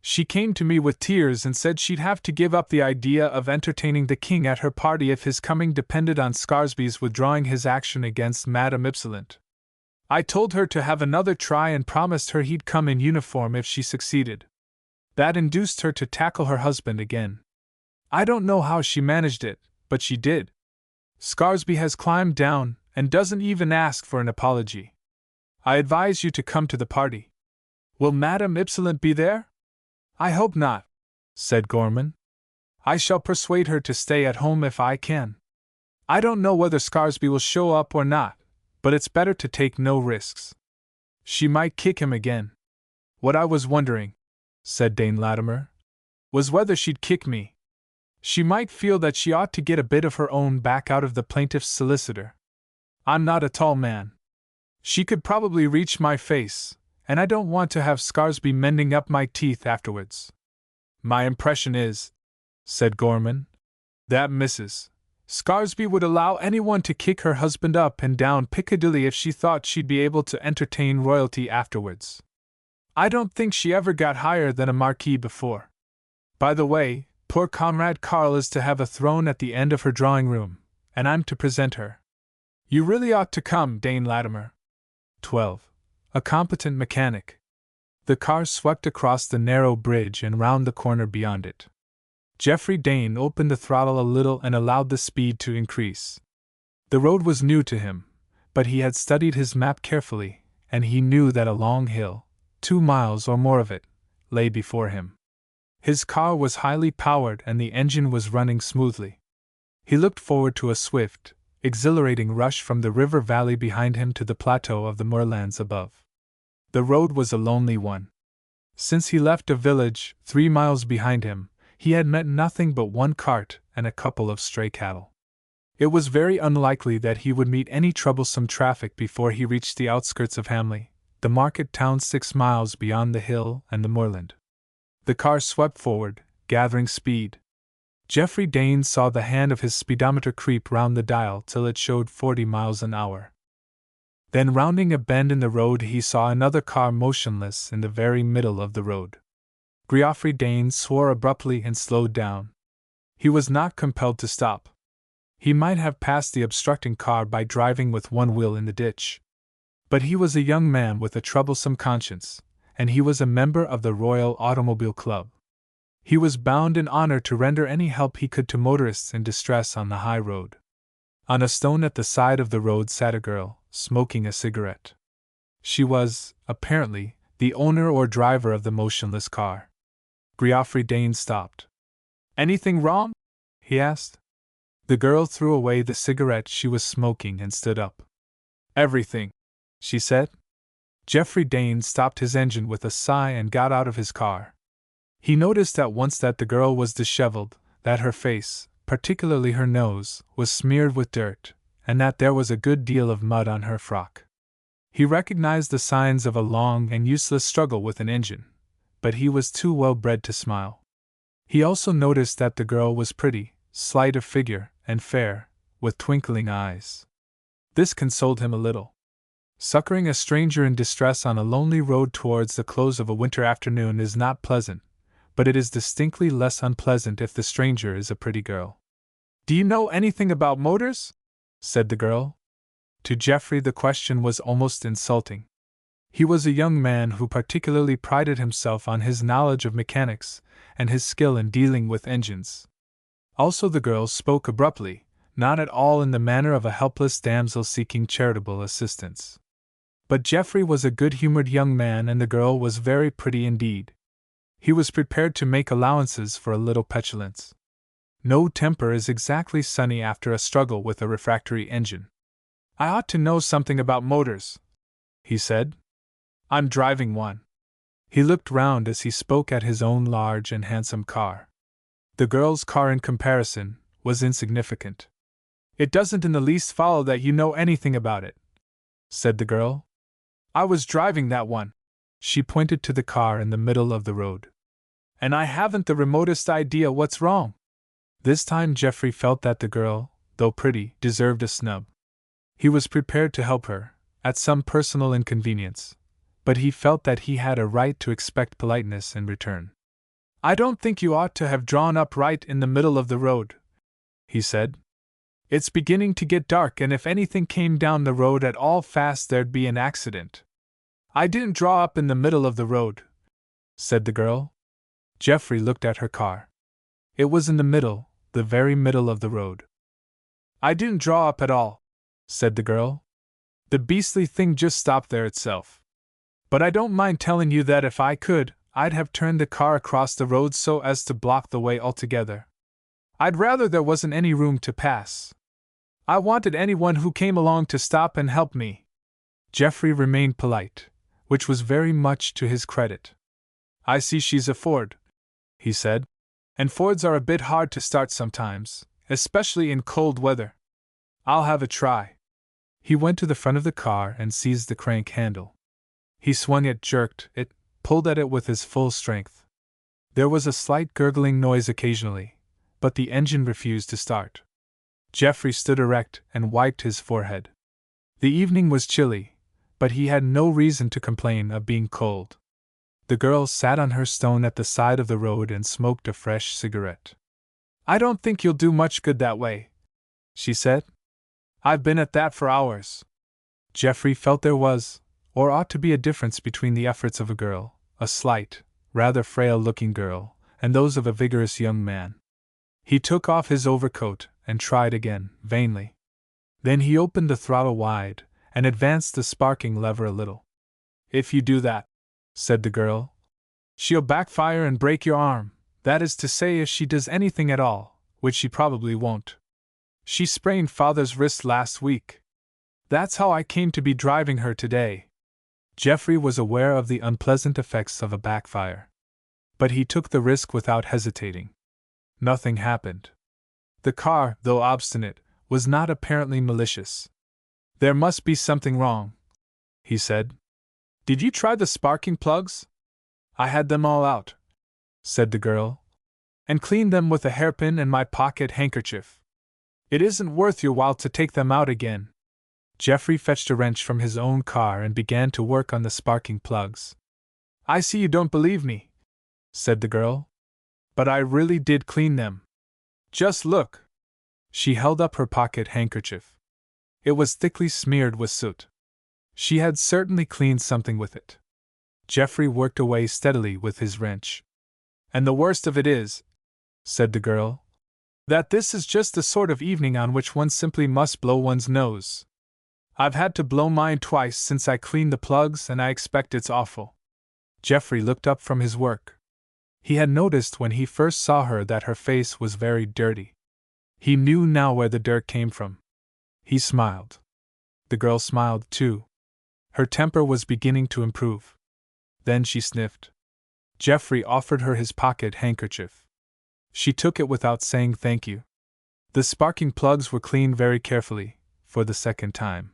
She came to me with tears and said she'd have to give up the idea of entertaining the king at her party if his coming depended on Scaresby's withdrawing his action against Madame Ypsilant. I told her to have another try and promised her he'd come in uniform if she succeeded. That induced her to tackle her husband again. I don't know how she managed it, but she did. Scaresby has climbed down and doesn't even ask for an apology. I advise you to come to the party. Will Madame Ypsilant be there? I hope not, said Gorman. I shall persuade her to stay at home if I can. I don't know whether Scaresby will show up or not, but it's better to take no risks. She might kick him again. What I was wondering, said Dane Latimer, was whether she'd kick me. She might feel that she ought to get a bit of her own back out of the plaintiff's solicitor. I'm not a tall man. She could probably reach my face, and I don't want to have Scaresby mending up my teeth afterwards. My impression is, said Gorman, that Mrs. Scaresby would allow anyone to kick her husband up and down Piccadilly if she thought she'd be able to entertain royalty afterwards. I don't think she ever got higher than a marquis before. By the way, poor Comrade Carl is to have a throne at the end of her drawing-room, and I'm to present her. You really ought to come, Dane Latimer. 12. A competent mechanic. The car swept across the narrow bridge and round the corner beyond it. Geoffrey Dane opened the throttle a little and allowed the speed to increase. The road was new to him, but he had studied his map carefully, and he knew that a long hill, 2 miles or more of it, lay before him. His car was highly powered and the engine was running smoothly. He looked forward to a swift, exhilarating rush from the river valley behind him to the plateau of the moorlands above. The road was a lonely one. Since he left a village 3 miles behind him, he had met nothing but one cart and a couple of stray cattle. It was very unlikely that he would meet any troublesome traffic before he reached the outskirts of Hamley, the market town 6 miles beyond the hill and the moorland. The car swept forward, gathering speed. Geoffrey Dane saw the hand of his speedometer creep round the dial till it showed 40 miles an hour. Then rounding a bend in the road he saw another car motionless in the very middle of the road. Geoffrey Dane swore abruptly and slowed down. He was not compelled to stop. He might have passed the obstructing car by driving with one wheel in the ditch. But he was a young man with a troublesome conscience, and he was a member of the Royal Automobile Club. He was bound in honor to render any help he could to motorists in distress on the high road. On a stone at the side of the road sat a girl, smoking a cigarette. She was, apparently, the owner or driver of the motionless car. Geoffrey Dane stopped. "Anything wrong?" he asked. The girl threw away the cigarette she was smoking and stood up. "Everything," she said. Geoffrey Dane stopped his engine with a sigh and got out of his car. He noticed at once that the girl was disheveled, that her face, particularly her nose, was smeared with dirt, and that there was a good deal of mud on her frock. He recognized the signs of a long and useless struggle with an engine, but he was too well bred to smile. He also noticed that the girl was pretty, slight of figure, and fair, with twinkling eyes. This consoled him a little. Succoring a stranger in distress on a lonely road towards the close of a winter afternoon is not pleasant, but it is distinctly less unpleasant if the stranger is a pretty girl. "Do you know anything about motors?" said the girl. To Geoffrey the question was almost insulting. He was a young man who particularly prided himself on his knowledge of mechanics and his skill in dealing with engines. Also the girl spoke abruptly, not at all in the manner of a helpless damsel seeking charitable assistance. But Geoffrey was a good-humored young man and the girl was very pretty indeed. He was prepared to make allowances for a little petulance. No temper is exactly sunny after a struggle with a refractory engine. "I ought to know something about motors," he said. "I'm driving one." He looked round as he spoke at his own large and handsome car. The girl's car, in comparison, was insignificant. "It doesn't in the least follow that you know anything about it," said the girl. "I was driving that one." She pointed to the car in the middle of the road. "And I haven't the remotest idea what's wrong." This time Geoffrey felt that the girl, though pretty, deserved a snub. He was prepared to help her, at some personal inconvenience, but he felt that he had a right to expect politeness in return. "I don't think you ought to have drawn up right in the middle of the road," he said. "It's beginning to get dark, and if anything came down the road at all fast there'd be an accident." "I didn't draw up in the middle of the road," said the girl. Geoffrey looked at her car. It was in the middle, the very middle of the road. "I didn't draw up at all," said the girl. "The beastly thing just stopped there itself. But I don't mind telling you that if I could, I'd have turned the car across the road so as to block the way altogether. I'd rather there wasn't any room to pass. I wanted anyone who came along to stop and help me." Geoffrey remained polite, which was very much to his credit. "I see she's a Ford," he said. "And Fords are a bit hard to start sometimes, especially in cold weather. I'll have a try." He went to the front of the car and seized the crank handle. He swung it, jerked it, pulled at it with his full strength. There was a slight gurgling noise occasionally, but the engine refused to start. Geoffrey stood erect and wiped his forehead. The evening was chilly, but he had no reason to complain of being cold. The girl sat on her stone at the side of the road and smoked a fresh cigarette. "I don't think you'll do much good that way," she said. "I've been at that for hours." Geoffrey felt there was, or ought to be, a difference between the efforts of a girl, a slight, rather frail-looking girl, and those of a vigorous young man. He took off his overcoat and tried again, vainly. Then he opened the throttle wide and advanced the sparking lever a little. "If you do that," said the girl, "she'll backfire and break your arm, that is to say if she does anything at all, which she probably won't. She sprained Father's wrist last week. That's how I came to be driving her today." Geoffrey was aware of the unpleasant effects of a backfire. But he took the risk without hesitating. Nothing happened. The car, though obstinate, was not apparently malicious. "There must be something wrong," he said. "Did you try the sparking plugs?" "I had them all out," said the girl, "and cleaned them with a hairpin and my pocket handkerchief. It isn't worth your while to take them out again." Geoffrey fetched a wrench from his own car and began to work on the sparking plugs. "I see you don't believe me," said the girl. But I really did clean them. Just look. She held up her pocket handkerchief. It was thickly smeared with soot. She had certainly cleaned something with it. Geoffrey worked away steadily with his wrench. And the worst of it is, said the girl, that this is just the sort of evening on which one simply must blow one's nose. I've had to blow mine twice since I cleaned the plugs, and I expect it's awful. Geoffrey looked up from his work. He had noticed when he first saw her that her face was very dirty. He knew now where the dirt came from. He smiled. The girl smiled too. Her temper was beginning to improve. Then she sniffed. Geoffrey offered her his pocket handkerchief. She took it without saying thank you. The sparking plugs were cleaned very carefully, for the second time.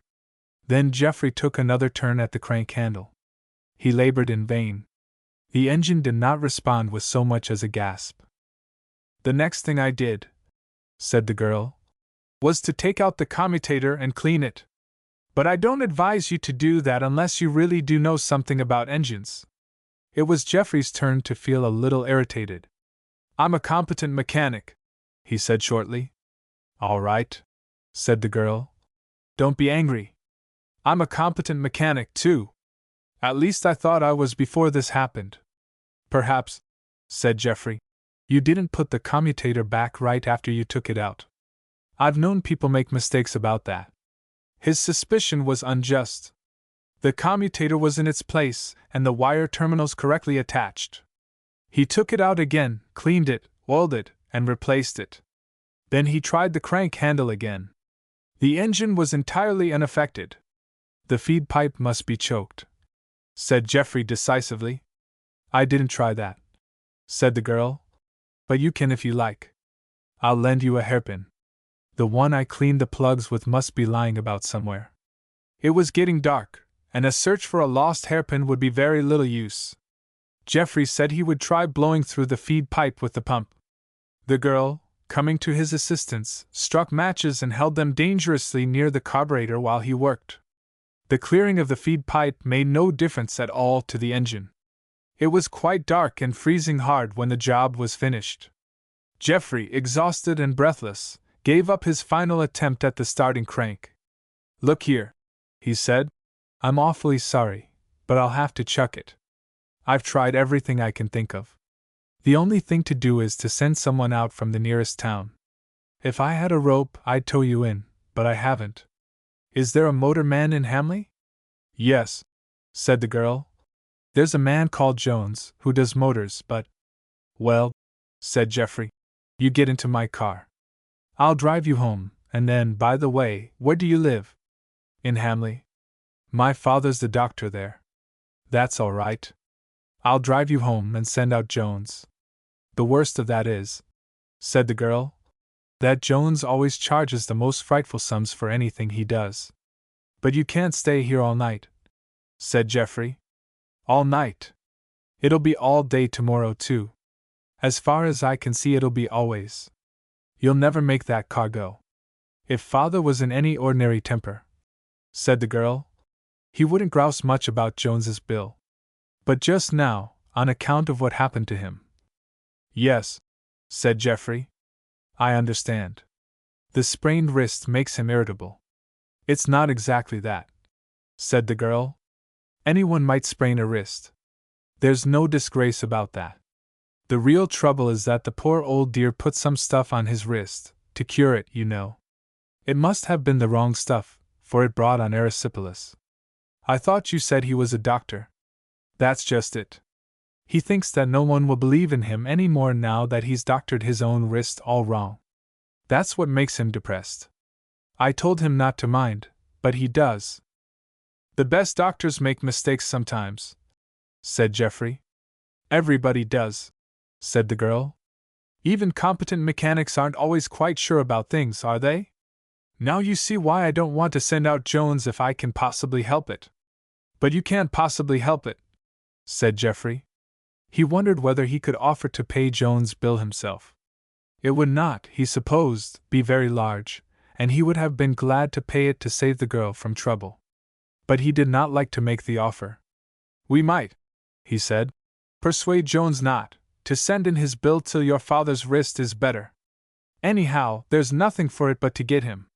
Then Geoffrey took another turn at the crank handle. He labored in vain. The engine did not respond with so much as a gasp. The next thing I did, said the girl, was to take out the commutator and clean it. But I don't advise you to do that unless you really do know something about engines. It was Geoffrey's turn to feel a little irritated. I'm a competent mechanic, he said shortly. All right, said the girl. Don't be angry. I'm a competent mechanic, too. At least I thought I was before this happened. Perhaps, said Geoffrey, you didn't put the commutator back right after you took it out. I've known people make mistakes about that. His suspicion was unjust. The commutator was in its place, and the wire terminals correctly attached. He took it out again, cleaned it, oiled it, and replaced it. Then he tried the crank handle again. The engine was entirely unaffected. The feed pipe must be choked, said Geoffrey decisively. I didn't try that, said the girl. But you can if you like. I'll lend you a hairpin. The one I cleaned the plugs with must be lying about somewhere. It was getting dark, and a search for a lost hairpin would be very little use. Geoffrey said he would try blowing through the feed pipe with the pump. The girl, coming to his assistance, struck matches and held them dangerously near the carburetor while he worked. The clearing of the feed pipe made no difference at all to the engine. It was quite dark and freezing hard when the job was finished. Geoffrey, exhausted and breathless, gave up his final attempt at the starting crank. Look here, he said. I'm awfully sorry, but I'll have to chuck it. I've tried everything I can think of. The only thing to do is to send someone out from the nearest town. If I had a rope, I'd tow you in, but I haven't. Is there a motorman in Hamley? Yes, said the girl. There's a man called Jones, who does motors, but… Well, said Geoffrey, you get into my car. I'll drive you home, and then, by the way, where do you live? In Hamley. My father's the doctor there. That's all right. I'll drive you home and send out Jones. The worst of that is, said the girl, that Jones always charges the most frightful sums for anything he does. But you can't stay here all night, said Geoffrey. All night. It'll be all day tomorrow, too. As far as I can see, it'll be always. You'll never make that car go. If Father was in any ordinary temper, said the girl, he wouldn't grouse much about Jones's bill. But just now, on account of what happened to him. Yes, said Geoffrey. I understand. The sprained wrist makes him irritable. It's not exactly that, said the girl. Anyone might sprain a wrist. There's no disgrace about that. The real trouble is that the poor old dear put some stuff on his wrist, to cure it, you know. It must have been the wrong stuff, for it brought on erysipelas. I thought you said he was a doctor. That's just it. He thinks that no one will believe in him any more now that he's doctored his own wrist all wrong. That's what makes him depressed. I told him not to mind, but he does. The best doctors make mistakes sometimes, said Geoffrey. Everybody does, said the girl. Even competent mechanics aren't always quite sure about things, are they? Now you see why I don't want to send out Jones if I can possibly help it. But you can't possibly help it, said Geoffrey. He wondered whether he could offer to pay Jones' bill himself. It would not, he supposed, be very large, and he would have been glad to pay it to save the girl from trouble. But he did not like to make the offer. We might, he said, persuade Jones not, to send in his bill till your father's wrist is better. Anyhow, there's nothing for it but to get him.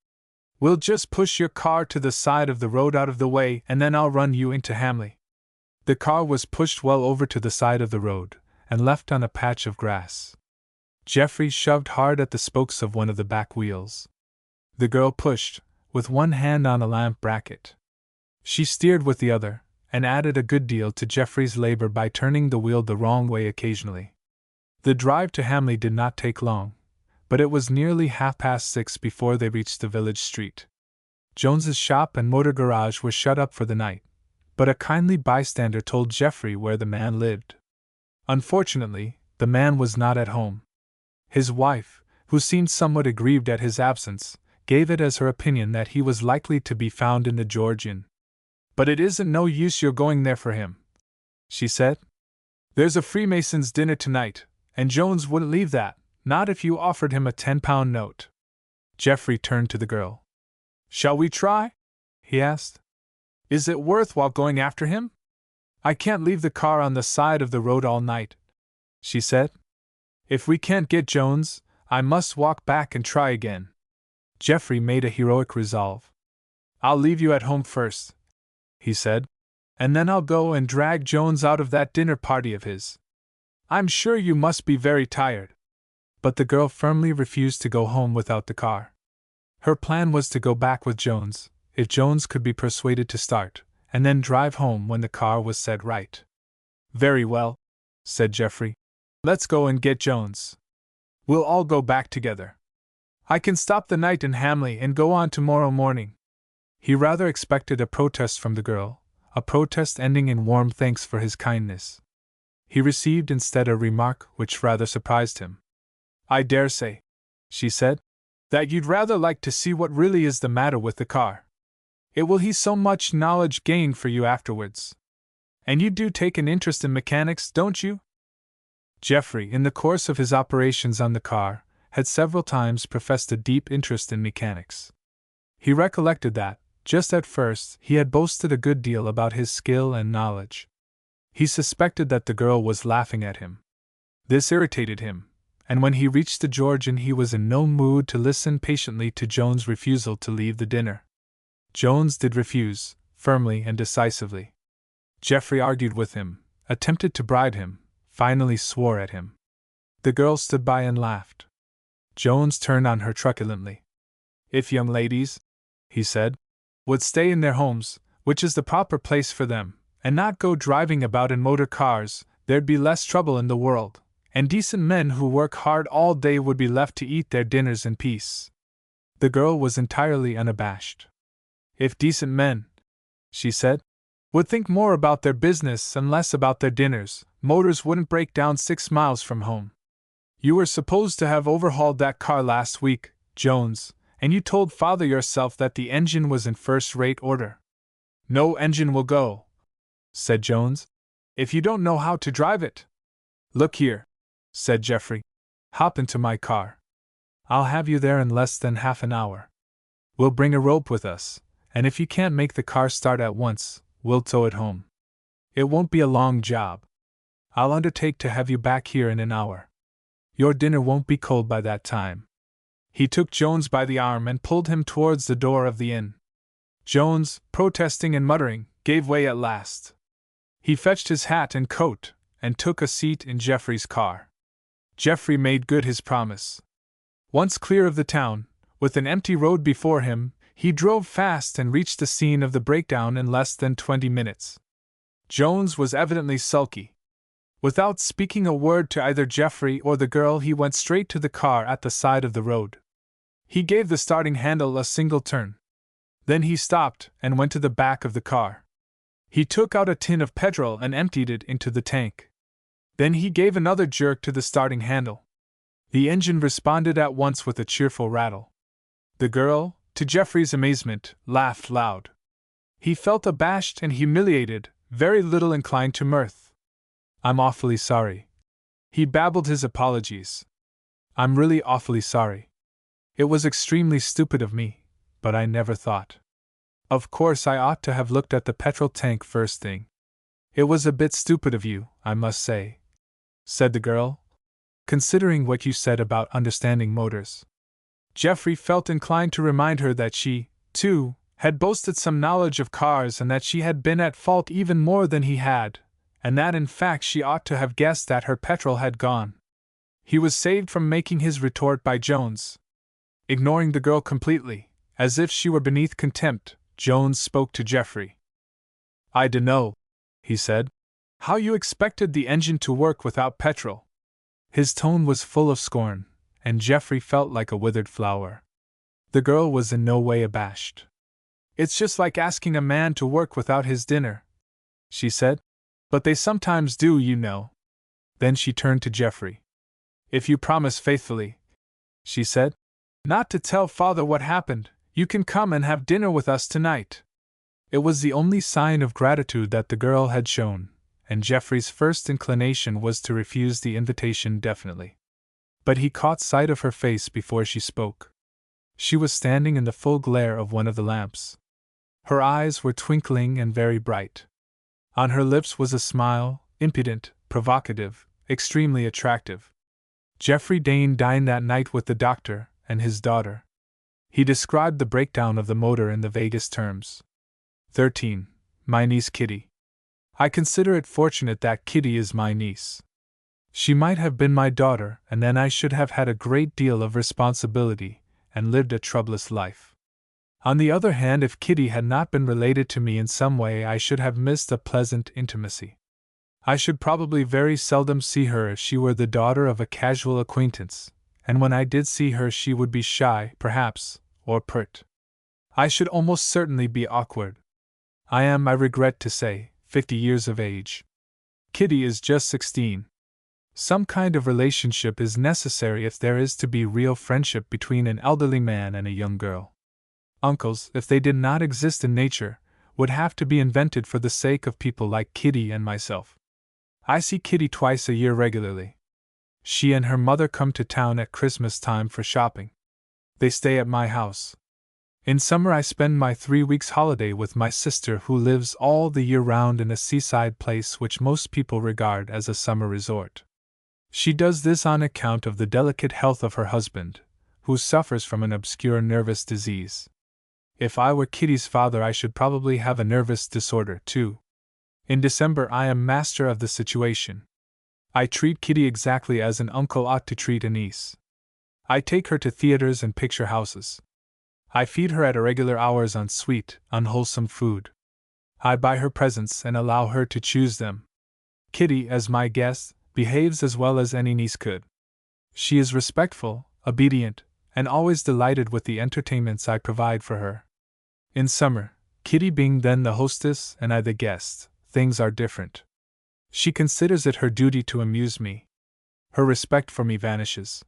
We'll just push your car to the side of the road out of the way, and then I'll run you into Hamley." The car was pushed well over to the side of the road, and left on a patch of grass. Geoffrey shoved hard at the spokes of one of the back wheels. The girl pushed, with one hand on a lamp bracket. She steered with the other, and added a good deal to Geoffrey's labor by turning the wheel the wrong way occasionally. The drive to Hamley did not take long, but it was nearly 6:30 before they reached the village street. Jones's shop and motor garage were shut up for the night, but a kindly bystander told Geoffrey where the man lived. Unfortunately, the man was not at home. His wife, who seemed somewhat aggrieved at his absence, gave it as her opinion that he was likely to be found in the George Inn. "But it isn't no use your going there for him," she said. "There's a Freemason's dinner tonight, and Jones wouldn't leave that, not if you offered him a 10-pound note." Geoffrey turned to the girl. "Shall we try?" he asked. "Is it worth while going after him?" "I can't leave the car on the side of the road all night," she said. "If we can't get Jones, I must walk back and try again." Geoffrey made a heroic resolve. "I'll leave you at home first," he said, "and then I'll go and drag Jones out of that dinner party of his. I'm sure you must be very tired." But the girl firmly refused to go home without the car. Her plan was to go back with Jones, if Jones could be persuaded to start, and then drive home when the car was set right. "Very well," said Geoffrey. "Let's go and get Jones. We'll all go back together. I can stop the night in Hamley and go on tomorrow morning." He rather expected a protest from the girl, a protest ending in warm thanks for his kindness. He received instead a remark which rather surprised him. "I dare say," she said, "that you'd rather like to see what really is the matter with the car. It will be so much knowledge gained for you afterwards. And you do take an interest in mechanics, don't you?" Geoffrey, in the course of his operations on the car, had several times professed a deep interest in mechanics. He recollected that, just at first, he had boasted a good deal about his skill and knowledge. He suspected that the girl was laughing at him. This irritated him, and when he reached the George Inn he was in no mood to listen patiently to Jones' refusal to leave the dinner. Jones did refuse, firmly and decisively. Geoffrey argued with him, attempted to bribe him, finally swore at him. The girl stood by and laughed. Jones turned on her truculently. "If young ladies," he said, "would stay in their homes, which is the proper place for them, and not go driving about in motor cars, there'd be less trouble in the world, and decent men who work hard all day would be left to eat their dinners in peace." The girl was entirely unabashed. "If decent men," she said, "would think more about their business and less about their dinners, motors wouldn't break down 6 miles from home. You were supposed to have overhauled that car last week, Jones, and you told father yourself that the engine was in first-rate order." "No engine will go," said Jones, "if you don't know how to drive it." "Look here," said Geoffrey, "hop into my car. I'll have you there in less than half an hour. We'll bring a rope with us, and if you can't make the car start at once, we'll tow it home. It won't be a long job. I'll undertake to have you back here in an hour. Your dinner won't be cold by that time." He took Jones by the arm and pulled him towards the door of the inn. Jones, protesting and muttering, gave way at last. He fetched his hat and coat, and took a seat in Geoffrey's car. Geoffrey made good his promise. Once clear of the town, with an empty road before him, he drove fast and reached the scene of the breakdown in less than 20 minutes. Jones was evidently sulky. Without speaking a word to either Geoffrey or the girl, he went straight to the car at the side of the road. He gave the starting handle a single turn. Then he stopped and went to the back of the car. He took out a tin of petrol and emptied it into the tank. Then he gave another jerk to the starting handle. The engine responded at once with a cheerful rattle. The girl, to Geoffrey's amazement, laughed loud. He felt abashed and humiliated, very little inclined to mirth. "I'm awfully sorry." He babbled his apologies. "I'm really awfully sorry. It was extremely stupid of me, but I never thought. Of course I ought to have looked at the petrol tank first thing. It was a bit stupid of you, I must say," said the girl, considering what you said about understanding motors. Geoffrey felt inclined to remind her that she, too, had boasted some knowledge of cars and that she had been at fault even more than he had, and that in fact she ought to have guessed that her petrol had gone. He was saved from making his retort by Jones. Ignoring the girl completely, as if she were beneath contempt, Jones spoke to Geoffrey. "I dunno," he said, "how you expected the engine to work without petrol." His tone was full of scorn, and Geoffrey felt like a withered flower. The girl was in no way abashed. "It's just like asking a man to work without his dinner," she said. "But they sometimes do, you know." Then she turned to Geoffrey. "If you promise faithfully," she said, "not to tell father what happened, you can come and have dinner with us tonight." It was the only sign of gratitude that the girl had shown, and Geoffrey's first inclination was to refuse the invitation definitely. But he caught sight of her face before she spoke. She was standing in the full glare of one of the lamps. Her eyes were twinkling and very bright. On her lips was a smile, impudent, provocative, extremely attractive. Geoffrey Dane dined that night with the doctor and his daughter. He described the breakdown of the motor in the vaguest terms. 13. My niece Kitty. I consider it fortunate that Kitty is my niece. She might have been my daughter, and then I should have had a great deal of responsibility, and lived a troublous life. On the other hand, if Kitty had not been related to me in some way, I should have missed a pleasant intimacy. I should probably very seldom see her if she were the daughter of a casual acquaintance, and when I did see her she would be shy, perhaps, or pert. I should almost certainly be awkward. I am, I regret to say, 50 years of age. Kitty is just 16. Some kind of relationship is necessary if there is to be real friendship between an elderly man and a young girl. Uncles, if they did not exist in nature, would have to be invented for the sake of people like Kitty and myself. I see Kitty twice a year regularly. She and her mother come to town at Christmas time for shopping. They stay at my house. In summer I spend my 3 weeks' holiday with my sister, who lives all the year round in a seaside place which most people regard as a summer resort. She does this on account of the delicate health of her husband, who suffers from an obscure nervous disease. If I were Kitty's father, I should probably have a nervous disorder, too. In December I am master of the situation. I treat Kitty exactly as an uncle ought to treat a niece. I take her to theaters and picture houses. I feed her at irregular hours on sweet, unwholesome food. I buy her presents and allow her to choose them. Kitty, as my guest, behaves as well as any niece could. She is respectful, obedient, and always delighted with the entertainments I provide for her. In summer, Kitty being then the hostess and I the guest, things are different. She considers it her duty to amuse me. Her respect for me vanishes.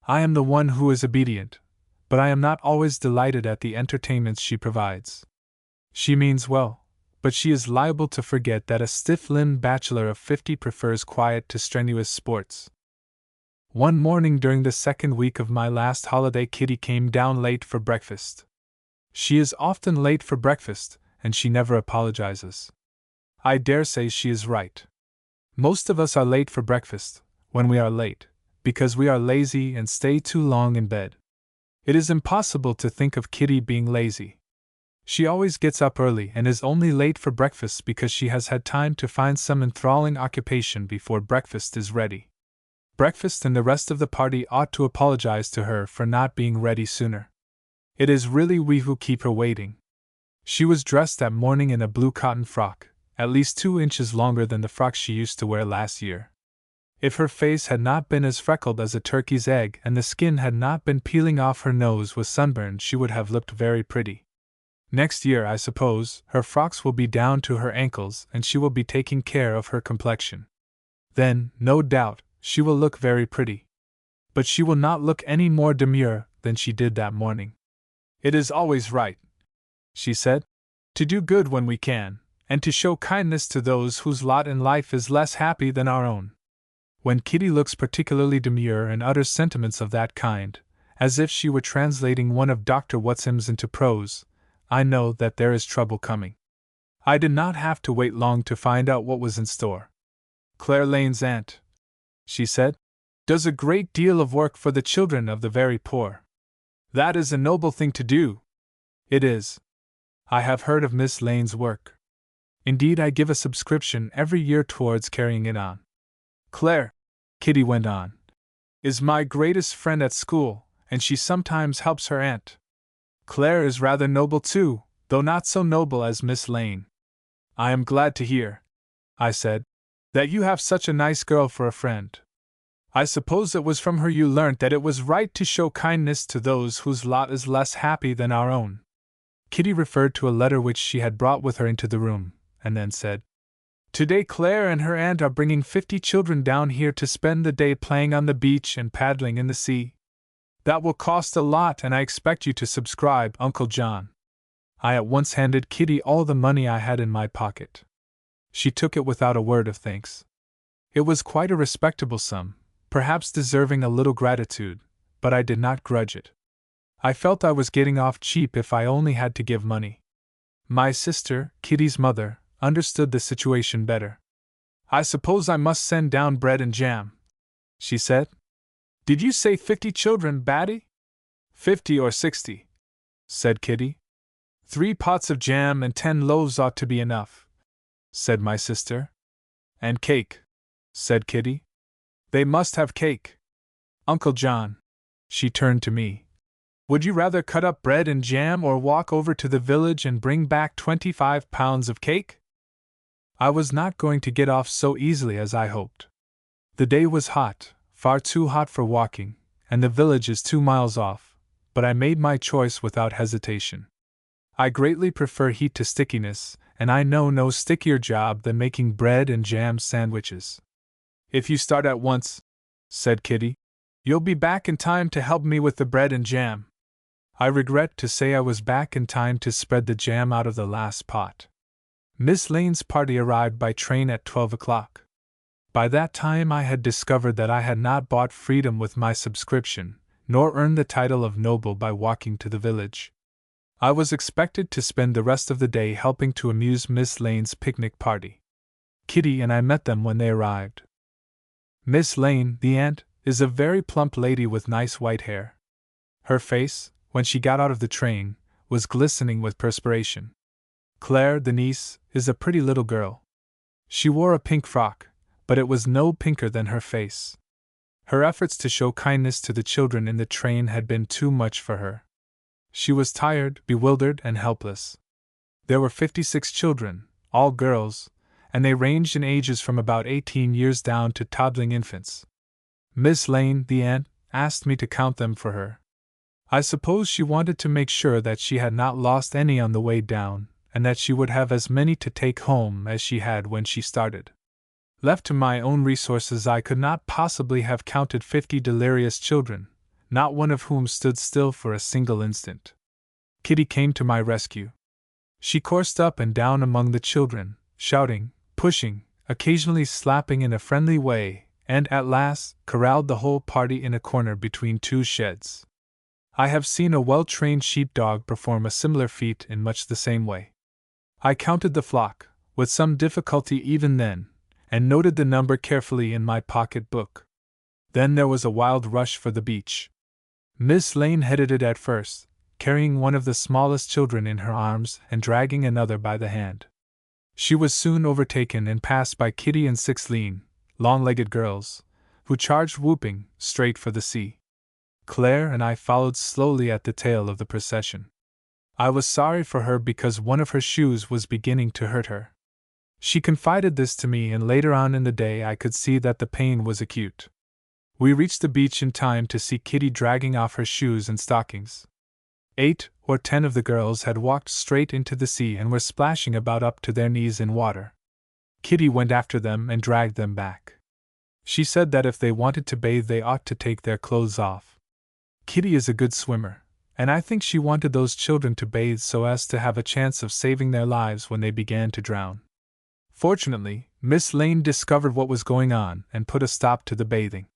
I am the one who is obedient, but I am not always delighted at the entertainments she provides. She means well, but she is liable to forget that a stiff-limbed bachelor of 50 prefers quiet to strenuous sports. One morning during the second week of my last holiday, Kitty came down late for breakfast. She is often late for breakfast, and she never apologizes. I dare say she is right. Most of us are late for breakfast, when we are late, because we are lazy and stay too long in bed. It is impossible to think of Kitty being lazy. She always gets up early and is only late for breakfast because she has had time to find some enthralling occupation before breakfast is ready. Breakfast and the rest of the party ought to apologize to her for not being ready sooner. It is really we who keep her waiting. She was dressed that morning in a blue cotton frock, at least 2 inches longer than the frock she used to wear last year. If her face had not been as freckled as a turkey's egg and the skin had not been peeling off her nose with sunburn, she would have looked very pretty. Next year, I suppose, her frocks will be down to her ankles and she will be taking care of her complexion. Then, no doubt, she will look very pretty. But she will not look any more demure than she did that morning. It is always right, she said, to do good when we can, and to show kindness to those whose lot in life is less happy than our own. When Kitty looks particularly demure and utters sentiments of that kind, as if she were translating one of Dr. Watson's into prose, I know that there is trouble coming. I did not have to wait long to find out what was in store. "Claire Lane's aunt," she said. does a great deal of work for the children of the very poor. That is a noble thing to do. It is. I have heard of Miss Lane's work. Indeed, I give a subscription every year towards carrying it on. Claire," Kitty went on, "is my greatest friend at school, and she sometimes helps her aunt. Claire is rather noble too, though not so noble as Miss Lane." "I am glad to hear," I said, "that you have such a nice girl for a friend. I suppose it was from her you learnt that it was right to show kindness to those whose lot is less happy than our own." Kitty referred to a letter which she had brought with her into the room, and then said, "Today Claire and her aunt are bringing 50 children down here to spend the day playing on the beach and paddling in the sea. That will cost a lot, and I expect you to subscribe, Uncle John." I at once handed Kitty all the money I had in my pocket. She took it without a word of thanks. It was quite a respectable sum, perhaps deserving a little gratitude, but I did not grudge it. I felt I was getting off cheap if I only had to give money. My sister, Kitty's mother, understood the situation better. "I suppose I must send down bread and jam," she said. "Did you say 50 children, Batty?" "50 or 60, said Kitty. "3 pots of jam and 10 loaves ought to be enough," said my sister. "And cake," said Kitty. "They must have cake. Uncle John," she turned to me, "would you rather cut up bread and jam or walk over to the village and bring back 25 pounds of cake?" I was not going to get off so easily as I hoped. The day was hot, far too hot for walking, and the village is 2 miles off, but I made my choice without hesitation. I greatly prefer heat to stickiness, and I know no stickier job than making bread and jam sandwiches. "If you start at once," said Kitty, "you'll be back in time to help me with the bread and jam." I regret to say I was back in time to spread the jam out of the last pot. Miss Lane's party arrived by train at 12 o'clock. By that time I had discovered that I had not bought freedom with my subscription, nor earned the title of noble by walking to the village. I was expected to spend the rest of the day helping to amuse Miss Lane's picnic party. Kitty and I met them when they arrived. Miss Lane, the aunt, is a very plump lady with nice white hair. Her face, when she got out of the train, was glistening with perspiration. Claire, the niece, is a pretty little girl. She wore a pink frock, but it was no pinker than her face. Her efforts to show kindness to the children in the train had been too much for her. She was tired, bewildered, and helpless. There were 56 children, all girls, and they ranged in ages from about 18 years down to toddling infants. Miss Lane, the aunt, asked me to count them for her. I suppose she wanted to make sure that she had not lost any on the way down, and that she would have as many to take home as she had when she started. Left to my own resources, I could not possibly have counted 50 delirious children, not one of whom stood still for a single instant. Kitty came to my rescue. She coursed up and down among the children, shouting, pushing, occasionally slapping in a friendly way, and at last corralled the whole party in a corner between 2 sheds. I have seen a well-trained sheepdog perform a similar feat in much the same way. I counted the flock, with some difficulty even then, and noted the number carefully in my pocket book. Then there was a wild rush for the beach. Miss Lane headed it at first, carrying one of the smallest children in her arms and dragging another by the hand. She was soon overtaken and passed by Kitty and 6 lean, long-legged girls, who charged whooping straight for the sea. Claire and I followed slowly at the tail of the procession. I was sorry for her because one of her shoes was beginning to hurt her. She confided this to me, and later on in the day I could see that the pain was acute. We reached the beach in time to see Kitty dragging off her shoes and stockings. 8 or 10 of the girls had walked straight into the sea and were splashing about up to their knees in water. Kitty went after them and dragged them back. She said that if they wanted to bathe they ought to take their clothes off. Kitty is a good swimmer, and I think she wanted those children to bathe so as to have a chance of saving their lives when they began to drown. Fortunately, Miss Lane discovered what was going on and put a stop to the bathing.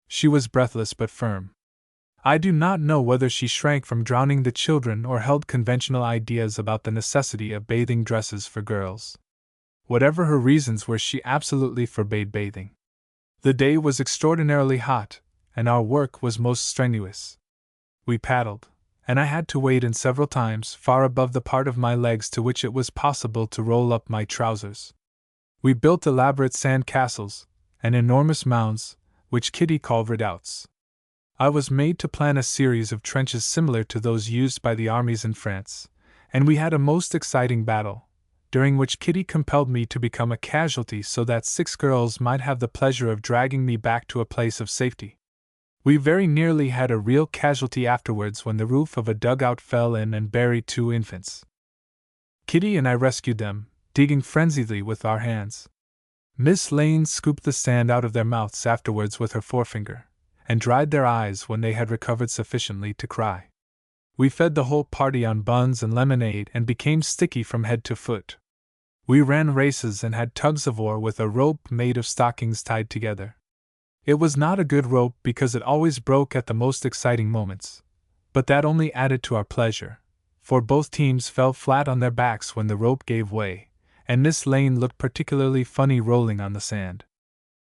She was breathless but firm. I do not know whether she shrank from drowning the children or held conventional ideas about the necessity of bathing dresses for girls. Whatever her reasons were, she absolutely forbade bathing. The day was extraordinarily hot, and our work was most strenuous. We paddled, and I had to wade in several times far above the part of my legs to which it was possible to roll up my trousers. We built elaborate sand castles, and enormous mounds, which Kitty called redoubts. I was made to plan a series of trenches similar to those used by the armies in France, and we had a most exciting battle, during which Kitty compelled me to become a casualty so that 6 girls might have the pleasure of dragging me back to a place of safety. We very nearly had a real casualty afterwards when the roof of a dugout fell in and buried 2 infants. Kitty and I rescued them, digging frenziedly with our hands. Miss Lane scooped the sand out of their mouths afterwards with her forefinger, and dried their eyes when they had recovered sufficiently to cry. We fed the whole party on buns and lemonade and became sticky from head to foot. We ran races and had tugs of oar with a rope made of stockings tied together. It was not a good rope because it always broke at the most exciting moments, but that only added to our pleasure, for both teams fell flat on their backs when the rope gave way, and Miss Lane looked particularly funny rolling on the sand.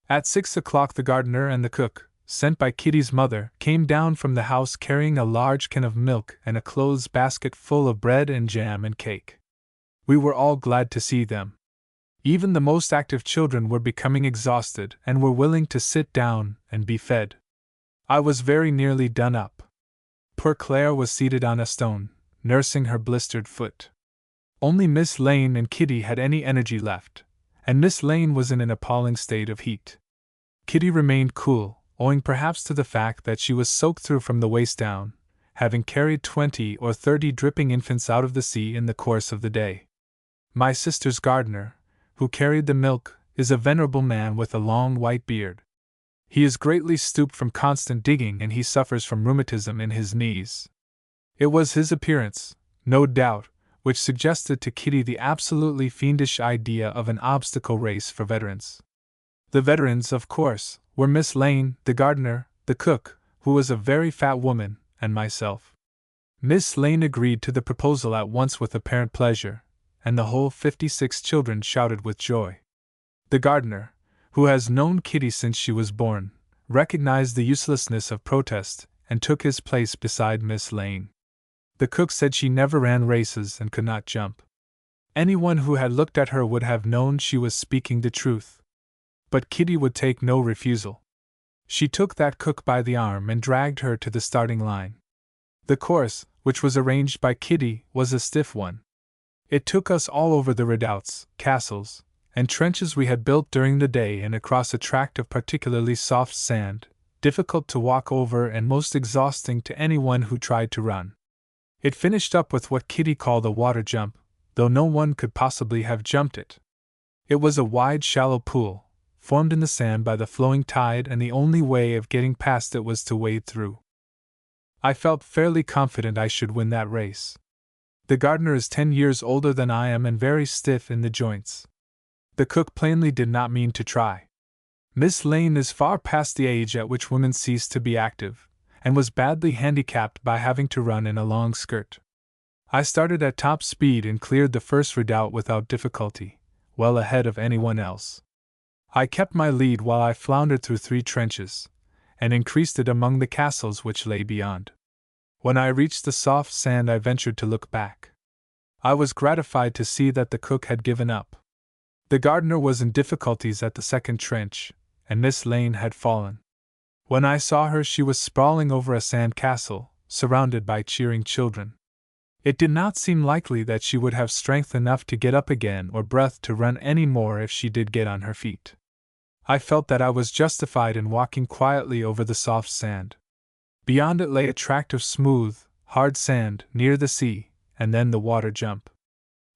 At 6 o'clock the gardener and the cook, sent by Kitty's mother, came down from the house carrying a large can of milk and a clothes basket full of bread and jam and cake. We were all glad to see them. Even the most active children were becoming exhausted and were willing to sit down and be fed. I was very nearly done up. Poor Claire was seated on a stone, nursing her blistered foot. Only Miss Lane and Kitty had any energy left, and Miss Lane was in an appalling state of heat. Kitty remained cool, owing perhaps to the fact that she was soaked through from the waist down, having carried 20 or 30 dripping infants out of the sea in the course of the day. My sister's gardener, who carried the milk, is a venerable man with a long white beard. He is greatly stooped from constant digging and he suffers from rheumatism in his knees. It was his appearance, no doubt, which suggested to Kitty the absolutely fiendish idea of an obstacle race for veterans. The veterans, of course, were Miss Lane, the gardener, the cook, who was a very fat woman, and myself. Miss Lane agreed to the proposal at once with apparent pleasure, and the whole 56 children shouted with joy. The gardener, who has known Kitty since she was born, recognized the uselessness of protest and took his place beside Miss Lane. The cook said she never ran races and could not jump. Anyone who had looked at her would have known she was speaking the truth. But Kitty would take no refusal. She took that cook by the arm and dragged her to the starting line. The course, which was arranged by Kitty, was a stiff one. It took us all over the redoubts, castles, and trenches we had built during the day and across a tract of particularly soft sand, difficult to walk over and most exhausting to anyone who tried to run. It finished up with what Kitty called a water jump, though no one could possibly have jumped it. It was a wide, shallow pool, formed in the sand by the flowing tide, and the only way of getting past it was to wade through. I felt fairly confident I should win that race. The gardener is 10 years older than I am and very stiff in the joints. The cook plainly did not mean to try. Miss Lane is far past the age at which women cease to be active, and was badly handicapped by having to run in a long skirt. I started at top speed and cleared the first redoubt without difficulty, well ahead of anyone else. I kept my lead while I floundered through 3 trenches, and increased it among the castles which lay beyond. When I reached the soft sand I ventured to look back. I was gratified to see that the cook had given up. The gardener was in difficulties at the second trench, and Miss Lane had fallen. When I saw her she was sprawling over a sand castle, surrounded by cheering children. It did not seem likely that she would have strength enough to get up again or breath to run any more if she did get on her feet. I felt that I was justified in walking quietly over the soft sand. Beyond it lay a tract of smooth, hard sand near the sea, and then the water jump.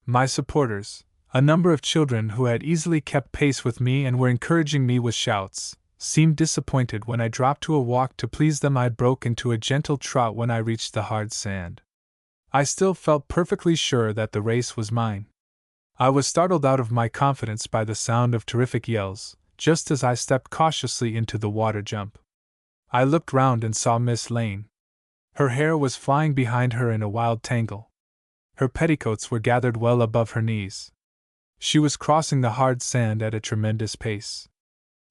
My supporters, a number of children who had easily kept pace with me and were encouraging me with shouts, seemed disappointed when I dropped to a walk. To please them I broke into a gentle trot when I reached the hard sand. I still felt perfectly sure that the race was mine. I was startled out of my confidence by the sound of terrific yells, just as I stepped cautiously into the water jump. I looked round and saw Miss Lane. Her hair was flying behind her in a wild tangle. Her petticoats were gathered well above her knees. She was crossing the hard sand at a tremendous pace.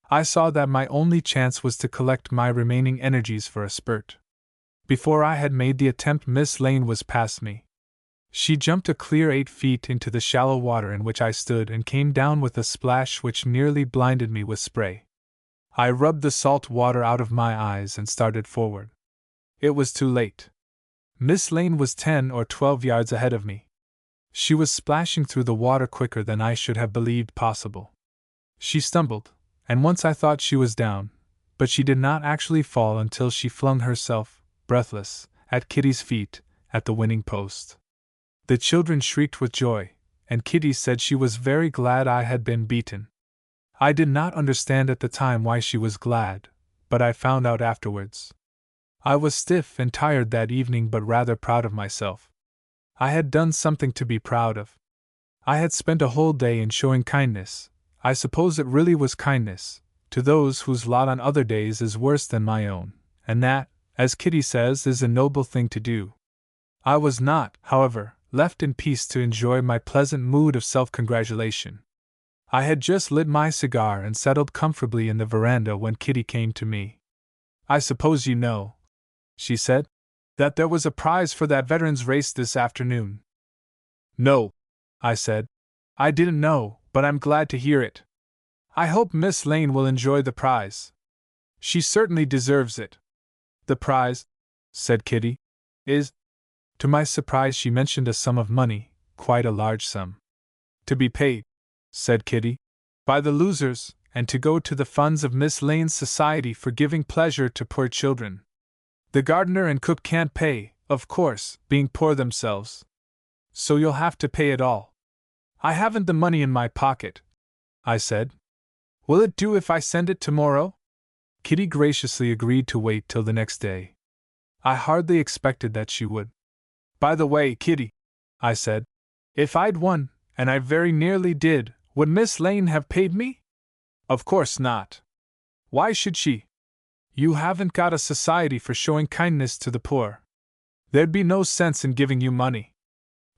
I saw that my only chance was to collect my remaining energies for a spurt. Before I had made the attempt, Miss Lane was past me. She jumped a clear 8 feet into the shallow water in which I stood and came down with a splash which nearly blinded me with spray. I rubbed the salt water out of my eyes and started forward. It was too late. Miss Lane was 10 or 12 yards ahead of me. She was splashing through the water quicker than I should have believed possible. She stumbled, and once I thought she was down, but she did not actually fall until she flung herself, breathless, at Kitty's feet, at the winning post. The children shrieked with joy, and Kitty said she was very glad I had been beaten. I did not understand at the time why she was glad, but I found out afterwards. I was stiff and tired that evening, but rather proud of myself. I had done something to be proud of. I had spent a whole day in showing kindness, I suppose it really was kindness, to those whose lot on other days is worse than my own, and that, as Kitty says, is a noble thing to do. I was not, however, left in peace to enjoy my pleasant mood of self-congratulation. I had just lit my cigar and settled comfortably in the veranda when Kitty came to me. "I suppose you know," she said, "that there was a prize for that veterans race this afternoon." "No," I said. "I didn't know, but I'm glad to hear it. I hope Miss Lane will enjoy the prize. She certainly deserves it." "The prize," said Kitty, "is—" To my surprise, she mentioned a sum of money, quite a large sum. "To be paid," said Kitty, "by the losers, and to go to the funds of Miss Lane's society for giving pleasure to poor children. The gardener and cook can't pay, of course, being poor themselves. So you'll have to pay it all." "I haven't the money in my pocket," I said. "Will it do if I send it tomorrow?" Kitty graciously agreed to wait till the next day. I hardly expected that she would. "By the way, Kitty," I said, "if I'd won, and I very nearly did, would Miss Lane have paid me?" "Of course not. Why should she? You haven't got a society for showing kindness to the poor. There'd be no sense in giving you money."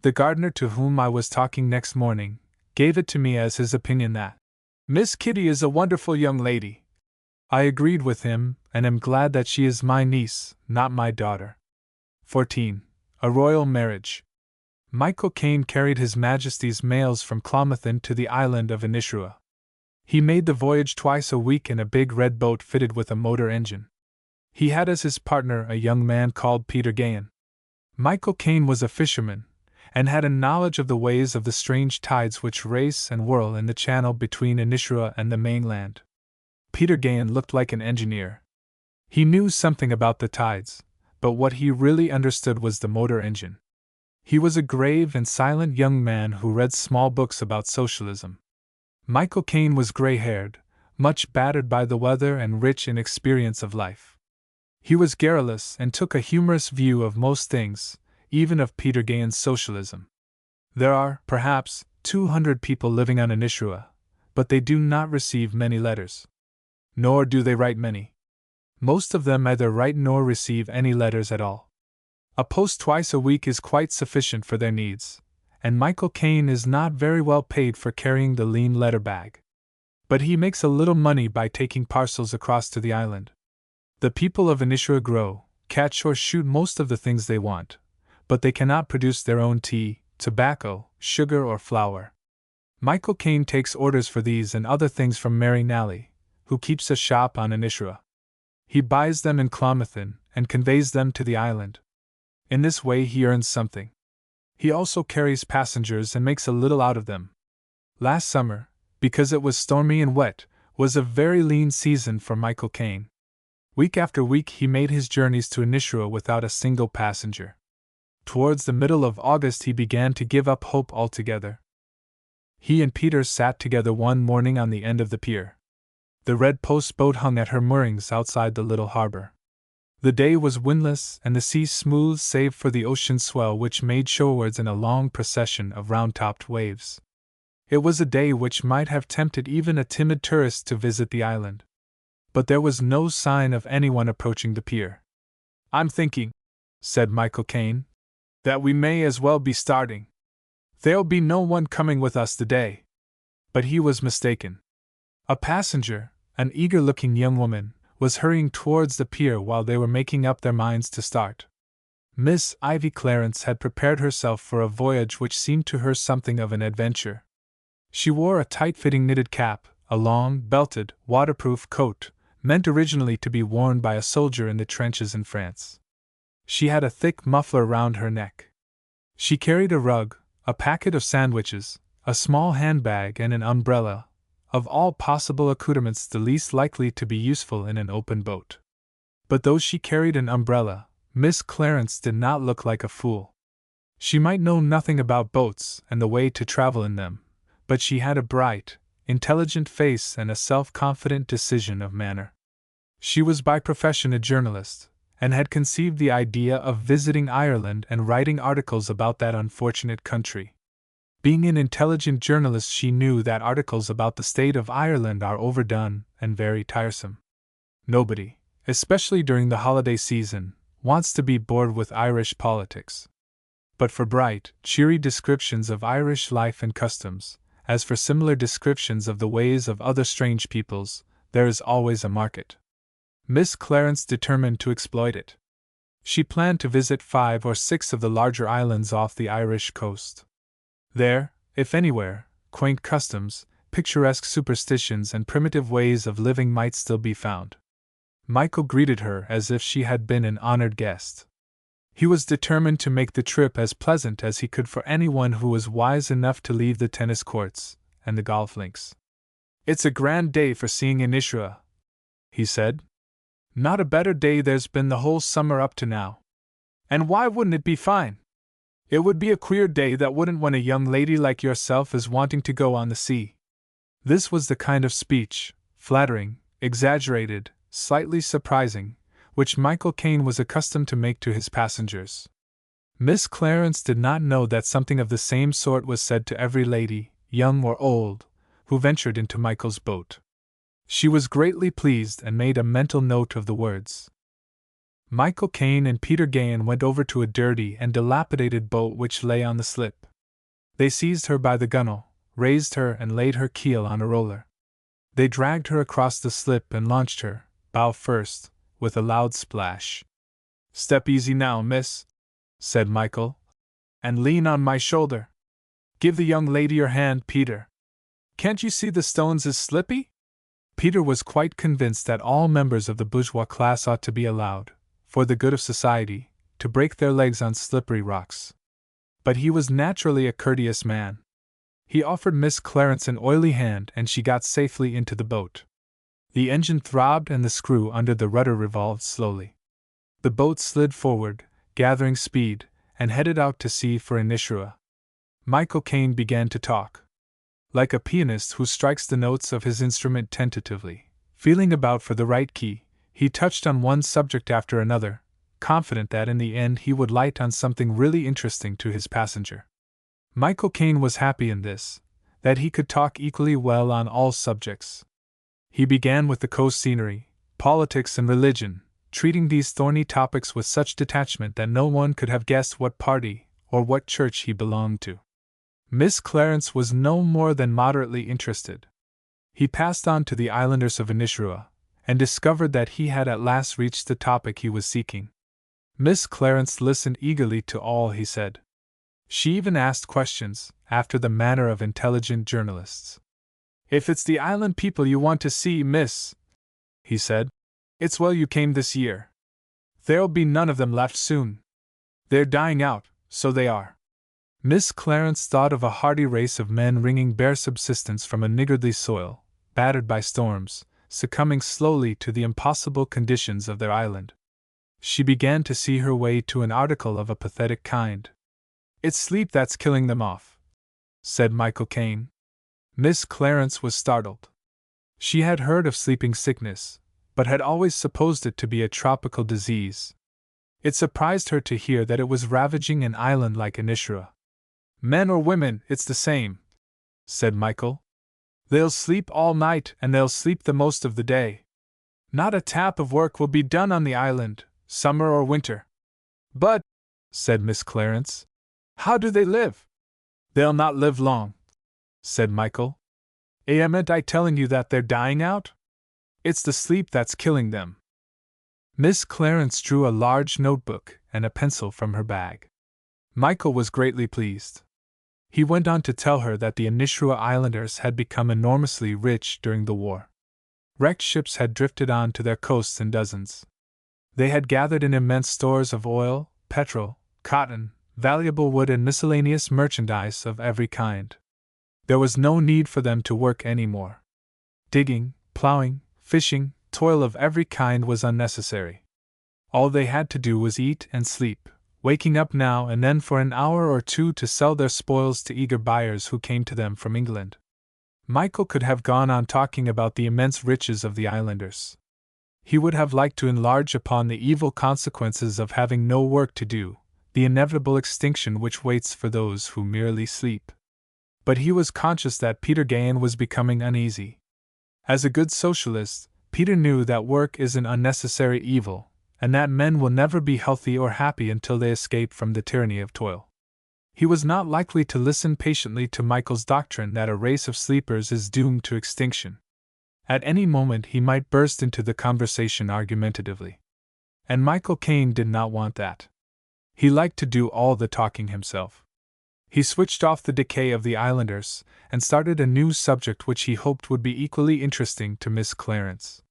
The gardener to whom I was talking next morning gave it to me as his opinion that Miss Kitty is a wonderful young lady. I agreed with him, and am glad that she is my niece, not my daughter. 14. A royal marriage. Michael Caine carried His Majesty's mails from Clomathan to the island of Inishrua. He made the voyage twice a week in a big red boat fitted with a motor engine. He had as his partner a young man called Peter Gahan. Michael Caine was a fisherman, and had a knowledge of the ways of the strange tides which race and whirl in the channel between Inishrua and the mainland. Peter Gahan looked like an engineer. He knew something about the tides, but what he really understood was the motor engine. He was a grave and silent young man who read small books about socialism. Michael Caine was gray-haired, much battered by the weather and rich in experience of life. He was garrulous and took a humorous view of most things, even of Peter Gahan's socialism. There are, perhaps, 200 people living on Inishrua, but they do not receive many letters. Nor do they write many. Most of them neither write nor receive any letters at all. A post twice a week is quite sufficient for their needs, and Michael Caine is not very well paid for carrying the lean letter bag. But he makes a little money by taking parcels across to the island. The people of Inishrua grow, catch or shoot most of the things they want, but they cannot produce their own tea, tobacco, sugar or flour. Michael Caine takes orders for these and other things from Mary Nally, who keeps a shop on Inishrua. He buys them in Clomathan and conveys them to the island. In this way he earns something. He also carries passengers and makes a little out of them. Last summer, because it was stormy and wet, was a very lean season for Michael Caine. Week after week he made his journeys to Inishrua without a single passenger. Towards the middle of August he began to give up hope altogether. He and Peter sat together one morning on the end of the pier. The Red Post boat hung at her moorings outside the little harbor. The day was windless and the sea smooth save for the ocean swell which made shorewards in a long procession of round-topped waves. It was a day which might have tempted even a timid tourist to visit the island. But there was no sign of anyone approaching the pier. "I'm thinking," said Michael Caine, "that we may as well be starting. There'll be no one coming with us today." But he was mistaken. A passenger, an eager-looking young woman, was hurrying towards the pier while they were making up their minds to start. Miss Ivy Clarence had prepared herself for a voyage which seemed to her something of an adventure. She wore a tight-fitting knitted cap, a long, belted, waterproof coat, meant originally to be worn by a soldier in the trenches in France. She had a thick muffler round her neck. She carried a rug, a packet of sandwiches, a small handbag and an umbrella, of all possible accoutrements the least likely to be useful in an open boat. But though she carried an umbrella, Miss Clarence did not look like a fool. She might know nothing about boats and the way to travel in them, but she had a bright, intelligent face and a self-confident decision of manner. She was by profession a journalist, and had conceived the idea of visiting Ireland and writing articles about that unfortunate country. Being an intelligent journalist, she knew that articles about the state of Ireland are overdone and very tiresome. Nobody, especially during the holiday season, wants to be bored with Irish politics. But for bright, cheery descriptions of Irish life and customs, as for similar descriptions of the ways of other strange peoples, there is always a market. Miss Clarence determined to exploit it. She planned to visit 5 or 6 of the larger islands off the Irish coast. There, if anywhere, quaint customs, picturesque superstitions and primitive ways of living might still be found. Michael greeted her as if she had been an honored guest. He was determined to make the trip as pleasant as he could for anyone who was wise enough to leave the tennis courts and the golf links. "It's a grand day for seeing Inishra," he said. "Not a better day there's been the whole summer up to now. And why wouldn't it be fine? It would be a queer day that wouldn't when a young lady like yourself is wanting to go on the sea." This was the kind of speech, flattering, exaggerated, slightly surprising, which Michael Caine was accustomed to make to his passengers. Miss Clarence did not know that something of the same sort was said to every lady, young or old, who ventured into Michael's boat. She was greatly pleased and made a mental note of the words. Michael Caine and Peter Gahan went over to a dirty and dilapidated boat which lay on the slip. They seized her by the gunwale, raised her and laid her keel on a roller. They dragged her across the slip and launched her, bow first, with a loud splash. "Step easy now, miss," said Michael, "and lean on my shoulder. Give the young lady your hand, Peter. Can't you see the stones is slippy?" Peter was quite convinced that all members of the bourgeois class ought to be allowed, for the good of society, to break their legs on slippery rocks. But he was naturally a courteous man. He offered Miss Clarence an oily hand and she got safely into the boat. The engine throbbed and the screw under the rudder revolved slowly. The boat slid forward, gathering speed, and headed out to sea for Inishra. Michael Caine began to talk. Like a pianist who strikes the notes of his instrument tentatively, feeling about for the right key, he touched on one subject after another, confident that in the end he would light on something really interesting to his passenger. Michael Caine was happy in this, that he could talk equally well on all subjects. He began with the coast scenery, politics and religion, treating these thorny topics with such detachment that no one could have guessed what party or what church he belonged to. Miss Clarence was no more than moderately interested. He passed on to the islanders of Inishra, and discovered that he had at last reached the topic he was seeking. Miss Clarence listened eagerly to all he said. She even asked questions, after the manner of intelligent journalists. "If it's the island people you want to see, miss," he said, "it's well you came this year. There'll be none of them left soon. They're dying out, so they are." Miss Clarence thought of a hardy race of men wringing bare subsistence from a niggardly soil, battered by storms, succumbing slowly to the impossible conditions of their island. She began to see her way to an article of a pathetic kind. "It's sleep that's killing them off," said Michael Caine. Miss Clarence was startled. She had heard of sleeping sickness, but had always supposed it to be a tropical disease. It surprised her to hear that it was ravaging an island like Inishra. "Men or women, it's the same," said Michael. "They'll sleep all night and they'll sleep the most of the day. Not a tap of work will be done on the island, summer or winter." "But," said Miss Clarence, "how do they live?" "They'll not live long," said Michael. "Amn't I telling you that they're dying out? It's the sleep that's killing them. Miss Clarence drew a large notebook and a pencil from her bag. Michael was greatly pleased. He went on to tell her that the Anishrua Islanders had become enormously rich during the war. Wrecked ships had drifted on to their coasts in dozens. They had gathered in immense stores of oil, petrol, cotton, valuable wood, and miscellaneous merchandise of every kind. There was no need for them to work any more. Digging, plowing, fishing, toil of every kind was unnecessary. All they had to do was eat and sleep, waking up now and then for an hour or two to sell their spoils to eager buyers who came to them from England. Michael could have gone on talking about the immense riches of the islanders. He would have liked to enlarge upon the evil consequences of having no work to do, the inevitable extinction which waits for those who merely sleep. But he was conscious that Peter Gahan was becoming uneasy. As a good socialist, Peter knew that work is an unnecessary evil, and that men will never be healthy or happy until they escape from the tyranny of toil. He was not likely to listen patiently to Michael's doctrine that a race of sleepers is doomed to extinction. At any moment he might burst into the conversation argumentatively. And Michael Caine did not want that. He liked to do all the talking himself. He switched off the decay of the islanders, and started a new subject which he hoped would be equally interesting to Miss Clarence.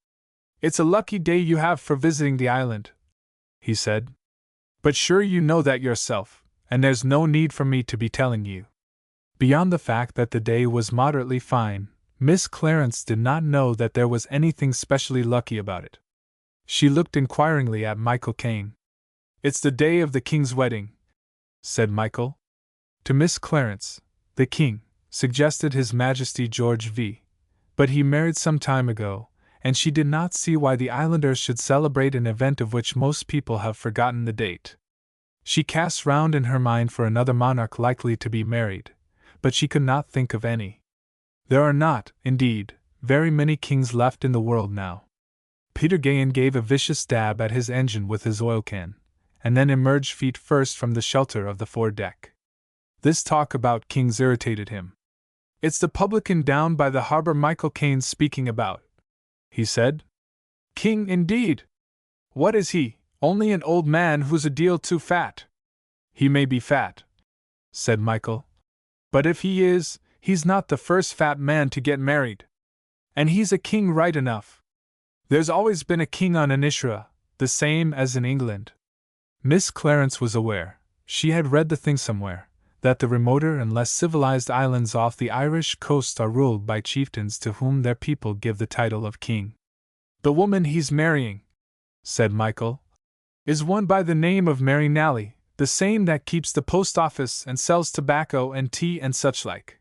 "It's a lucky day you have for visiting the island," he said. "But sure you know that yourself, and there's no need for me to be telling you." Beyond the fact that the day was moderately fine, Miss Clarence did not know that there was anything specially lucky about it. She looked inquiringly at Michael Caine. "It's the day of the King's wedding," said Michael. To Miss Clarence, the King suggested His Majesty George V. But he married some time ago, and she did not see why the islanders should celebrate an event of which most people have forgotten the date. She cast round in her mind for another monarch likely to be married, but she could not think of any. There are not, indeed, very many kings left in the world now. Peter Gahan gave a vicious dab at his engine with his oil can, and then emerged feet first from the shelter of the foredeck. This talk about kings irritated him. "It's the publican down by the harbor Michael Caine's speaking about," he said. "King, indeed! What is he? Only an old man who's a deal too fat." "He may be fat," said Michael. "But if he is, he's not the first fat man to get married. And he's a king right enough. There's always been a king on Anishrua, the same as in England." Miss Clarence was aware, she had read the thing somewhere, that the remoter and less civilized islands off the Irish coast are ruled by chieftains to whom their people give the title of king. "The woman he's marrying," said Michael, "is one by the name of Mary Nally, the same that keeps the post office and sells tobacco and tea and such like."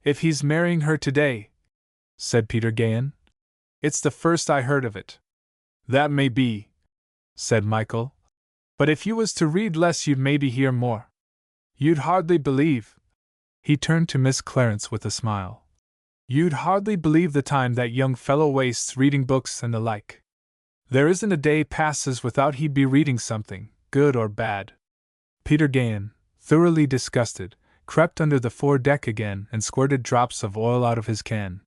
"If he's marrying her today," said Peter Gahan, "it's the first I heard of it." "That may be," said Michael, "but if you was to read less you'd maybe hear more. You'd hardly believe," he turned to Miss Clarence with a smile, "you'd hardly believe the time that young fellow wastes reading books and the like. There isn't a day passes without he'd be reading something, good or bad." Peter Gahan, thoroughly disgusted, crept under the foredeck again and squirted drops of oil out of his can.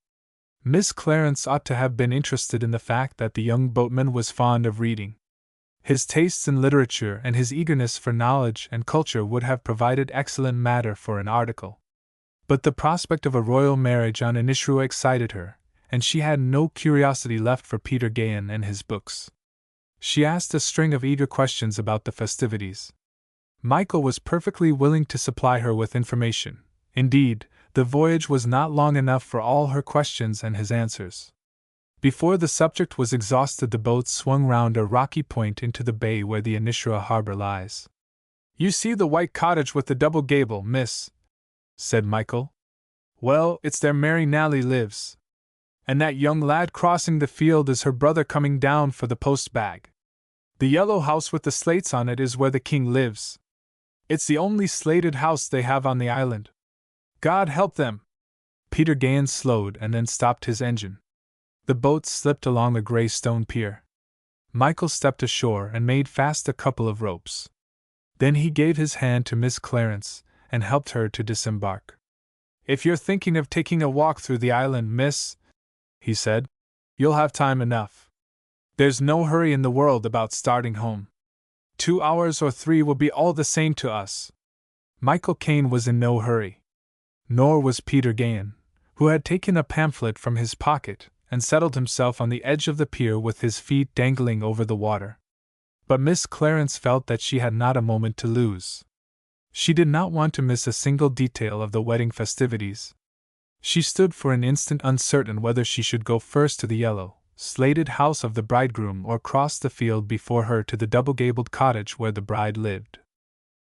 Miss Clarence ought to have been interested in the fact that the young boatman was fond of reading. His tastes in literature and his eagerness for knowledge and culture would have provided excellent matter for an article. But the prospect of a royal marriage on Anishrua excited her, and she had no curiosity left for Peter Gahan and his books. She asked a string of eager questions about the festivities. Michael was perfectly willing to supply her with information. Indeed, the voyage was not long enough for all her questions and his answers. Before the subject was exhausted, the boat swung round a rocky point into the bay where the Anishrua harbor lies. "You see the white cottage with the double gable, miss," said Michael. "Well, it's there Mary Nally lives. And that young lad crossing the field is her brother coming down for the post bag. The yellow house with the slates on it is where the king lives. It's the only slated house they have on the island. God help them!" Peter Gahan slowed and then stopped his engine. The boat slipped along the grey stone pier. Michael stepped ashore and made fast a couple of ropes. Then he gave his hand to Miss Clarence and helped her to disembark. "If you're thinking of taking a walk through the island, miss," he said, You'll have time enough. There's no hurry in the world about starting home. 2 hours or 3 will be all the same to us. Michael Caine was in no hurry. Nor was Peter Gahan, who had taken a pamphlet from his pocket and settled himself on the edge of the pier with his feet dangling over the water. But Miss Clarence felt that she had not a moment to lose. She did not want to miss a single detail of the wedding festivities. She stood for an instant uncertain whether she should go first to the yellow, slated house of the bridegroom or cross the field before her to the double-gabled cottage where the bride lived.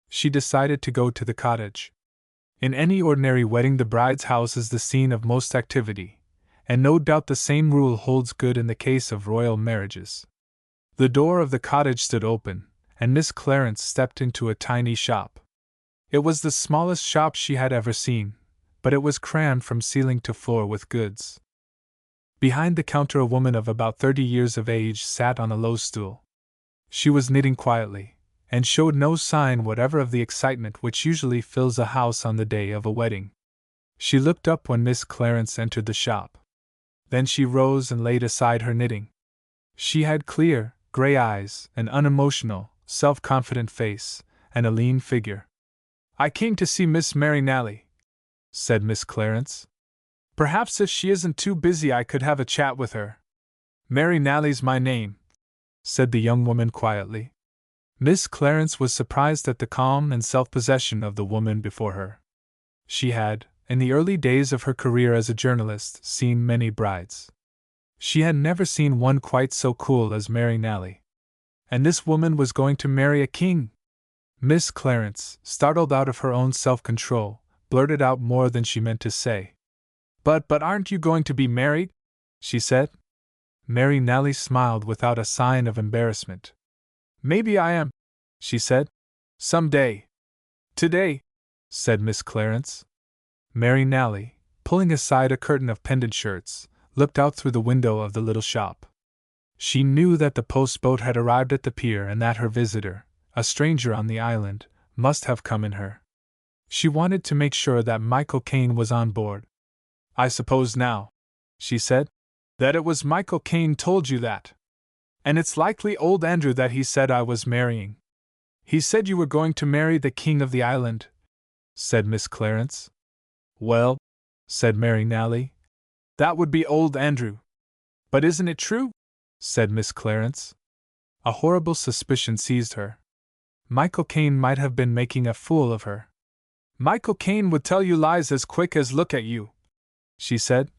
She decided to go to the cottage. In any ordinary wedding, the bride's house is the scene of most activity, and no doubt the same rule holds good in the case of royal marriages. The door of the cottage stood open, and Miss Clarence stepped into a tiny shop. It was the smallest shop she had ever seen, but it was crammed from ceiling to floor with goods. Behind the counter a woman of about 30 years of age sat on a low stool. She was knitting quietly, and showed no sign whatever of the excitement which usually fills a house on the day of a wedding. She looked up when Miss Clarence entered the shop. Then she rose and laid aside her knitting. She had clear, gray eyes, an unemotional, self-confident face, and a lean figure. "I came to see Miss Mary Nally," said Miss Clarence. "Perhaps if she isn't too busy I could have a chat with her." "Mary Nally's my name," said the young woman quietly. Miss Clarence was surprised at the calm and self-possession of the woman before her. She had, in the early days of her career as a journalist, seen many brides. She had never seen one quite so cool as Mary Nally. And this woman was going to marry a king! Miss Clarence, startled out of her own self-control, blurted out more than she meant to say. But aren't you going to be married?" she said. Mary Nally smiled without a sign of embarrassment. "Maybe I am," she said. "Some day." "Today," said Miss Clarence. Mary Nally, pulling aside a curtain of pendant shirts, looked out through the window of the little shop. She knew that the post-boat had arrived at the pier and that her visitor, a stranger on the island, must have come in her. She wanted to make sure that Michael Caine was on board. "I suppose now," she said, "that it was Michael Caine told you that. And it's likely old Andrew that he said I was marrying." "He said you were going to marry the king of the island," said Miss Clarence. "Well," said Mary Nally, "that would be old Andrew." "But isn't it true?" said Miss Clarence. A horrible suspicion seized her. Michael Caine might have been making a fool of her. "Michael Caine would tell you lies as quick as look at you," she said.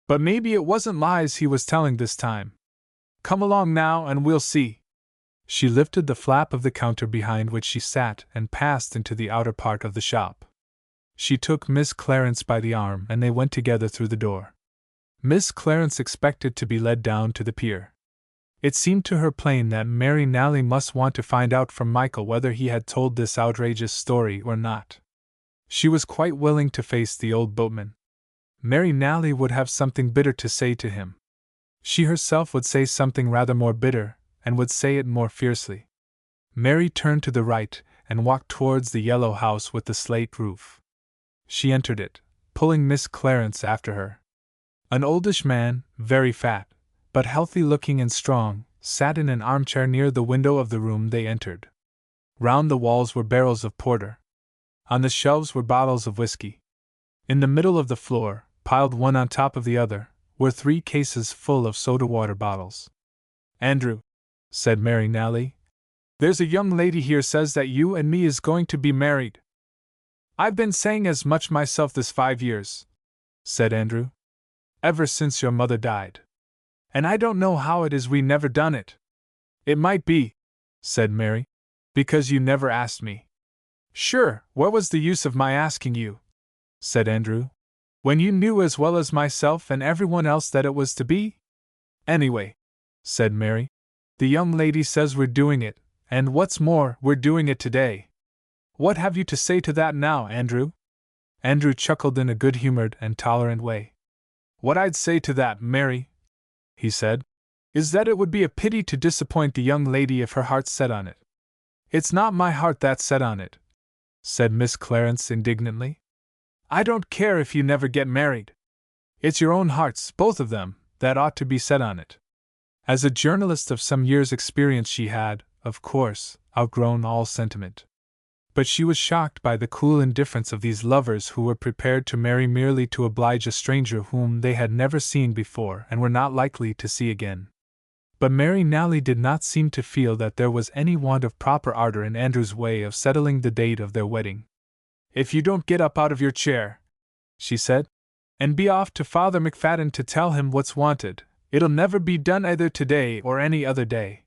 "But maybe it wasn't lies he was telling this time. Come along now and we'll see." She lifted the flap of the counter behind which she sat and passed into the outer part of the shop. She took Miss Clarence by the arm and they went together through the door. Miss Clarence expected to be led down to the pier. It seemed to her plain that Mary Nally must want to find out from Michael whether he had told this outrageous story or not. She was quite willing to face the old boatman. Mary Nally would have something bitter to say to him. She herself would say something rather more bitter, and would say it more fiercely. Mary turned to the right and walked towards the yellow house with the slate roof. She entered it, pulling Miss Clarence after her. An oldish man, very fat, but healthy-looking and strong, sat in an armchair near the window of the room they entered. Round the walls were barrels of porter. On the shelves were bottles of whiskey. In the middle of the floor, piled one on top of the other, were 3 cases full of soda-water bottles. "Andrew," said Mary Nally, "there's a young lady here says that you and me is going to be married." "I've been saying as much myself this 5 years," said Andrew. "Ever since your mother died. And I don't know how it is we never done it." "It might be," said Mary, "because you never asked me." "Sure, what was the use of my asking you?" said Andrew, "when you knew as well as myself and everyone else that it was to be?" "Anyway," said Mary, "the young lady says we're doing it, and what's more, we're doing it today. What have you to say to that now, Andrew?" Andrew chuckled in a good-humored and tolerant way. "What I'd say to that, Mary," he said, "is that it would be a pity to disappoint the young lady if her heart's set on it." "It's not my heart that's set on it," said Miss Clarence indignantly. "I don't care if you never get married. It's your own hearts, both of them, that ought to be said on it. As a journalist of some years' experience, she had, of course, outgrown all sentiment. But she was shocked by the cool indifference of these lovers who were prepared to marry merely to oblige a stranger whom they had never seen before and were not likely to see again. But Mary Nally did not seem to feel that there was any want of proper ardor in Andrew's way of settling the date of their wedding. "If you don't get up out of your chair," she said, "and be off to Father McFadden to tell him what's wanted, it'll never be done either today or any other day."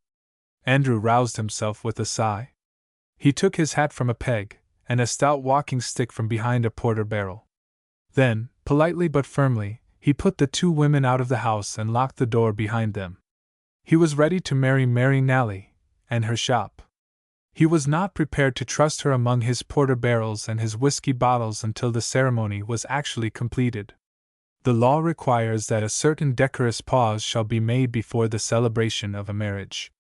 Andrew roused himself with a sigh. He took his hat from a peg, and a stout walking stick from behind a porter barrel. Then, politely but firmly, he put the two women out of the house and locked the door behind them. He was ready to marry Mary Nally, and her shop. He was not prepared to trust her among his porter barrels and his whiskey bottles until the ceremony was actually completed. The law requires that a certain decorous pause shall be made before the celebration of a marriage.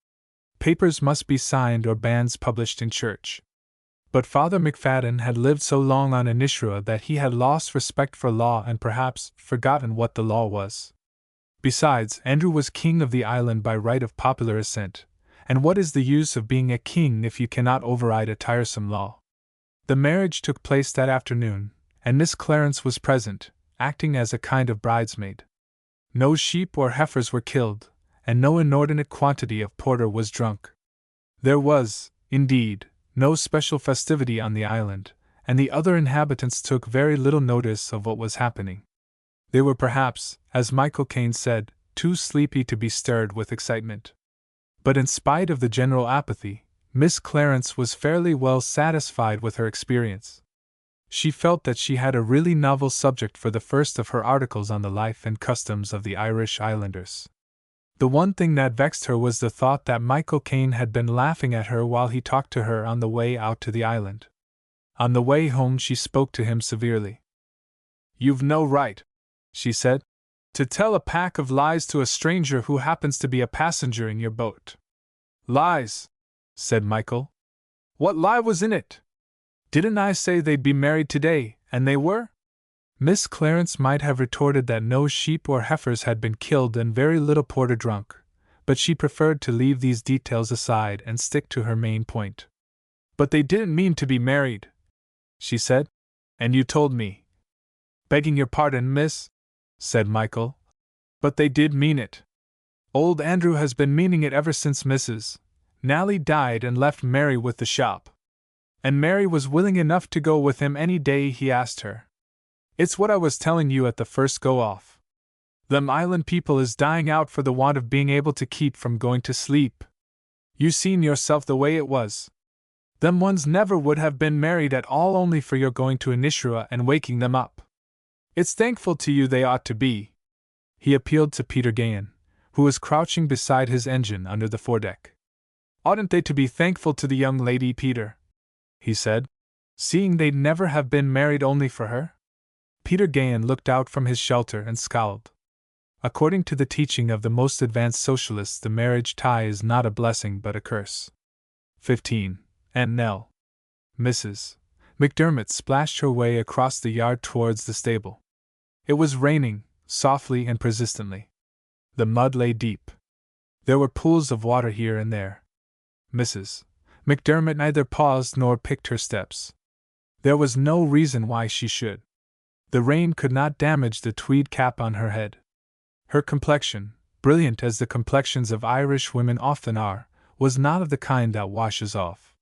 Papers must be signed or banns published in church. But Father McFadden had lived so long on Inishra that he had lost respect for law and perhaps forgotten what the law was. Besides, Andrew was king of the island by right of popular assent, and what is the use of being a king if you cannot override a tiresome law? The marriage took place that afternoon, and Miss Clarence was present, acting as a kind of bridesmaid. No sheep or heifers were killed, and no inordinate quantity of porter was drunk. There was, indeed, no special festivity on the island, and the other inhabitants took very little notice of what was happening. They were perhaps, as Michael Caine said, too sleepy to be stirred with excitement. But in spite of the general apathy, Miss Clarence was fairly well satisfied with her experience. She felt that she had a really novel subject for the first of her articles on the life and customs of the Irish Islanders. The one thing that vexed her was the thought that Michael Caine had been laughing at her while he talked to her on the way out to the island. On the way home she spoke to him severely. "You've no right," she said, "to tell a pack of lies to a stranger who happens to be a passenger in your boat." "Lies?" said Michael. "What lie was in it? Didn't I say they'd be married today, and they were?" Miss Clarence might have retorted that no sheep or heifers had been killed and very little porter drunk, but she preferred to leave these details aside and stick to her main point. "But they didn't mean to be married," she said, "and you told me." "Begging your pardon, miss," said Michael, "but they did mean it. Old Andrew has been meaning it ever since Mrs. Nally died and left Mary with the shop. And Mary was willing enough to go with him any day he asked her. It's what I was telling you at the first go-off. Them island people is dying out for the want of being able to keep from going to sleep. You seen yourself the way it was. Them ones never would have been married at all only for your going to Inishra and waking them up. It's thankful to you they ought to be." He appealed to Peter Gahan, who was crouching beside his engine under the foredeck. "Oughtn't they to be thankful to the young lady, Peter?" he said, "seeing they'd never have been married only for her?" Peter Gahan looked out from his shelter and scowled. According to the teaching of the most advanced socialists, the marriage tie is not a blessing but a curse. 15. Aunt Nell. Mrs. McDermott splashed her way across the yard towards the stable. It was raining, softly and persistently. The mud lay deep. There were pools of water here and there. Mrs. McDermott neither paused nor picked her steps. There was no reason why she should. The rain could not damage the tweed cap on her head. Her complexion, brilliant as the complexions of Irish women often are, was not of the kind that washes off.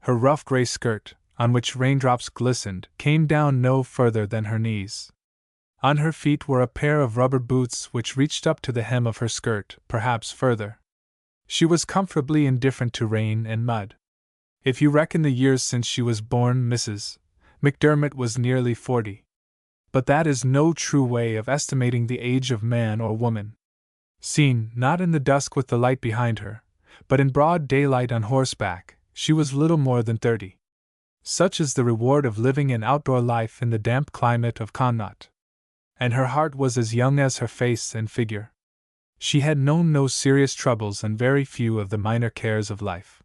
Her rough gray skirt, on which raindrops glistened, came down no further than her knees. On her feet were a pair of rubber boots which reached up to the hem of her skirt, perhaps further. She was comfortably indifferent to rain and mud. If you reckon the years since she was born, Mrs. McDermott was nearly 40. But that is no true way of estimating the age of man or woman. Seen, not in the dusk with the light behind her, but in broad daylight on horseback, she was little more than 30. Such is the reward of living an outdoor life in the damp climate of Connaught. And her heart was as young as her face and figure. She had known no serious troubles and very few of the minor cares of life.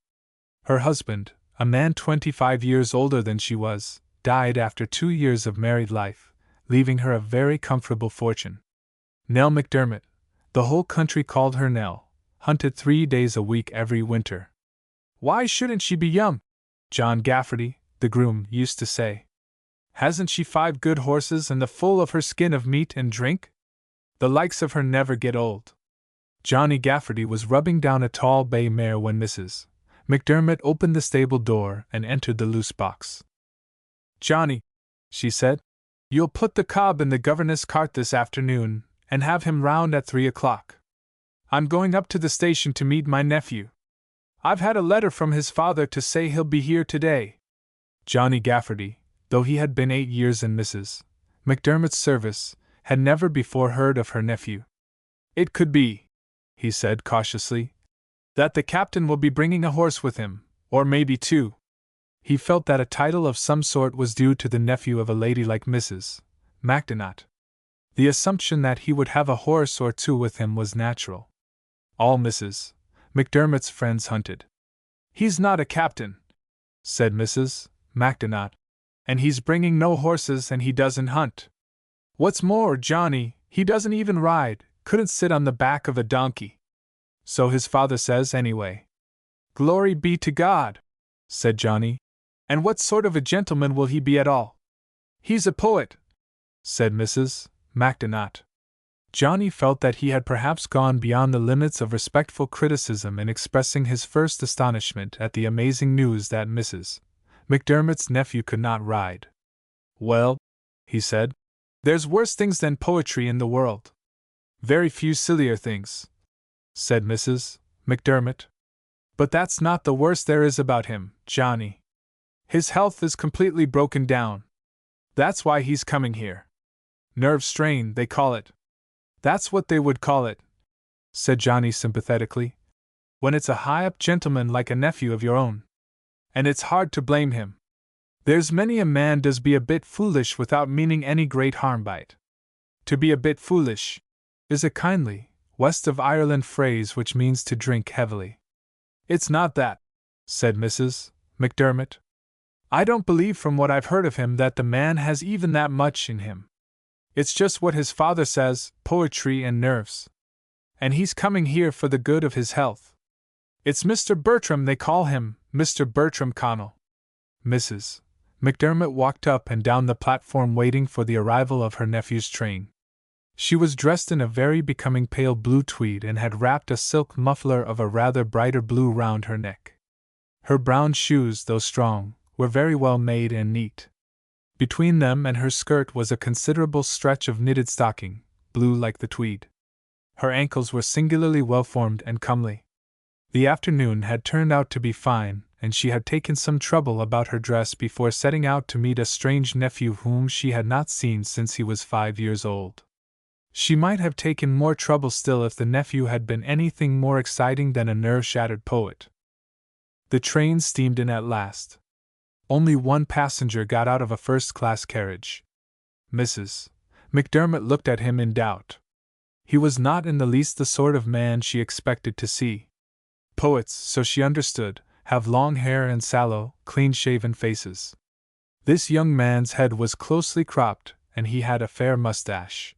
Her husband, a man 25 years older than she was, died after 2 years of married life, leaving her a very comfortable fortune. Nell McDermott, The whole country called her Nell, hunted 3 days a week every winter. Why shouldn't she be young? John Gafferty, the groom, used to say. Hasn't she 5 good horses and the full of her skin of meat and drink? The likes of her never get old. Johnny Gafferty was rubbing down a tall bay mare when Mrs. McDermott opened the stable door and entered the loose box. Johnny, she said, you'll put the cob in the governess' cart this afternoon and have him round at 3 o'clock. I'm going up to the station to meet my nephew. I've had a letter from his father to say he'll be here today. Johnny Gafferty, though he had been 8 years in Mrs. McDermott's service, had never before heard of her nephew. It could be, he said cautiously, that the captain will be bringing a horse with him, or maybe 2. He felt that a title of some sort was due to the nephew of a lady like Mrs. MacDonald. The assumption that he would have a horse or 2 with him was natural. All Mrs. McDermott's friends hunted. He's not a captain, said Mrs. MacDonald, and he's bringing no horses and he doesn't hunt. What's more, Johnny, he doesn't even ride, couldn't sit on the back of a donkey. So his father says anyway. Glory be to God, said Johnny. And what sort of a gentleman will he be at all? He's a poet, said Mrs. MacDonald. Johnny felt that he had perhaps gone beyond the limits of respectful criticism in expressing his first astonishment at the amazing news that Mrs. McDermott's nephew could not ride. Well, he said, there's worse things than poetry in the world. Very few sillier things, said Mrs. McDermott. But that's not the worst there is about him, Johnny. His health is completely broken down. That's why he's coming here. Nerve strain, they call it. That's what they would call it, said Johnny sympathetically, when it's a high-up gentleman like a nephew of your own. And it's hard to blame him. There's many a man does be a bit foolish without meaning any great harm by it. To be a bit foolish is a kindly, west of Ireland phrase which means to drink heavily. It's not that, said Mrs. McDermott. I don't believe from what I've heard of him that the man has even that much in him. It's just what his father says, poetry and nerves. And he's coming here for the good of his health. It's Mr. Bertram they call him, Mr. Bertram Connell. Mrs. McDermott walked up and down the platform waiting for the arrival of her nephew's train. She was dressed in a very becoming pale blue tweed and had wrapped a silk muffler of a rather brighter blue round her neck. Her brown shoes, though strong, were very well made and neat. Between them and her skirt was a considerable stretch of knitted stocking, blue like the tweed. Her ankles were singularly well formed and comely. The afternoon had turned out to be fine, and she had taken some trouble about her dress before setting out to meet a strange nephew whom she had not seen since he was 5 years old. She might have taken more trouble still if the nephew had been anything more exciting than a nerve-shattered poet. The train steamed in at last. Only one passenger got out of a first-class carriage. Mrs. McDermott looked at him in doubt. He was not in the least the sort of man she expected to see. Poets, so she understood, have long hair and sallow, clean-shaven faces. This young man's head was closely cropped, and he had a fair mustache.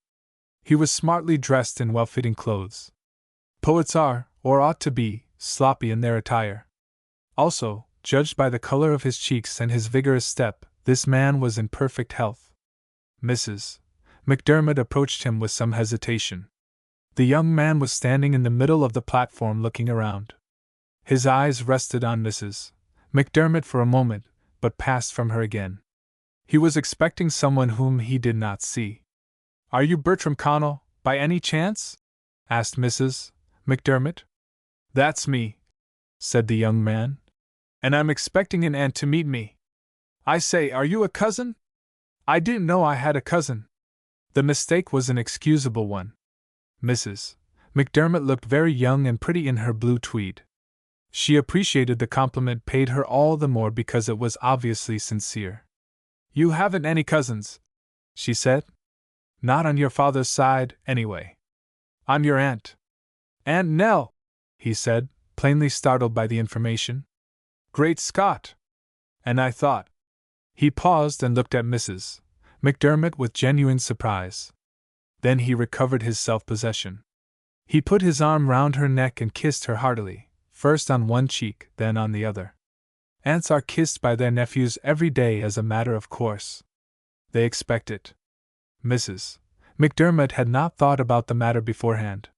He was smartly dressed in well-fitting clothes. Poets are, or ought to be, sloppy in their attire. Also, judged by the color of his cheeks and his vigorous step, this man was in perfect health. Mrs. McDermott approached him with some hesitation. The young man was standing in the middle of the platform looking around. His eyes rested on Mrs. McDermott for a moment, but passed from her again. He was expecting someone whom he did not see. "Are you Bertram Connell, by any chance?" asked Mrs. McDermott. "That's me," said the young man. "And I'm expecting an aunt to meet me. I say, are you a cousin? I didn't know I had a cousin." The mistake was an excusable one. Mrs. McDermott looked very young and pretty in her blue tweed. She appreciated the compliment paid her all the more because it was obviously sincere. "You haven't any cousins," she said. "Not on your father's side, anyway." "I'm your aunt." "Aunt Nell," he said, plainly startled by the information. "Great Scott! And I thought—" He paused and looked at Mrs. McDermott with genuine surprise. Then he recovered his self-possession. He put his arm round her neck and kissed her heartily, first on one cheek, then on the other. Aunts are kissed by their nephews every day as a matter of course. They expect it. Mrs. McDermott had not thought about the matter beforehand.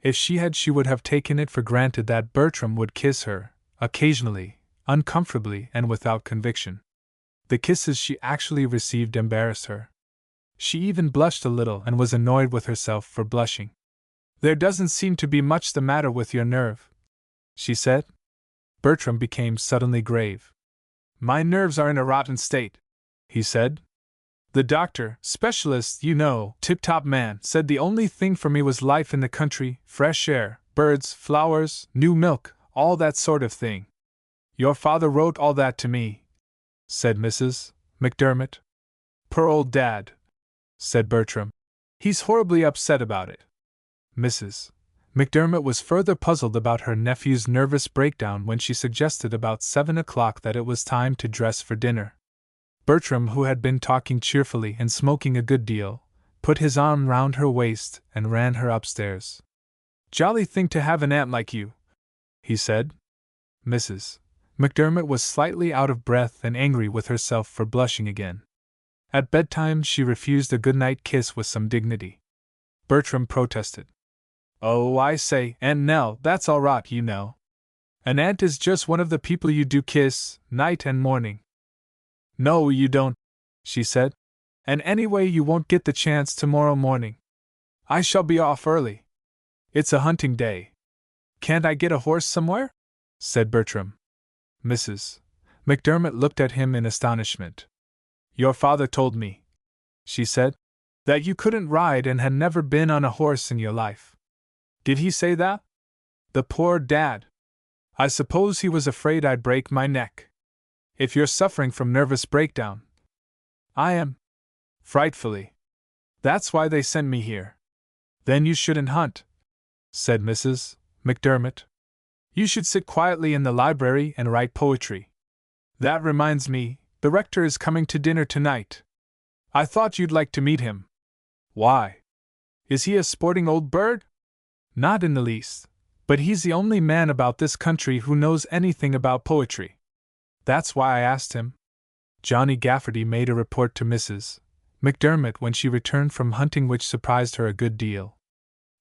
If she had, she would have taken it for granted that Bertram would kiss her, occasionally, uncomfortably, and without conviction. The kisses she actually received embarrassed her. She even blushed a little and was annoyed with herself for blushing. "There doesn't seem to be much the matter with your nerve," she said. Bertram became suddenly grave. "My nerves are in a rotten state," he said. "The doctor, specialist, you know, tip-top man, said the only thing for me was life in the country, fresh air, birds, flowers, new milk, all that sort of thing. Your father wrote all that to me," said Mrs. McDermott. "Poor old Dad," said Bertram. "He's horribly upset about it." Mrs. McDermott was further puzzled about her nephew's nervous breakdown when she suggested about 7 o'clock that it was time to dress for dinner. Bertram, who had been talking cheerfully and smoking a good deal, put his arm round her waist and ran her upstairs. "Jolly thing to have an aunt like you," he said. Mrs. McDermott was slightly out of breath and angry with herself for blushing again. At bedtime she refused a good-night kiss with some dignity. Bertram protested. "Oh, I say, Aunt Nell, that's all rot, you know. An aunt is just one of the people you do kiss, night and morning." "No, you don't," she said. "And anyway, you won't get the chance tomorrow morning. I shall be off early. It's a hunting day." "Can't I get a horse somewhere?" said Bertram. Mrs. McDermott looked at him in astonishment. "Your father told me," she said, "that you couldn't ride and had never been on a horse in your life." "Did he say that? The poor Dad! I suppose he was afraid I'd break my neck. If you're suffering from nervous breakdown." "I am. Frightfully. That's why they sent me here." "Then you shouldn't hunt," said Mrs. McDermott. "You should sit quietly in the library and write poetry. That reminds me, the rector is coming to dinner tonight. I thought you'd like to meet him." "Why? Is he a sporting old bird?" "Not in the least, but he's the only man about this country who knows anything about poetry. That's why I asked him." Johnny Gafferty made a report to Mrs. McDermott when she returned from hunting which surprised her a good deal.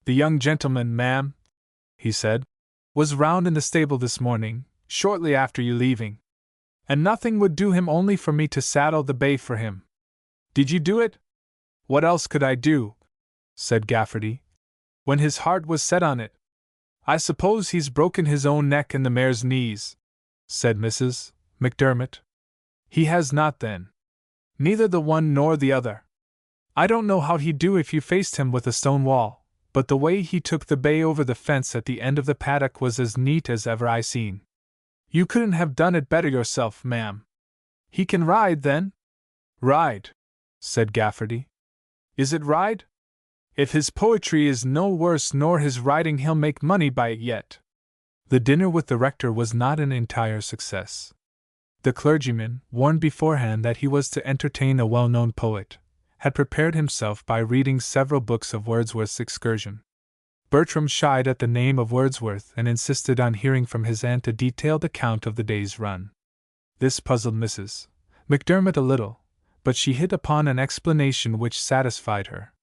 "The young gentleman, ma'am," he said, "was round in the stable this morning, shortly after you leaving. And nothing would do him only for me to saddle the bay for him." "Did you do it?" "What else could I do?" said Gafferty, "when his heart was set on it." "I suppose he's broken his own neck and the mare's knees," said Mrs. McDermott. "He has not, then." "Neither the one nor the other. I don't know how he'd do if you faced him with a stone wall, but the way he took the bay over the fence at the end of the paddock was as neat as ever I seen. You couldn't have done it better yourself, ma'am." "He can ride, then?" "Ride," said Gafferty. "Is it ride? If his poetry is no worse nor his riding, he'll make money by it yet." The dinner with the rector was not an entire success. The clergyman, warned beforehand that he was to entertain a well-known poet, had prepared himself by reading several books of Wordsworth's Excursion. Bertram shied at the name of Wordsworth and insisted on hearing from his aunt a detailed account of the day's run. This puzzled Mrs. McDermott a little, but she hit upon an explanation which satisfied her.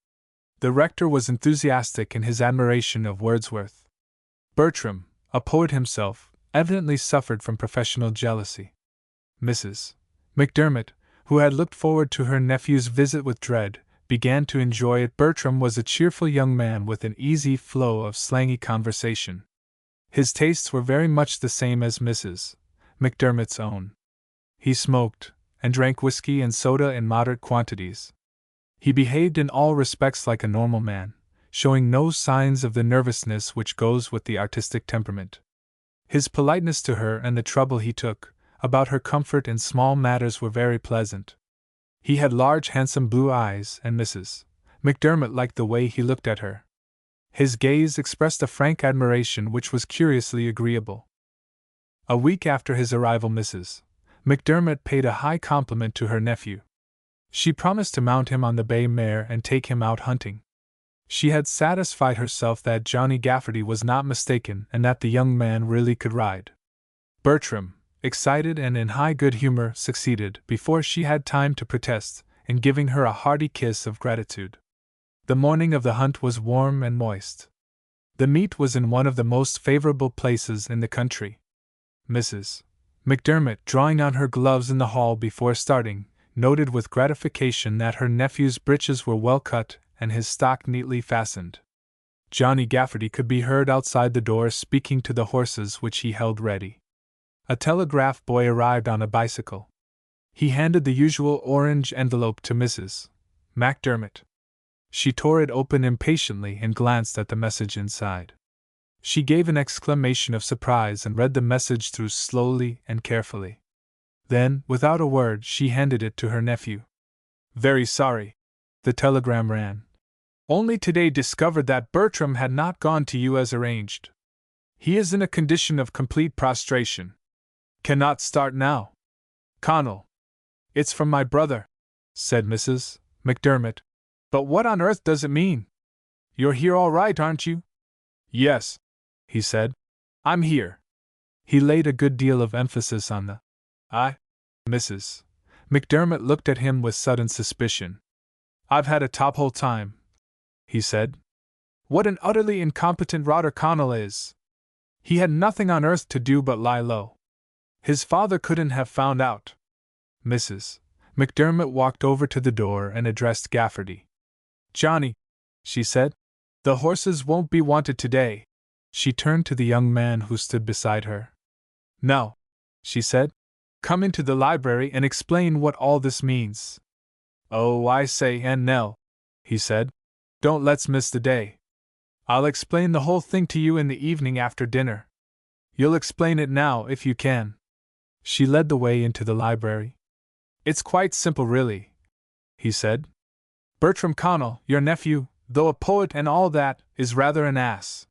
The rector was enthusiastic in his admiration of Wordsworth. Bertram, a poet himself, evidently suffered from professional jealousy. Mrs. McDermott, who had looked forward to her nephew's visit with dread, began to enjoy it. Bertram was a cheerful young man with an easy flow of slangy conversation. His tastes were very much the same as Mrs. McDermott's own. He smoked, and drank whiskey and soda in moderate quantities. He behaved in all respects like a normal man, showing no signs of the nervousness which goes with the artistic temperament. His politeness to her and the trouble he took about her comfort in small matters were very pleasant. He had large, handsome blue eyes, and Mrs. McDermott liked the way he looked at her. His gaze expressed a frank admiration which was curiously agreeable. A week after his arrival, Mrs. McDermott paid a high compliment to her nephew. She promised to mount him on the bay mare and take him out hunting. She had satisfied herself that Johnny Gafferty was not mistaken and that the young man really could ride. Bertram, excited and in high good humor, succeeded, before she had time to protest, in giving her a hearty kiss of gratitude. The morning of the hunt was warm and moist. The meet was in one of the most favorable places in the country. Mrs. McDermott, drawing on her gloves in the hall before starting, noted with gratification that her nephew's breeches were well cut and his stock neatly fastened. Johnny Gafferty could be heard outside the door speaking to the horses which he held ready. A telegraph boy arrived on a bicycle. He handed the usual orange envelope to Mrs. McDermott. She tore it open impatiently and glanced at the message inside. She gave an exclamation of surprise and read the message through slowly and carefully. Then, without a word, she handed it to her nephew. "Very sorry," the telegram ran. "Only today discovered that Bertram had not gone to you as arranged. He is in a condition of complete prostration. Cannot start now. Connell." "It's from my brother," said Mrs. McDermott. "But what on earth does it mean? You're here all right, aren't you?" "Yes," he said. "I'm here." He laid a good deal of emphasis on the I. Mrs. McDermott looked at him with sudden suspicion. "I've had a top-hole time," he said. "What an utterly incompetent rotter Connell is! He had nothing on earth to do but lie low. His father couldn't have found out." Mrs. McDermott walked over to the door and addressed Gafferty. "Johnny," she said, "the horses won't be wanted today." She turned to the young man who stood beside her. "Now," she said, "come into the library and explain what all this means." "Oh, I say, Aunt Nell," he said, "don't let's miss the day. I'll explain the whole thing to you in the evening after dinner. You'll explain it now if you can." She led the way into the library. "It's quite simple, really," he said. "Bertram Connell, your nephew, though a poet and all that, is rather an ass."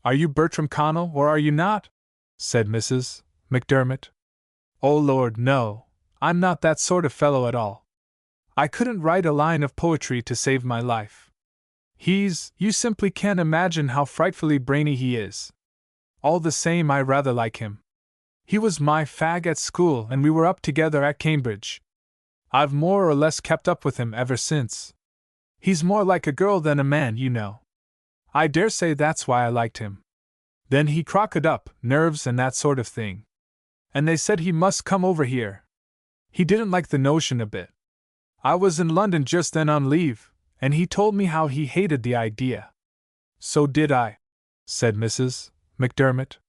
"Are you Bertram Connell, or are you not?" said Mrs. McDermott. "Oh Lord, no, I'm not that sort of fellow at all. I couldn't write a line of poetry to save my life. You simply can't imagine how frightfully brainy he is. All the same, I rather like him. He was my fag at school and we were up together at Cambridge. I've more or less kept up with him ever since. He's more like a girl than a man, you know. I dare say that's why I liked him. Then he crocked up, nerves and that sort of thing. And they said he must come over here. He didn't like the notion a bit. I was in London just then on leave, and he told me how he hated the idea." "So did I," said Mrs. McDermott.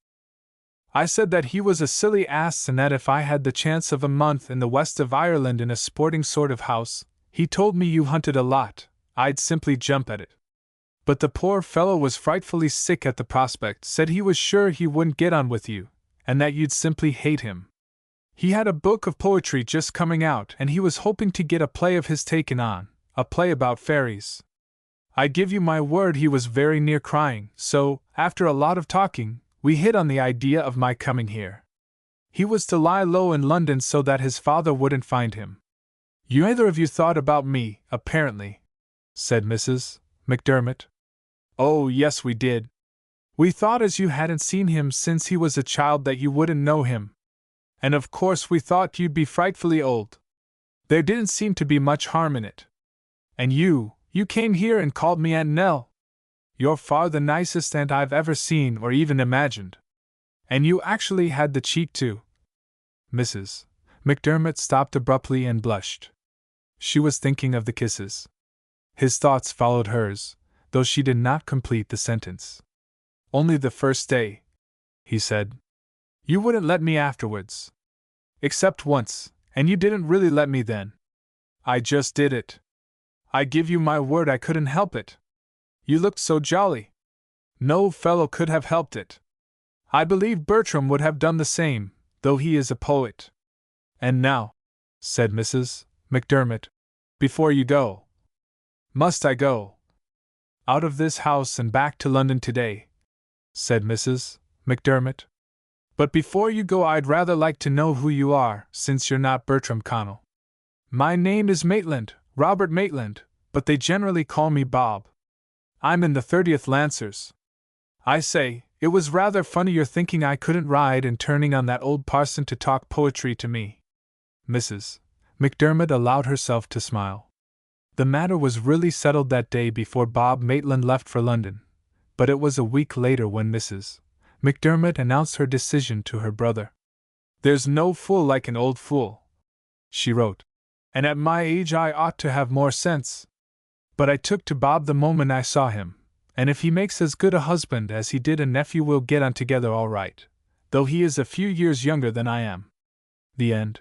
"I said that he was a silly ass and that if I had the chance of a month in the west of Ireland in a sporting sort of house, he told me you hunted a lot, I'd simply jump at it. But the poor fellow was frightfully sick at the prospect, said he was sure he wouldn't get on with you, and that you'd simply hate him. He had a book of poetry just coming out and he was hoping to get a play of his taken on, a play about fairies. I give you my word he was very near crying, so, after a lot of talking, we hit on the idea of my coming here. He was to lie low in London so that his father wouldn't find him. You either of you thought about me, apparently," said Mrs. McDermott. "Oh, yes, we did. We thought as you hadn't seen him since he was a child that you wouldn't know him. And of course we thought you'd be frightfully old. There didn't seem to be much harm in it. And you came here and called me Aunt Nell. You're far the nicest aunt I've ever seen or even imagined. And you actually had the cheek to—" Mrs. McDermott stopped abruptly and blushed. She was thinking of the kisses. His thoughts followed hers, though she did not complete the sentence. "Only the first day," he said. "You wouldn't let me afterwards. Except once, and you didn't really let me then. I just did it. I give you my word I couldn't help it. You looked so jolly. No fellow could have helped it. I believe Bertram would have done the same, though he is a poet. And now," said Mrs. McDermott, "before you go—" "Must I go out of this house and back to London today?" said Mrs. McDermott. "But before you go I'd rather like to know who you are, since you're not Bertram Connell." "My name is Maitland, Robert Maitland, but they generally call me Bob. I'm in the 30th Lancers. I say, it was rather funny your thinking I couldn't ride and turning on that old parson to talk poetry to me. Mrs. McDermott allowed herself to smile. The matter was really settled that day before Bob Maitland left for London, but it was a week later when Mrs. McDermott announced her decision to her brother. There's no fool like an old fool, she wrote, and at my age I ought to have more sense. But I took to Bob the moment I saw him, and if he makes as good a husband as he did a nephew we'll get on together all right, though he is a few years younger than I am. The end.